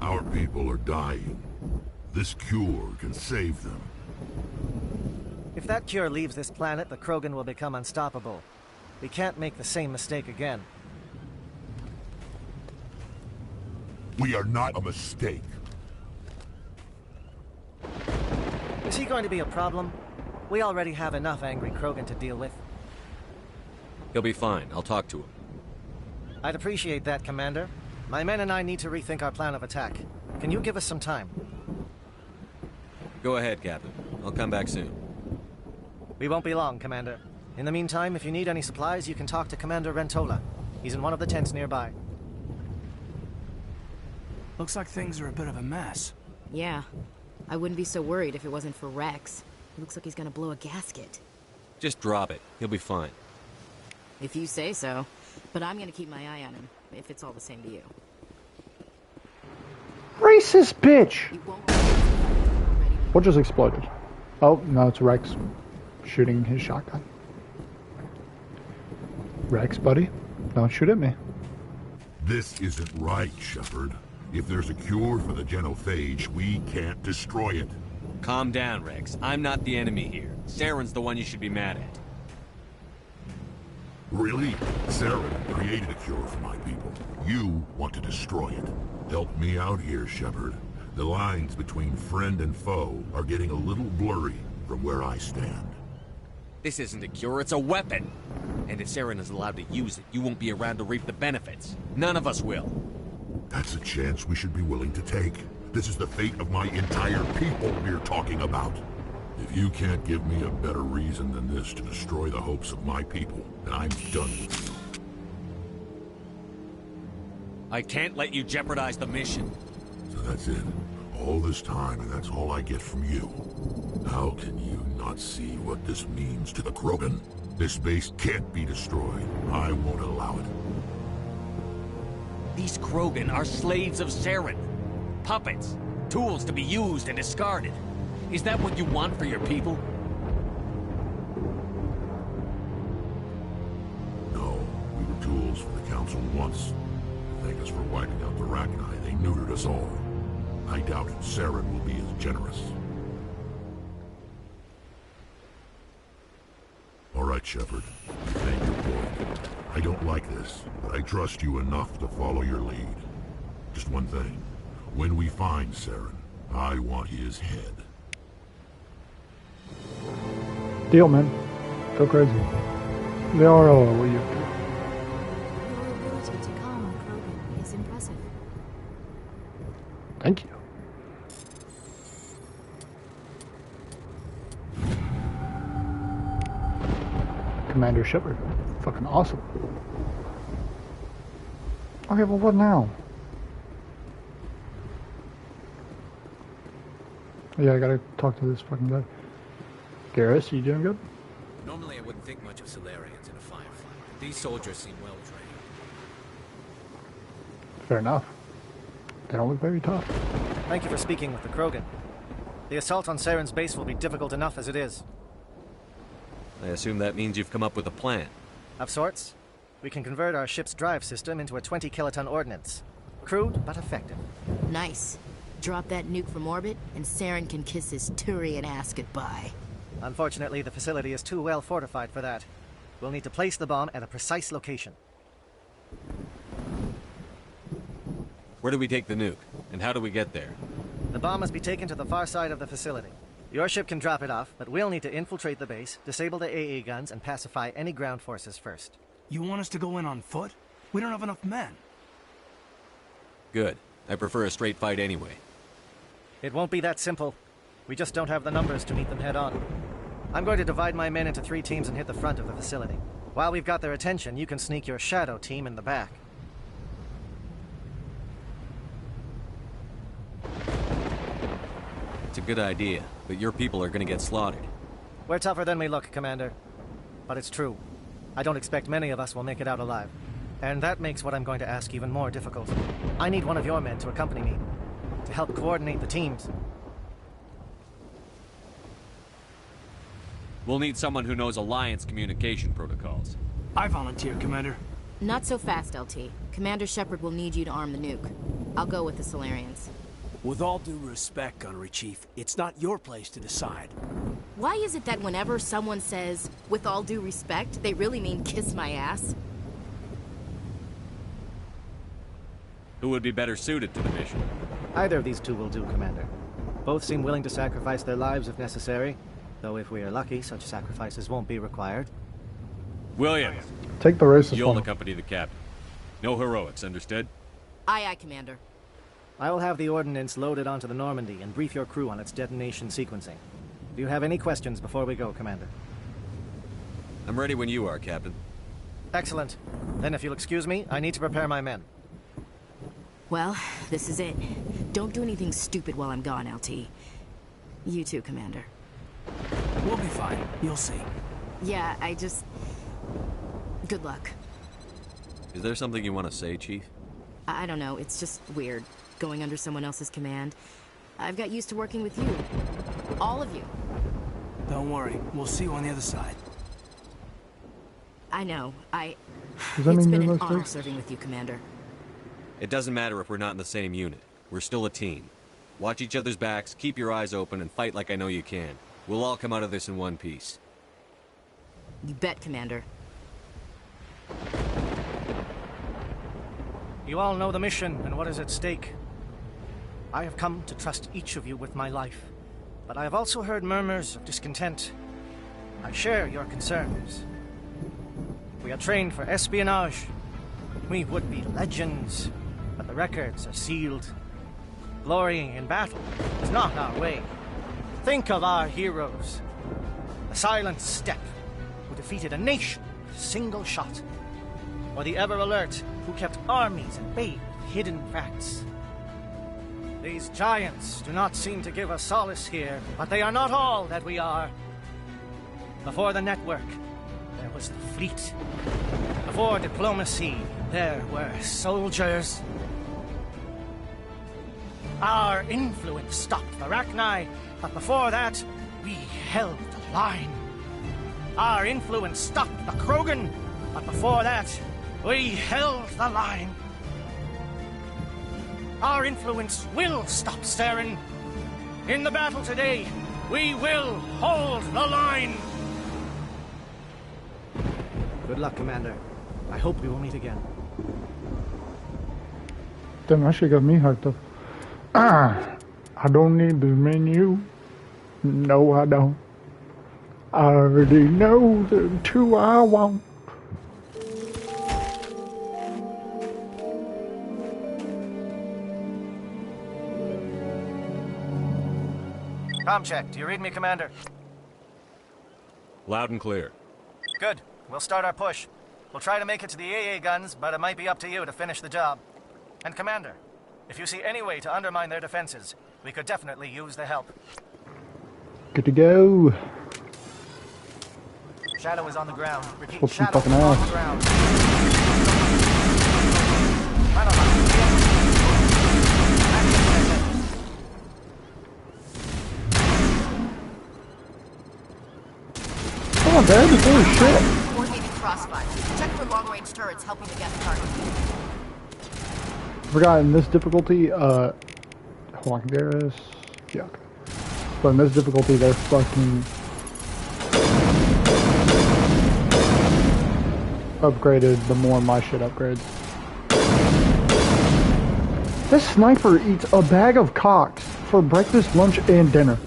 Our people are dying. This cure can save them. If that cure leaves this planet, the Krogan will become unstoppable. We can't make the same mistake again. We are not a mistake. Is he going to be a problem? We already have enough angry Krogan to deal with. He'll be fine. I'll talk to him. I'd appreciate that, Commander. My men and I need to rethink our plan of attack. Can you give us some time? Go ahead, Captain. I'll come back soon. We won't be long, Commander. In the meantime, if you need any supplies, you can talk to Commander Rentola. He's in one of the tents nearby. Looks like things are a bit of a mess. Yeah. I wouldn't be so worried if it wasn't for Rex. He looks like he's gonna blow a gasket. Just drop it. He'll be fine. If you say so. But I'm gonna keep my eye on him, if it's all the same to you. Racist bitch! What just exploded? Oh, no, it's Rex shooting his shotgun. Rex, buddy, don't shoot at me. This isn't right, Shepard. If there's a cure for the genophage, we can't destroy it. Calm down, Rex. I'm not the enemy here. Saren's the one you should be mad at. Really? Saren created a cure for my people. You want to destroy it. Help me out here, Shepard. The lines between friend and foe are getting a little blurry from where I stand. This isn't a cure, it's a weapon! And if Saren is allowed to use it, you won't be around to reap the benefits. None of us will. That's a chance we should be willing to take. This is the fate of my entire people we're talking about. If you can't give me a better reason than this to destroy the hopes of my people, then I'm done with you. I can't let you jeopardize the mission. So that's it. All this time, and that's all I get from you. How can you not see what this means to the Krogan? This base can't be destroyed. I won't allow it. These Krogan are slaves of Saren. Puppets. Tools to be used and discarded. Is that what you want for your people? No, we were tools for the Council once. Thank us for wiping out the Rachni. They neutered us all. I doubt Saren will be as generous. All right, Shepard. You made your point. I don't like this, but I trust you enough to follow your lead. Just one thing. When we find Saren, I want his head. Deal, man. Go crazy. They are all what you Your ability to calm the Krogan is impressive. Thank you. Commander Shepard. Fucking awesome. Okay, well, what now? Yeah, I gotta talk to this fucking guy. Garrus, you doing good? Normally I wouldn't think much of Solarians in a firefight, but these soldiers seem well trained. Fair enough. They don't look very tough. Thank you for speaking with the Krogan. The assault on Saren's base will be difficult enough as it is. I assume that means you've come up with a plan. Of sorts. We can convert our ship's drive system into a 20-kiloton ordnance. Crude, but effective. Nice. Drop that nuke from orbit, and Saren can kiss his Turian ass goodbye. Unfortunately, the facility is too well fortified for that. We'll need to place the bomb at a precise location. Where do we take the nuke? And how do we get there? The bomb must be taken to the far side of the facility. Your ship can drop it off, but we'll need to infiltrate the base, disable the AA guns, and pacify any ground forces first. You want us to go in on foot? We don't have enough men. Good. I prefer a straight fight anyway. It won't be that simple. We just don't have the numbers to meet them head on. I'm going to divide my men into 3 teams and hit the front of the facility. While we've got their attention, you can sneak your shadow team in the back. It's a good idea, but your people are gonna get slaughtered. We're tougher than we look, Commander. But it's true. I don't expect many of us will make it out alive. And that makes what I'm going to ask even more difficult. I need one of your men to accompany me, to help coordinate the teams. We'll need someone who knows Alliance communication protocols. I volunteer, Commander. Not so fast, LT. Commander Shepard will need you to arm the nuke. I'll go with the Solarians. With all due respect, Gunnery Chief, it's not your place to decide. Why is it that whenever someone says, with all due respect, they really mean kiss my ass? Who would be better suited to the mission? Either of these 2 will do, Commander. Both seem willing to sacrifice their lives if necessary, though if we are lucky, such sacrifices won't be required. Williams! Take the racist You'll one. accompany the captain. No heroics, understood? Aye, aye, Commander. I will have the ordnance loaded onto the Normandy and brief your crew on its detonation sequencing. Do you have any questions before we go, Commander? I'm ready when you are, Captain. Excellent. Then if you'll excuse me, I need to prepare my men. Well, this is it. Don't do anything stupid while I'm gone, LT. You too, Commander. We'll be fine. You'll see. Yeah, good luck. Is there something you want to say, Chief? I don't know, it's just weird, going under someone else's command. I've got used to working with you. All of you. Don't worry. We'll see you on the other side. I know. Does that It's mean been you're an no honor strikes? serving with you, Commander. It doesn't matter if we're not in the same unit. We're still a team. Watch each other's backs, keep your eyes open, and fight like I know you can. We'll all come out of this in one piece. You bet, Commander. You all know the mission and what is at stake. I have come to trust each of you with my life, but I have also heard murmurs of discontent. I share your concerns. We are trained for espionage. We would be legends, but the records are sealed. Glorying in battle is not our way. Think of our heroes. The Silent Step, who defeated a nation with a single shot. Or the Ever Alert, who kept armies at bay with hidden facts. These giants do not seem to give us solace here, but they are not all that we are. Before the network, there was the fleet. Before diplomacy, there were soldiers. Our influence stopped the Rachni, but before that, we held the line. Our influence stopped the Krogan, but before that, we held the line. Our influence will stop Saren. In the battle today, we will hold the line. Good luck, Commander. I hope we will meet again. Damn, that shit got me hyped up. I don't need the menu. No, I don't. I already know the 2 I want. Comm check. Do you read me, Commander? Loud and clear. Good. We'll start our push. We'll try to make it to the AA guns, but it might be up to you to finish the job. And Commander, if you see any way to undermine their defenses, we could definitely use the help. Good to go. Shadow is on the ground. Repeat, Whoop some Shadow fucking on ass. the ground. Come on, Dad. Holy shit. Coordinated crossfire. Check for long-range turrets helping to get the target. Forgot in this difficulty, hold on, Garrus. Yeah. Okay. But in this difficulty, they're fucking upgraded the more my shit upgrades. This sniper eats a bag of cocks for breakfast, lunch, and dinner.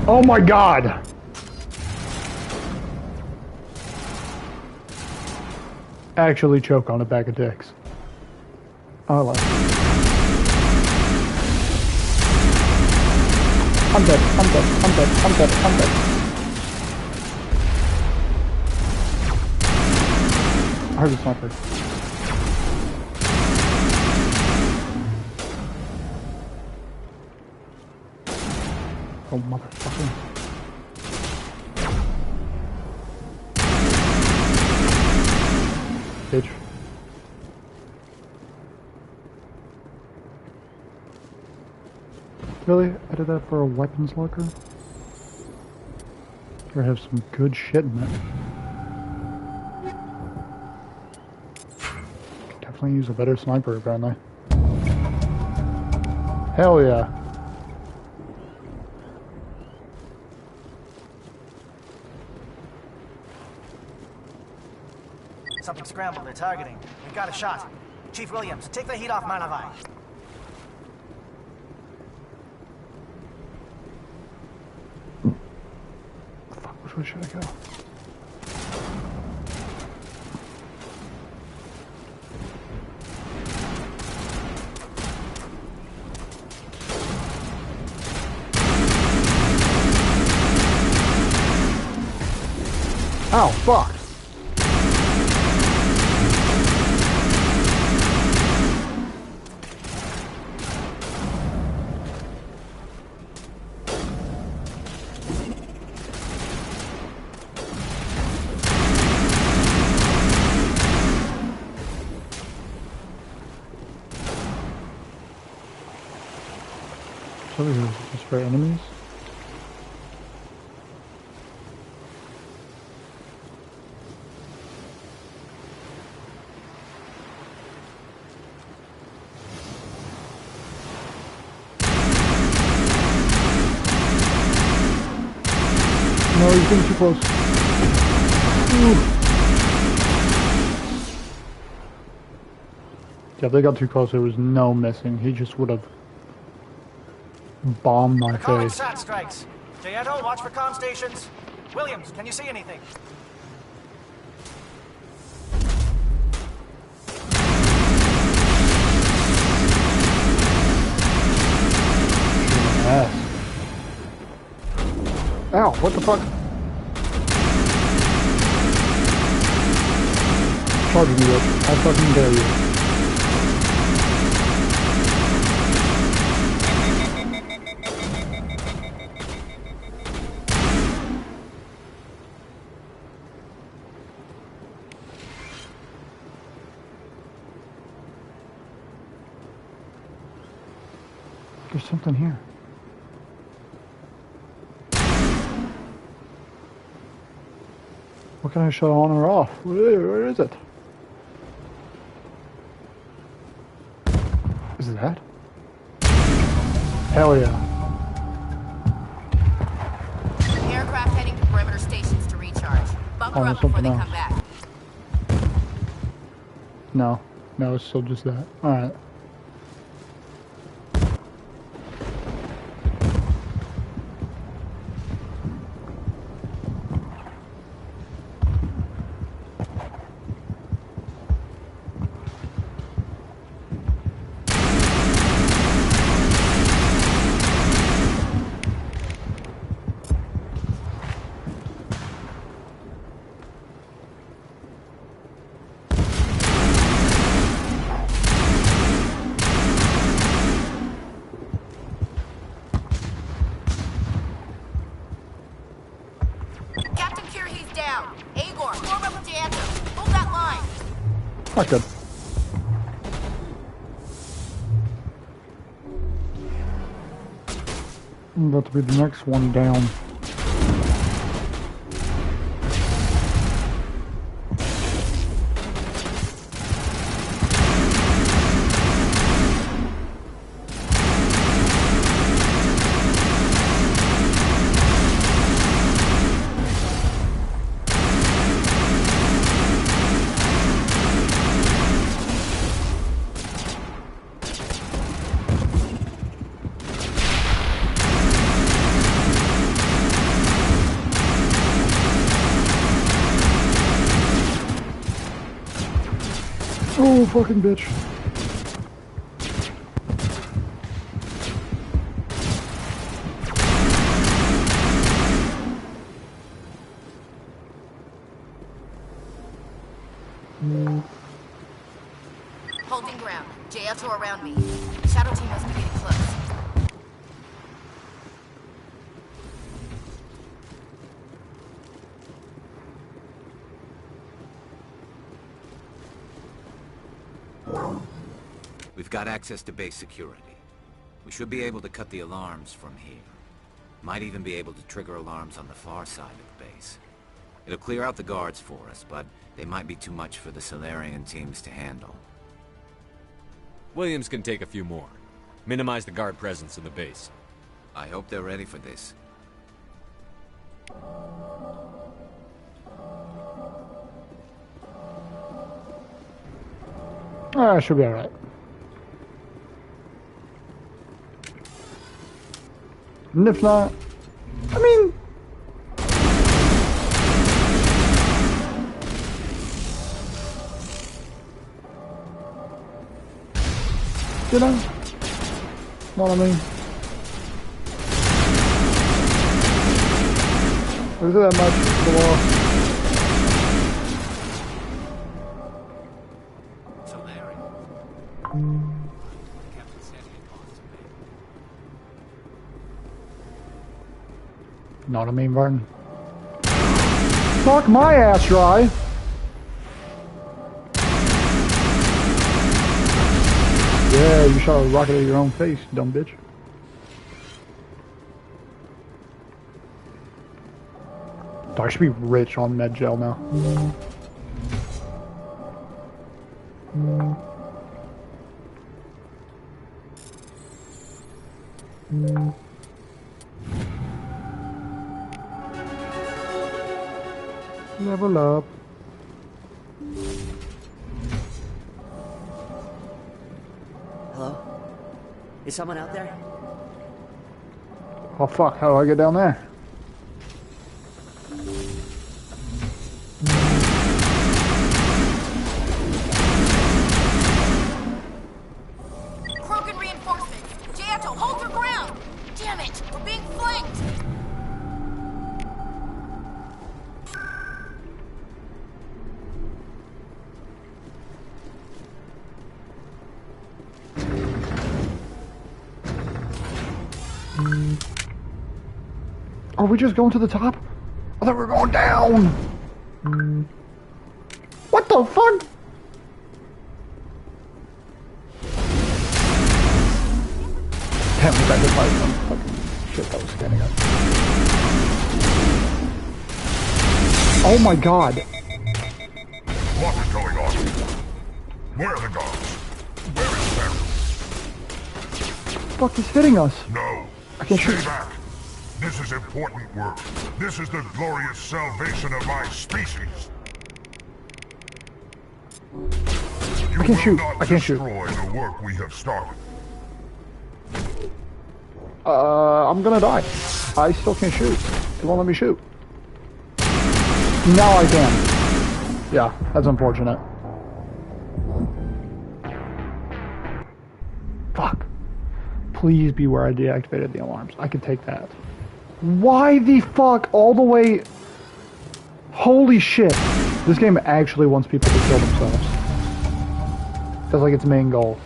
Oh my god! Actually choke on a bag of dicks. I like it. I'm dead, I'm dead, I'm dead, I'm dead, I'm dead. I heard a sniper. Oh, motherfucker. Bitch. Really? I did that for a weapons locker? Or have some good shit in it. Could definitely use a better sniper, apparently. Hell yeah. Something scrambled. They're targeting. We've got a shot. Chief Williams, take the heat off Manavai. Which way should I go? Ow, fuck! Over here, just for enemies. No, he's getting too close. Ooh. Yeah, if they got too close, there was no missing. He just would have bombed my Calling face. SAT strikes. Jayeto, watch for comm stations. Williams, can you see anything? Ass. Ow, what the fuck? Charging you up. I fucking dare you. There's something here. What can I shut on or off? Where is it? Is it that? Hell yeah. Aircraft heading to perimeter stations to recharge. Bunker Oh, up before they something come back. No. No, it's still just that. Alright. Not good. I'm about to be the next one down. Oh, fucking bitch. Holding ground. JL2 around me. Shadow team must be getting close. We've got access to base security. We should be able to cut the alarms from here. Might even be able to trigger alarms on the far side of the base. It'll clear out the guards for us, but they might be too much for the Solarian teams to handle. Williams can take a few more. Minimize the guard presence in the base. I hope they're ready for this. Should be alright. And if not, I mean... You know? What I mean? Is it that much for the wall? Know what I mean, Barton? Fuck my ass dry! Yeah, you shot a rocket at your own face, dumb bitch. I should be rich on med gel now. Level up. Hello? Is someone out there? Oh fuck, how do I get down there? Krogan reinforcements! Jato, hold your ground! Damn it! We're being flanked! Are we just going to the top? I thought we were going down! What the fuck? Damn, we got hit by some fucking shit that was standing up. Oh my god. What is going on? Where are the guards? Where is Barry? Fuck is hitting us? No. I can't shoot. Stay back. This is important work. This is the glorious salvation of my species. I can't shoot. I can't shoot. Destroy the work we have started. I'm gonna die. I still can't shoot. It won't let me shoot. Now I can. Yeah, that's unfortunate. Fuck. Please be where I deactivated the alarms. I can take that. Why the fuck all the way... Holy shit. This game actually wants people to kill themselves. That's like its main goal.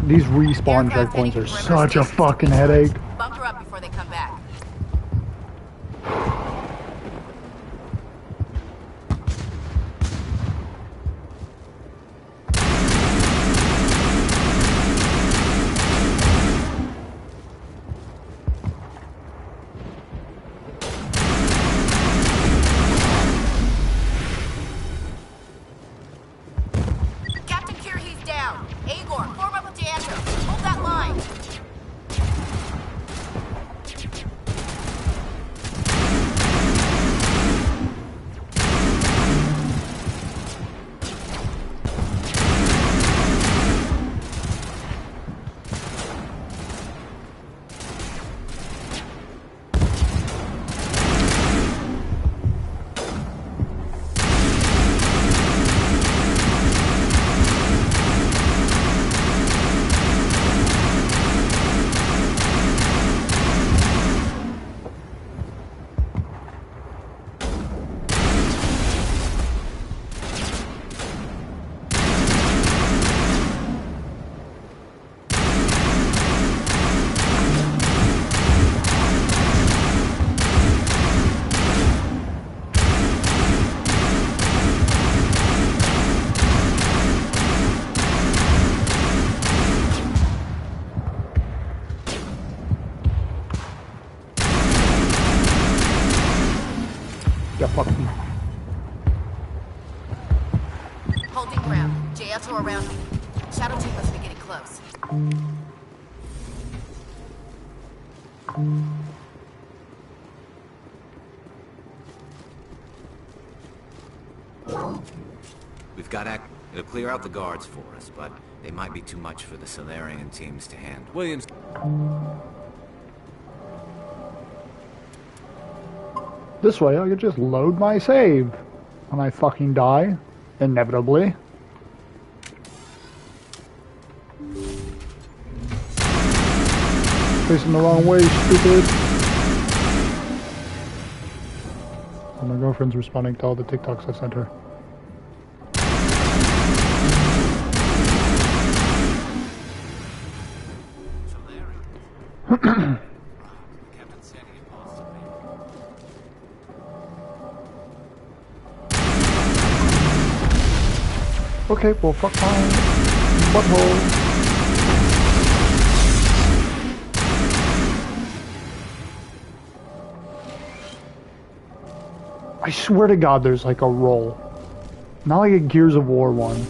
These respawn checkpoints are such a fucking headache. Bunker up before they come back. Holding ground. J-Alto around me. Shadow Team must be getting close. We've got it'll clear out the guards for us, but they might be too much for the Solarian teams to handle. Williams. This way, I could just load my save when I fucking die, inevitably. Facing the wrong way, stupid. Oh, my girlfriend's responding to all the TikToks I sent her. Okay, well, fuck my butthole. I swear to God, there's like a roll. Not like a Gears of War one.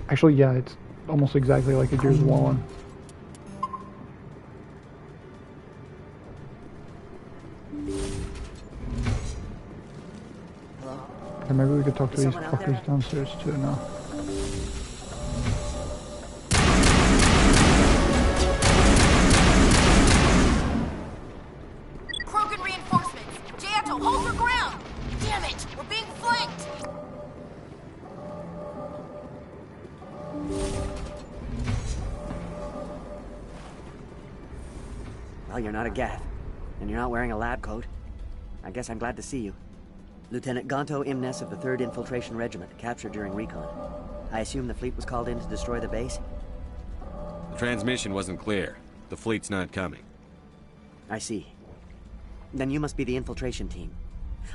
Actually, yeah, it's almost exactly like a Gears of War one. Okay, maybe we could talk to these fuckers downstairs too now. Krogan reinforcements! J-Alto, hold your ground! Damn it! We're being flanked! Well, you're not a Gath, and you're not wearing a lab coat. I guess I'm glad to see you. Lieutenant Gonto Imnes of the 3rd Infiltration Regiment, captured during recon. I assume the fleet was called in to destroy the base? The transmission wasn't clear. The fleet's not coming. I see. Then you must be the infiltration team.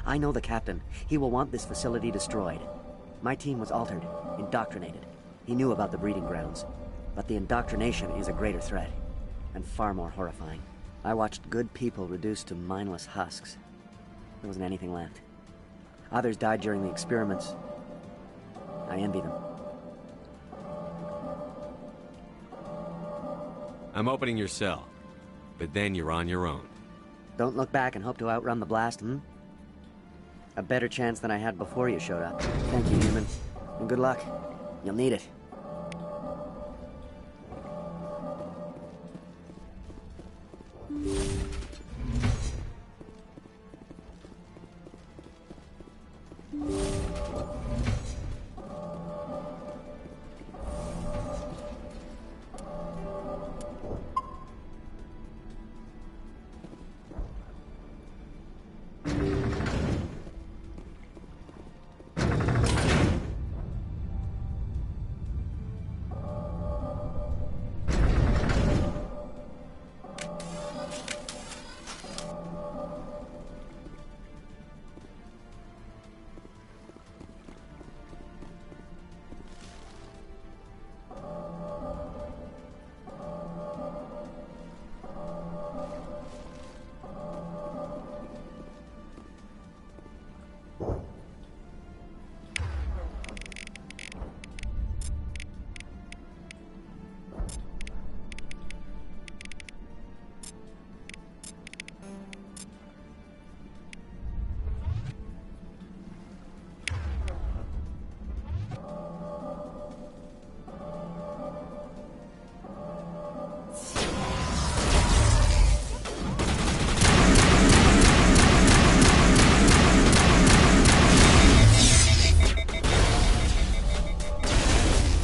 I know the captain. He will want this facility destroyed. My team was altered, indoctrinated. He knew about the breeding grounds. But the indoctrination is a greater threat, and far more horrifying. I watched good people reduced to mindless husks. There wasn't anything left. Others died during the experiments. I envy them. I'm opening your cell, but then you're on your own. Don't look back and hope to outrun the blast, hmm? A better chance than I had before you showed up. Thank you, human. And good luck. You'll need it.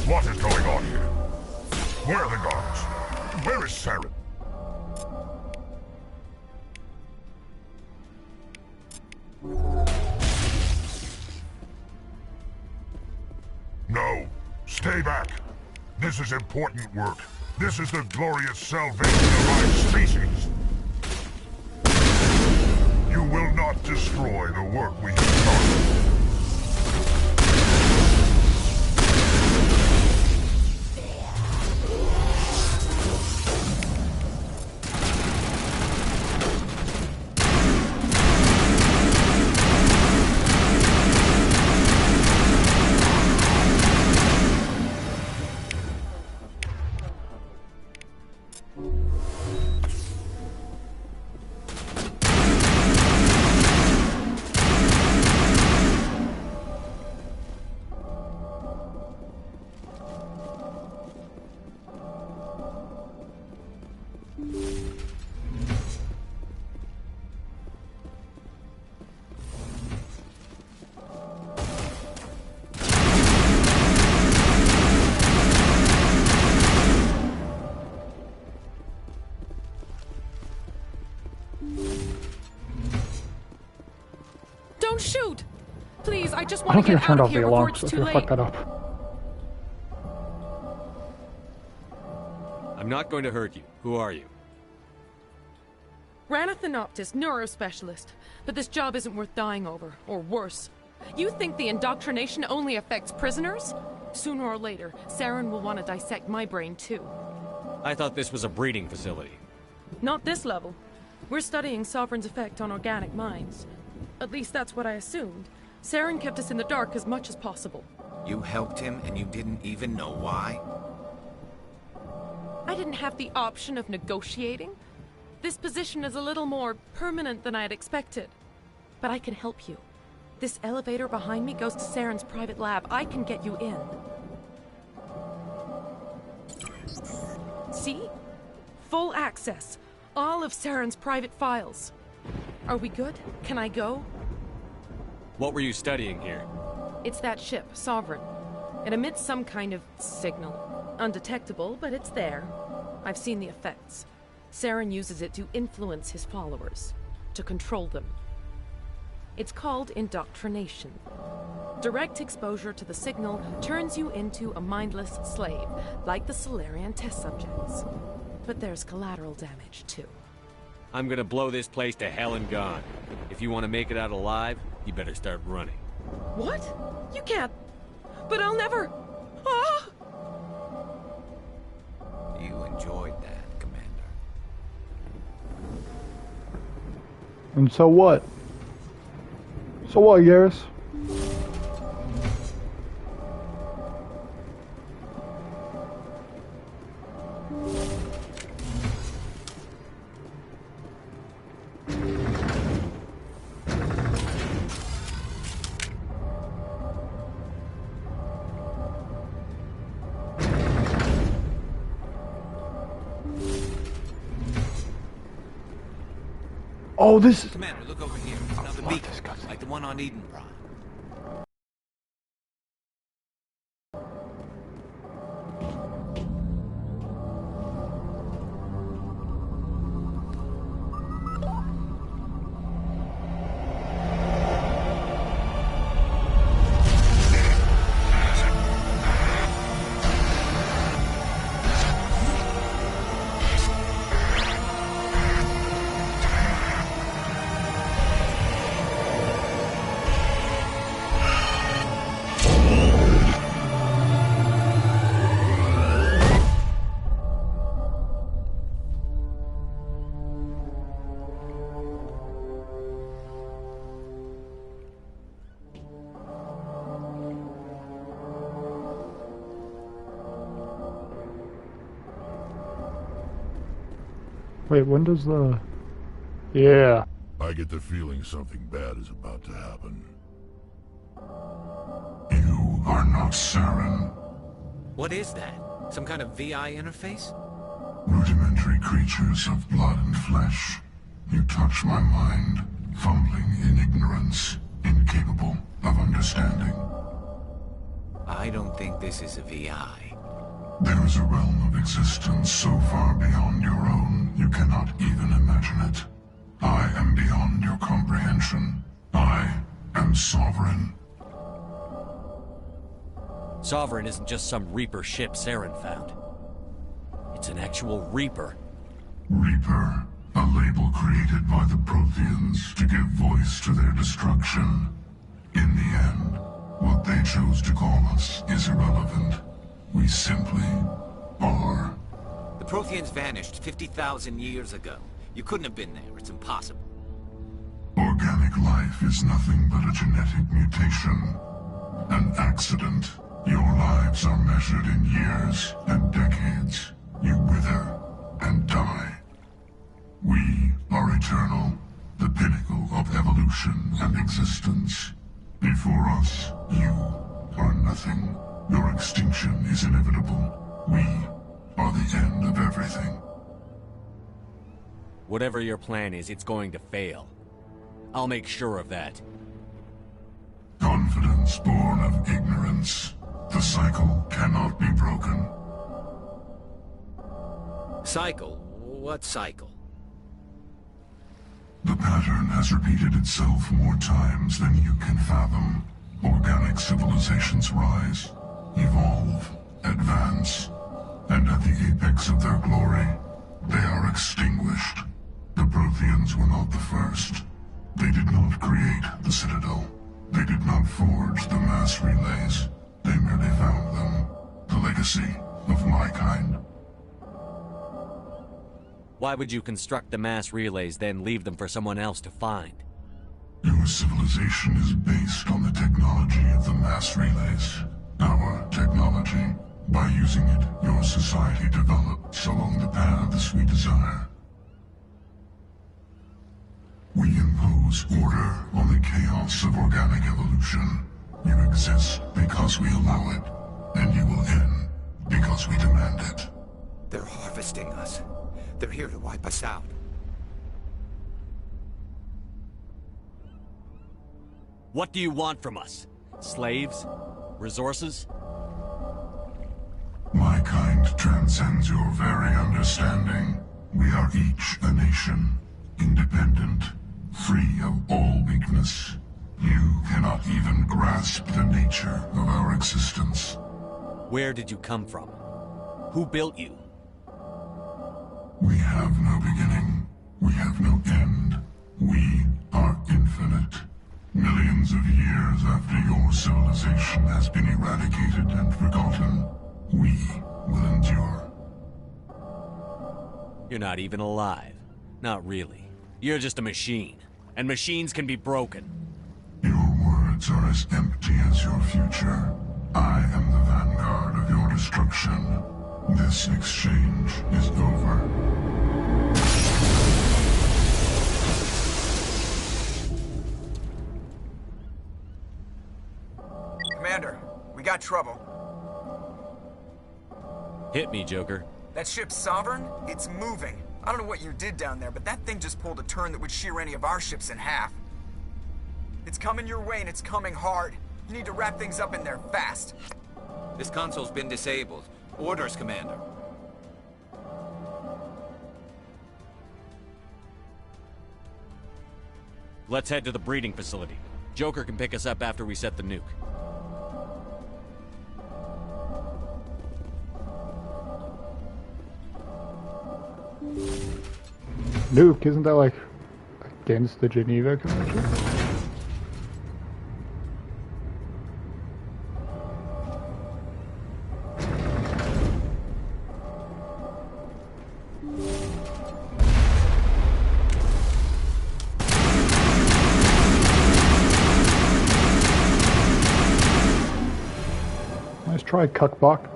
What is going on here? Where are the guards? Where is Saren? No. Stay back. This is important work. This is the glorious salvation of our species. You will not destroy the work we have started. Please, I just I want don't to think I get turned out off of the here alarm, before it's so too I late. fucked that up. I'm not going to hurt you. Who are you? Ranathanoptis, neurospecialist. But this job isn't worth dying over, or worse. You think the indoctrination only affects prisoners? Sooner or later, Saren will want to dissect my brain too. I thought this was a breeding facility. Not this level. We're studying Sovereign's effect on organic minds. At least that's what I assumed. Saren kept us in the dark as much as possible. You helped him and you didn't even know why? I didn't have the option of negotiating. This position is a little more permanent than I had expected. But I can help you. This elevator behind me goes to Saren's private lab. I can get you in. See? Full access. All of Saren's private files. Are we good? Can I go? What were you studying here? It's that ship, Sovereign. It emits some kind of signal. Undetectable, but it's there. I've seen the effects. Saren uses it to influence his followers. To control them. It's called indoctrination. Direct exposure to the signal turns you into a mindless slave, like the Solarian test subjects. But there's collateral damage, too. I'm gonna blow this place to hell and gone. If you want to make it out alive, you better start running. What? You can't... But I'll never... Ah! You enjoyed that, Commander. And so what? So what, Garrus? Oh, this is... Commander, look over here. Another beacon, like the one on Eden Prime. Wait, when does the... Yeah. I get the feeling something bad is about to happen. You are not Saren. What is that? Some kind of VI interface? Rudimentary creatures of blood and flesh. You touch my mind, fumbling in ignorance, incapable of understanding. I don't think this is a VI. There is a realm of existence so far beyond your own, you cannot even imagine it. I am beyond your comprehension. I am Sovereign. Sovereign isn't just some Reaper ship Saren found. It's an actual Reaper. Reaper, a label created by the Protheans to give voice to their destruction. In the end, what they chose to call us is irrelevant. We simply are. The Protheans vanished 50,000 years ago. You couldn't have been there. It's impossible. Organic life is nothing but a genetic mutation. An accident. Your lives are measured in years and decades. You wither and die. We are eternal, the pinnacle of evolution and existence. Before us, you are nothing. Your extinction is inevitable. We are the end of everything. Whatever your plan is, it's going to fail. I'll make sure of that. Confidence born of ignorance. The cycle cannot be broken. Cycle? What cycle? The pattern has repeated itself more times than you can fathom. like civilizations rise, evolve, advance, and at the apex of their glory, they are extinguished. The Protheans were not the first. They did not create the Citadel. They did not forge the mass relays. They merely found them. The legacy of my kind. Why would you construct the mass relays, then leave them for someone else to find? Your civilization is based on the technology of the mass relays. Our technology. By using it, your society develops along the paths we desire. We impose order on the chaos of organic evolution. You exist because we allow it, and you will end because we demand it. They're harvesting us. They're here to wipe us out. What do you want from us? Slaves? Resources? My kind transcends your very understanding. We are each a nation, independent, free of all weakness. You cannot even grasp the nature of our existence. Where did you come from? Who built you? We have no beginning. We have no end. We are infinite. Millions of years after your civilization has been eradicated and forgotten, we will endure. You're not even alive. Not really. You're just a machine. And machines can be broken. Your words are as empty as your future. I am the vanguard of your destruction. This exchange is over. Commander, we got trouble. Hit me, Joker. That ship's Sovereign? It's moving. I don't know what you did down there, but that thing just pulled a turn that would shear any of our ships in half. It's coming your way, and it's coming hard. You need to wrap things up in there fast. This console's been disabled. Orders, Commander. Let's head to the breeding facility. Joker can pick us up after we set the nuke. Nuke, isn't that like against the Geneva Convention? Let's try Cuckbot.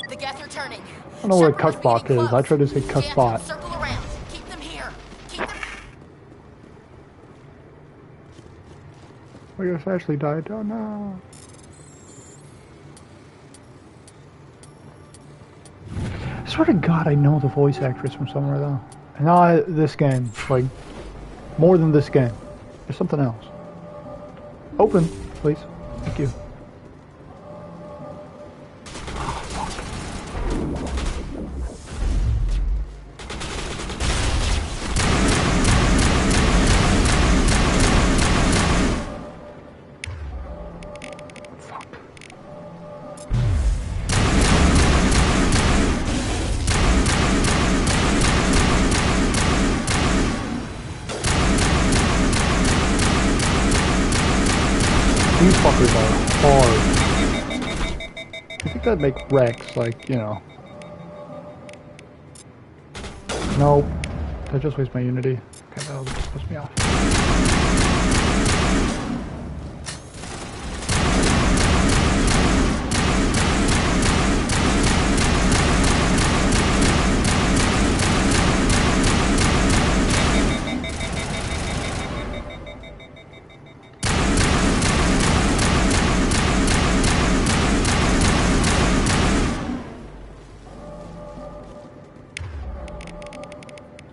The Geth are turning. I don't know what Cuckbot is. I tried to say Cuckbot. Circle around. Keep them here. Keep them. I guess Ashley died. Oh no. I swear to God, I know the voice actress from somewhere though. And not this game. Like, more than this game. There's something else. Open, please. Thank you. These fuckers are hard. I think that'd make Rex, like, you know. Nope. That just wastes my unity. Okay, that'll just piss me off.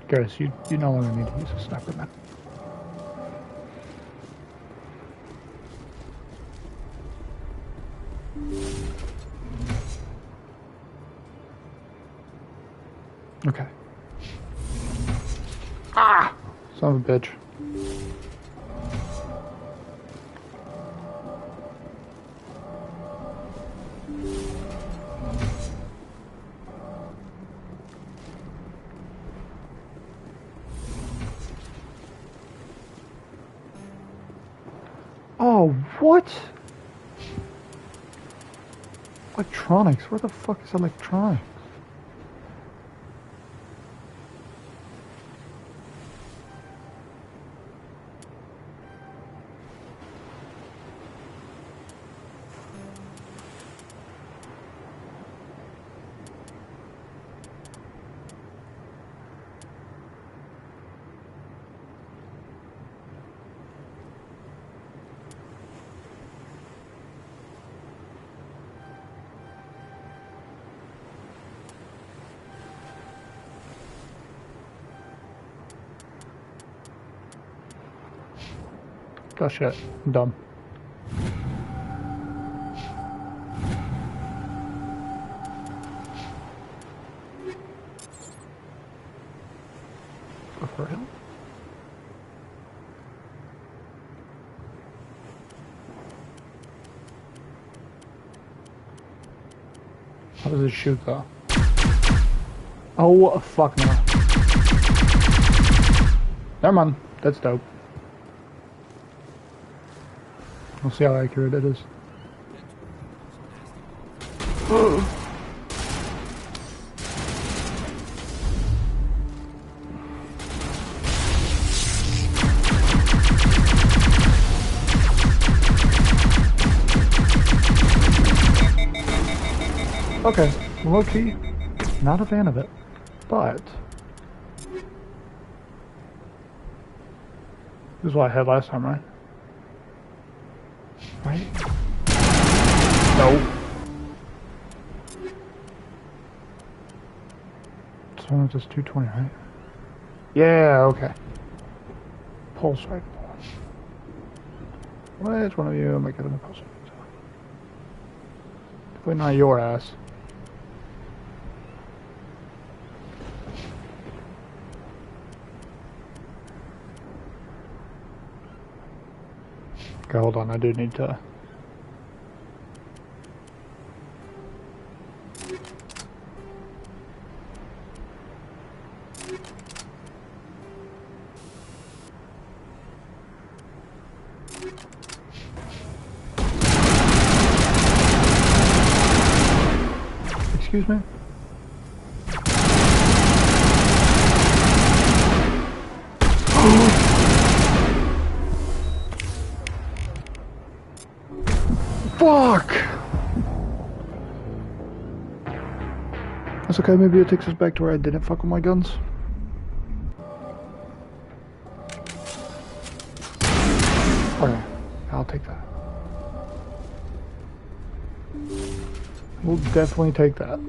Garrus, you no longer need to use a sniper, man. Okay. Ah! Son of a bitch. What? Electronics? Where the fuck is electronics? Oh shit, I'm dumb. Go for him. How does it shoot though? Oh fuck no. Never mind, that's dope. We'll see how accurate it is. Okay, low-key, not a fan of it, but this is what I had last time, right? Right? No. So just 220, right? Yeah, okay. Pulse rifle. Which one of you am I getting a pulse rifle? Definitely not your ass. Okay, hold on, I do need to... Excuse me? Fuck! That's okay, maybe it takes us back to where I didn't fuck with my guns. Okay, I'll take that. We'll definitely take that.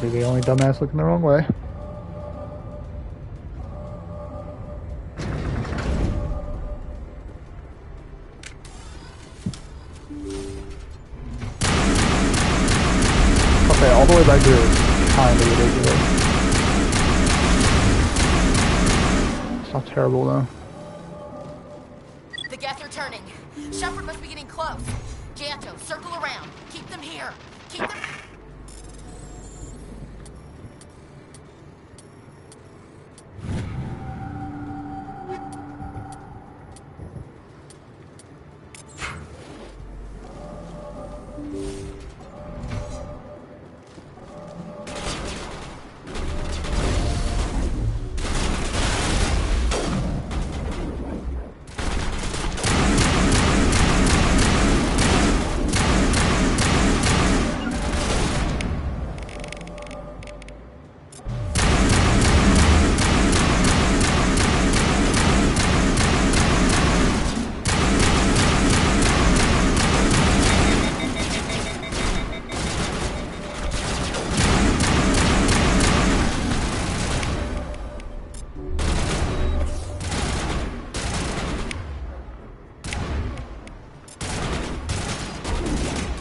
Be the only dumbass looking the wrong way. Okay, all the way back here is kind of ridiculous. It's not terrible though. The Geth are turning. Shepard must be getting close. Janto, circle around. Keep them here. Keep them...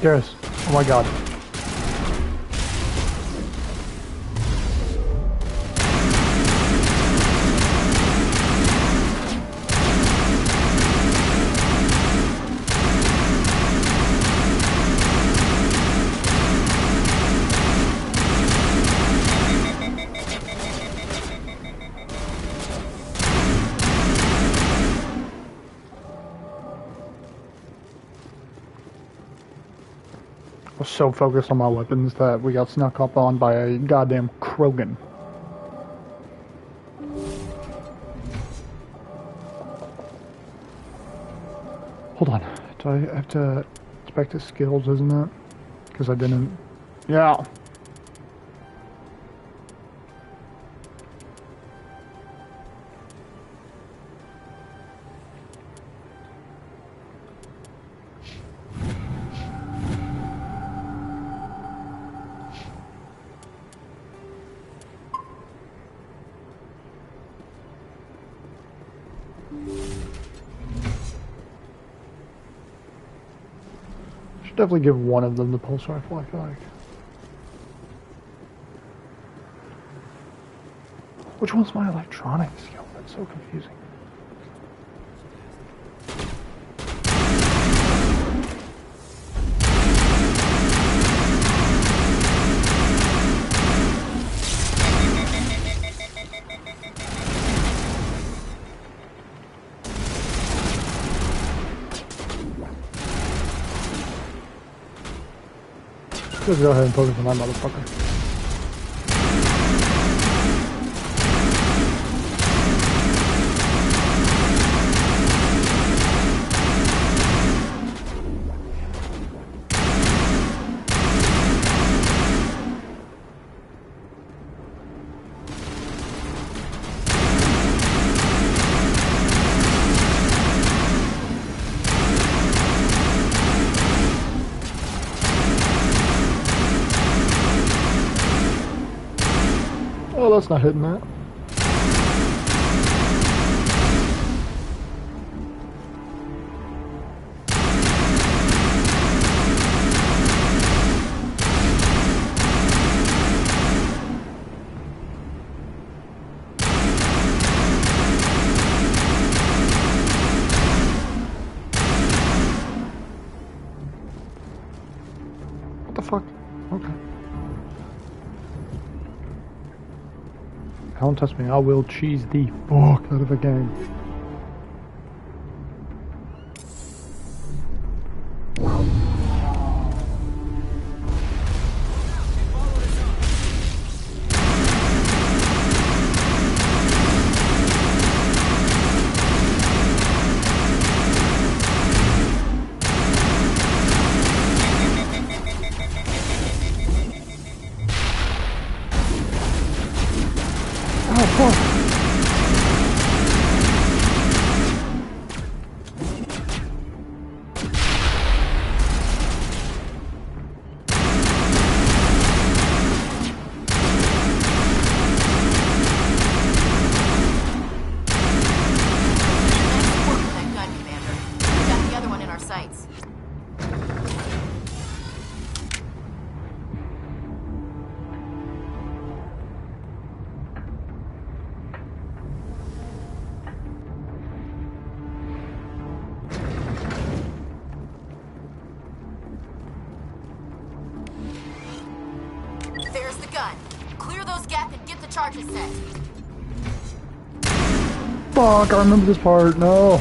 Garrus, oh my god. was so focused on my weapons that we got snuck up on by a goddamn Krogan. Hold on. Do I have to inspect his skills, isn't it? Because I didn't... Yeah. Definitely give one of them the pulse rifle, I feel like. Which one's my electronic skill? That's so confusing. Let's go ahead and focus on that motherfucker. Oh, that's not hitting that. What the fuck? Okay. Don't touch me, I will cheese the fuck out of the game. There's the gun. Clear those gaps and get the charges set. Fuck, I remember this part. No.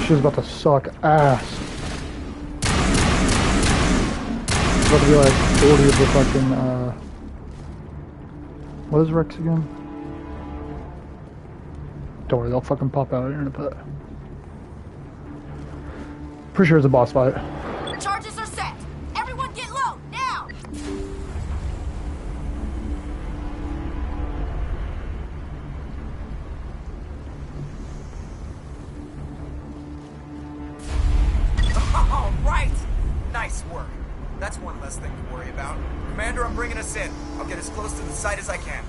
She's about to suck ass. It's about to be like 40 of the fucking, what is Rex again? Don't worry, they'll fucking pop out here in a bit. Pretty sure it's a boss fight. Charges are set. Everyone get low, now! All right! Nice work. That's one less thing to worry about. Commander, I'm bringing us in. I'll get as close to the site as I can.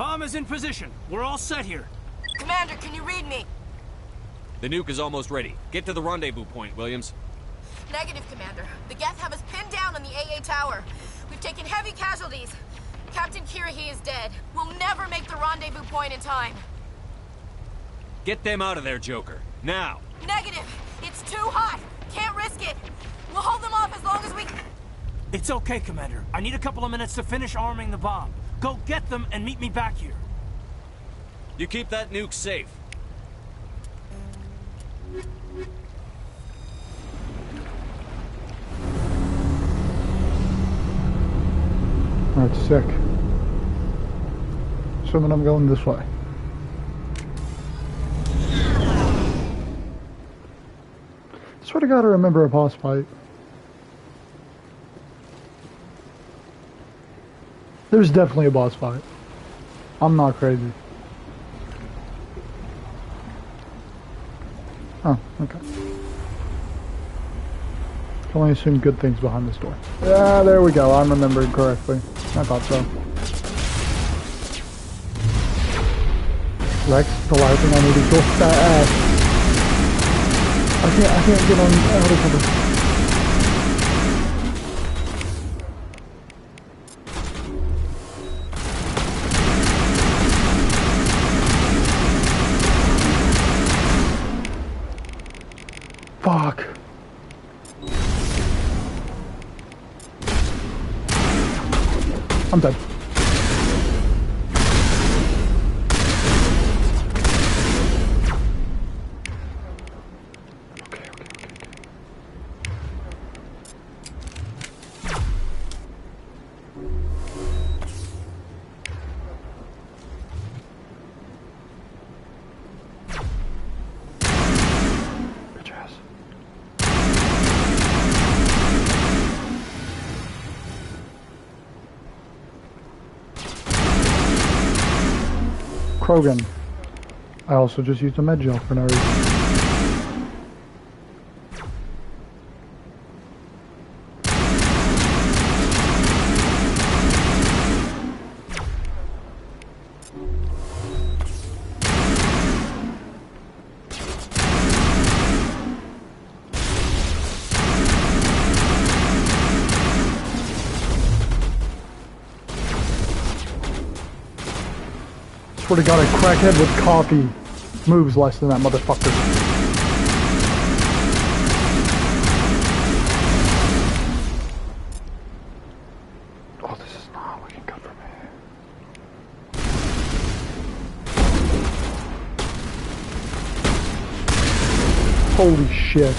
Bomb is in position. We're all set here. Commander, can you read me? The nuke is almost ready. Get to the rendezvous point, Williams. Negative, Commander. The Geth have us pinned down on the AA tower. We've taken heavy casualties. Captain Kirahi is dead. We'll never make the rendezvous point in time. Get them out of there, Joker. Now! Negative! It's too hot! Can't risk it! We'll hold them off as long as we... It's okay, Commander. I need a couple of minutes to finish arming the bomb. Go get them and meet me back here. You keep that nuke safe. That's sick. Assuming I'm going this way. Swear to God, I remember a boss fight. There's definitely a boss fight. I'm not crazy. Oh, okay. Can only assume good things behind this door. Yeah, there we go. I'm remembering correctly. I thought so. Rex, the last thing I need is your fat ass. I can't get on out of cover. Fuck. I'm dead. Krogan. I also just used a med gel for no reason. Swear to God, a crackhead with coffee moves less than that motherfucker. Oh, this is not looking good for me. Holy shit.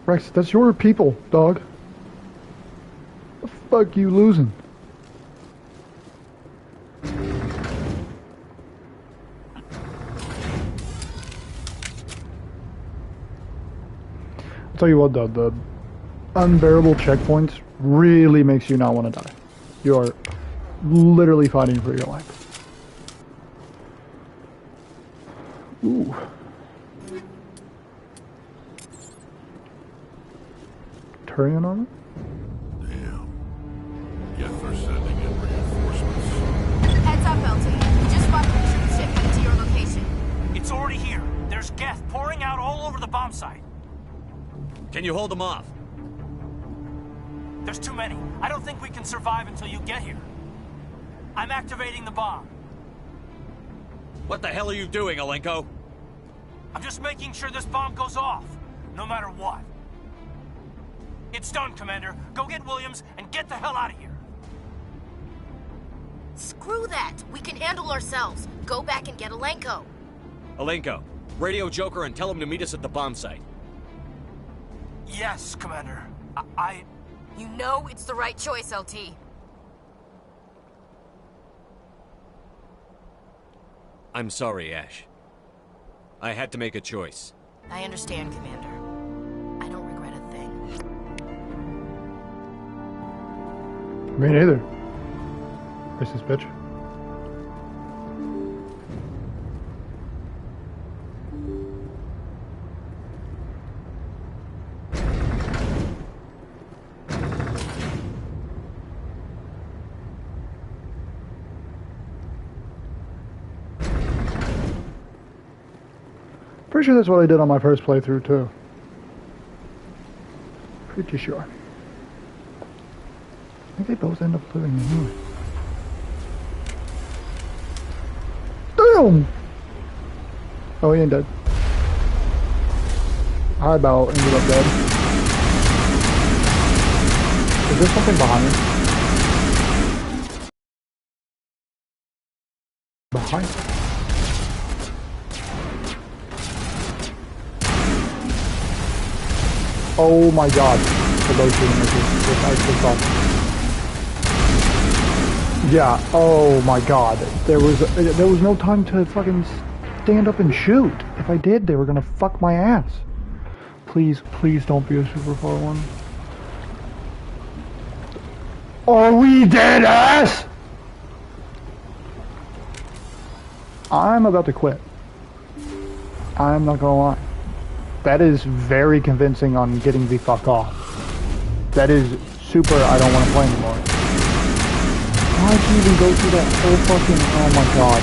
Rex, that's your people, dog. The fuck you losing? I'll tell you what though, the unbearable checkpoints really makes you not want to die. You are literally fighting for your life. Ooh. Turian on it? Damn. Geth are sending in reinforcements. Heads up, LT. We just spotted a troop ship headed to your location. It's already here. There's Geth pouring out all over the bomb site. Can you hold them off? There's too many. I don't think we can survive until you get here. I'm activating the bomb. What the hell are you doing, Alenko? I'm just making sure this bomb goes off, no matter what. It's done, Commander. Go get Williams and get the hell out of here. Screw that. We can handle ourselves. Go back and get Alenko. Alenko, radio Joker and tell him to meet us at the bomb site. Yes, Commander. You know it's the right choice, LT. I'm sorry, Ash. I had to make a choice. I understand, Commander. I don't regret a thing. Me neither. Racist bitch. pretty sure that's what I did on my first playthrough too. Pretty sure. I think they both end up living in here. Damn! Oh, he ain't dead. Eyeball ended up dead. Is there something behind me? Behind me? Oh my god. The bow shooting is actually fucked. Yeah, oh my god. There was no time to fucking stand up and shoot. If I did, they were gonna fuck my ass. Please, please don't be a super far one. Are we dead ass? I'm about to quit. I'm not gonna lie. That is very convincing on getting the fuck off. That is super, I don't want to play anymore. Why'd you even go through that whole fucking, oh my god.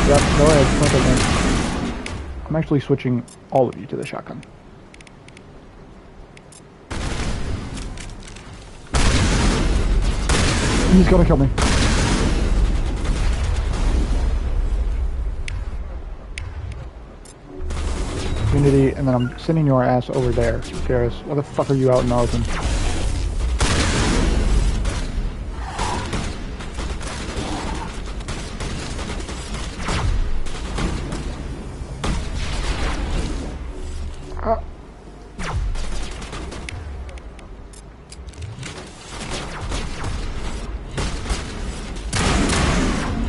Yep, go ahead, point at me. I'm actually switching all of you to the shotgun. He's gonna kill me. Unity, and then I'm sending your ass over there, Garrus. Why the fuck are you out in the open?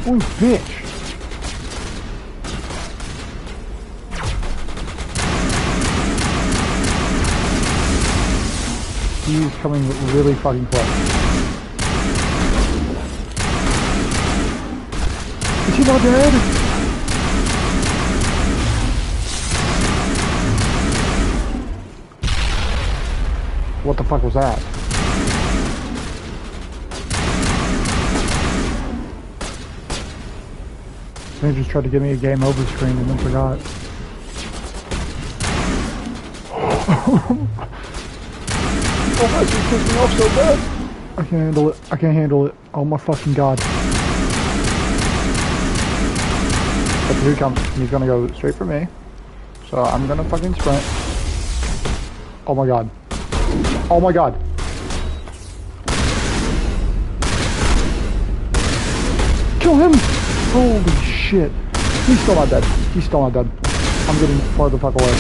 Oh, bitch! He's coming really fucking close. Is he not dead? What the fuck was that? They just tried to give me a game over screen and then forgot. Oh, that just pissed me off so bad. I can't handle it. I can't handle it. Oh my fucking god. But here he comes. He's gonna go straight for me. So I'm gonna fucking sprint. Oh my god. Oh my god. Kill him! Holy shit. He's still not dead. He's still not dead. I'm getting far the fuck away.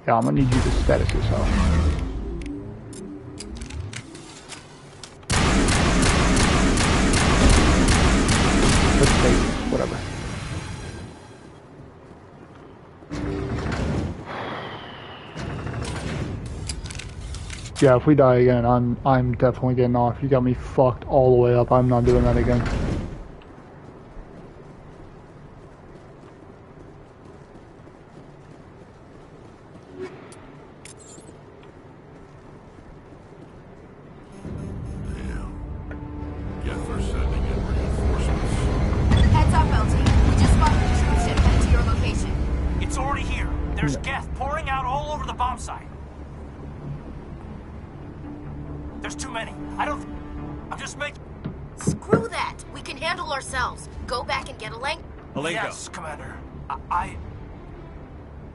Yeah, I'm gonna need you to status yourself. Let's take this, whatever. Yeah, if we die again, I'm definitely getting off. You got me fucked all the way up. I'm not doing that again.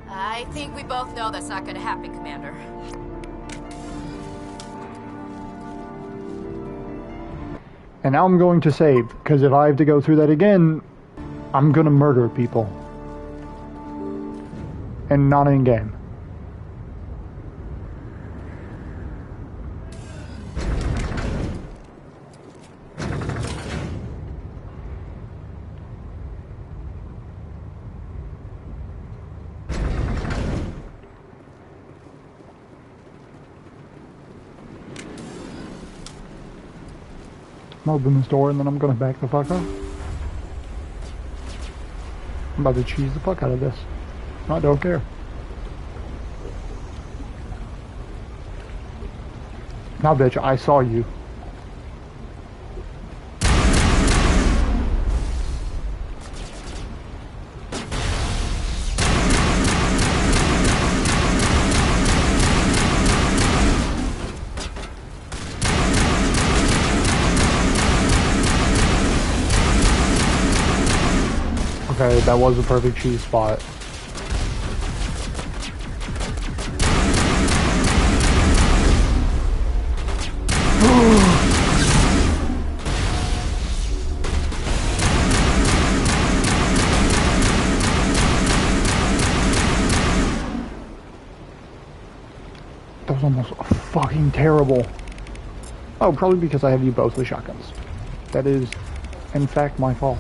I think we both know that's not gonna happen, Commander. And now I'm going to save, because if I have to go through that again, I'm gonna murder people. And not in game. I'm gonna open this door and then I'm gonna back the fuck up. I'm about to cheese the fuck out of this. I don't care. Now, bitch, I saw you. Okay, that was a perfect cheese spot. That was almost fucking terrible. Oh, probably because I have you both with shotguns. That is, in fact, my fault.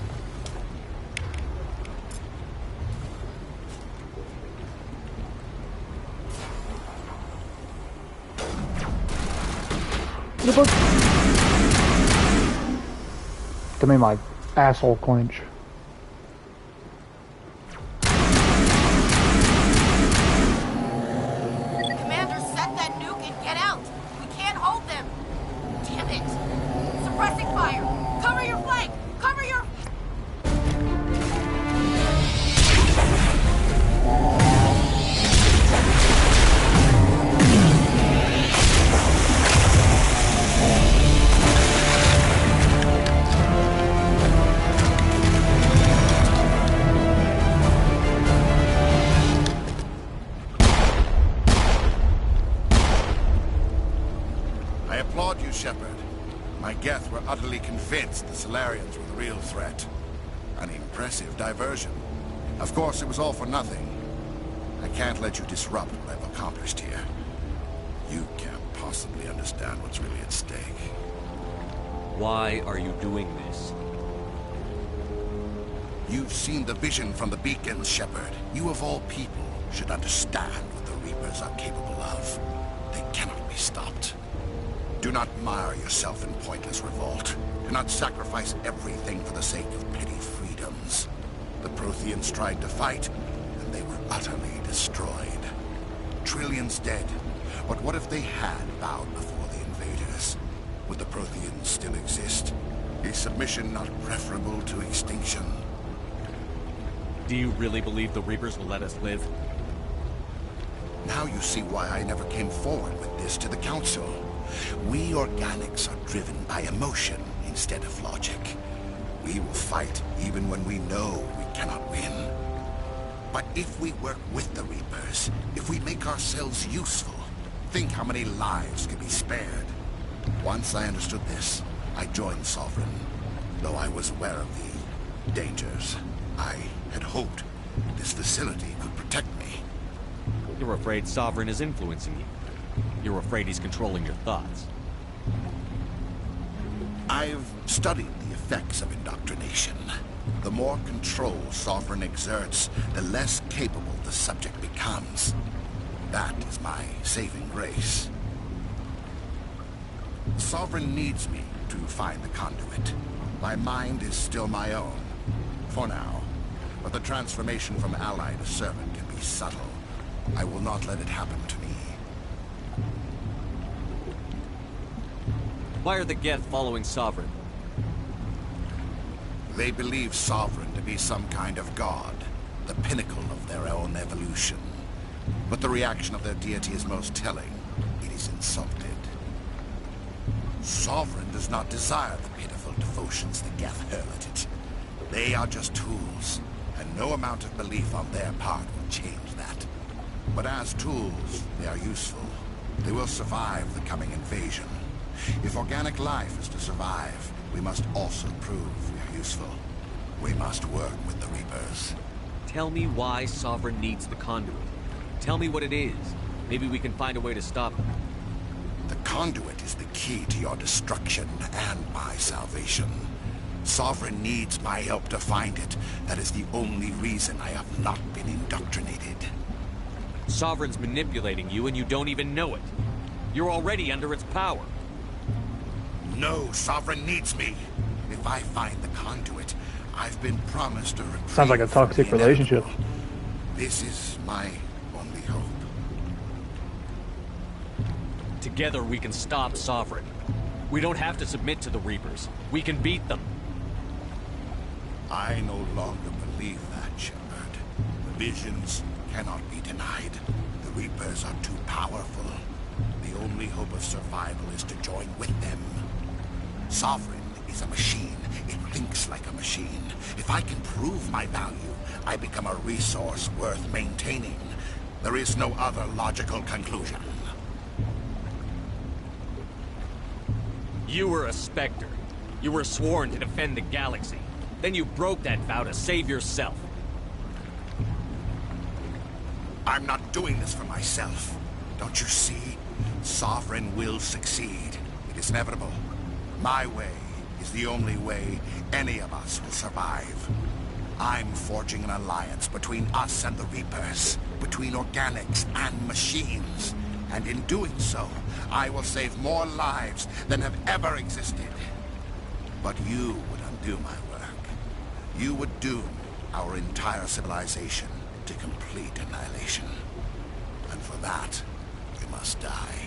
Give me my asshole clinch. Commander, set that nuke and get out! We can't hold them! Damn it! Suppressing fire! Cover your flank! Cover your... Shepard. My Geth were utterly convinced the Salarians were the real threat. An impressive diversion. Of course, it was all for nothing. I can't let you disrupt what I've accomplished here. You can't possibly understand what's really at stake. Why are you doing this? You've seen the vision from the beacons, Shepard. You of all people should understand what the Reapers are capable of. They cannot be stopped. Do not mire yourself in pointless revolt. Do not sacrifice everything for the sake of petty freedoms. The Protheans tried to fight, and they were utterly destroyed. Trillions dead. But what if they had bowed before the invaders? Would the Protheans still exist? Is submission not preferable to extinction? Do you really believe the Reapers will let us live? Now you see why I never came forward with this to the Council. We organics are driven by emotion instead of logic. We will fight even when we know we cannot win. But if we work with the Reapers, if we make ourselves useful, think how many lives could be spared. Once I understood this, I joined Sovereign. Though I was aware of the dangers, I had hoped this facility could protect me. You're afraid Sovereign is influencing you. You're afraid he's controlling your thoughts. I've studied the effects of indoctrination. The more control Sovereign exerts, the less capable the subject becomes. That is my saving grace. Sovereign needs me to find the conduit. My mind is still my own, for now. But the transformation from ally to servant can be subtle. I will not let it happen to me. Why are the Geth following Sovereign? They believe Sovereign to be some kind of god, the pinnacle of their own evolution. But the reaction of their deity is most telling. It is insulted. Sovereign does not desire the pitiful devotions the Geth hurl at it. They are just tools, and no amount of belief on their part will change that. But as tools, they are useful. They will survive the coming invasion. If organic life is to survive, we must also prove we are useful. We must work with the Reapers. Tell me why Sovereign needs the conduit. Tell me what it is. Maybe we can find a way to stop them. The conduit is the key to your destruction and my salvation. Sovereign needs my help to find it. That is the only reason I have not been indoctrinated. Sovereign's manipulating you and you don't even know it. You're already under its power. No, Sovereign needs me. If I find the conduit, I've been promised a reprieve. Sounds like a toxic relationship. This is my only hope. Together we can stop Sovereign. We don't have to submit to the Reapers. We can beat them. I no longer believe that, Shepard. The visions cannot be denied. The Reapers are too powerful. The only hope of survival is to join with them. Sovereign is a machine. It thinks like a machine. If I can prove my value, I become a resource worth maintaining. There is no other logical conclusion. You were a Spectre. You were sworn to defend the galaxy. Then you broke that vow to save yourself. I'm not doing this for myself. Don't you see? Sovereign will succeed. It is inevitable. My way is the only way any of us will survive. I'm forging an alliance between us and the Reapers, between organics and machines. And in doing so, I will save more lives than have ever existed. But you would undo my work. You would doom our entire civilization to complete annihilation. And for that, you must die.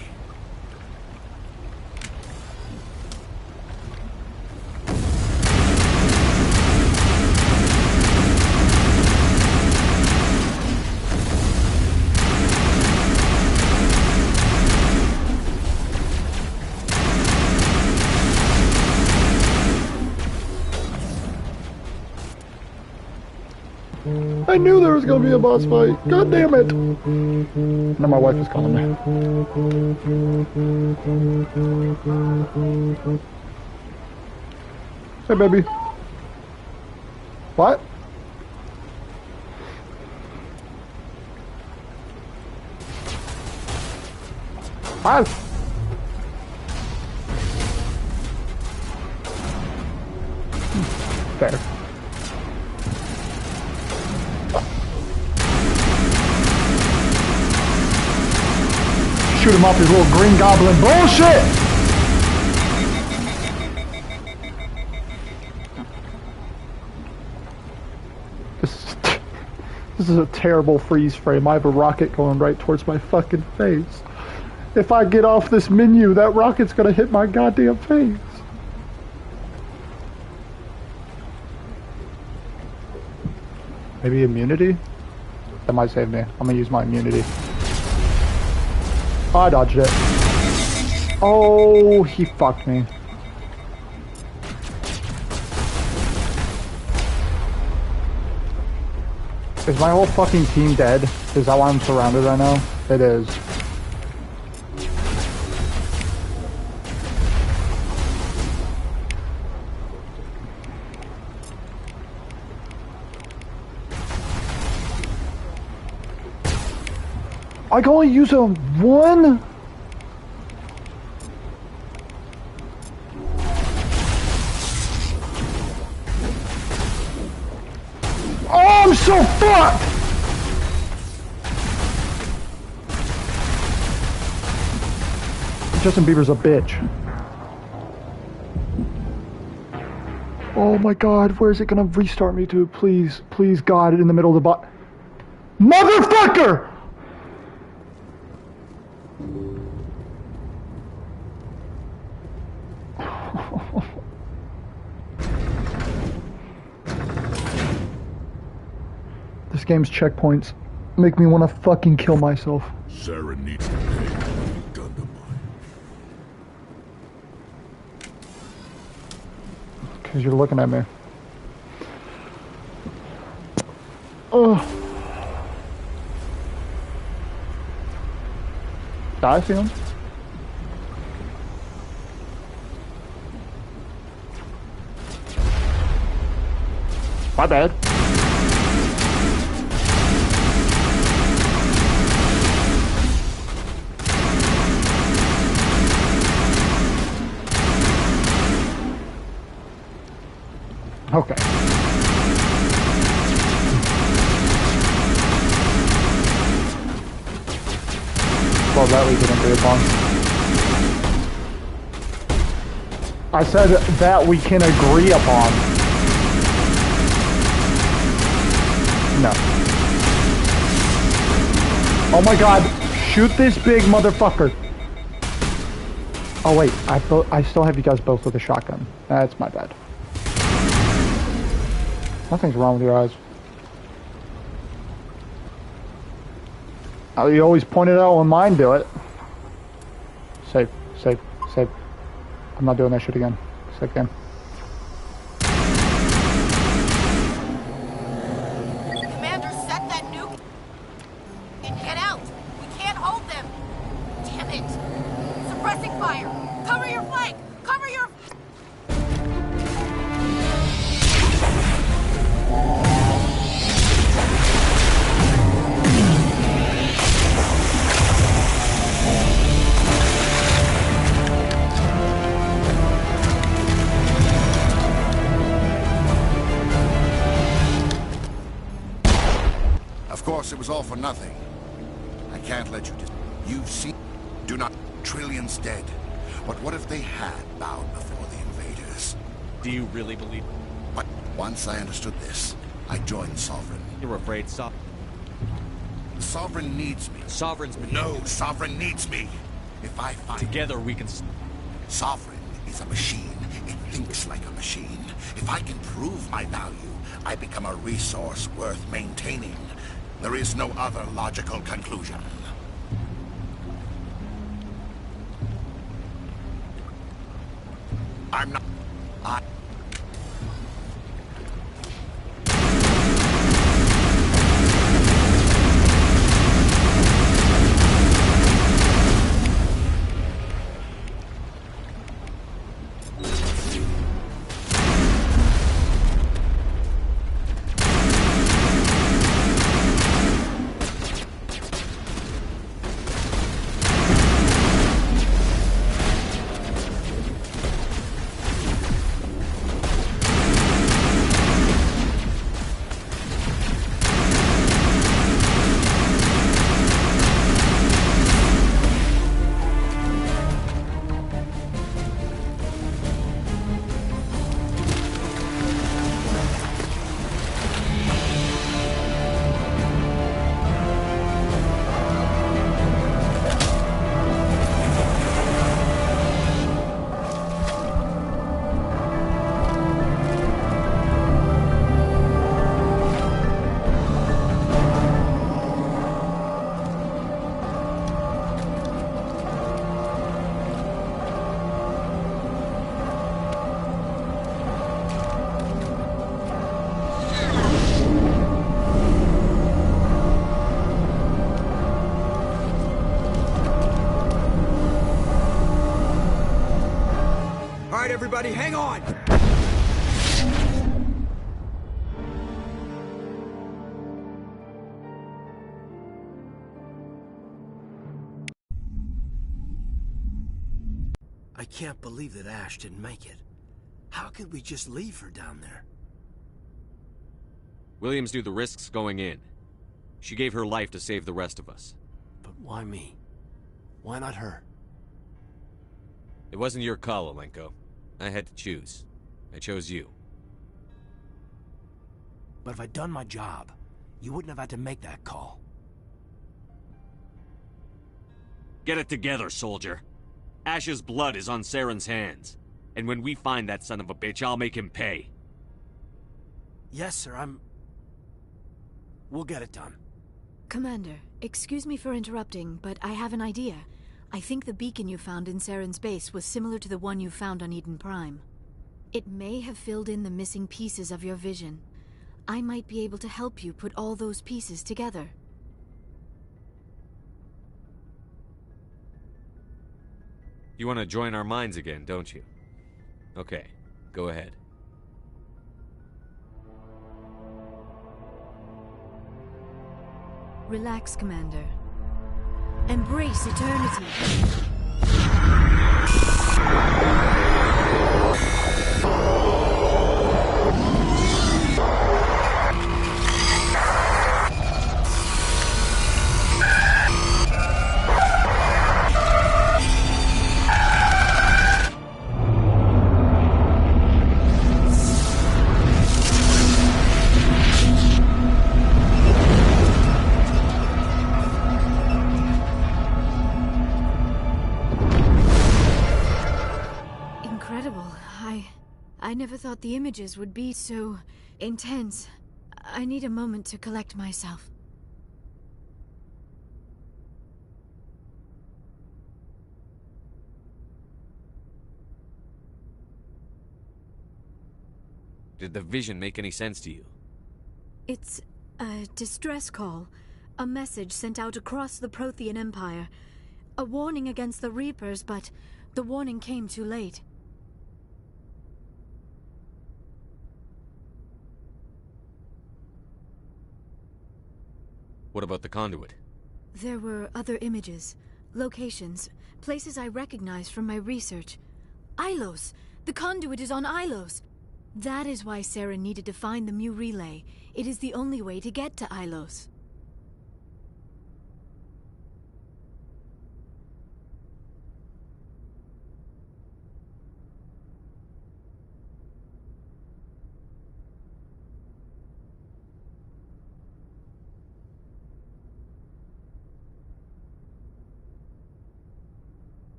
I knew there was gonna be a boss fight. God damn it! Now my wife is calling me. Hey, baby. What? What? Fair. Shoot him off his little green goblin bullshit! This is a terrible freeze frame. I have a rocket going right towards my fucking face. If I get off this menu, that rocket's gonna hit my goddamn face. Maybe immunity? That might save me. I'm gonna use my immunity. Oh, I dodged it. Oh, he fucked me. Is my whole fucking team dead? Is that why I'm surrounded right now? It is. I can only use a one? Oh, I'm so fucked! Justin Bieber's a bitch. Oh my god, where's it gonna restart me to? Please, please God, in the middle of the bot. Motherfucker! This game's checkpoints make me want to fucking kill myself. Saren needs to pay for Gundam. Because you're looking at me. Oh. I see him. My bad. Okay. Well, that we can agree upon. I said that we can agree upon. No. Oh my god, shoot this big motherfucker. Oh wait, I still have you guys both with a shotgun. That's my bad. Nothing's wrong with your eyes. Oh, you always point it out when mine do it. Save, save, save. I'm not doing that shit again. Save game. Commander, set that nuke and get out. We can't hold them. Damn it. Suppressing fire. Cover your flank. Cover your... Of course, it was all for nothing. I can't let you just... You've seen... Do not... Trillions dead. But what if they had bowed before the invaders? Do you really believe... But once I understood this, I joined Sovereign. You're afraid, Sovereign needs me. Sovereign's been... No, Sovereign needs me. If I find... Together we can... Sovereign is a machine. It thinks like a machine. If I can prove my value, I become a resource worth maintaining. There is no other logical conclusion. I'm not... Everybody, hang on! I can't believe that Ash didn't make it. How could we just leave her down there? Williams knew the risks going in. She gave her life to save the rest of us. But why me? Why not her? It wasn't your call, Alenko. I had to choose. I chose you. But if I'd done my job, you wouldn't have had to make that call. Get it together, soldier. Ash's blood is on Saren's hands. And when we find that son of a bitch, I'll make him pay. Yes, sir, We'll get it done. Commander, excuse me for interrupting, but I have an idea. I think the beacon you found in Saren's base was similar to the one you found on Eden Prime. It may have filled in the missing pieces of your vision. I might be able to help you put all those pieces together. You want to join our minds again, don't you? Okay, go ahead. Relax, Commander. Embrace eternity. I never thought the images would be so intense. I need a moment to collect myself. Did the vision make any sense to you? It's a distress call. A message sent out across the Prothean Empire. A warning against the Reapers, but the warning came too late. What about the conduit? There were other images, locations, places I recognized from my research. Ilos! The conduit is on Ilos! That is why Saren needed to find the Mu relay. It is the only way to get to Ilos.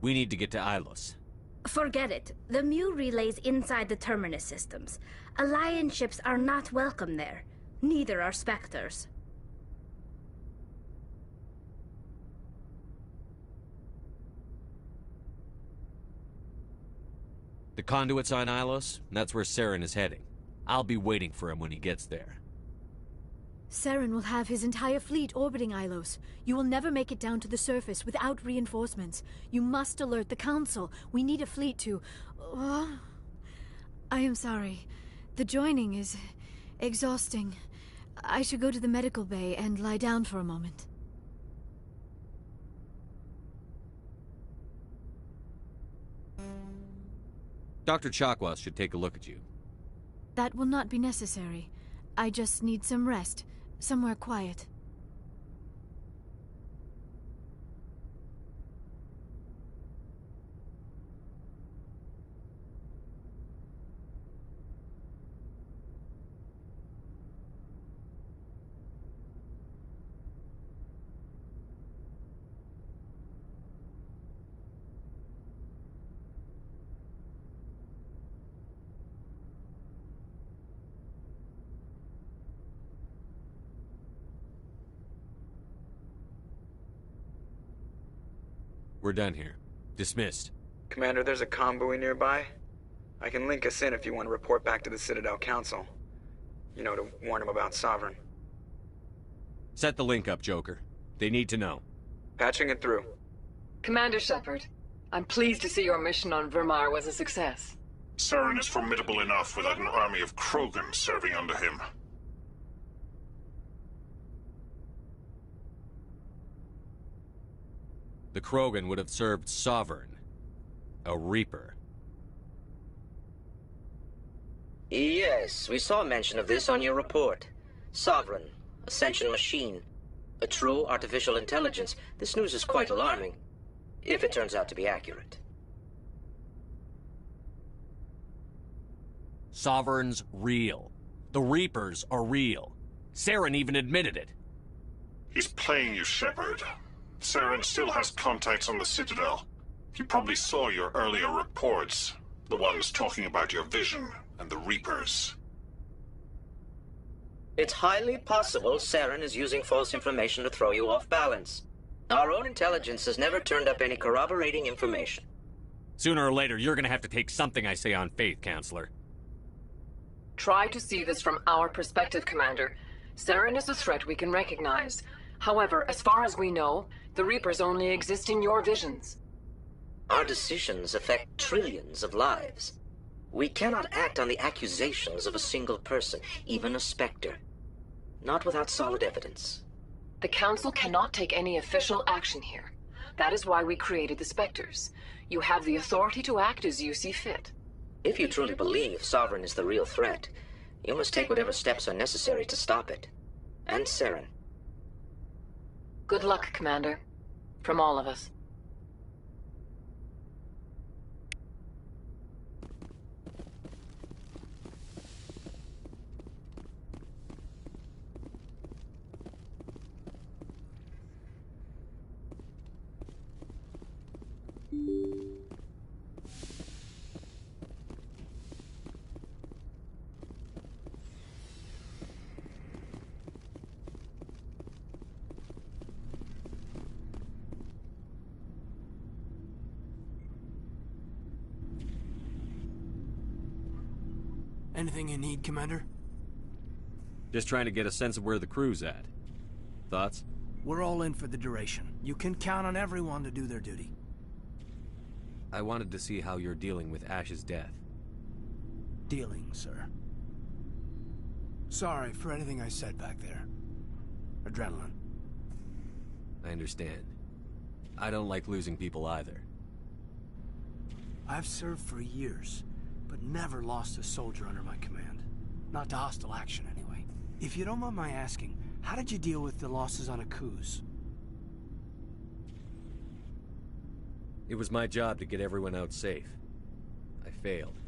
We need to get to Ilos. Forget it. The Mu relay's inside the Terminus systems. Alliance ships are not welcome there. Neither are Spectres. The conduit's on Ilos, and that's where Saren is heading. I'll be waiting for him when he gets there. Saren will have his entire fleet orbiting Ilos. You will never make it down to the surface without reinforcements. You must alert the Council. We need a fleet to... I am sorry. The joining is exhausting. I should go to the medical bay and lie down for a moment. Dr. Chakwas should take a look at you. That will not be necessary. I just need some rest. Somewhere quiet. We're done here. Dismissed. Commander, there's a convoy nearby. I can link us in if you want to report back to the Citadel Council. You know, to warn them about Sovereign. Set the link up, Joker. They need to know. Patching it through. Commander Shepard, I'm pleased to see your mission on Vermar was a success. Saren is formidable enough without an army of Krogan serving under him. The Krogan would have served Sovereign. A Reaper. Yes, we saw mention of this on your report. Sovereign, Ascension machine, a true artificial intelligence. This news is quite alarming, if it turns out to be accurate. Sovereign's real. The Reapers are real. Saren even admitted it. He's playing you, Shepard. Saren still has contacts on the Citadel. He probably saw your earlier reports. The ones talking about your vision and the Reapers. It's highly possible Saren is using false information to throw you off balance. Our own intelligence has never turned up any corroborating information. Sooner or later, you're gonna have to take something I say on faith, Counselor. Try to see this from our perspective, Commander. Saren is a threat we can recognize. However, as far as we know, the Reapers only exist in your visions. Our decisions affect trillions of lives. We cannot act on the accusations of a single person, even a Spectre. Not without solid evidence. The Council cannot take any official action here. That is why we created the Spectres. You have the authority to act as you see fit. If you truly believe Sovereign is the real threat, you must take whatever steps are necessary to stop it. And Saren. Good luck, Commander. From all of us. Anything you need, Commander? Just trying to get a sense of where the crew's at. Thoughts? We're all in for the duration. You can count on everyone to do their duty. I wanted to see how you're dealing with Ash's death. Dealing, sir. Sorry for anything I said back there. Adrenaline. I understand. I don't like losing people either. I've served for years, but never lost a soldier under my command. Not to hostile action, anyway. If you don't mind my asking, how did you deal with the losses on Akuz? It was my job to get everyone out safe. I failed.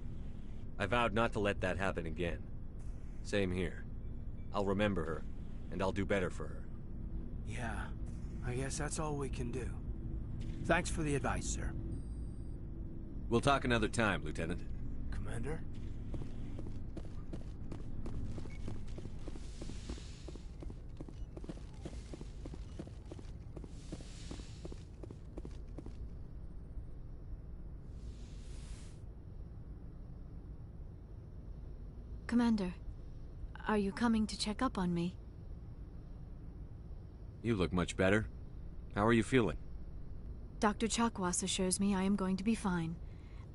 I vowed not to let that happen again. Same here. I'll remember her, and I'll do better for her. Yeah, I guess that's all we can do. Thanks for the advice, sir. We'll talk another time, Lieutenant. Commander? Commander, are you coming to check up on me? You look much better. How are you feeling? Dr. Chakwas assures me I am going to be fine.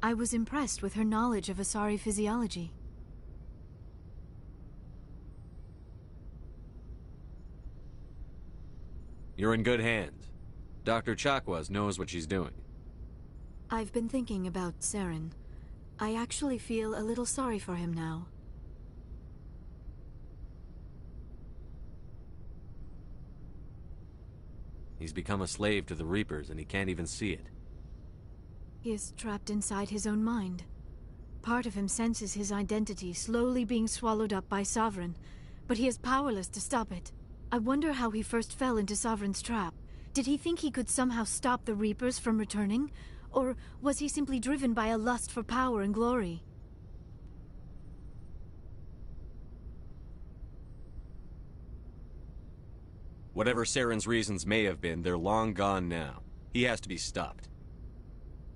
I was impressed with her knowledge of Asari physiology. You're in good hands. Dr. Chakwas knows what she's doing. I've been thinking about Saren. I actually feel a little sorry for him now. He's become a slave to the Reapers, and he can't even see it. He is trapped inside his own mind. Part of him senses his identity slowly being swallowed up by Sovereign, but he is powerless to stop it. I wonder how he first fell into Sovereign's trap. Did he think he could somehow stop the Reapers from returning? Or was he simply driven by a lust for power and glory? Whatever Saren's reasons may have been, they're long gone now. He has to be stopped.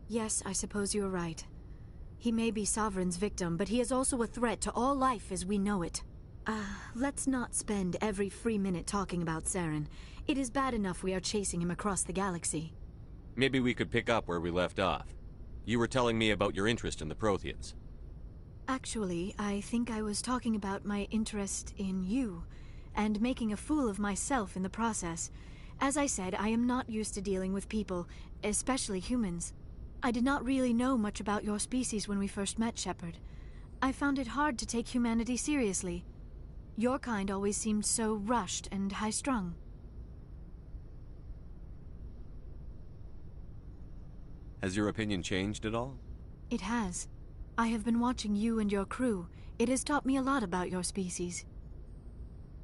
Yes, I suppose you're right. He may be Sovereign's victim, but he is also a threat to all life as we know it. Let's not spend every free minute talking about Saren. It is bad enough we are chasing him across the galaxy. Maybe we could pick up where we left off. You were telling me about your interest in the Protheans. Actually, I think I was talking about my interest in you, and making a fool of myself in the process. As I said, I am not used to dealing with people, especially humans. I did not really know much about your species when we first met, Shepard. I found it hard to take humanity seriously. Your kind always seemed so rushed and high-strung. Has your opinion changed at all? It has. I have been watching you and your crew. It has taught me a lot about your species.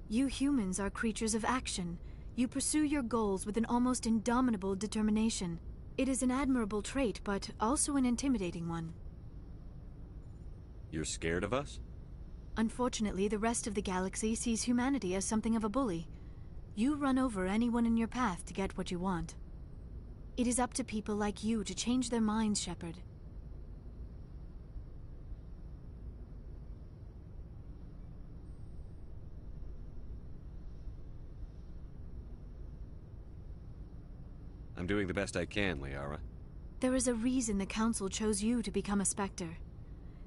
You humans are creatures of action. You pursue your goals with an almost indomitable determination. It is an admirable trait, but also an intimidating one. You're scared of us? Unfortunately, the rest of the galaxy sees humanity as something of a bully. You run over anyone in your path to get what you want. It is up to people like you to change their minds, Shepard. I'm doing the best I can, Liara. There is a reason the Council chose you to become a Spectre.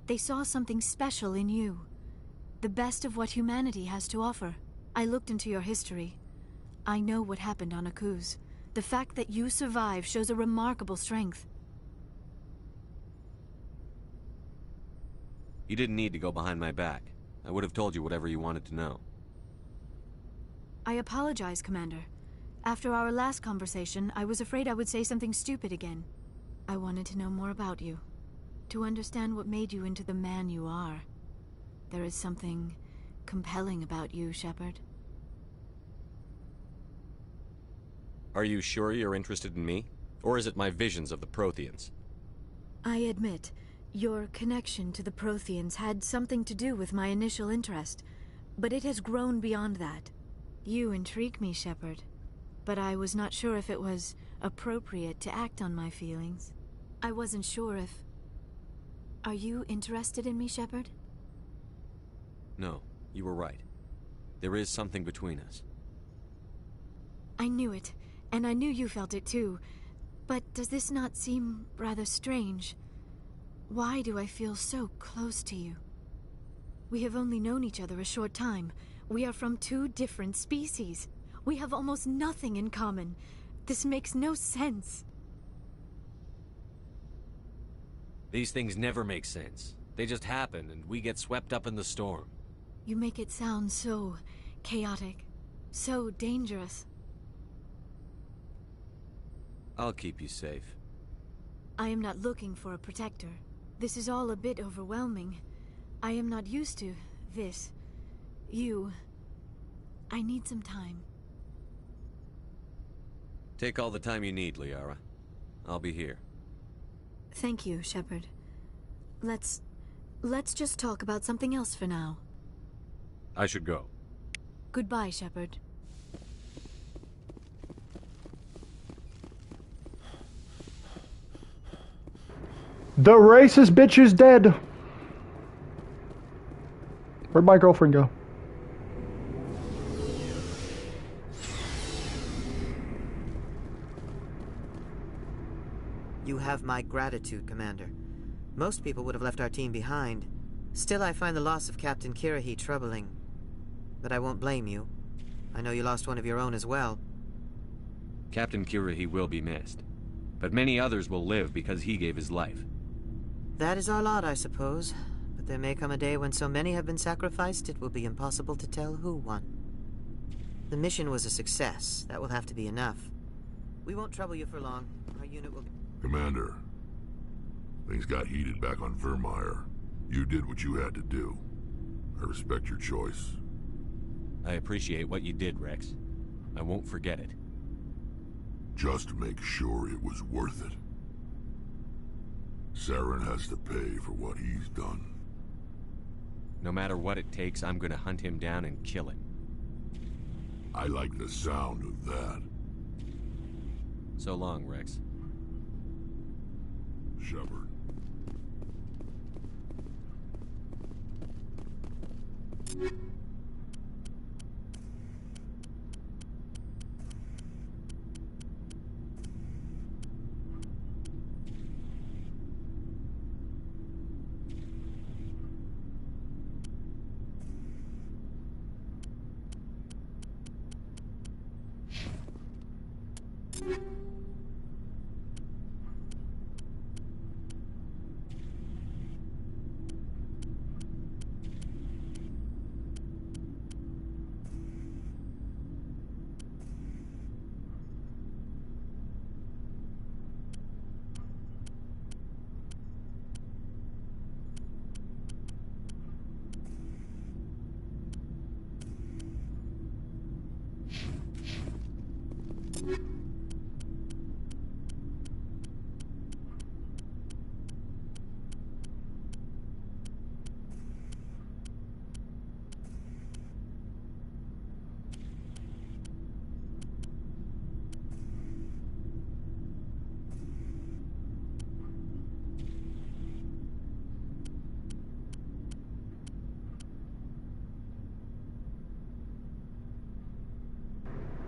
They saw something special in you. The best of what humanity has to offer. I looked into your history. I know what happened on Akuz. The fact that you survived shows a remarkable strength. You didn't need to go behind my back. I would have told you whatever you wanted to know. I apologize, Commander. After our last conversation, I was afraid I would say something stupid again. I wanted to know more about you. To understand what made you into the man you are. There is something compelling about you, Shepard. Are you sure you're interested in me? Or is it my visions of the Protheans? I admit, your connection to the Protheans had something to do with my initial interest, but it has grown beyond that. You intrigue me, Shepard, but I was not sure if it was appropriate to act on my feelings. I wasn't sure if... Are you interested in me, Shepard? No, you were right. There is something between us. I knew it, and I knew you felt it too. But does this not seem rather strange? Why do I feel so close to you? We have only known each other a short time. We are from two different species. We have almost nothing in common. This makes no sense. These things never make sense. They just happen, and we get swept up in the storm. You make it sound so chaotic, so dangerous. I'll keep you safe. I am not looking for a protector. This is all a bit overwhelming. I am not used to this. You... I need some time. Take all the time you need, Liara. I'll be here. Thank you, Shepard. Let's just talk about something else for now. I should go. Goodbye, Shepard. The racist bitch is dead. Where'd my girlfriend go? You have my gratitude, Commander. Most people would have left our team behind. Still, I find the loss of Captain Kirrahe troubling. But I won't blame you. I know you lost one of your own as well. Captain Kirrahe will be missed. But many others will live because he gave his life. That is our lot, I suppose. But there may come a day when so many have been sacrificed, it will be impossible to tell who won. The mission was a success. That will have to be enough. We won't trouble you for long. Our unit will be... Commander, things got heated back on Virmire. You did what you had to do. I respect your choice. I appreciate what you did, Rex. I won't forget it. Just make sure it was worth it. Saren has to pay for what he's done. No matter what it takes, I'm gonna hunt him down and kill him. I like the sound of that. So long, Rex. Shepard.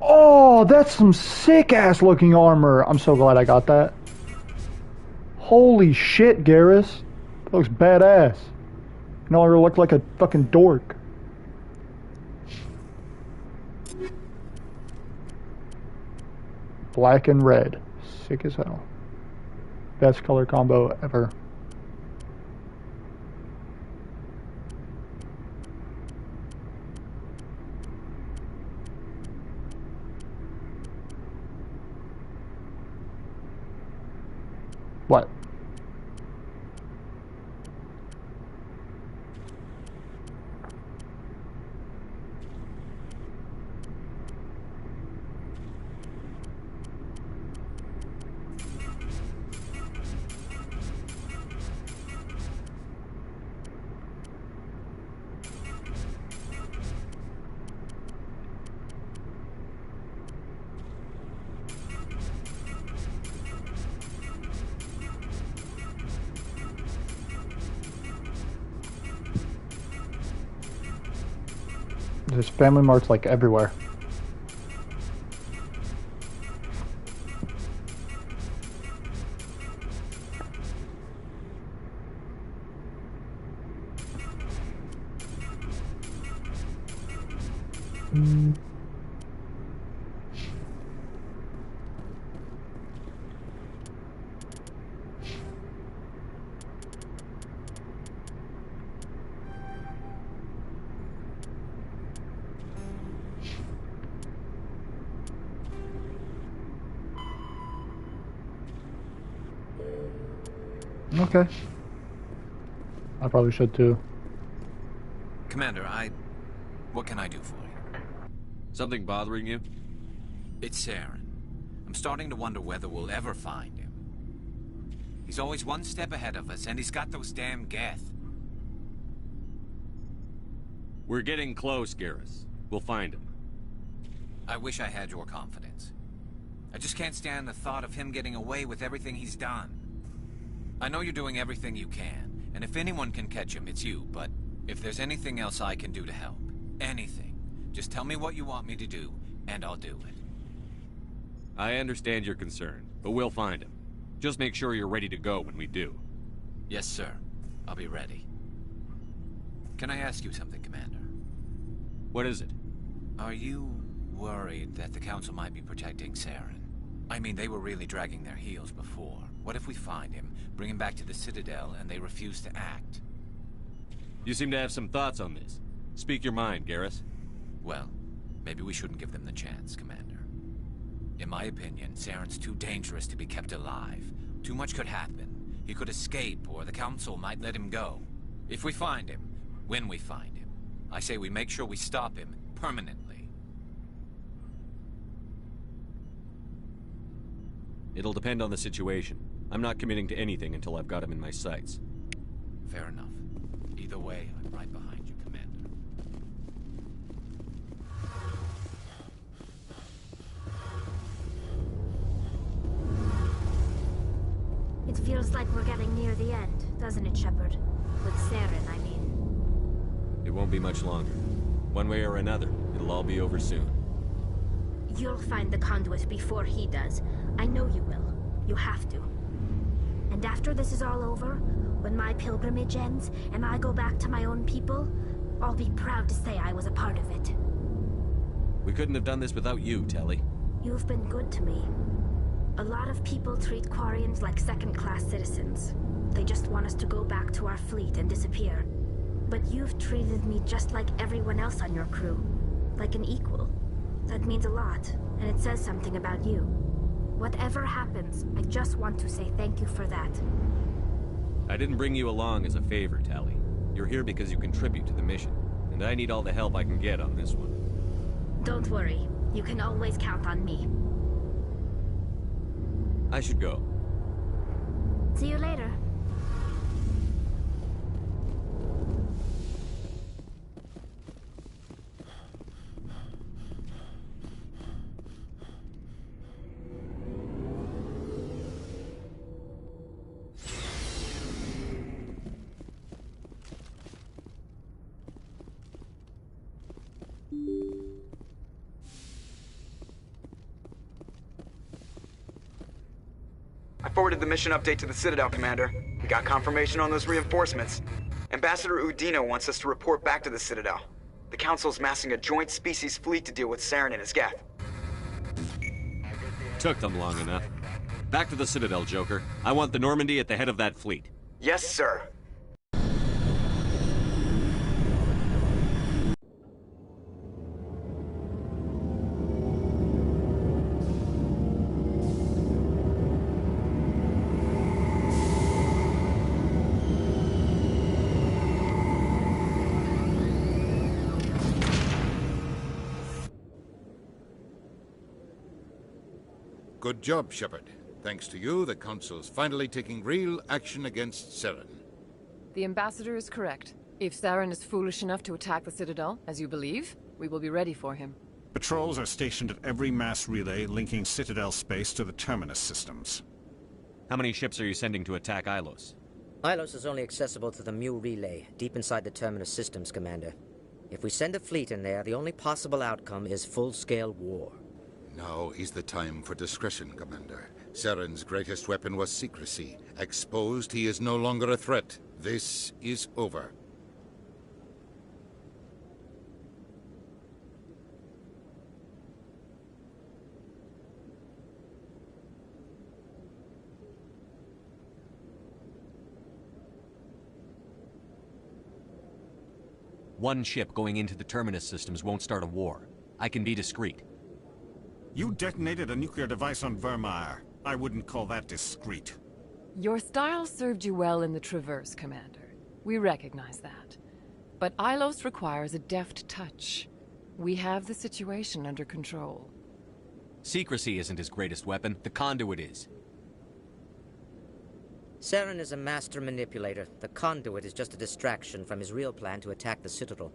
Oh, that's some sick-ass looking armor. I'm so glad I got that. Holy shit, Garrus. That looks badass. No longer look like a fucking dork. Black and red. Sick as hell. Best color combo ever. What? There's Family Marts like everywhere. Okay. I probably should too. Commander, what can I do for you? Something bothering you? It's Saren. I'm starting to wonder whether we'll ever find him. He's always one step ahead of us, and he's got those damn Geth. We're getting close, Garrus. We'll find him. I wish I had your confidence. I just can't stand the thought of him getting away with everything he's done. I know you're doing everything you can, and if anyone can catch him, it's you, but if there's anything else I can do to help, anything, just tell me what you want me to do, and I'll do it. I understand your concern, but we'll find him. Just make sure you're ready to go when we do. Yes, sir. I'll be ready. Can I ask you something, Commander? What is it? Are you worried that the Council might be protecting Saren? I mean, they were really dragging their heels before. What if we find him, bring him back to the Citadel, and they refuse to act? You seem to have some thoughts on this. Speak your mind, Garrus. Well, maybe we shouldn't give them the chance, Commander. In my opinion, Saren's too dangerous to be kept alive. Too much could happen. He could escape, or the Council might let him go. If we find him, when we find him, I say we make sure we stop him permanently. It'll depend on the situation. I'm not committing to anything until I've got him in my sights. Fair enough. Either way, I'm right behind you, Commander. It feels like we're getting near the end, doesn't it, Shepard? With Saren, I mean. It won't be much longer. One way or another, it'll all be over soon. You'll find the conduit before he does. I know you will. You have to. And after this is all over, when my pilgrimage ends and I go back to my own people, I'll be proud to say I was a part of it. We couldn't have done this without you, Tali. You've been good to me. A lot of people treat Quarians like second-class citizens. They just want us to go back to our fleet and disappear. But you've treated me just like everyone else on your crew. Like an equal. That means a lot, and it says something about you. Whatever happens, I just want to say thank you for that. I didn't bring you along as a favor, Tali. You're here because you contribute to the mission, and I need all the help I can get on this one. Don't worry. You can always count on me. I should go. See you later. I forwarded the mission update to the Citadel, Commander. We got confirmation on those reinforcements. Ambassador Udina wants us to report back to the Citadel. The Council's massing a joint species fleet to deal with Saren and his Geth. Took them long enough. Back to the Citadel, Joker. I want the Normandy at the head of that fleet. Yes, sir. Good job, Shepard. Thanks to you, the Council's finally taking real action against Saren. The Ambassador is correct. If Saren is foolish enough to attack the Citadel, as you believe, we will be ready for him. Patrols are stationed at every mass relay linking Citadel space to the Terminus systems. How many ships are you sending to attack Ilos? Ilos is only accessible to the Mu relay, deep inside the Terminus systems, Commander. If we send a fleet in there, the only possible outcome is full-scale war. Now is the time for discretion, Commander. Saren's greatest weapon was secrecy. Exposed, he is no longer a threat. This is over. One ship going into the Terminus systems won't start a war. I can be discreet. You detonated a nuclear device on Vermeer. I wouldn't call that discreet. Your style served you well in the Traverse, Commander. We recognize that. But Ilos requires a deft touch. We have the situation under control. Secrecy isn't his greatest weapon. The conduit is. Saren is a master manipulator. The conduit is just a distraction from his real plan to attack the Citadel.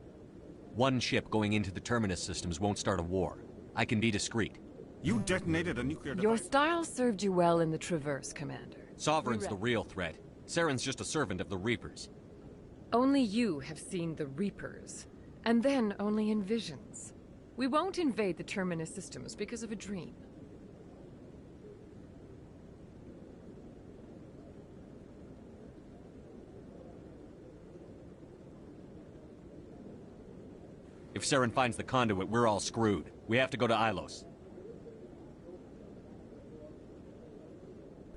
One ship going into the Terminus systems won't start a war. I can be discreet. You detonated a nuclear device. Your style served you well in the Traverse, Commander. Sovereign's the real threat. Saren's just a servant of the Reapers. Only you have seen the Reapers, and then only in visions. We won't invade the Terminus systems because of a dream. If Saren finds the conduit, we're all screwed. We have to go to Ilos.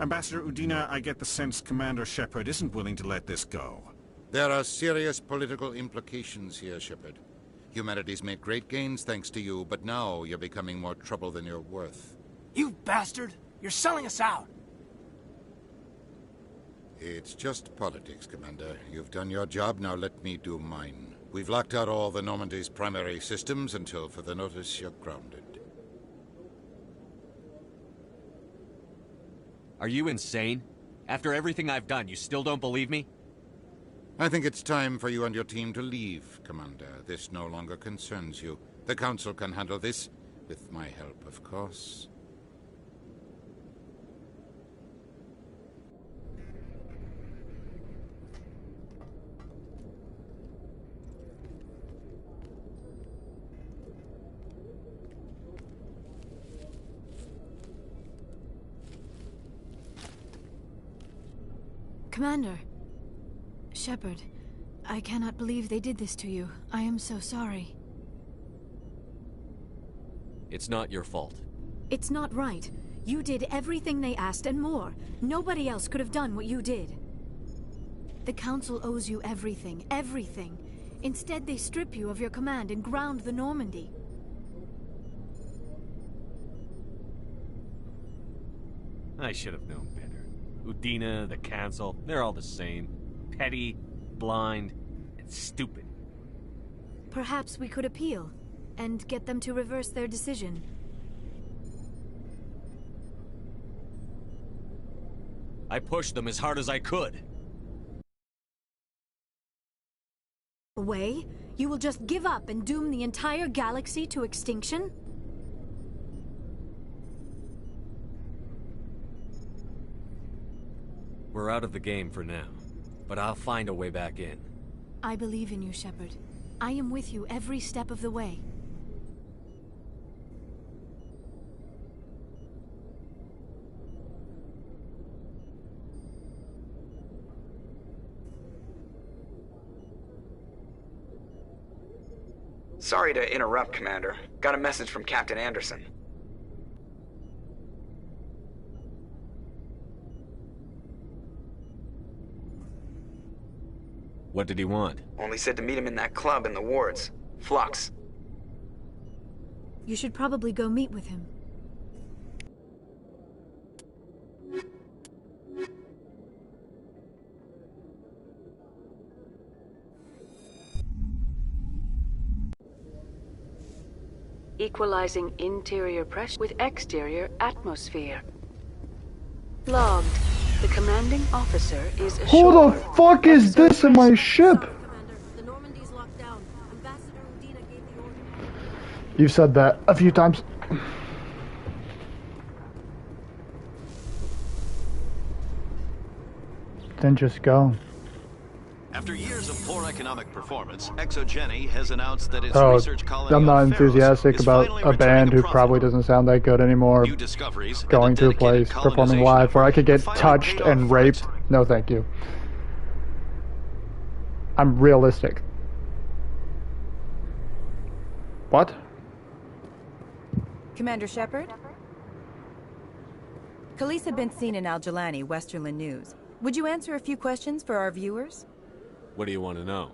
Ambassador Udina, I get the sense Commander Shepard isn't willing to let this go. There are serious political implications here, Shepard. Humanity's made great gains thanks to you, but now you're becoming more trouble than you're worth. You bastard! You're selling us out! It's just politics, Commander. You've done your job, now let me do mine. We've locked out all the Normandy's primary systems until further notice you're grounded. Are you insane? After everything I've done, you still don't believe me? I think it's time for you and your team to leave, Commander. This no longer concerns you. The Council can handle this, with my help, of course. Commander. Shepard, I cannot believe they did this to you. I am so sorry. It's not your fault. It's not right. You did everything they asked and more. Nobody else could have done what you did. The Council owes you everything, everything. Instead, they strip you of your command and ground the Normandy. I should have known better. Udina, the Council, they're all the same. Petty, blind, and stupid. Perhaps we could appeal, and get them to reverse their decision. I pushed them as hard as I could. Away? You will just give up and doom the entire galaxy to extinction? We're out of the game for now, but I'll find a way back in. I believe in you, Shepard. I am with you every step of the way. Sorry to interrupt, Commander. Got a message from Captain Anderson. What did he want? Only said to meet him in that club in the wards. Flux. You should probably go meet with him. Equalizing interior pressure with exterior atmosphere. Logged. The commanding officer is ashore. Who the fuck is this in my ship? You've said that a few times. Then just go. After years of poor economic performance, ExoGeni has announced that its Oh, research colony I'm not on Pharos enthusiastic is about finally a band returning who probably doesn't sound that good anymore. New discoveries Going to a place, performing live, where I could get touched and raped. No, thank you. I'm realistic. What? Commander Shepard? Khaleesa been seen in Al-Jalani, Westerland News. Would you answer a few questions for our viewers? What do you want to know?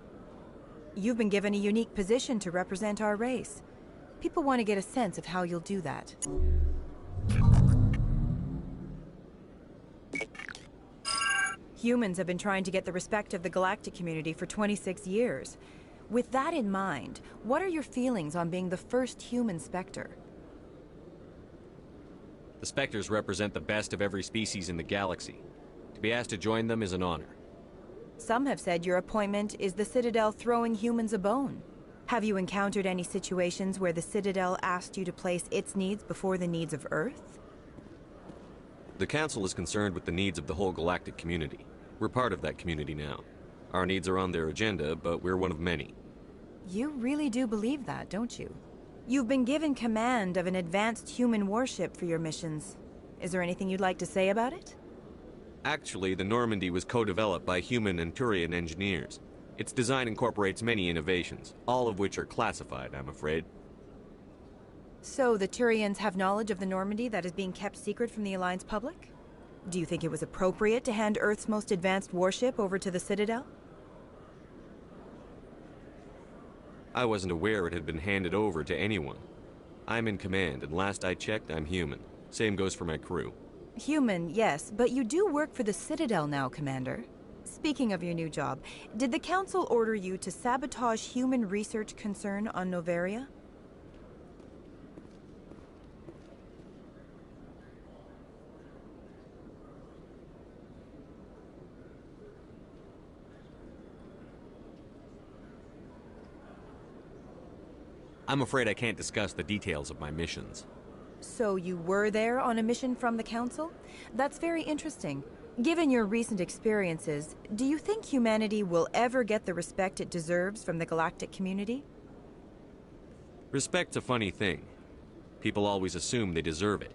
You've been given a unique position to represent our race. People want to get a sense of how you'll do that. Humans have been trying to get the respect of the galactic community for 26 years. With that in mind, what are your feelings on being the first human Spectre? The Spectres represent the best of every species in the galaxy. To be asked to join them is an honor. Some have said your appointment is the Citadel throwing humans a bone. Have you encountered any situations where the Citadel asked you to place its needs before the needs of Earth? The Council is concerned with the needs of the whole galactic community. We're part of that community now. Our needs are on their agenda, but we're one of many. You really do believe that, don't you? You've been given command of an advanced human warship for your missions. Is there anything you'd like to say about it? Actually, the Normandy was co-developed by human and Turian engineers. Its design incorporates many innovations, all of which are classified, I'm afraid. So the Turians have knowledge of the Normandy that is being kept secret from the Alliance public? Do you think it was appropriate to hand Earth's most advanced warship over to the Citadel? I wasn't aware it had been handed over to anyone. I'm in command, and last I checked, I'm human. Same goes for my crew. Human, yes, but you do work for the Citadel now, Commander. Speaking of your new job, did the Council order you to sabotage human research concern on Noveria? I'm afraid I can't discuss the details of my missions. So you were there on a mission from the Council? That's very interesting. Given your recent experiences, do you think humanity will ever get the respect it deserves from the galactic community? Respect's a funny thing. People always assume they deserve it.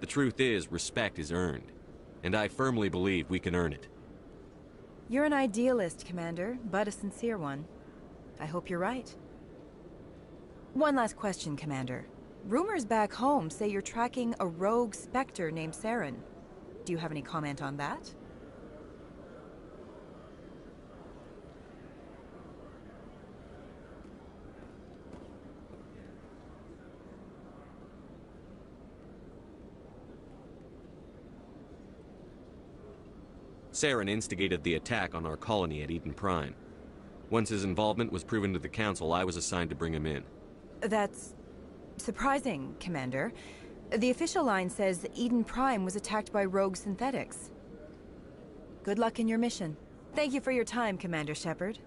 The truth is, respect is earned. And I firmly believe we can earn it. You're an idealist, Commander, but a sincere one. I hope you're right. One last question, Commander. Rumors back home say you're tracking a rogue Spectre named Saren. Do you have any comment on that? Saren instigated the attack on our colony at Eden Prime. Once his involvement was proven to the Council, I was assigned to bring him in. That's surprising, Commander. The official line says Eden Prime was attacked by rogue synthetics. Good luck in your mission. Thank you for your time, Commander Shepard.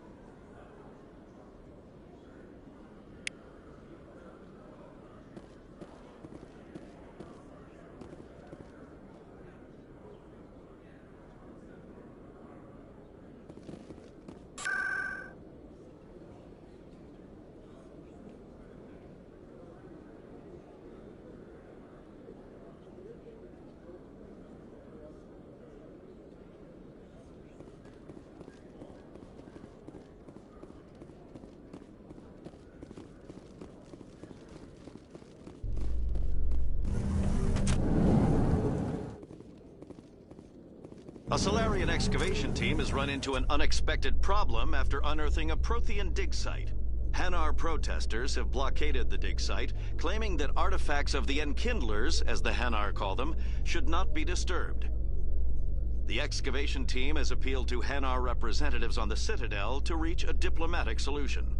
A Solarian excavation team has run into an unexpected problem after unearthing a Prothean dig site. Hanar protesters have blockaded the dig site, claiming that artifacts of the Enkindlers, as the Hanar call them, should not be disturbed. The excavation team has appealed to Hanar representatives on the Citadel to reach a diplomatic solution.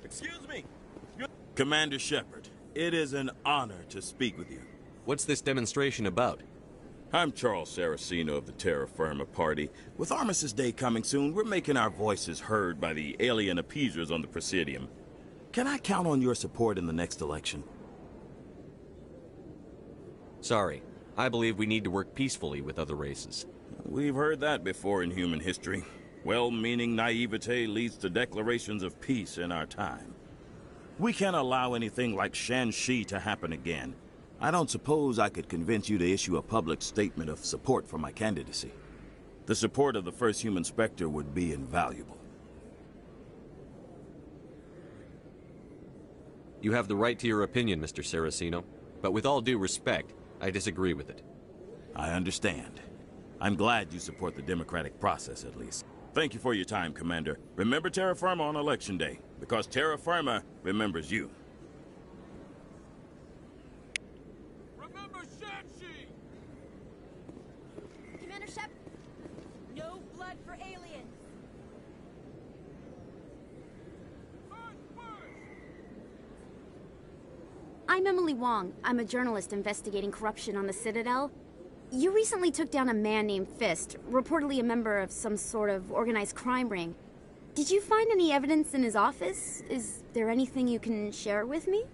Excuse me! Commander Shepard, it is an honor to speak with you. What's this demonstration about? I'm Charles Saraceno of the Terra Firma Party. With Armistice Day coming soon, we're making our voices heard by the alien appeasers on the Presidium. Can I count on your support in the next election? Sorry. I believe we need to work peacefully with other races. We've heard that before in human history. Well-meaning naivete leads to declarations of peace in our time. We can't allow anything like Shanxi to happen again. I don't suppose I could convince you to issue a public statement of support for my candidacy. The support of the first human Spectre would be invaluable. You have the right to your opinion, Mr. Saraceno, but with all due respect, I disagree with it. I understand. I'm glad you support the democratic process, at least. Thank you for your time, Commander. Remember Terra Firma on Election Day, because Terra Firma remembers you. Remember Shanxi! Commander Shep, no blood for aliens. I'm Emily Wong. I'm a journalist investigating corruption on the Citadel. You recently took down a man named Fist, reportedly a member of some sort of organized crime ring. Did you find any evidence in his office? Is there anything you can share with me?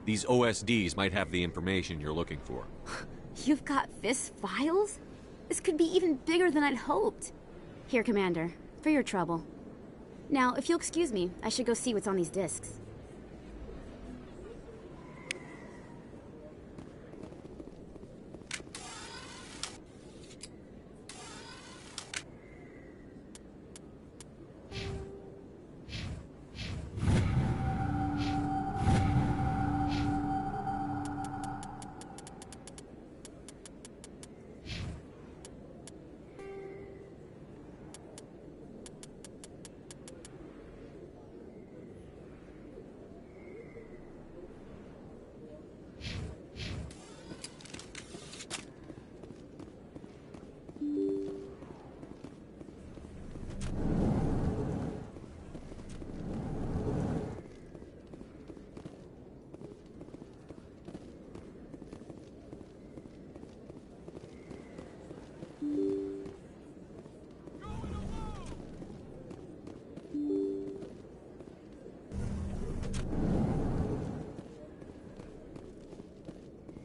These OSDs might have the information you're looking for. You've got Fist's files? This could be even bigger than I'd hoped. Here, Commander, for your trouble. Now, if you'll excuse me, I should go see what's on these discs.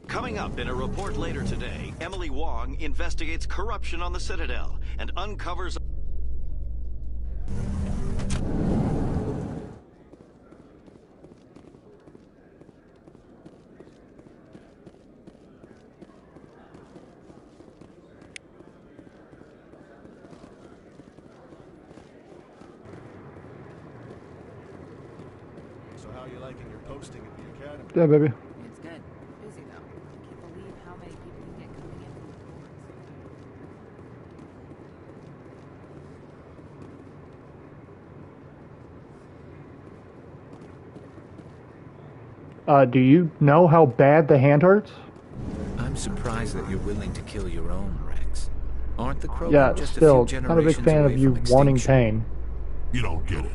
Coming up in a report later today, Emily Wong investigates corruption on the Citadel and uncovers... So how are you liking your posting at the academy? Yeah, baby. It's good. Busy, though. I can't believe how many people you get coming in from the Do you know how bad the hand hurts? I'm surprised that you're willing to kill your own, Rex. Aren't the Krogan Yeah, just still, a few not a big generations fan away of you from wanting extinction? pain. You don't get it.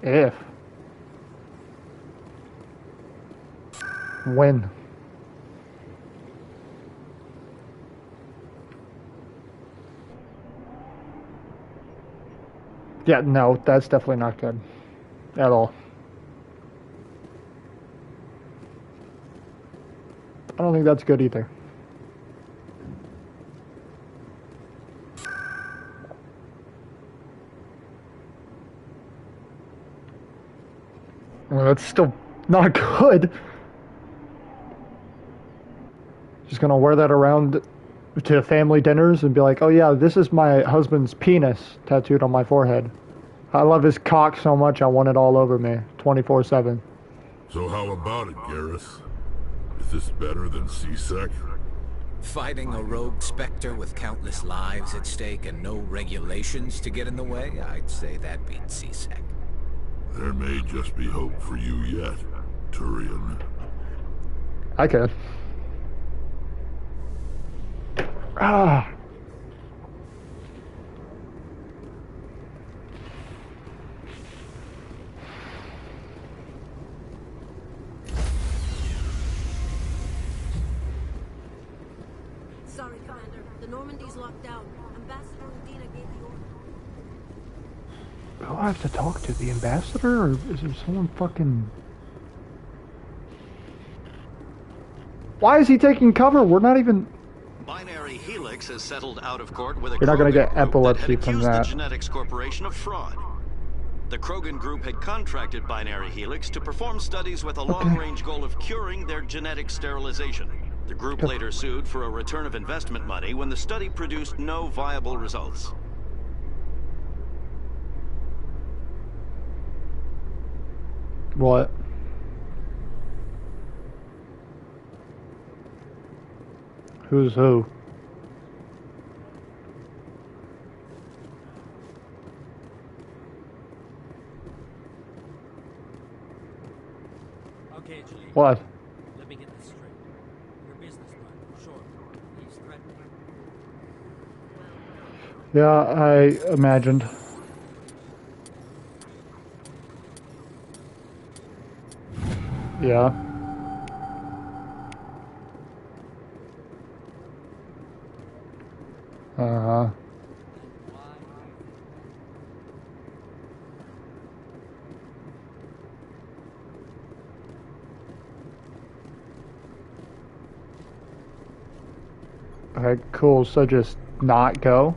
If. When. Yeah, no, that's definitely not good. At all. I don't think that's good either. Well, that's still not good. Just gonna wear that around to family dinners and be like, oh yeah, this is my husband's penis tattooed on my forehead. I love his cock so much I want it all over me, 24/7. So how about it, Garrus? Is this better than C-Sec? Fighting a rogue Spectre with countless lives at stake and no regulations to get in the way? I'd say that beats C-Sec. There may just be hope for you yet, Turian. I could. Ah. Sorry, Commander. The Normandy's locked down. Ambassador Udina gave the order. Do I have to talk to the ambassador, or is there someone fucking... Why is he taking cover? We're not even... Binary Helix has settled out of court with a You're not going to get Krogan group epilepsy that had from accused that. the Genetics Corporation of fraud. The Krogan group had contracted Binary Helix to perform studies with a long-range goal of curing their genetic sterilization. The group later sued for a return of investment money when the study produced no viable results. What? Who's who? Okay, Julie. What? Let me get this straight. Your business partner, sure. He's threatening. Yeah, I imagined. Yeah. Uh-huh. Alright, cool. So just not go?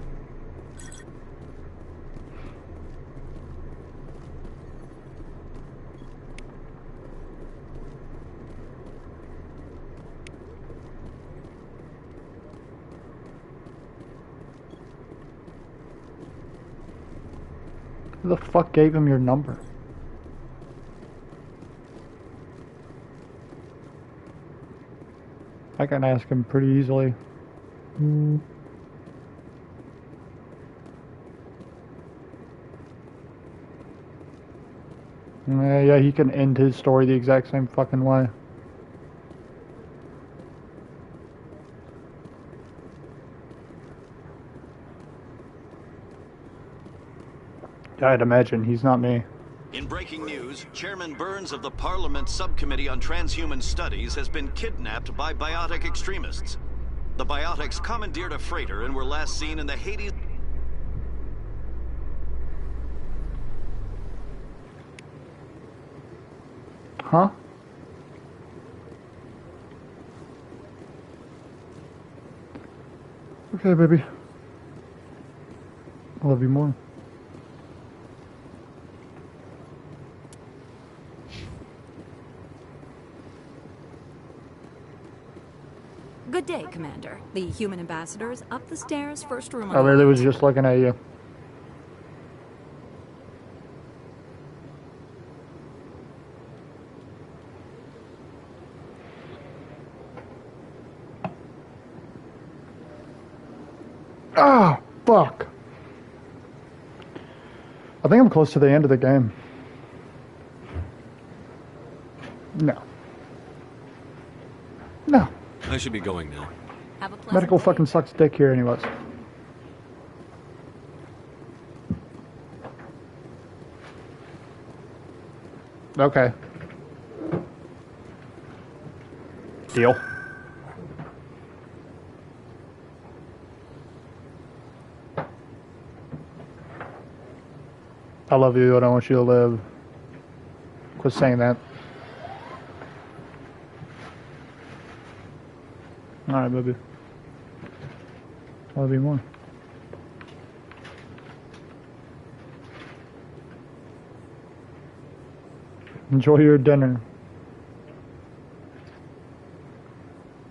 Who the fuck gave him your number? I can ask him pretty easily. Yeah, he can end his story the exact same fucking way. I'd imagine he's not me. In breaking news, Chairman Burns of the Parliament Subcommittee on Transhuman Studies has been kidnapped by biotic extremists. The biotics commandeered a freighter and were last seen in the Hades... Huh? Okay, baby. I love you more. Good day, Commander. The human ambassador is up the stairs, first room on I the literally left. was just looking at you. Ah, fuck. I think I'm close to the end of the game. No. No. I should be going now. Have a pleasant Medical day. fucking sucks dick here anyways. Okay. Deal. I love you. I don't want you to live. Quit saying that. Alright, baby. Love you more. Enjoy your dinner.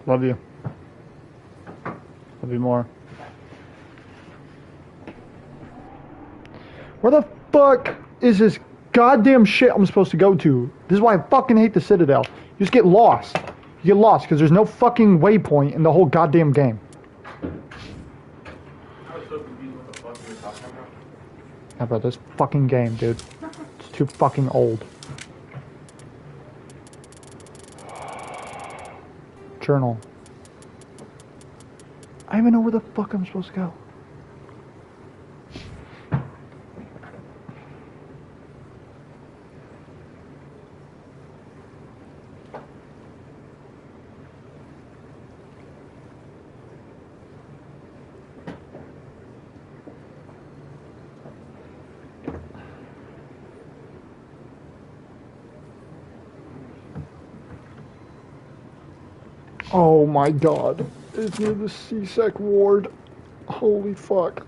Love you. Love you more. Where the fuck is this goddamn shit I'm supposed to go to? This is why I fucking hate the Citadel. You just get lost. You get lost because there's no fucking waypoint in the whole goddamn game. I was so confused what the fuck you were talking about. How about this fucking game, dude? It's too fucking old. Journal. I don't even know where the fuck I'm supposed to go. Oh my god. It's near the C-Sec ward. Holy fuck.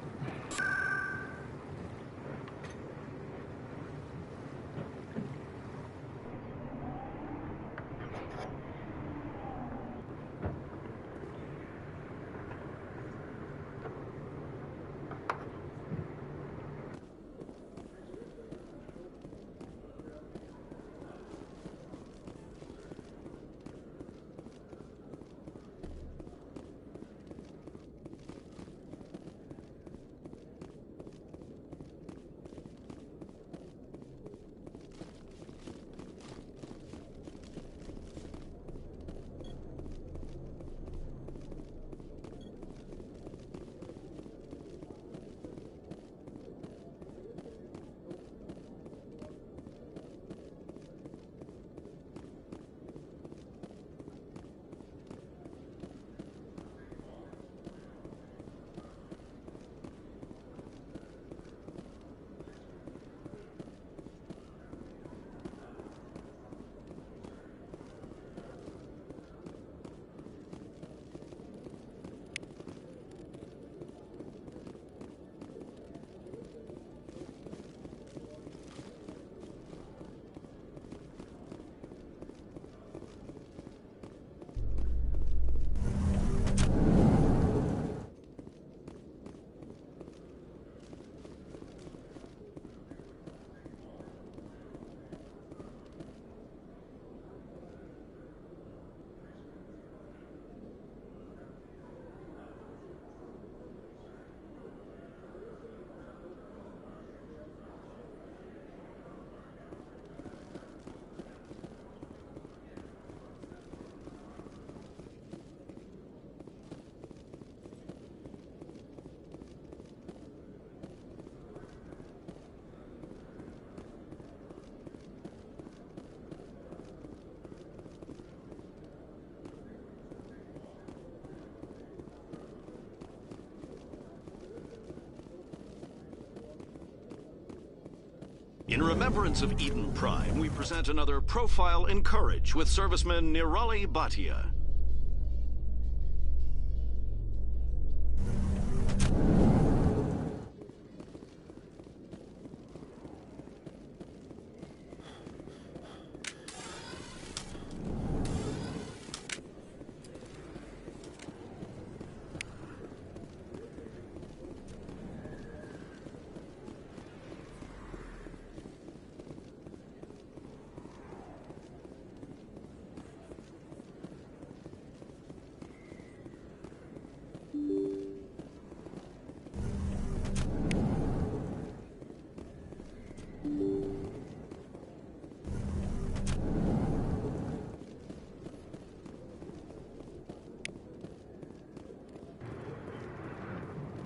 In remembrance of Eden Prime, we present another profile in courage with serviceman Nirali Bhatia.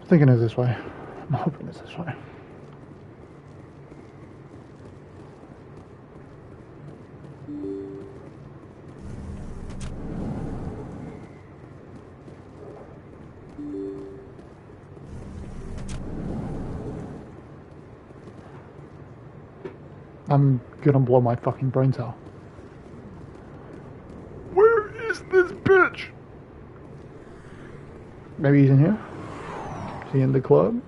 I'm thinking it's this way. I'm hoping it's this way. I'm gonna blow my fucking brains out. Where is this bitch? Maybe he's in here? Is he in the club?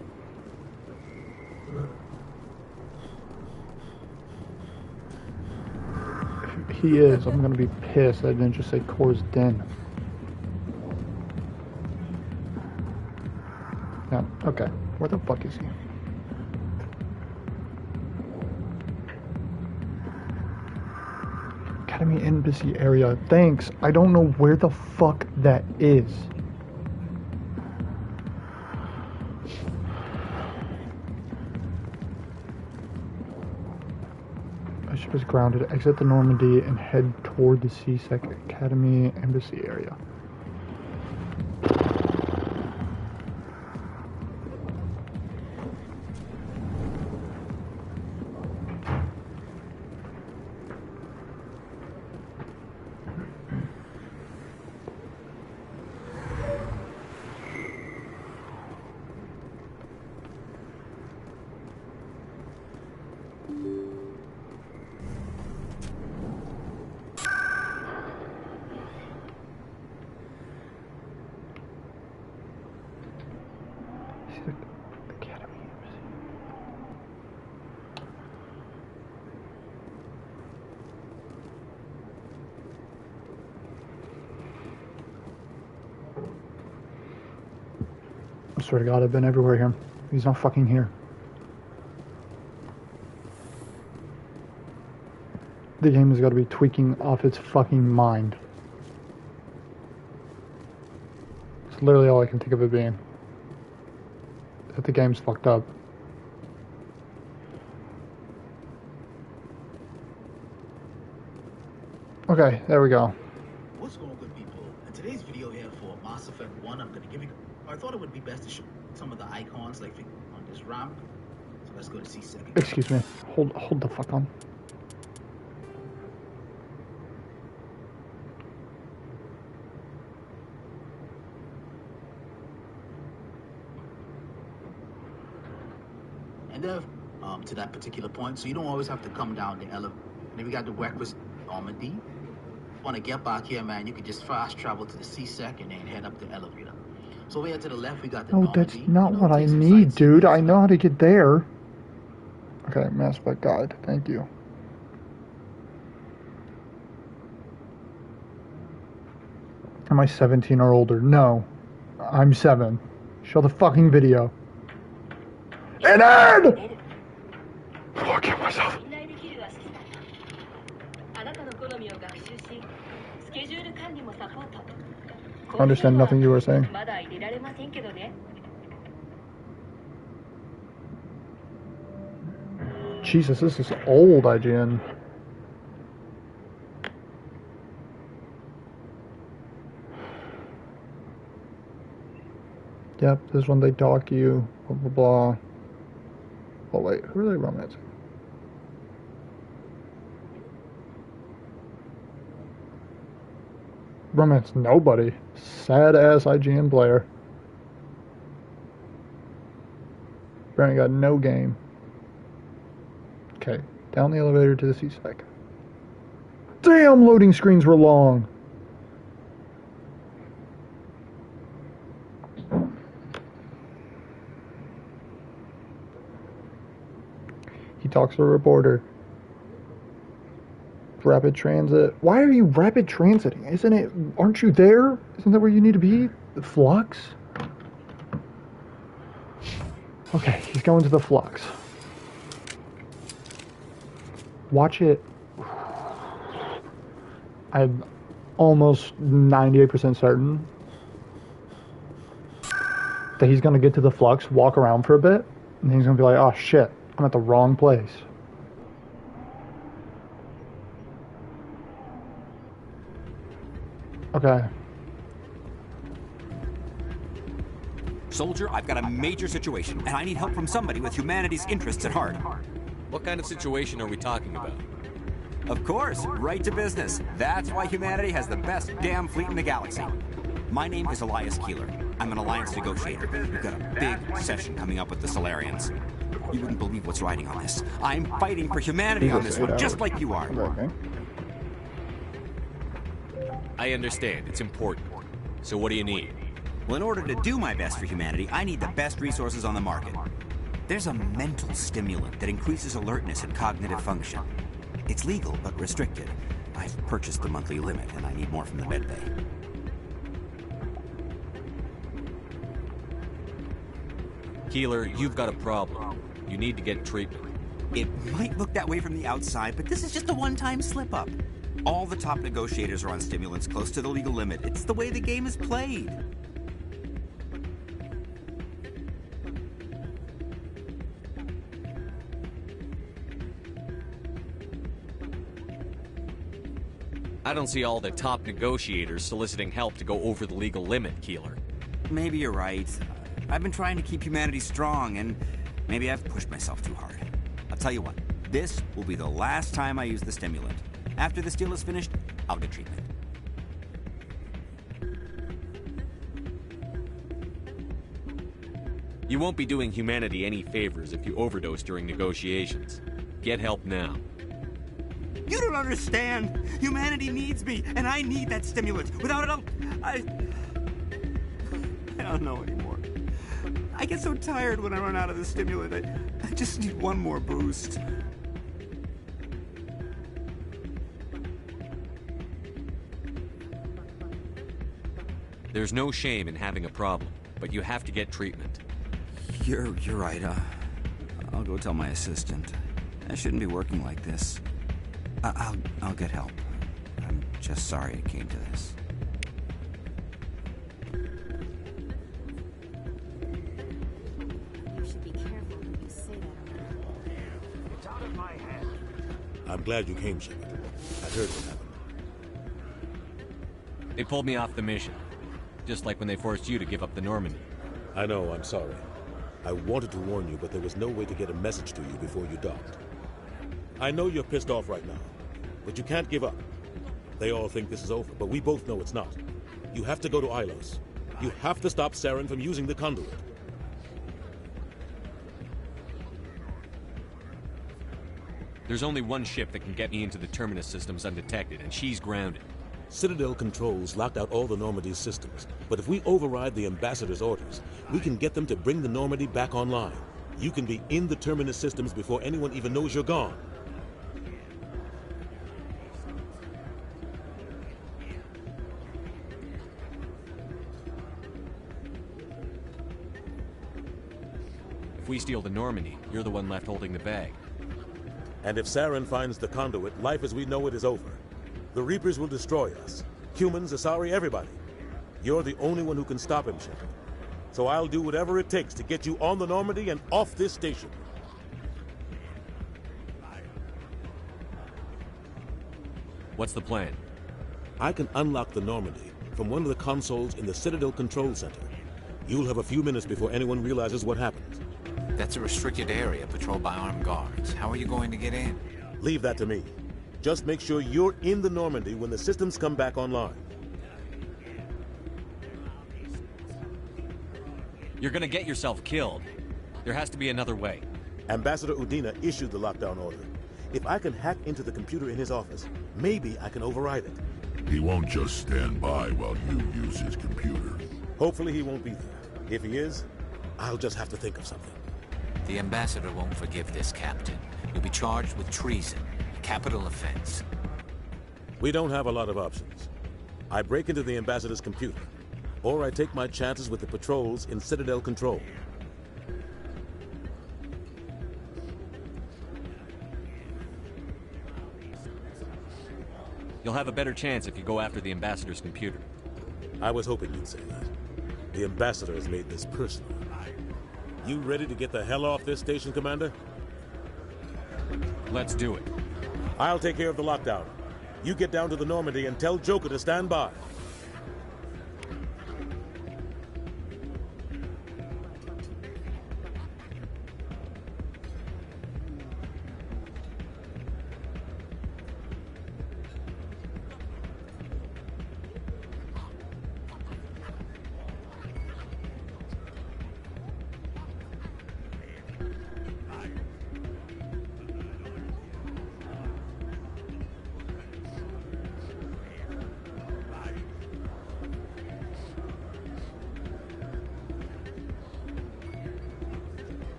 If he is, I'm gonna be pissed I didn't just say Core's Den. Yeah, okay. Where the fuck is he? Academy Embassy area. Thanks. I don't know where the fuck that is. My ship is grounded. Exit the Normandy and head toward the C-Sec Academy Embassy area. I swear to God, I've been everywhere here. He's not fucking here. The game has got to be tweaking off its fucking mind. It's literally all I can think of it being. That the game's fucked up. Okay, there we go. What's going on, good people? In today's video here for Mass Effect 1, I'm going to give you... I thought it would be best to show some of the icons like on this ramp. So let's go to C-Sec. Excuse me. Hold the fuck on. And then to that particular point, so you don't always have to come down the elevator. Then we got the breakfast Normandy. Want to get back here, man? You could just fast travel to the C-Sec and then head up the elevator. So over here to the left, we got the Normandy. That's not what I need, dude. I know how to get there. Okay, Mass Effect Guide. Thank you. Am I 17 or older? No. I'm 7. Show the fucking video. Ennard! Oh, I kill myself. I understand nothing you were saying. Jesus, this is old, IGN. Yep, this is when they dock you, blah blah blah. Oh wait, who are they romancing? Romance nobody. Sad ass IGN player. Brandon got no game. Okay, down the elevator to the C-Sec. Damn, loading screens were long. He talks to a reporter. Rapid transit. Why are you rapid transiting? Isn't it? Aren't you there? Isn't that where you need to be? The Flux? Okay, he's going to the Flux. Watch it. I'm almost 98% certain that he's going to get to the Flux, walk around for a bit, and he's going to be like, oh shit, I'm at the wrong place. Okay. Soldier, I've got a major situation, and I need help from somebody with humanity's interests at heart. What kind of situation are we talking about? Of course, right to business. That's why humanity has the best damn fleet in the galaxy. My name is Elias Keeler. I'm an alliance negotiator. We've got a big session coming up with the Solarians. You wouldn't believe what's riding on this. I'm fighting for humanity on this one, just like you are. Okay. I understand. It's important. So what do you need? Well, in order to do my best for humanity, I need the best resources on the market. There's a mental stimulant that increases alertness and cognitive function. It's legal, but restricted. I've purchased the monthly limit, and I need more from the medbay. Keeler, you've got a problem. You need to get treatment. It might look that way from the outside, but this is just a one-time slip-up. All the top negotiators are on stimulants close to the legal limit. It's the way the game is played. I don't see all the top negotiators soliciting help to go over the legal limit, Keeler. Maybe you're right. I've been trying to keep humanity strong, and maybe I've pushed myself too hard. I'll tell you what, this will be the last time I use the stimulant. After this deal is finished, I'll get treatment. You won't be doing humanity any favors if you overdose during negotiations. Get help now. You don't understand! Humanity needs me, and I need that stimulant. Without it, I don't know anymore. I get so tired when I run out of the stimulant. I just need one more boost. There's no shame in having a problem, but you have to get treatment. You're right. I'll go tell my assistant. I shouldn't be working like this. I'll get help. I'm just sorry it came to this. You should be careful when you say that. It's out of my hand. I'm glad you came, Shepard. I heard what happened. They pulled me off the mission. Just like when they forced you to give up the Normandy. I know, I'm sorry. I wanted to warn you, but there was no way to get a message to you before you docked. I know you're pissed off right now, but you can't give up. They all think this is over, but we both know it's not. You have to go to Ilos. You have to stop Saren from using the conduit. There's only one ship that can get me into the Terminus systems undetected, and she's grounded. Citadel controls locked out all the Normandy's systems, but if we override the Ambassador's orders, we can get them to bring the Normandy back online. You can be in the Terminus systems before anyone even knows you're gone. If we steal the Normandy, you're the one left holding the bag. And if Saren finds the conduit, life as we know it is over. The Reapers will destroy us. Humans, Asari, everybody. You're the only one who can stop him, Shepard. So I'll do whatever it takes to get you on the Normandy and off this station. What's the plan? I can unlock the Normandy from one of the consoles in the Citadel Control Center. You'll have a few minutes before anyone realizes what happened. That's a restricted area patrolled by armed guards. How are you going to get in? Leave that to me. Just make sure you're in the Normandy when the systems come back online. You're gonna get yourself killed. There has to be another way. Ambassador Udina issued the lockdown order. If I can hack into the computer in his office, maybe I can override it. He won't just stand by while you use his computer. Hopefully he won't be there. If he is, I'll just have to think of something. The Ambassador won't forgive this, Captain. You'll be charged with treason. Capital offense. We don't have a lot of options. I break into the Ambassador's computer, or I take my chances with the patrols in Citadel Control. You'll have a better chance if you go after the Ambassador's computer. I was hoping you'd say that. The Ambassador has made this personal. You ready to get the hell off this station, Commander? Let's do it. I'll take care of the lockdown. You get down to the Normandy and tell Joker to stand by.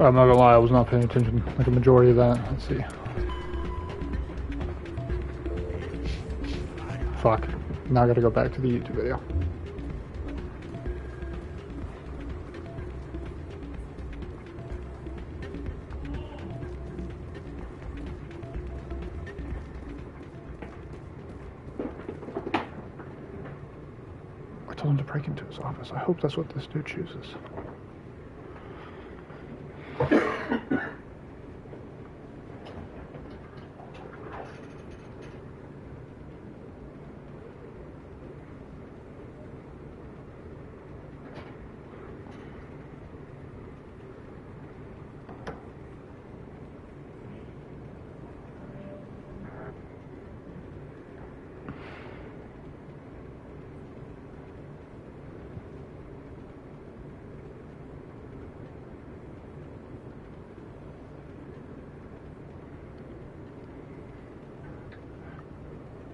I'm not gonna lie, I was not paying attention like a majority of that. Let's see. Fuck. Now I gotta go back to the YouTube video. I told him to break into his office. I hope that's what this dude chooses.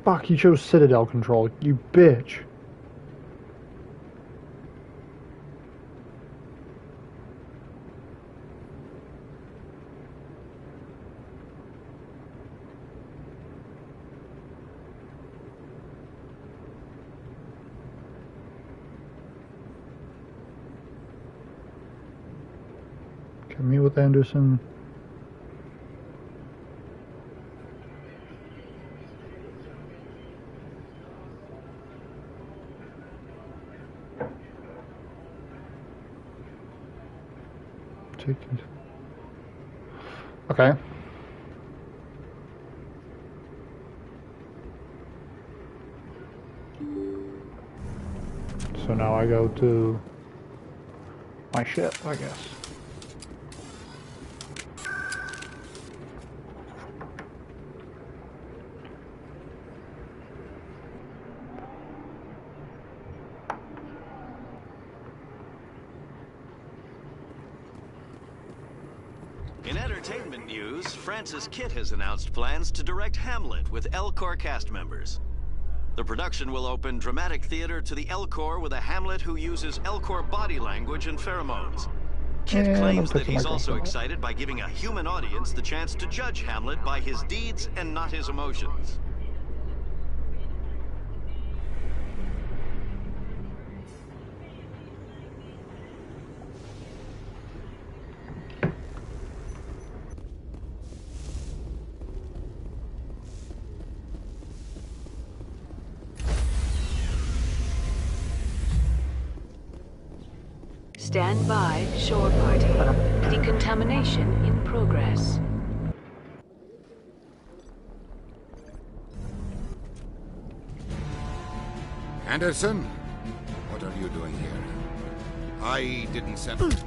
Fuck, you chose Citadel control, you bitch. Okay, meet with Anderson. Okay. So now I go to my ship, I guess. In entertainment news, Francis Kitt has announced plans to direct Hamlet with Elcor cast members. The production will open dramatic theater to the Elcor with a Hamlet who uses Elcor body language and pheromones. Kitt claims that he's also excited by giving a human audience the chance to judge Hamlet by his deeds and not his emotions. Stand by, shore party. Decontamination in progress. Anderson, what are you doing here? I didn't send...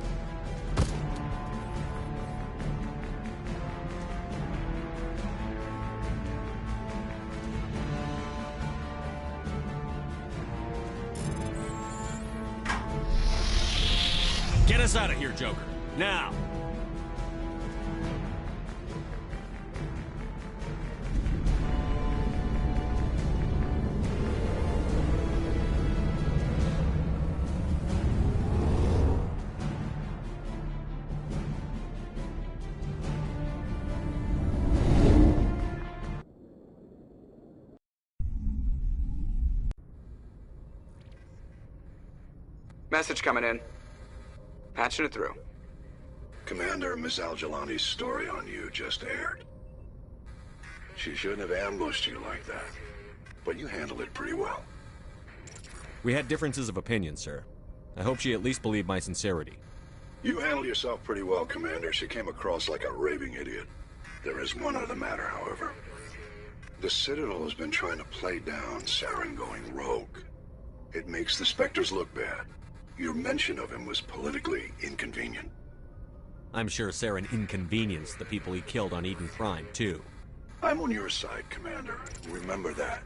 Get us out of here, Joker. Now! Message coming in. Patching it through. Commander, Miss Al-Jalani's story on you just aired. She shouldn't have ambushed you like that, but you handled it pretty well. We had differences of opinion, sir. I hope she at least believed my sincerity. You handled yourself pretty well, Commander. She came across like a raving idiot. There is one other matter, however. The Citadel has been trying to play down Saren going rogue. It makes the Spectres look bad. Your mention of him was politically inconvenient. I'm sure Saren inconvenienced the people he killed on Eden Prime, too. I'm on your side, Commander. Remember that.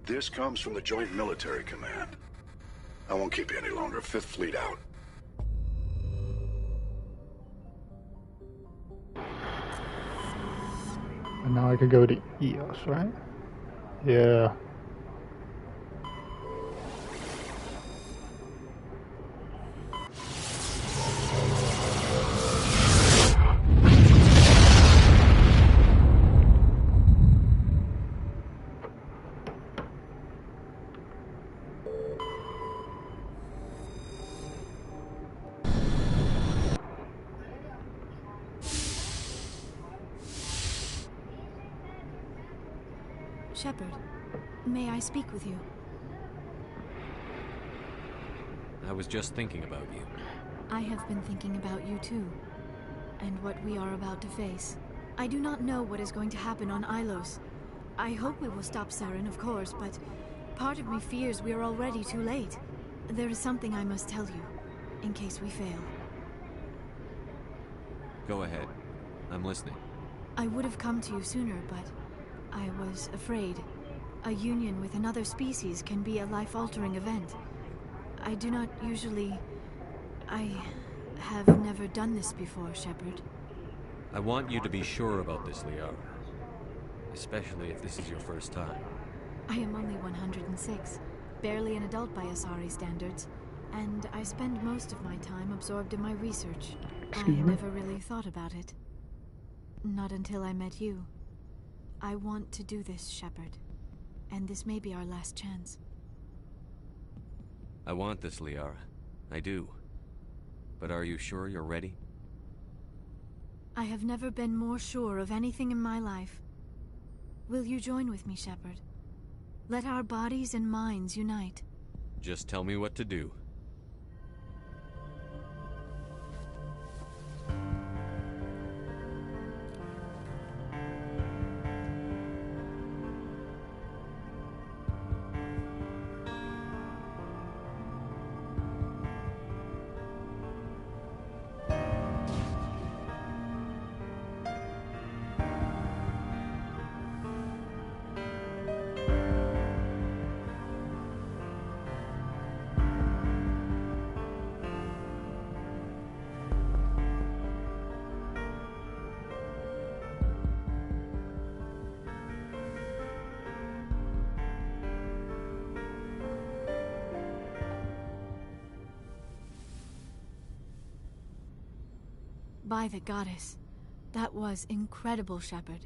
This comes from the Joint Military Command. I won't keep you any longer. Fifth Fleet out. And now I could go to EOS, right? Yeah. Shepard, may I speak with you? I was just thinking about you. I have been thinking about you too, and what we are about to face. I do not know what is going to happen on Ilos. I hope we will stop Saren, of course, but part of me fears we are already too late. There is something I must tell you, in case we fail. Go ahead. I'm listening. I would have come to you sooner, but I was afraid. A union with another species can be a life-altering event. I do not usually... I have never done this before, Shepard. I want you to be sure about this, Liara. Especially if this is your first time. I am only 106, barely an adult by Asari standards, and I spend most of my time absorbed in my research. I never really thought about it. Not until I met you. I want to do this, Shepard. And this may be our last chance. I want this, Liara. I do. But are you sure you're ready? I have never been more sure of anything in my life. Will you join with me, Shepard? Let our bodies and minds unite. Just tell me what to do. By the goddess, that was incredible, Shepard.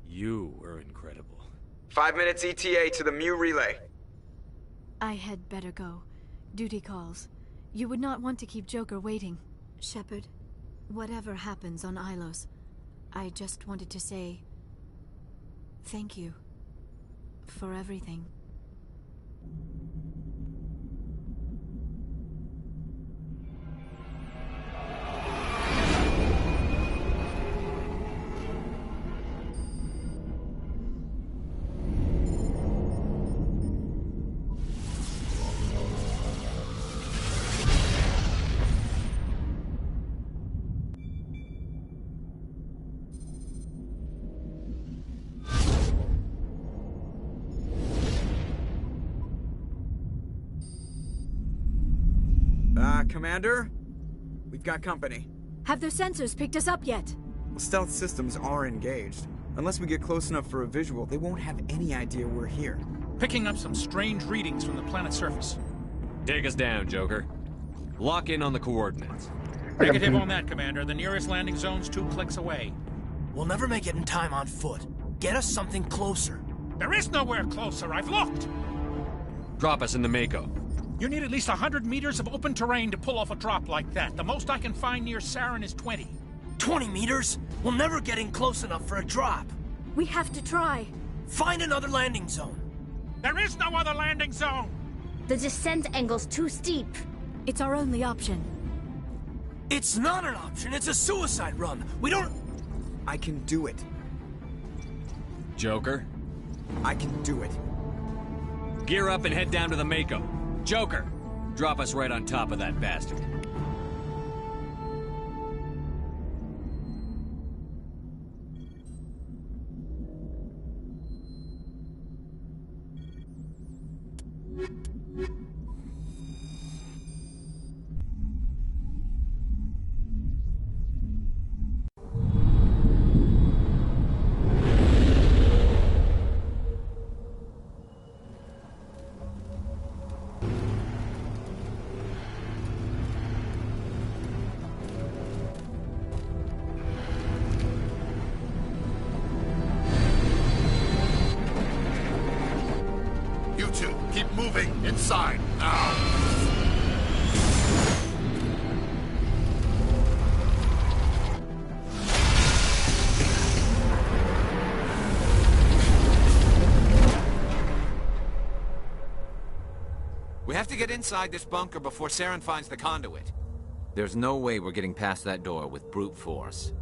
You were incredible. 5 minutes ETA to the Mu relay. I had better go. Duty calls. You would not want to keep Joker waiting. Shepard, whatever happens on Ilos, I just wanted to say... thank you. For everything. Commander? We've got company. Have their sensors picked us up yet? Well, stealth systems are engaged. Unless we get close enough for a visual, they won't have any idea we're here. Picking up some strange readings from the planet's surface. Take us down, Joker. Lock in on the coordinates. Negative on that, Commander. The nearest landing zone's 2 clicks away. We'll never make it in time on foot. Get us something closer. There is nowhere closer. I've looked. Drop us in the Mako. You need at least 100 meters of open terrain to pull off a drop like that. The most I can find near Saren is 20. 20 meters? We'll never get in close enough for a drop. We have to try. Find another landing zone. There is no other landing zone! The descent angle's too steep. It's our only option. It's not an option. It's a suicide run. We don't... I can do it. Joker? I can do it. Gear up and head down to the Mako. Joker, drop us right on top of that bastard. Keep moving inside now. have to get inside this bunker before Saren finds the conduit. There's no way we're getting past that door with brute force.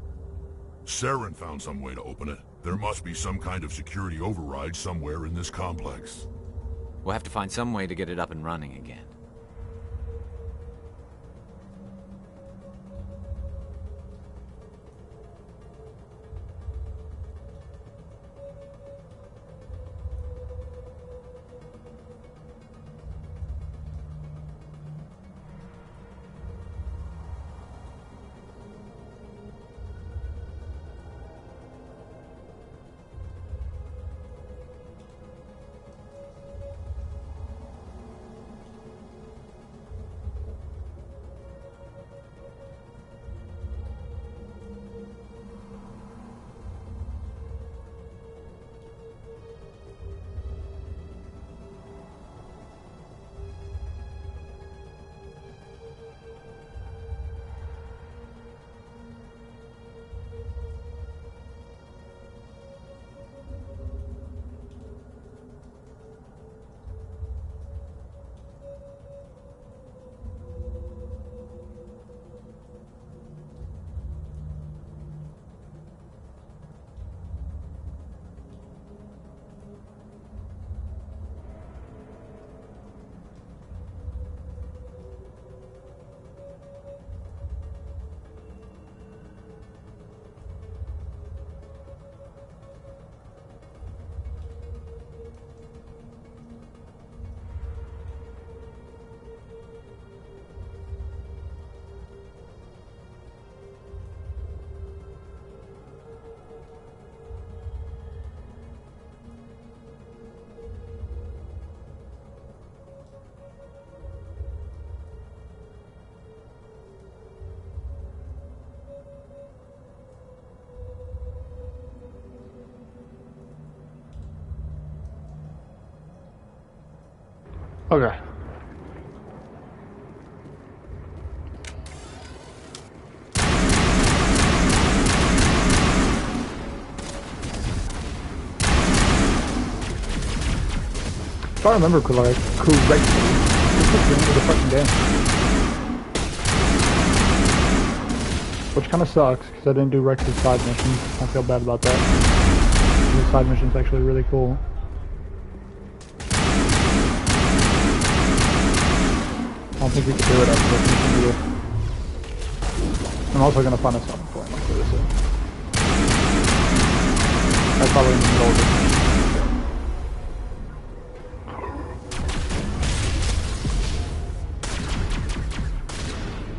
Saren found some way to open it. There must be some kind of security override somewhere in this complex. We'll have to find some way to get it up and running again. Okay. If I remember correctly, this was the end of the fucking game. Which kind of sucks, because I didn't do Rex's side missions. I feel bad about that. The side mission's actually really cool. I don't think we could do it after this mission either. I'm also going to find a starting point like this. That's probably in the middle of this mission.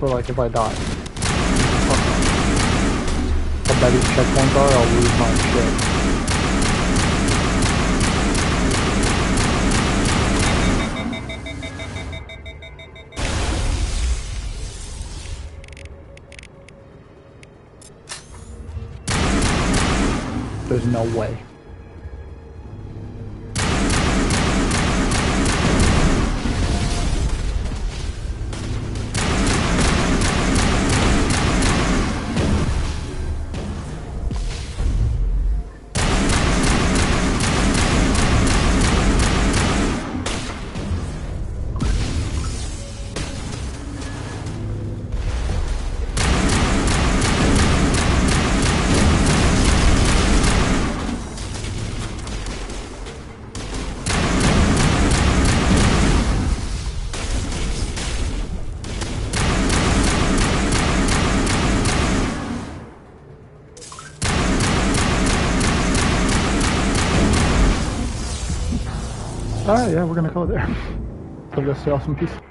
Or like if I die. How bad these checkpoints are, I'll lose my shit. There's no way. Alright, yeah, we're gonna call it there. So let's say awesome peace.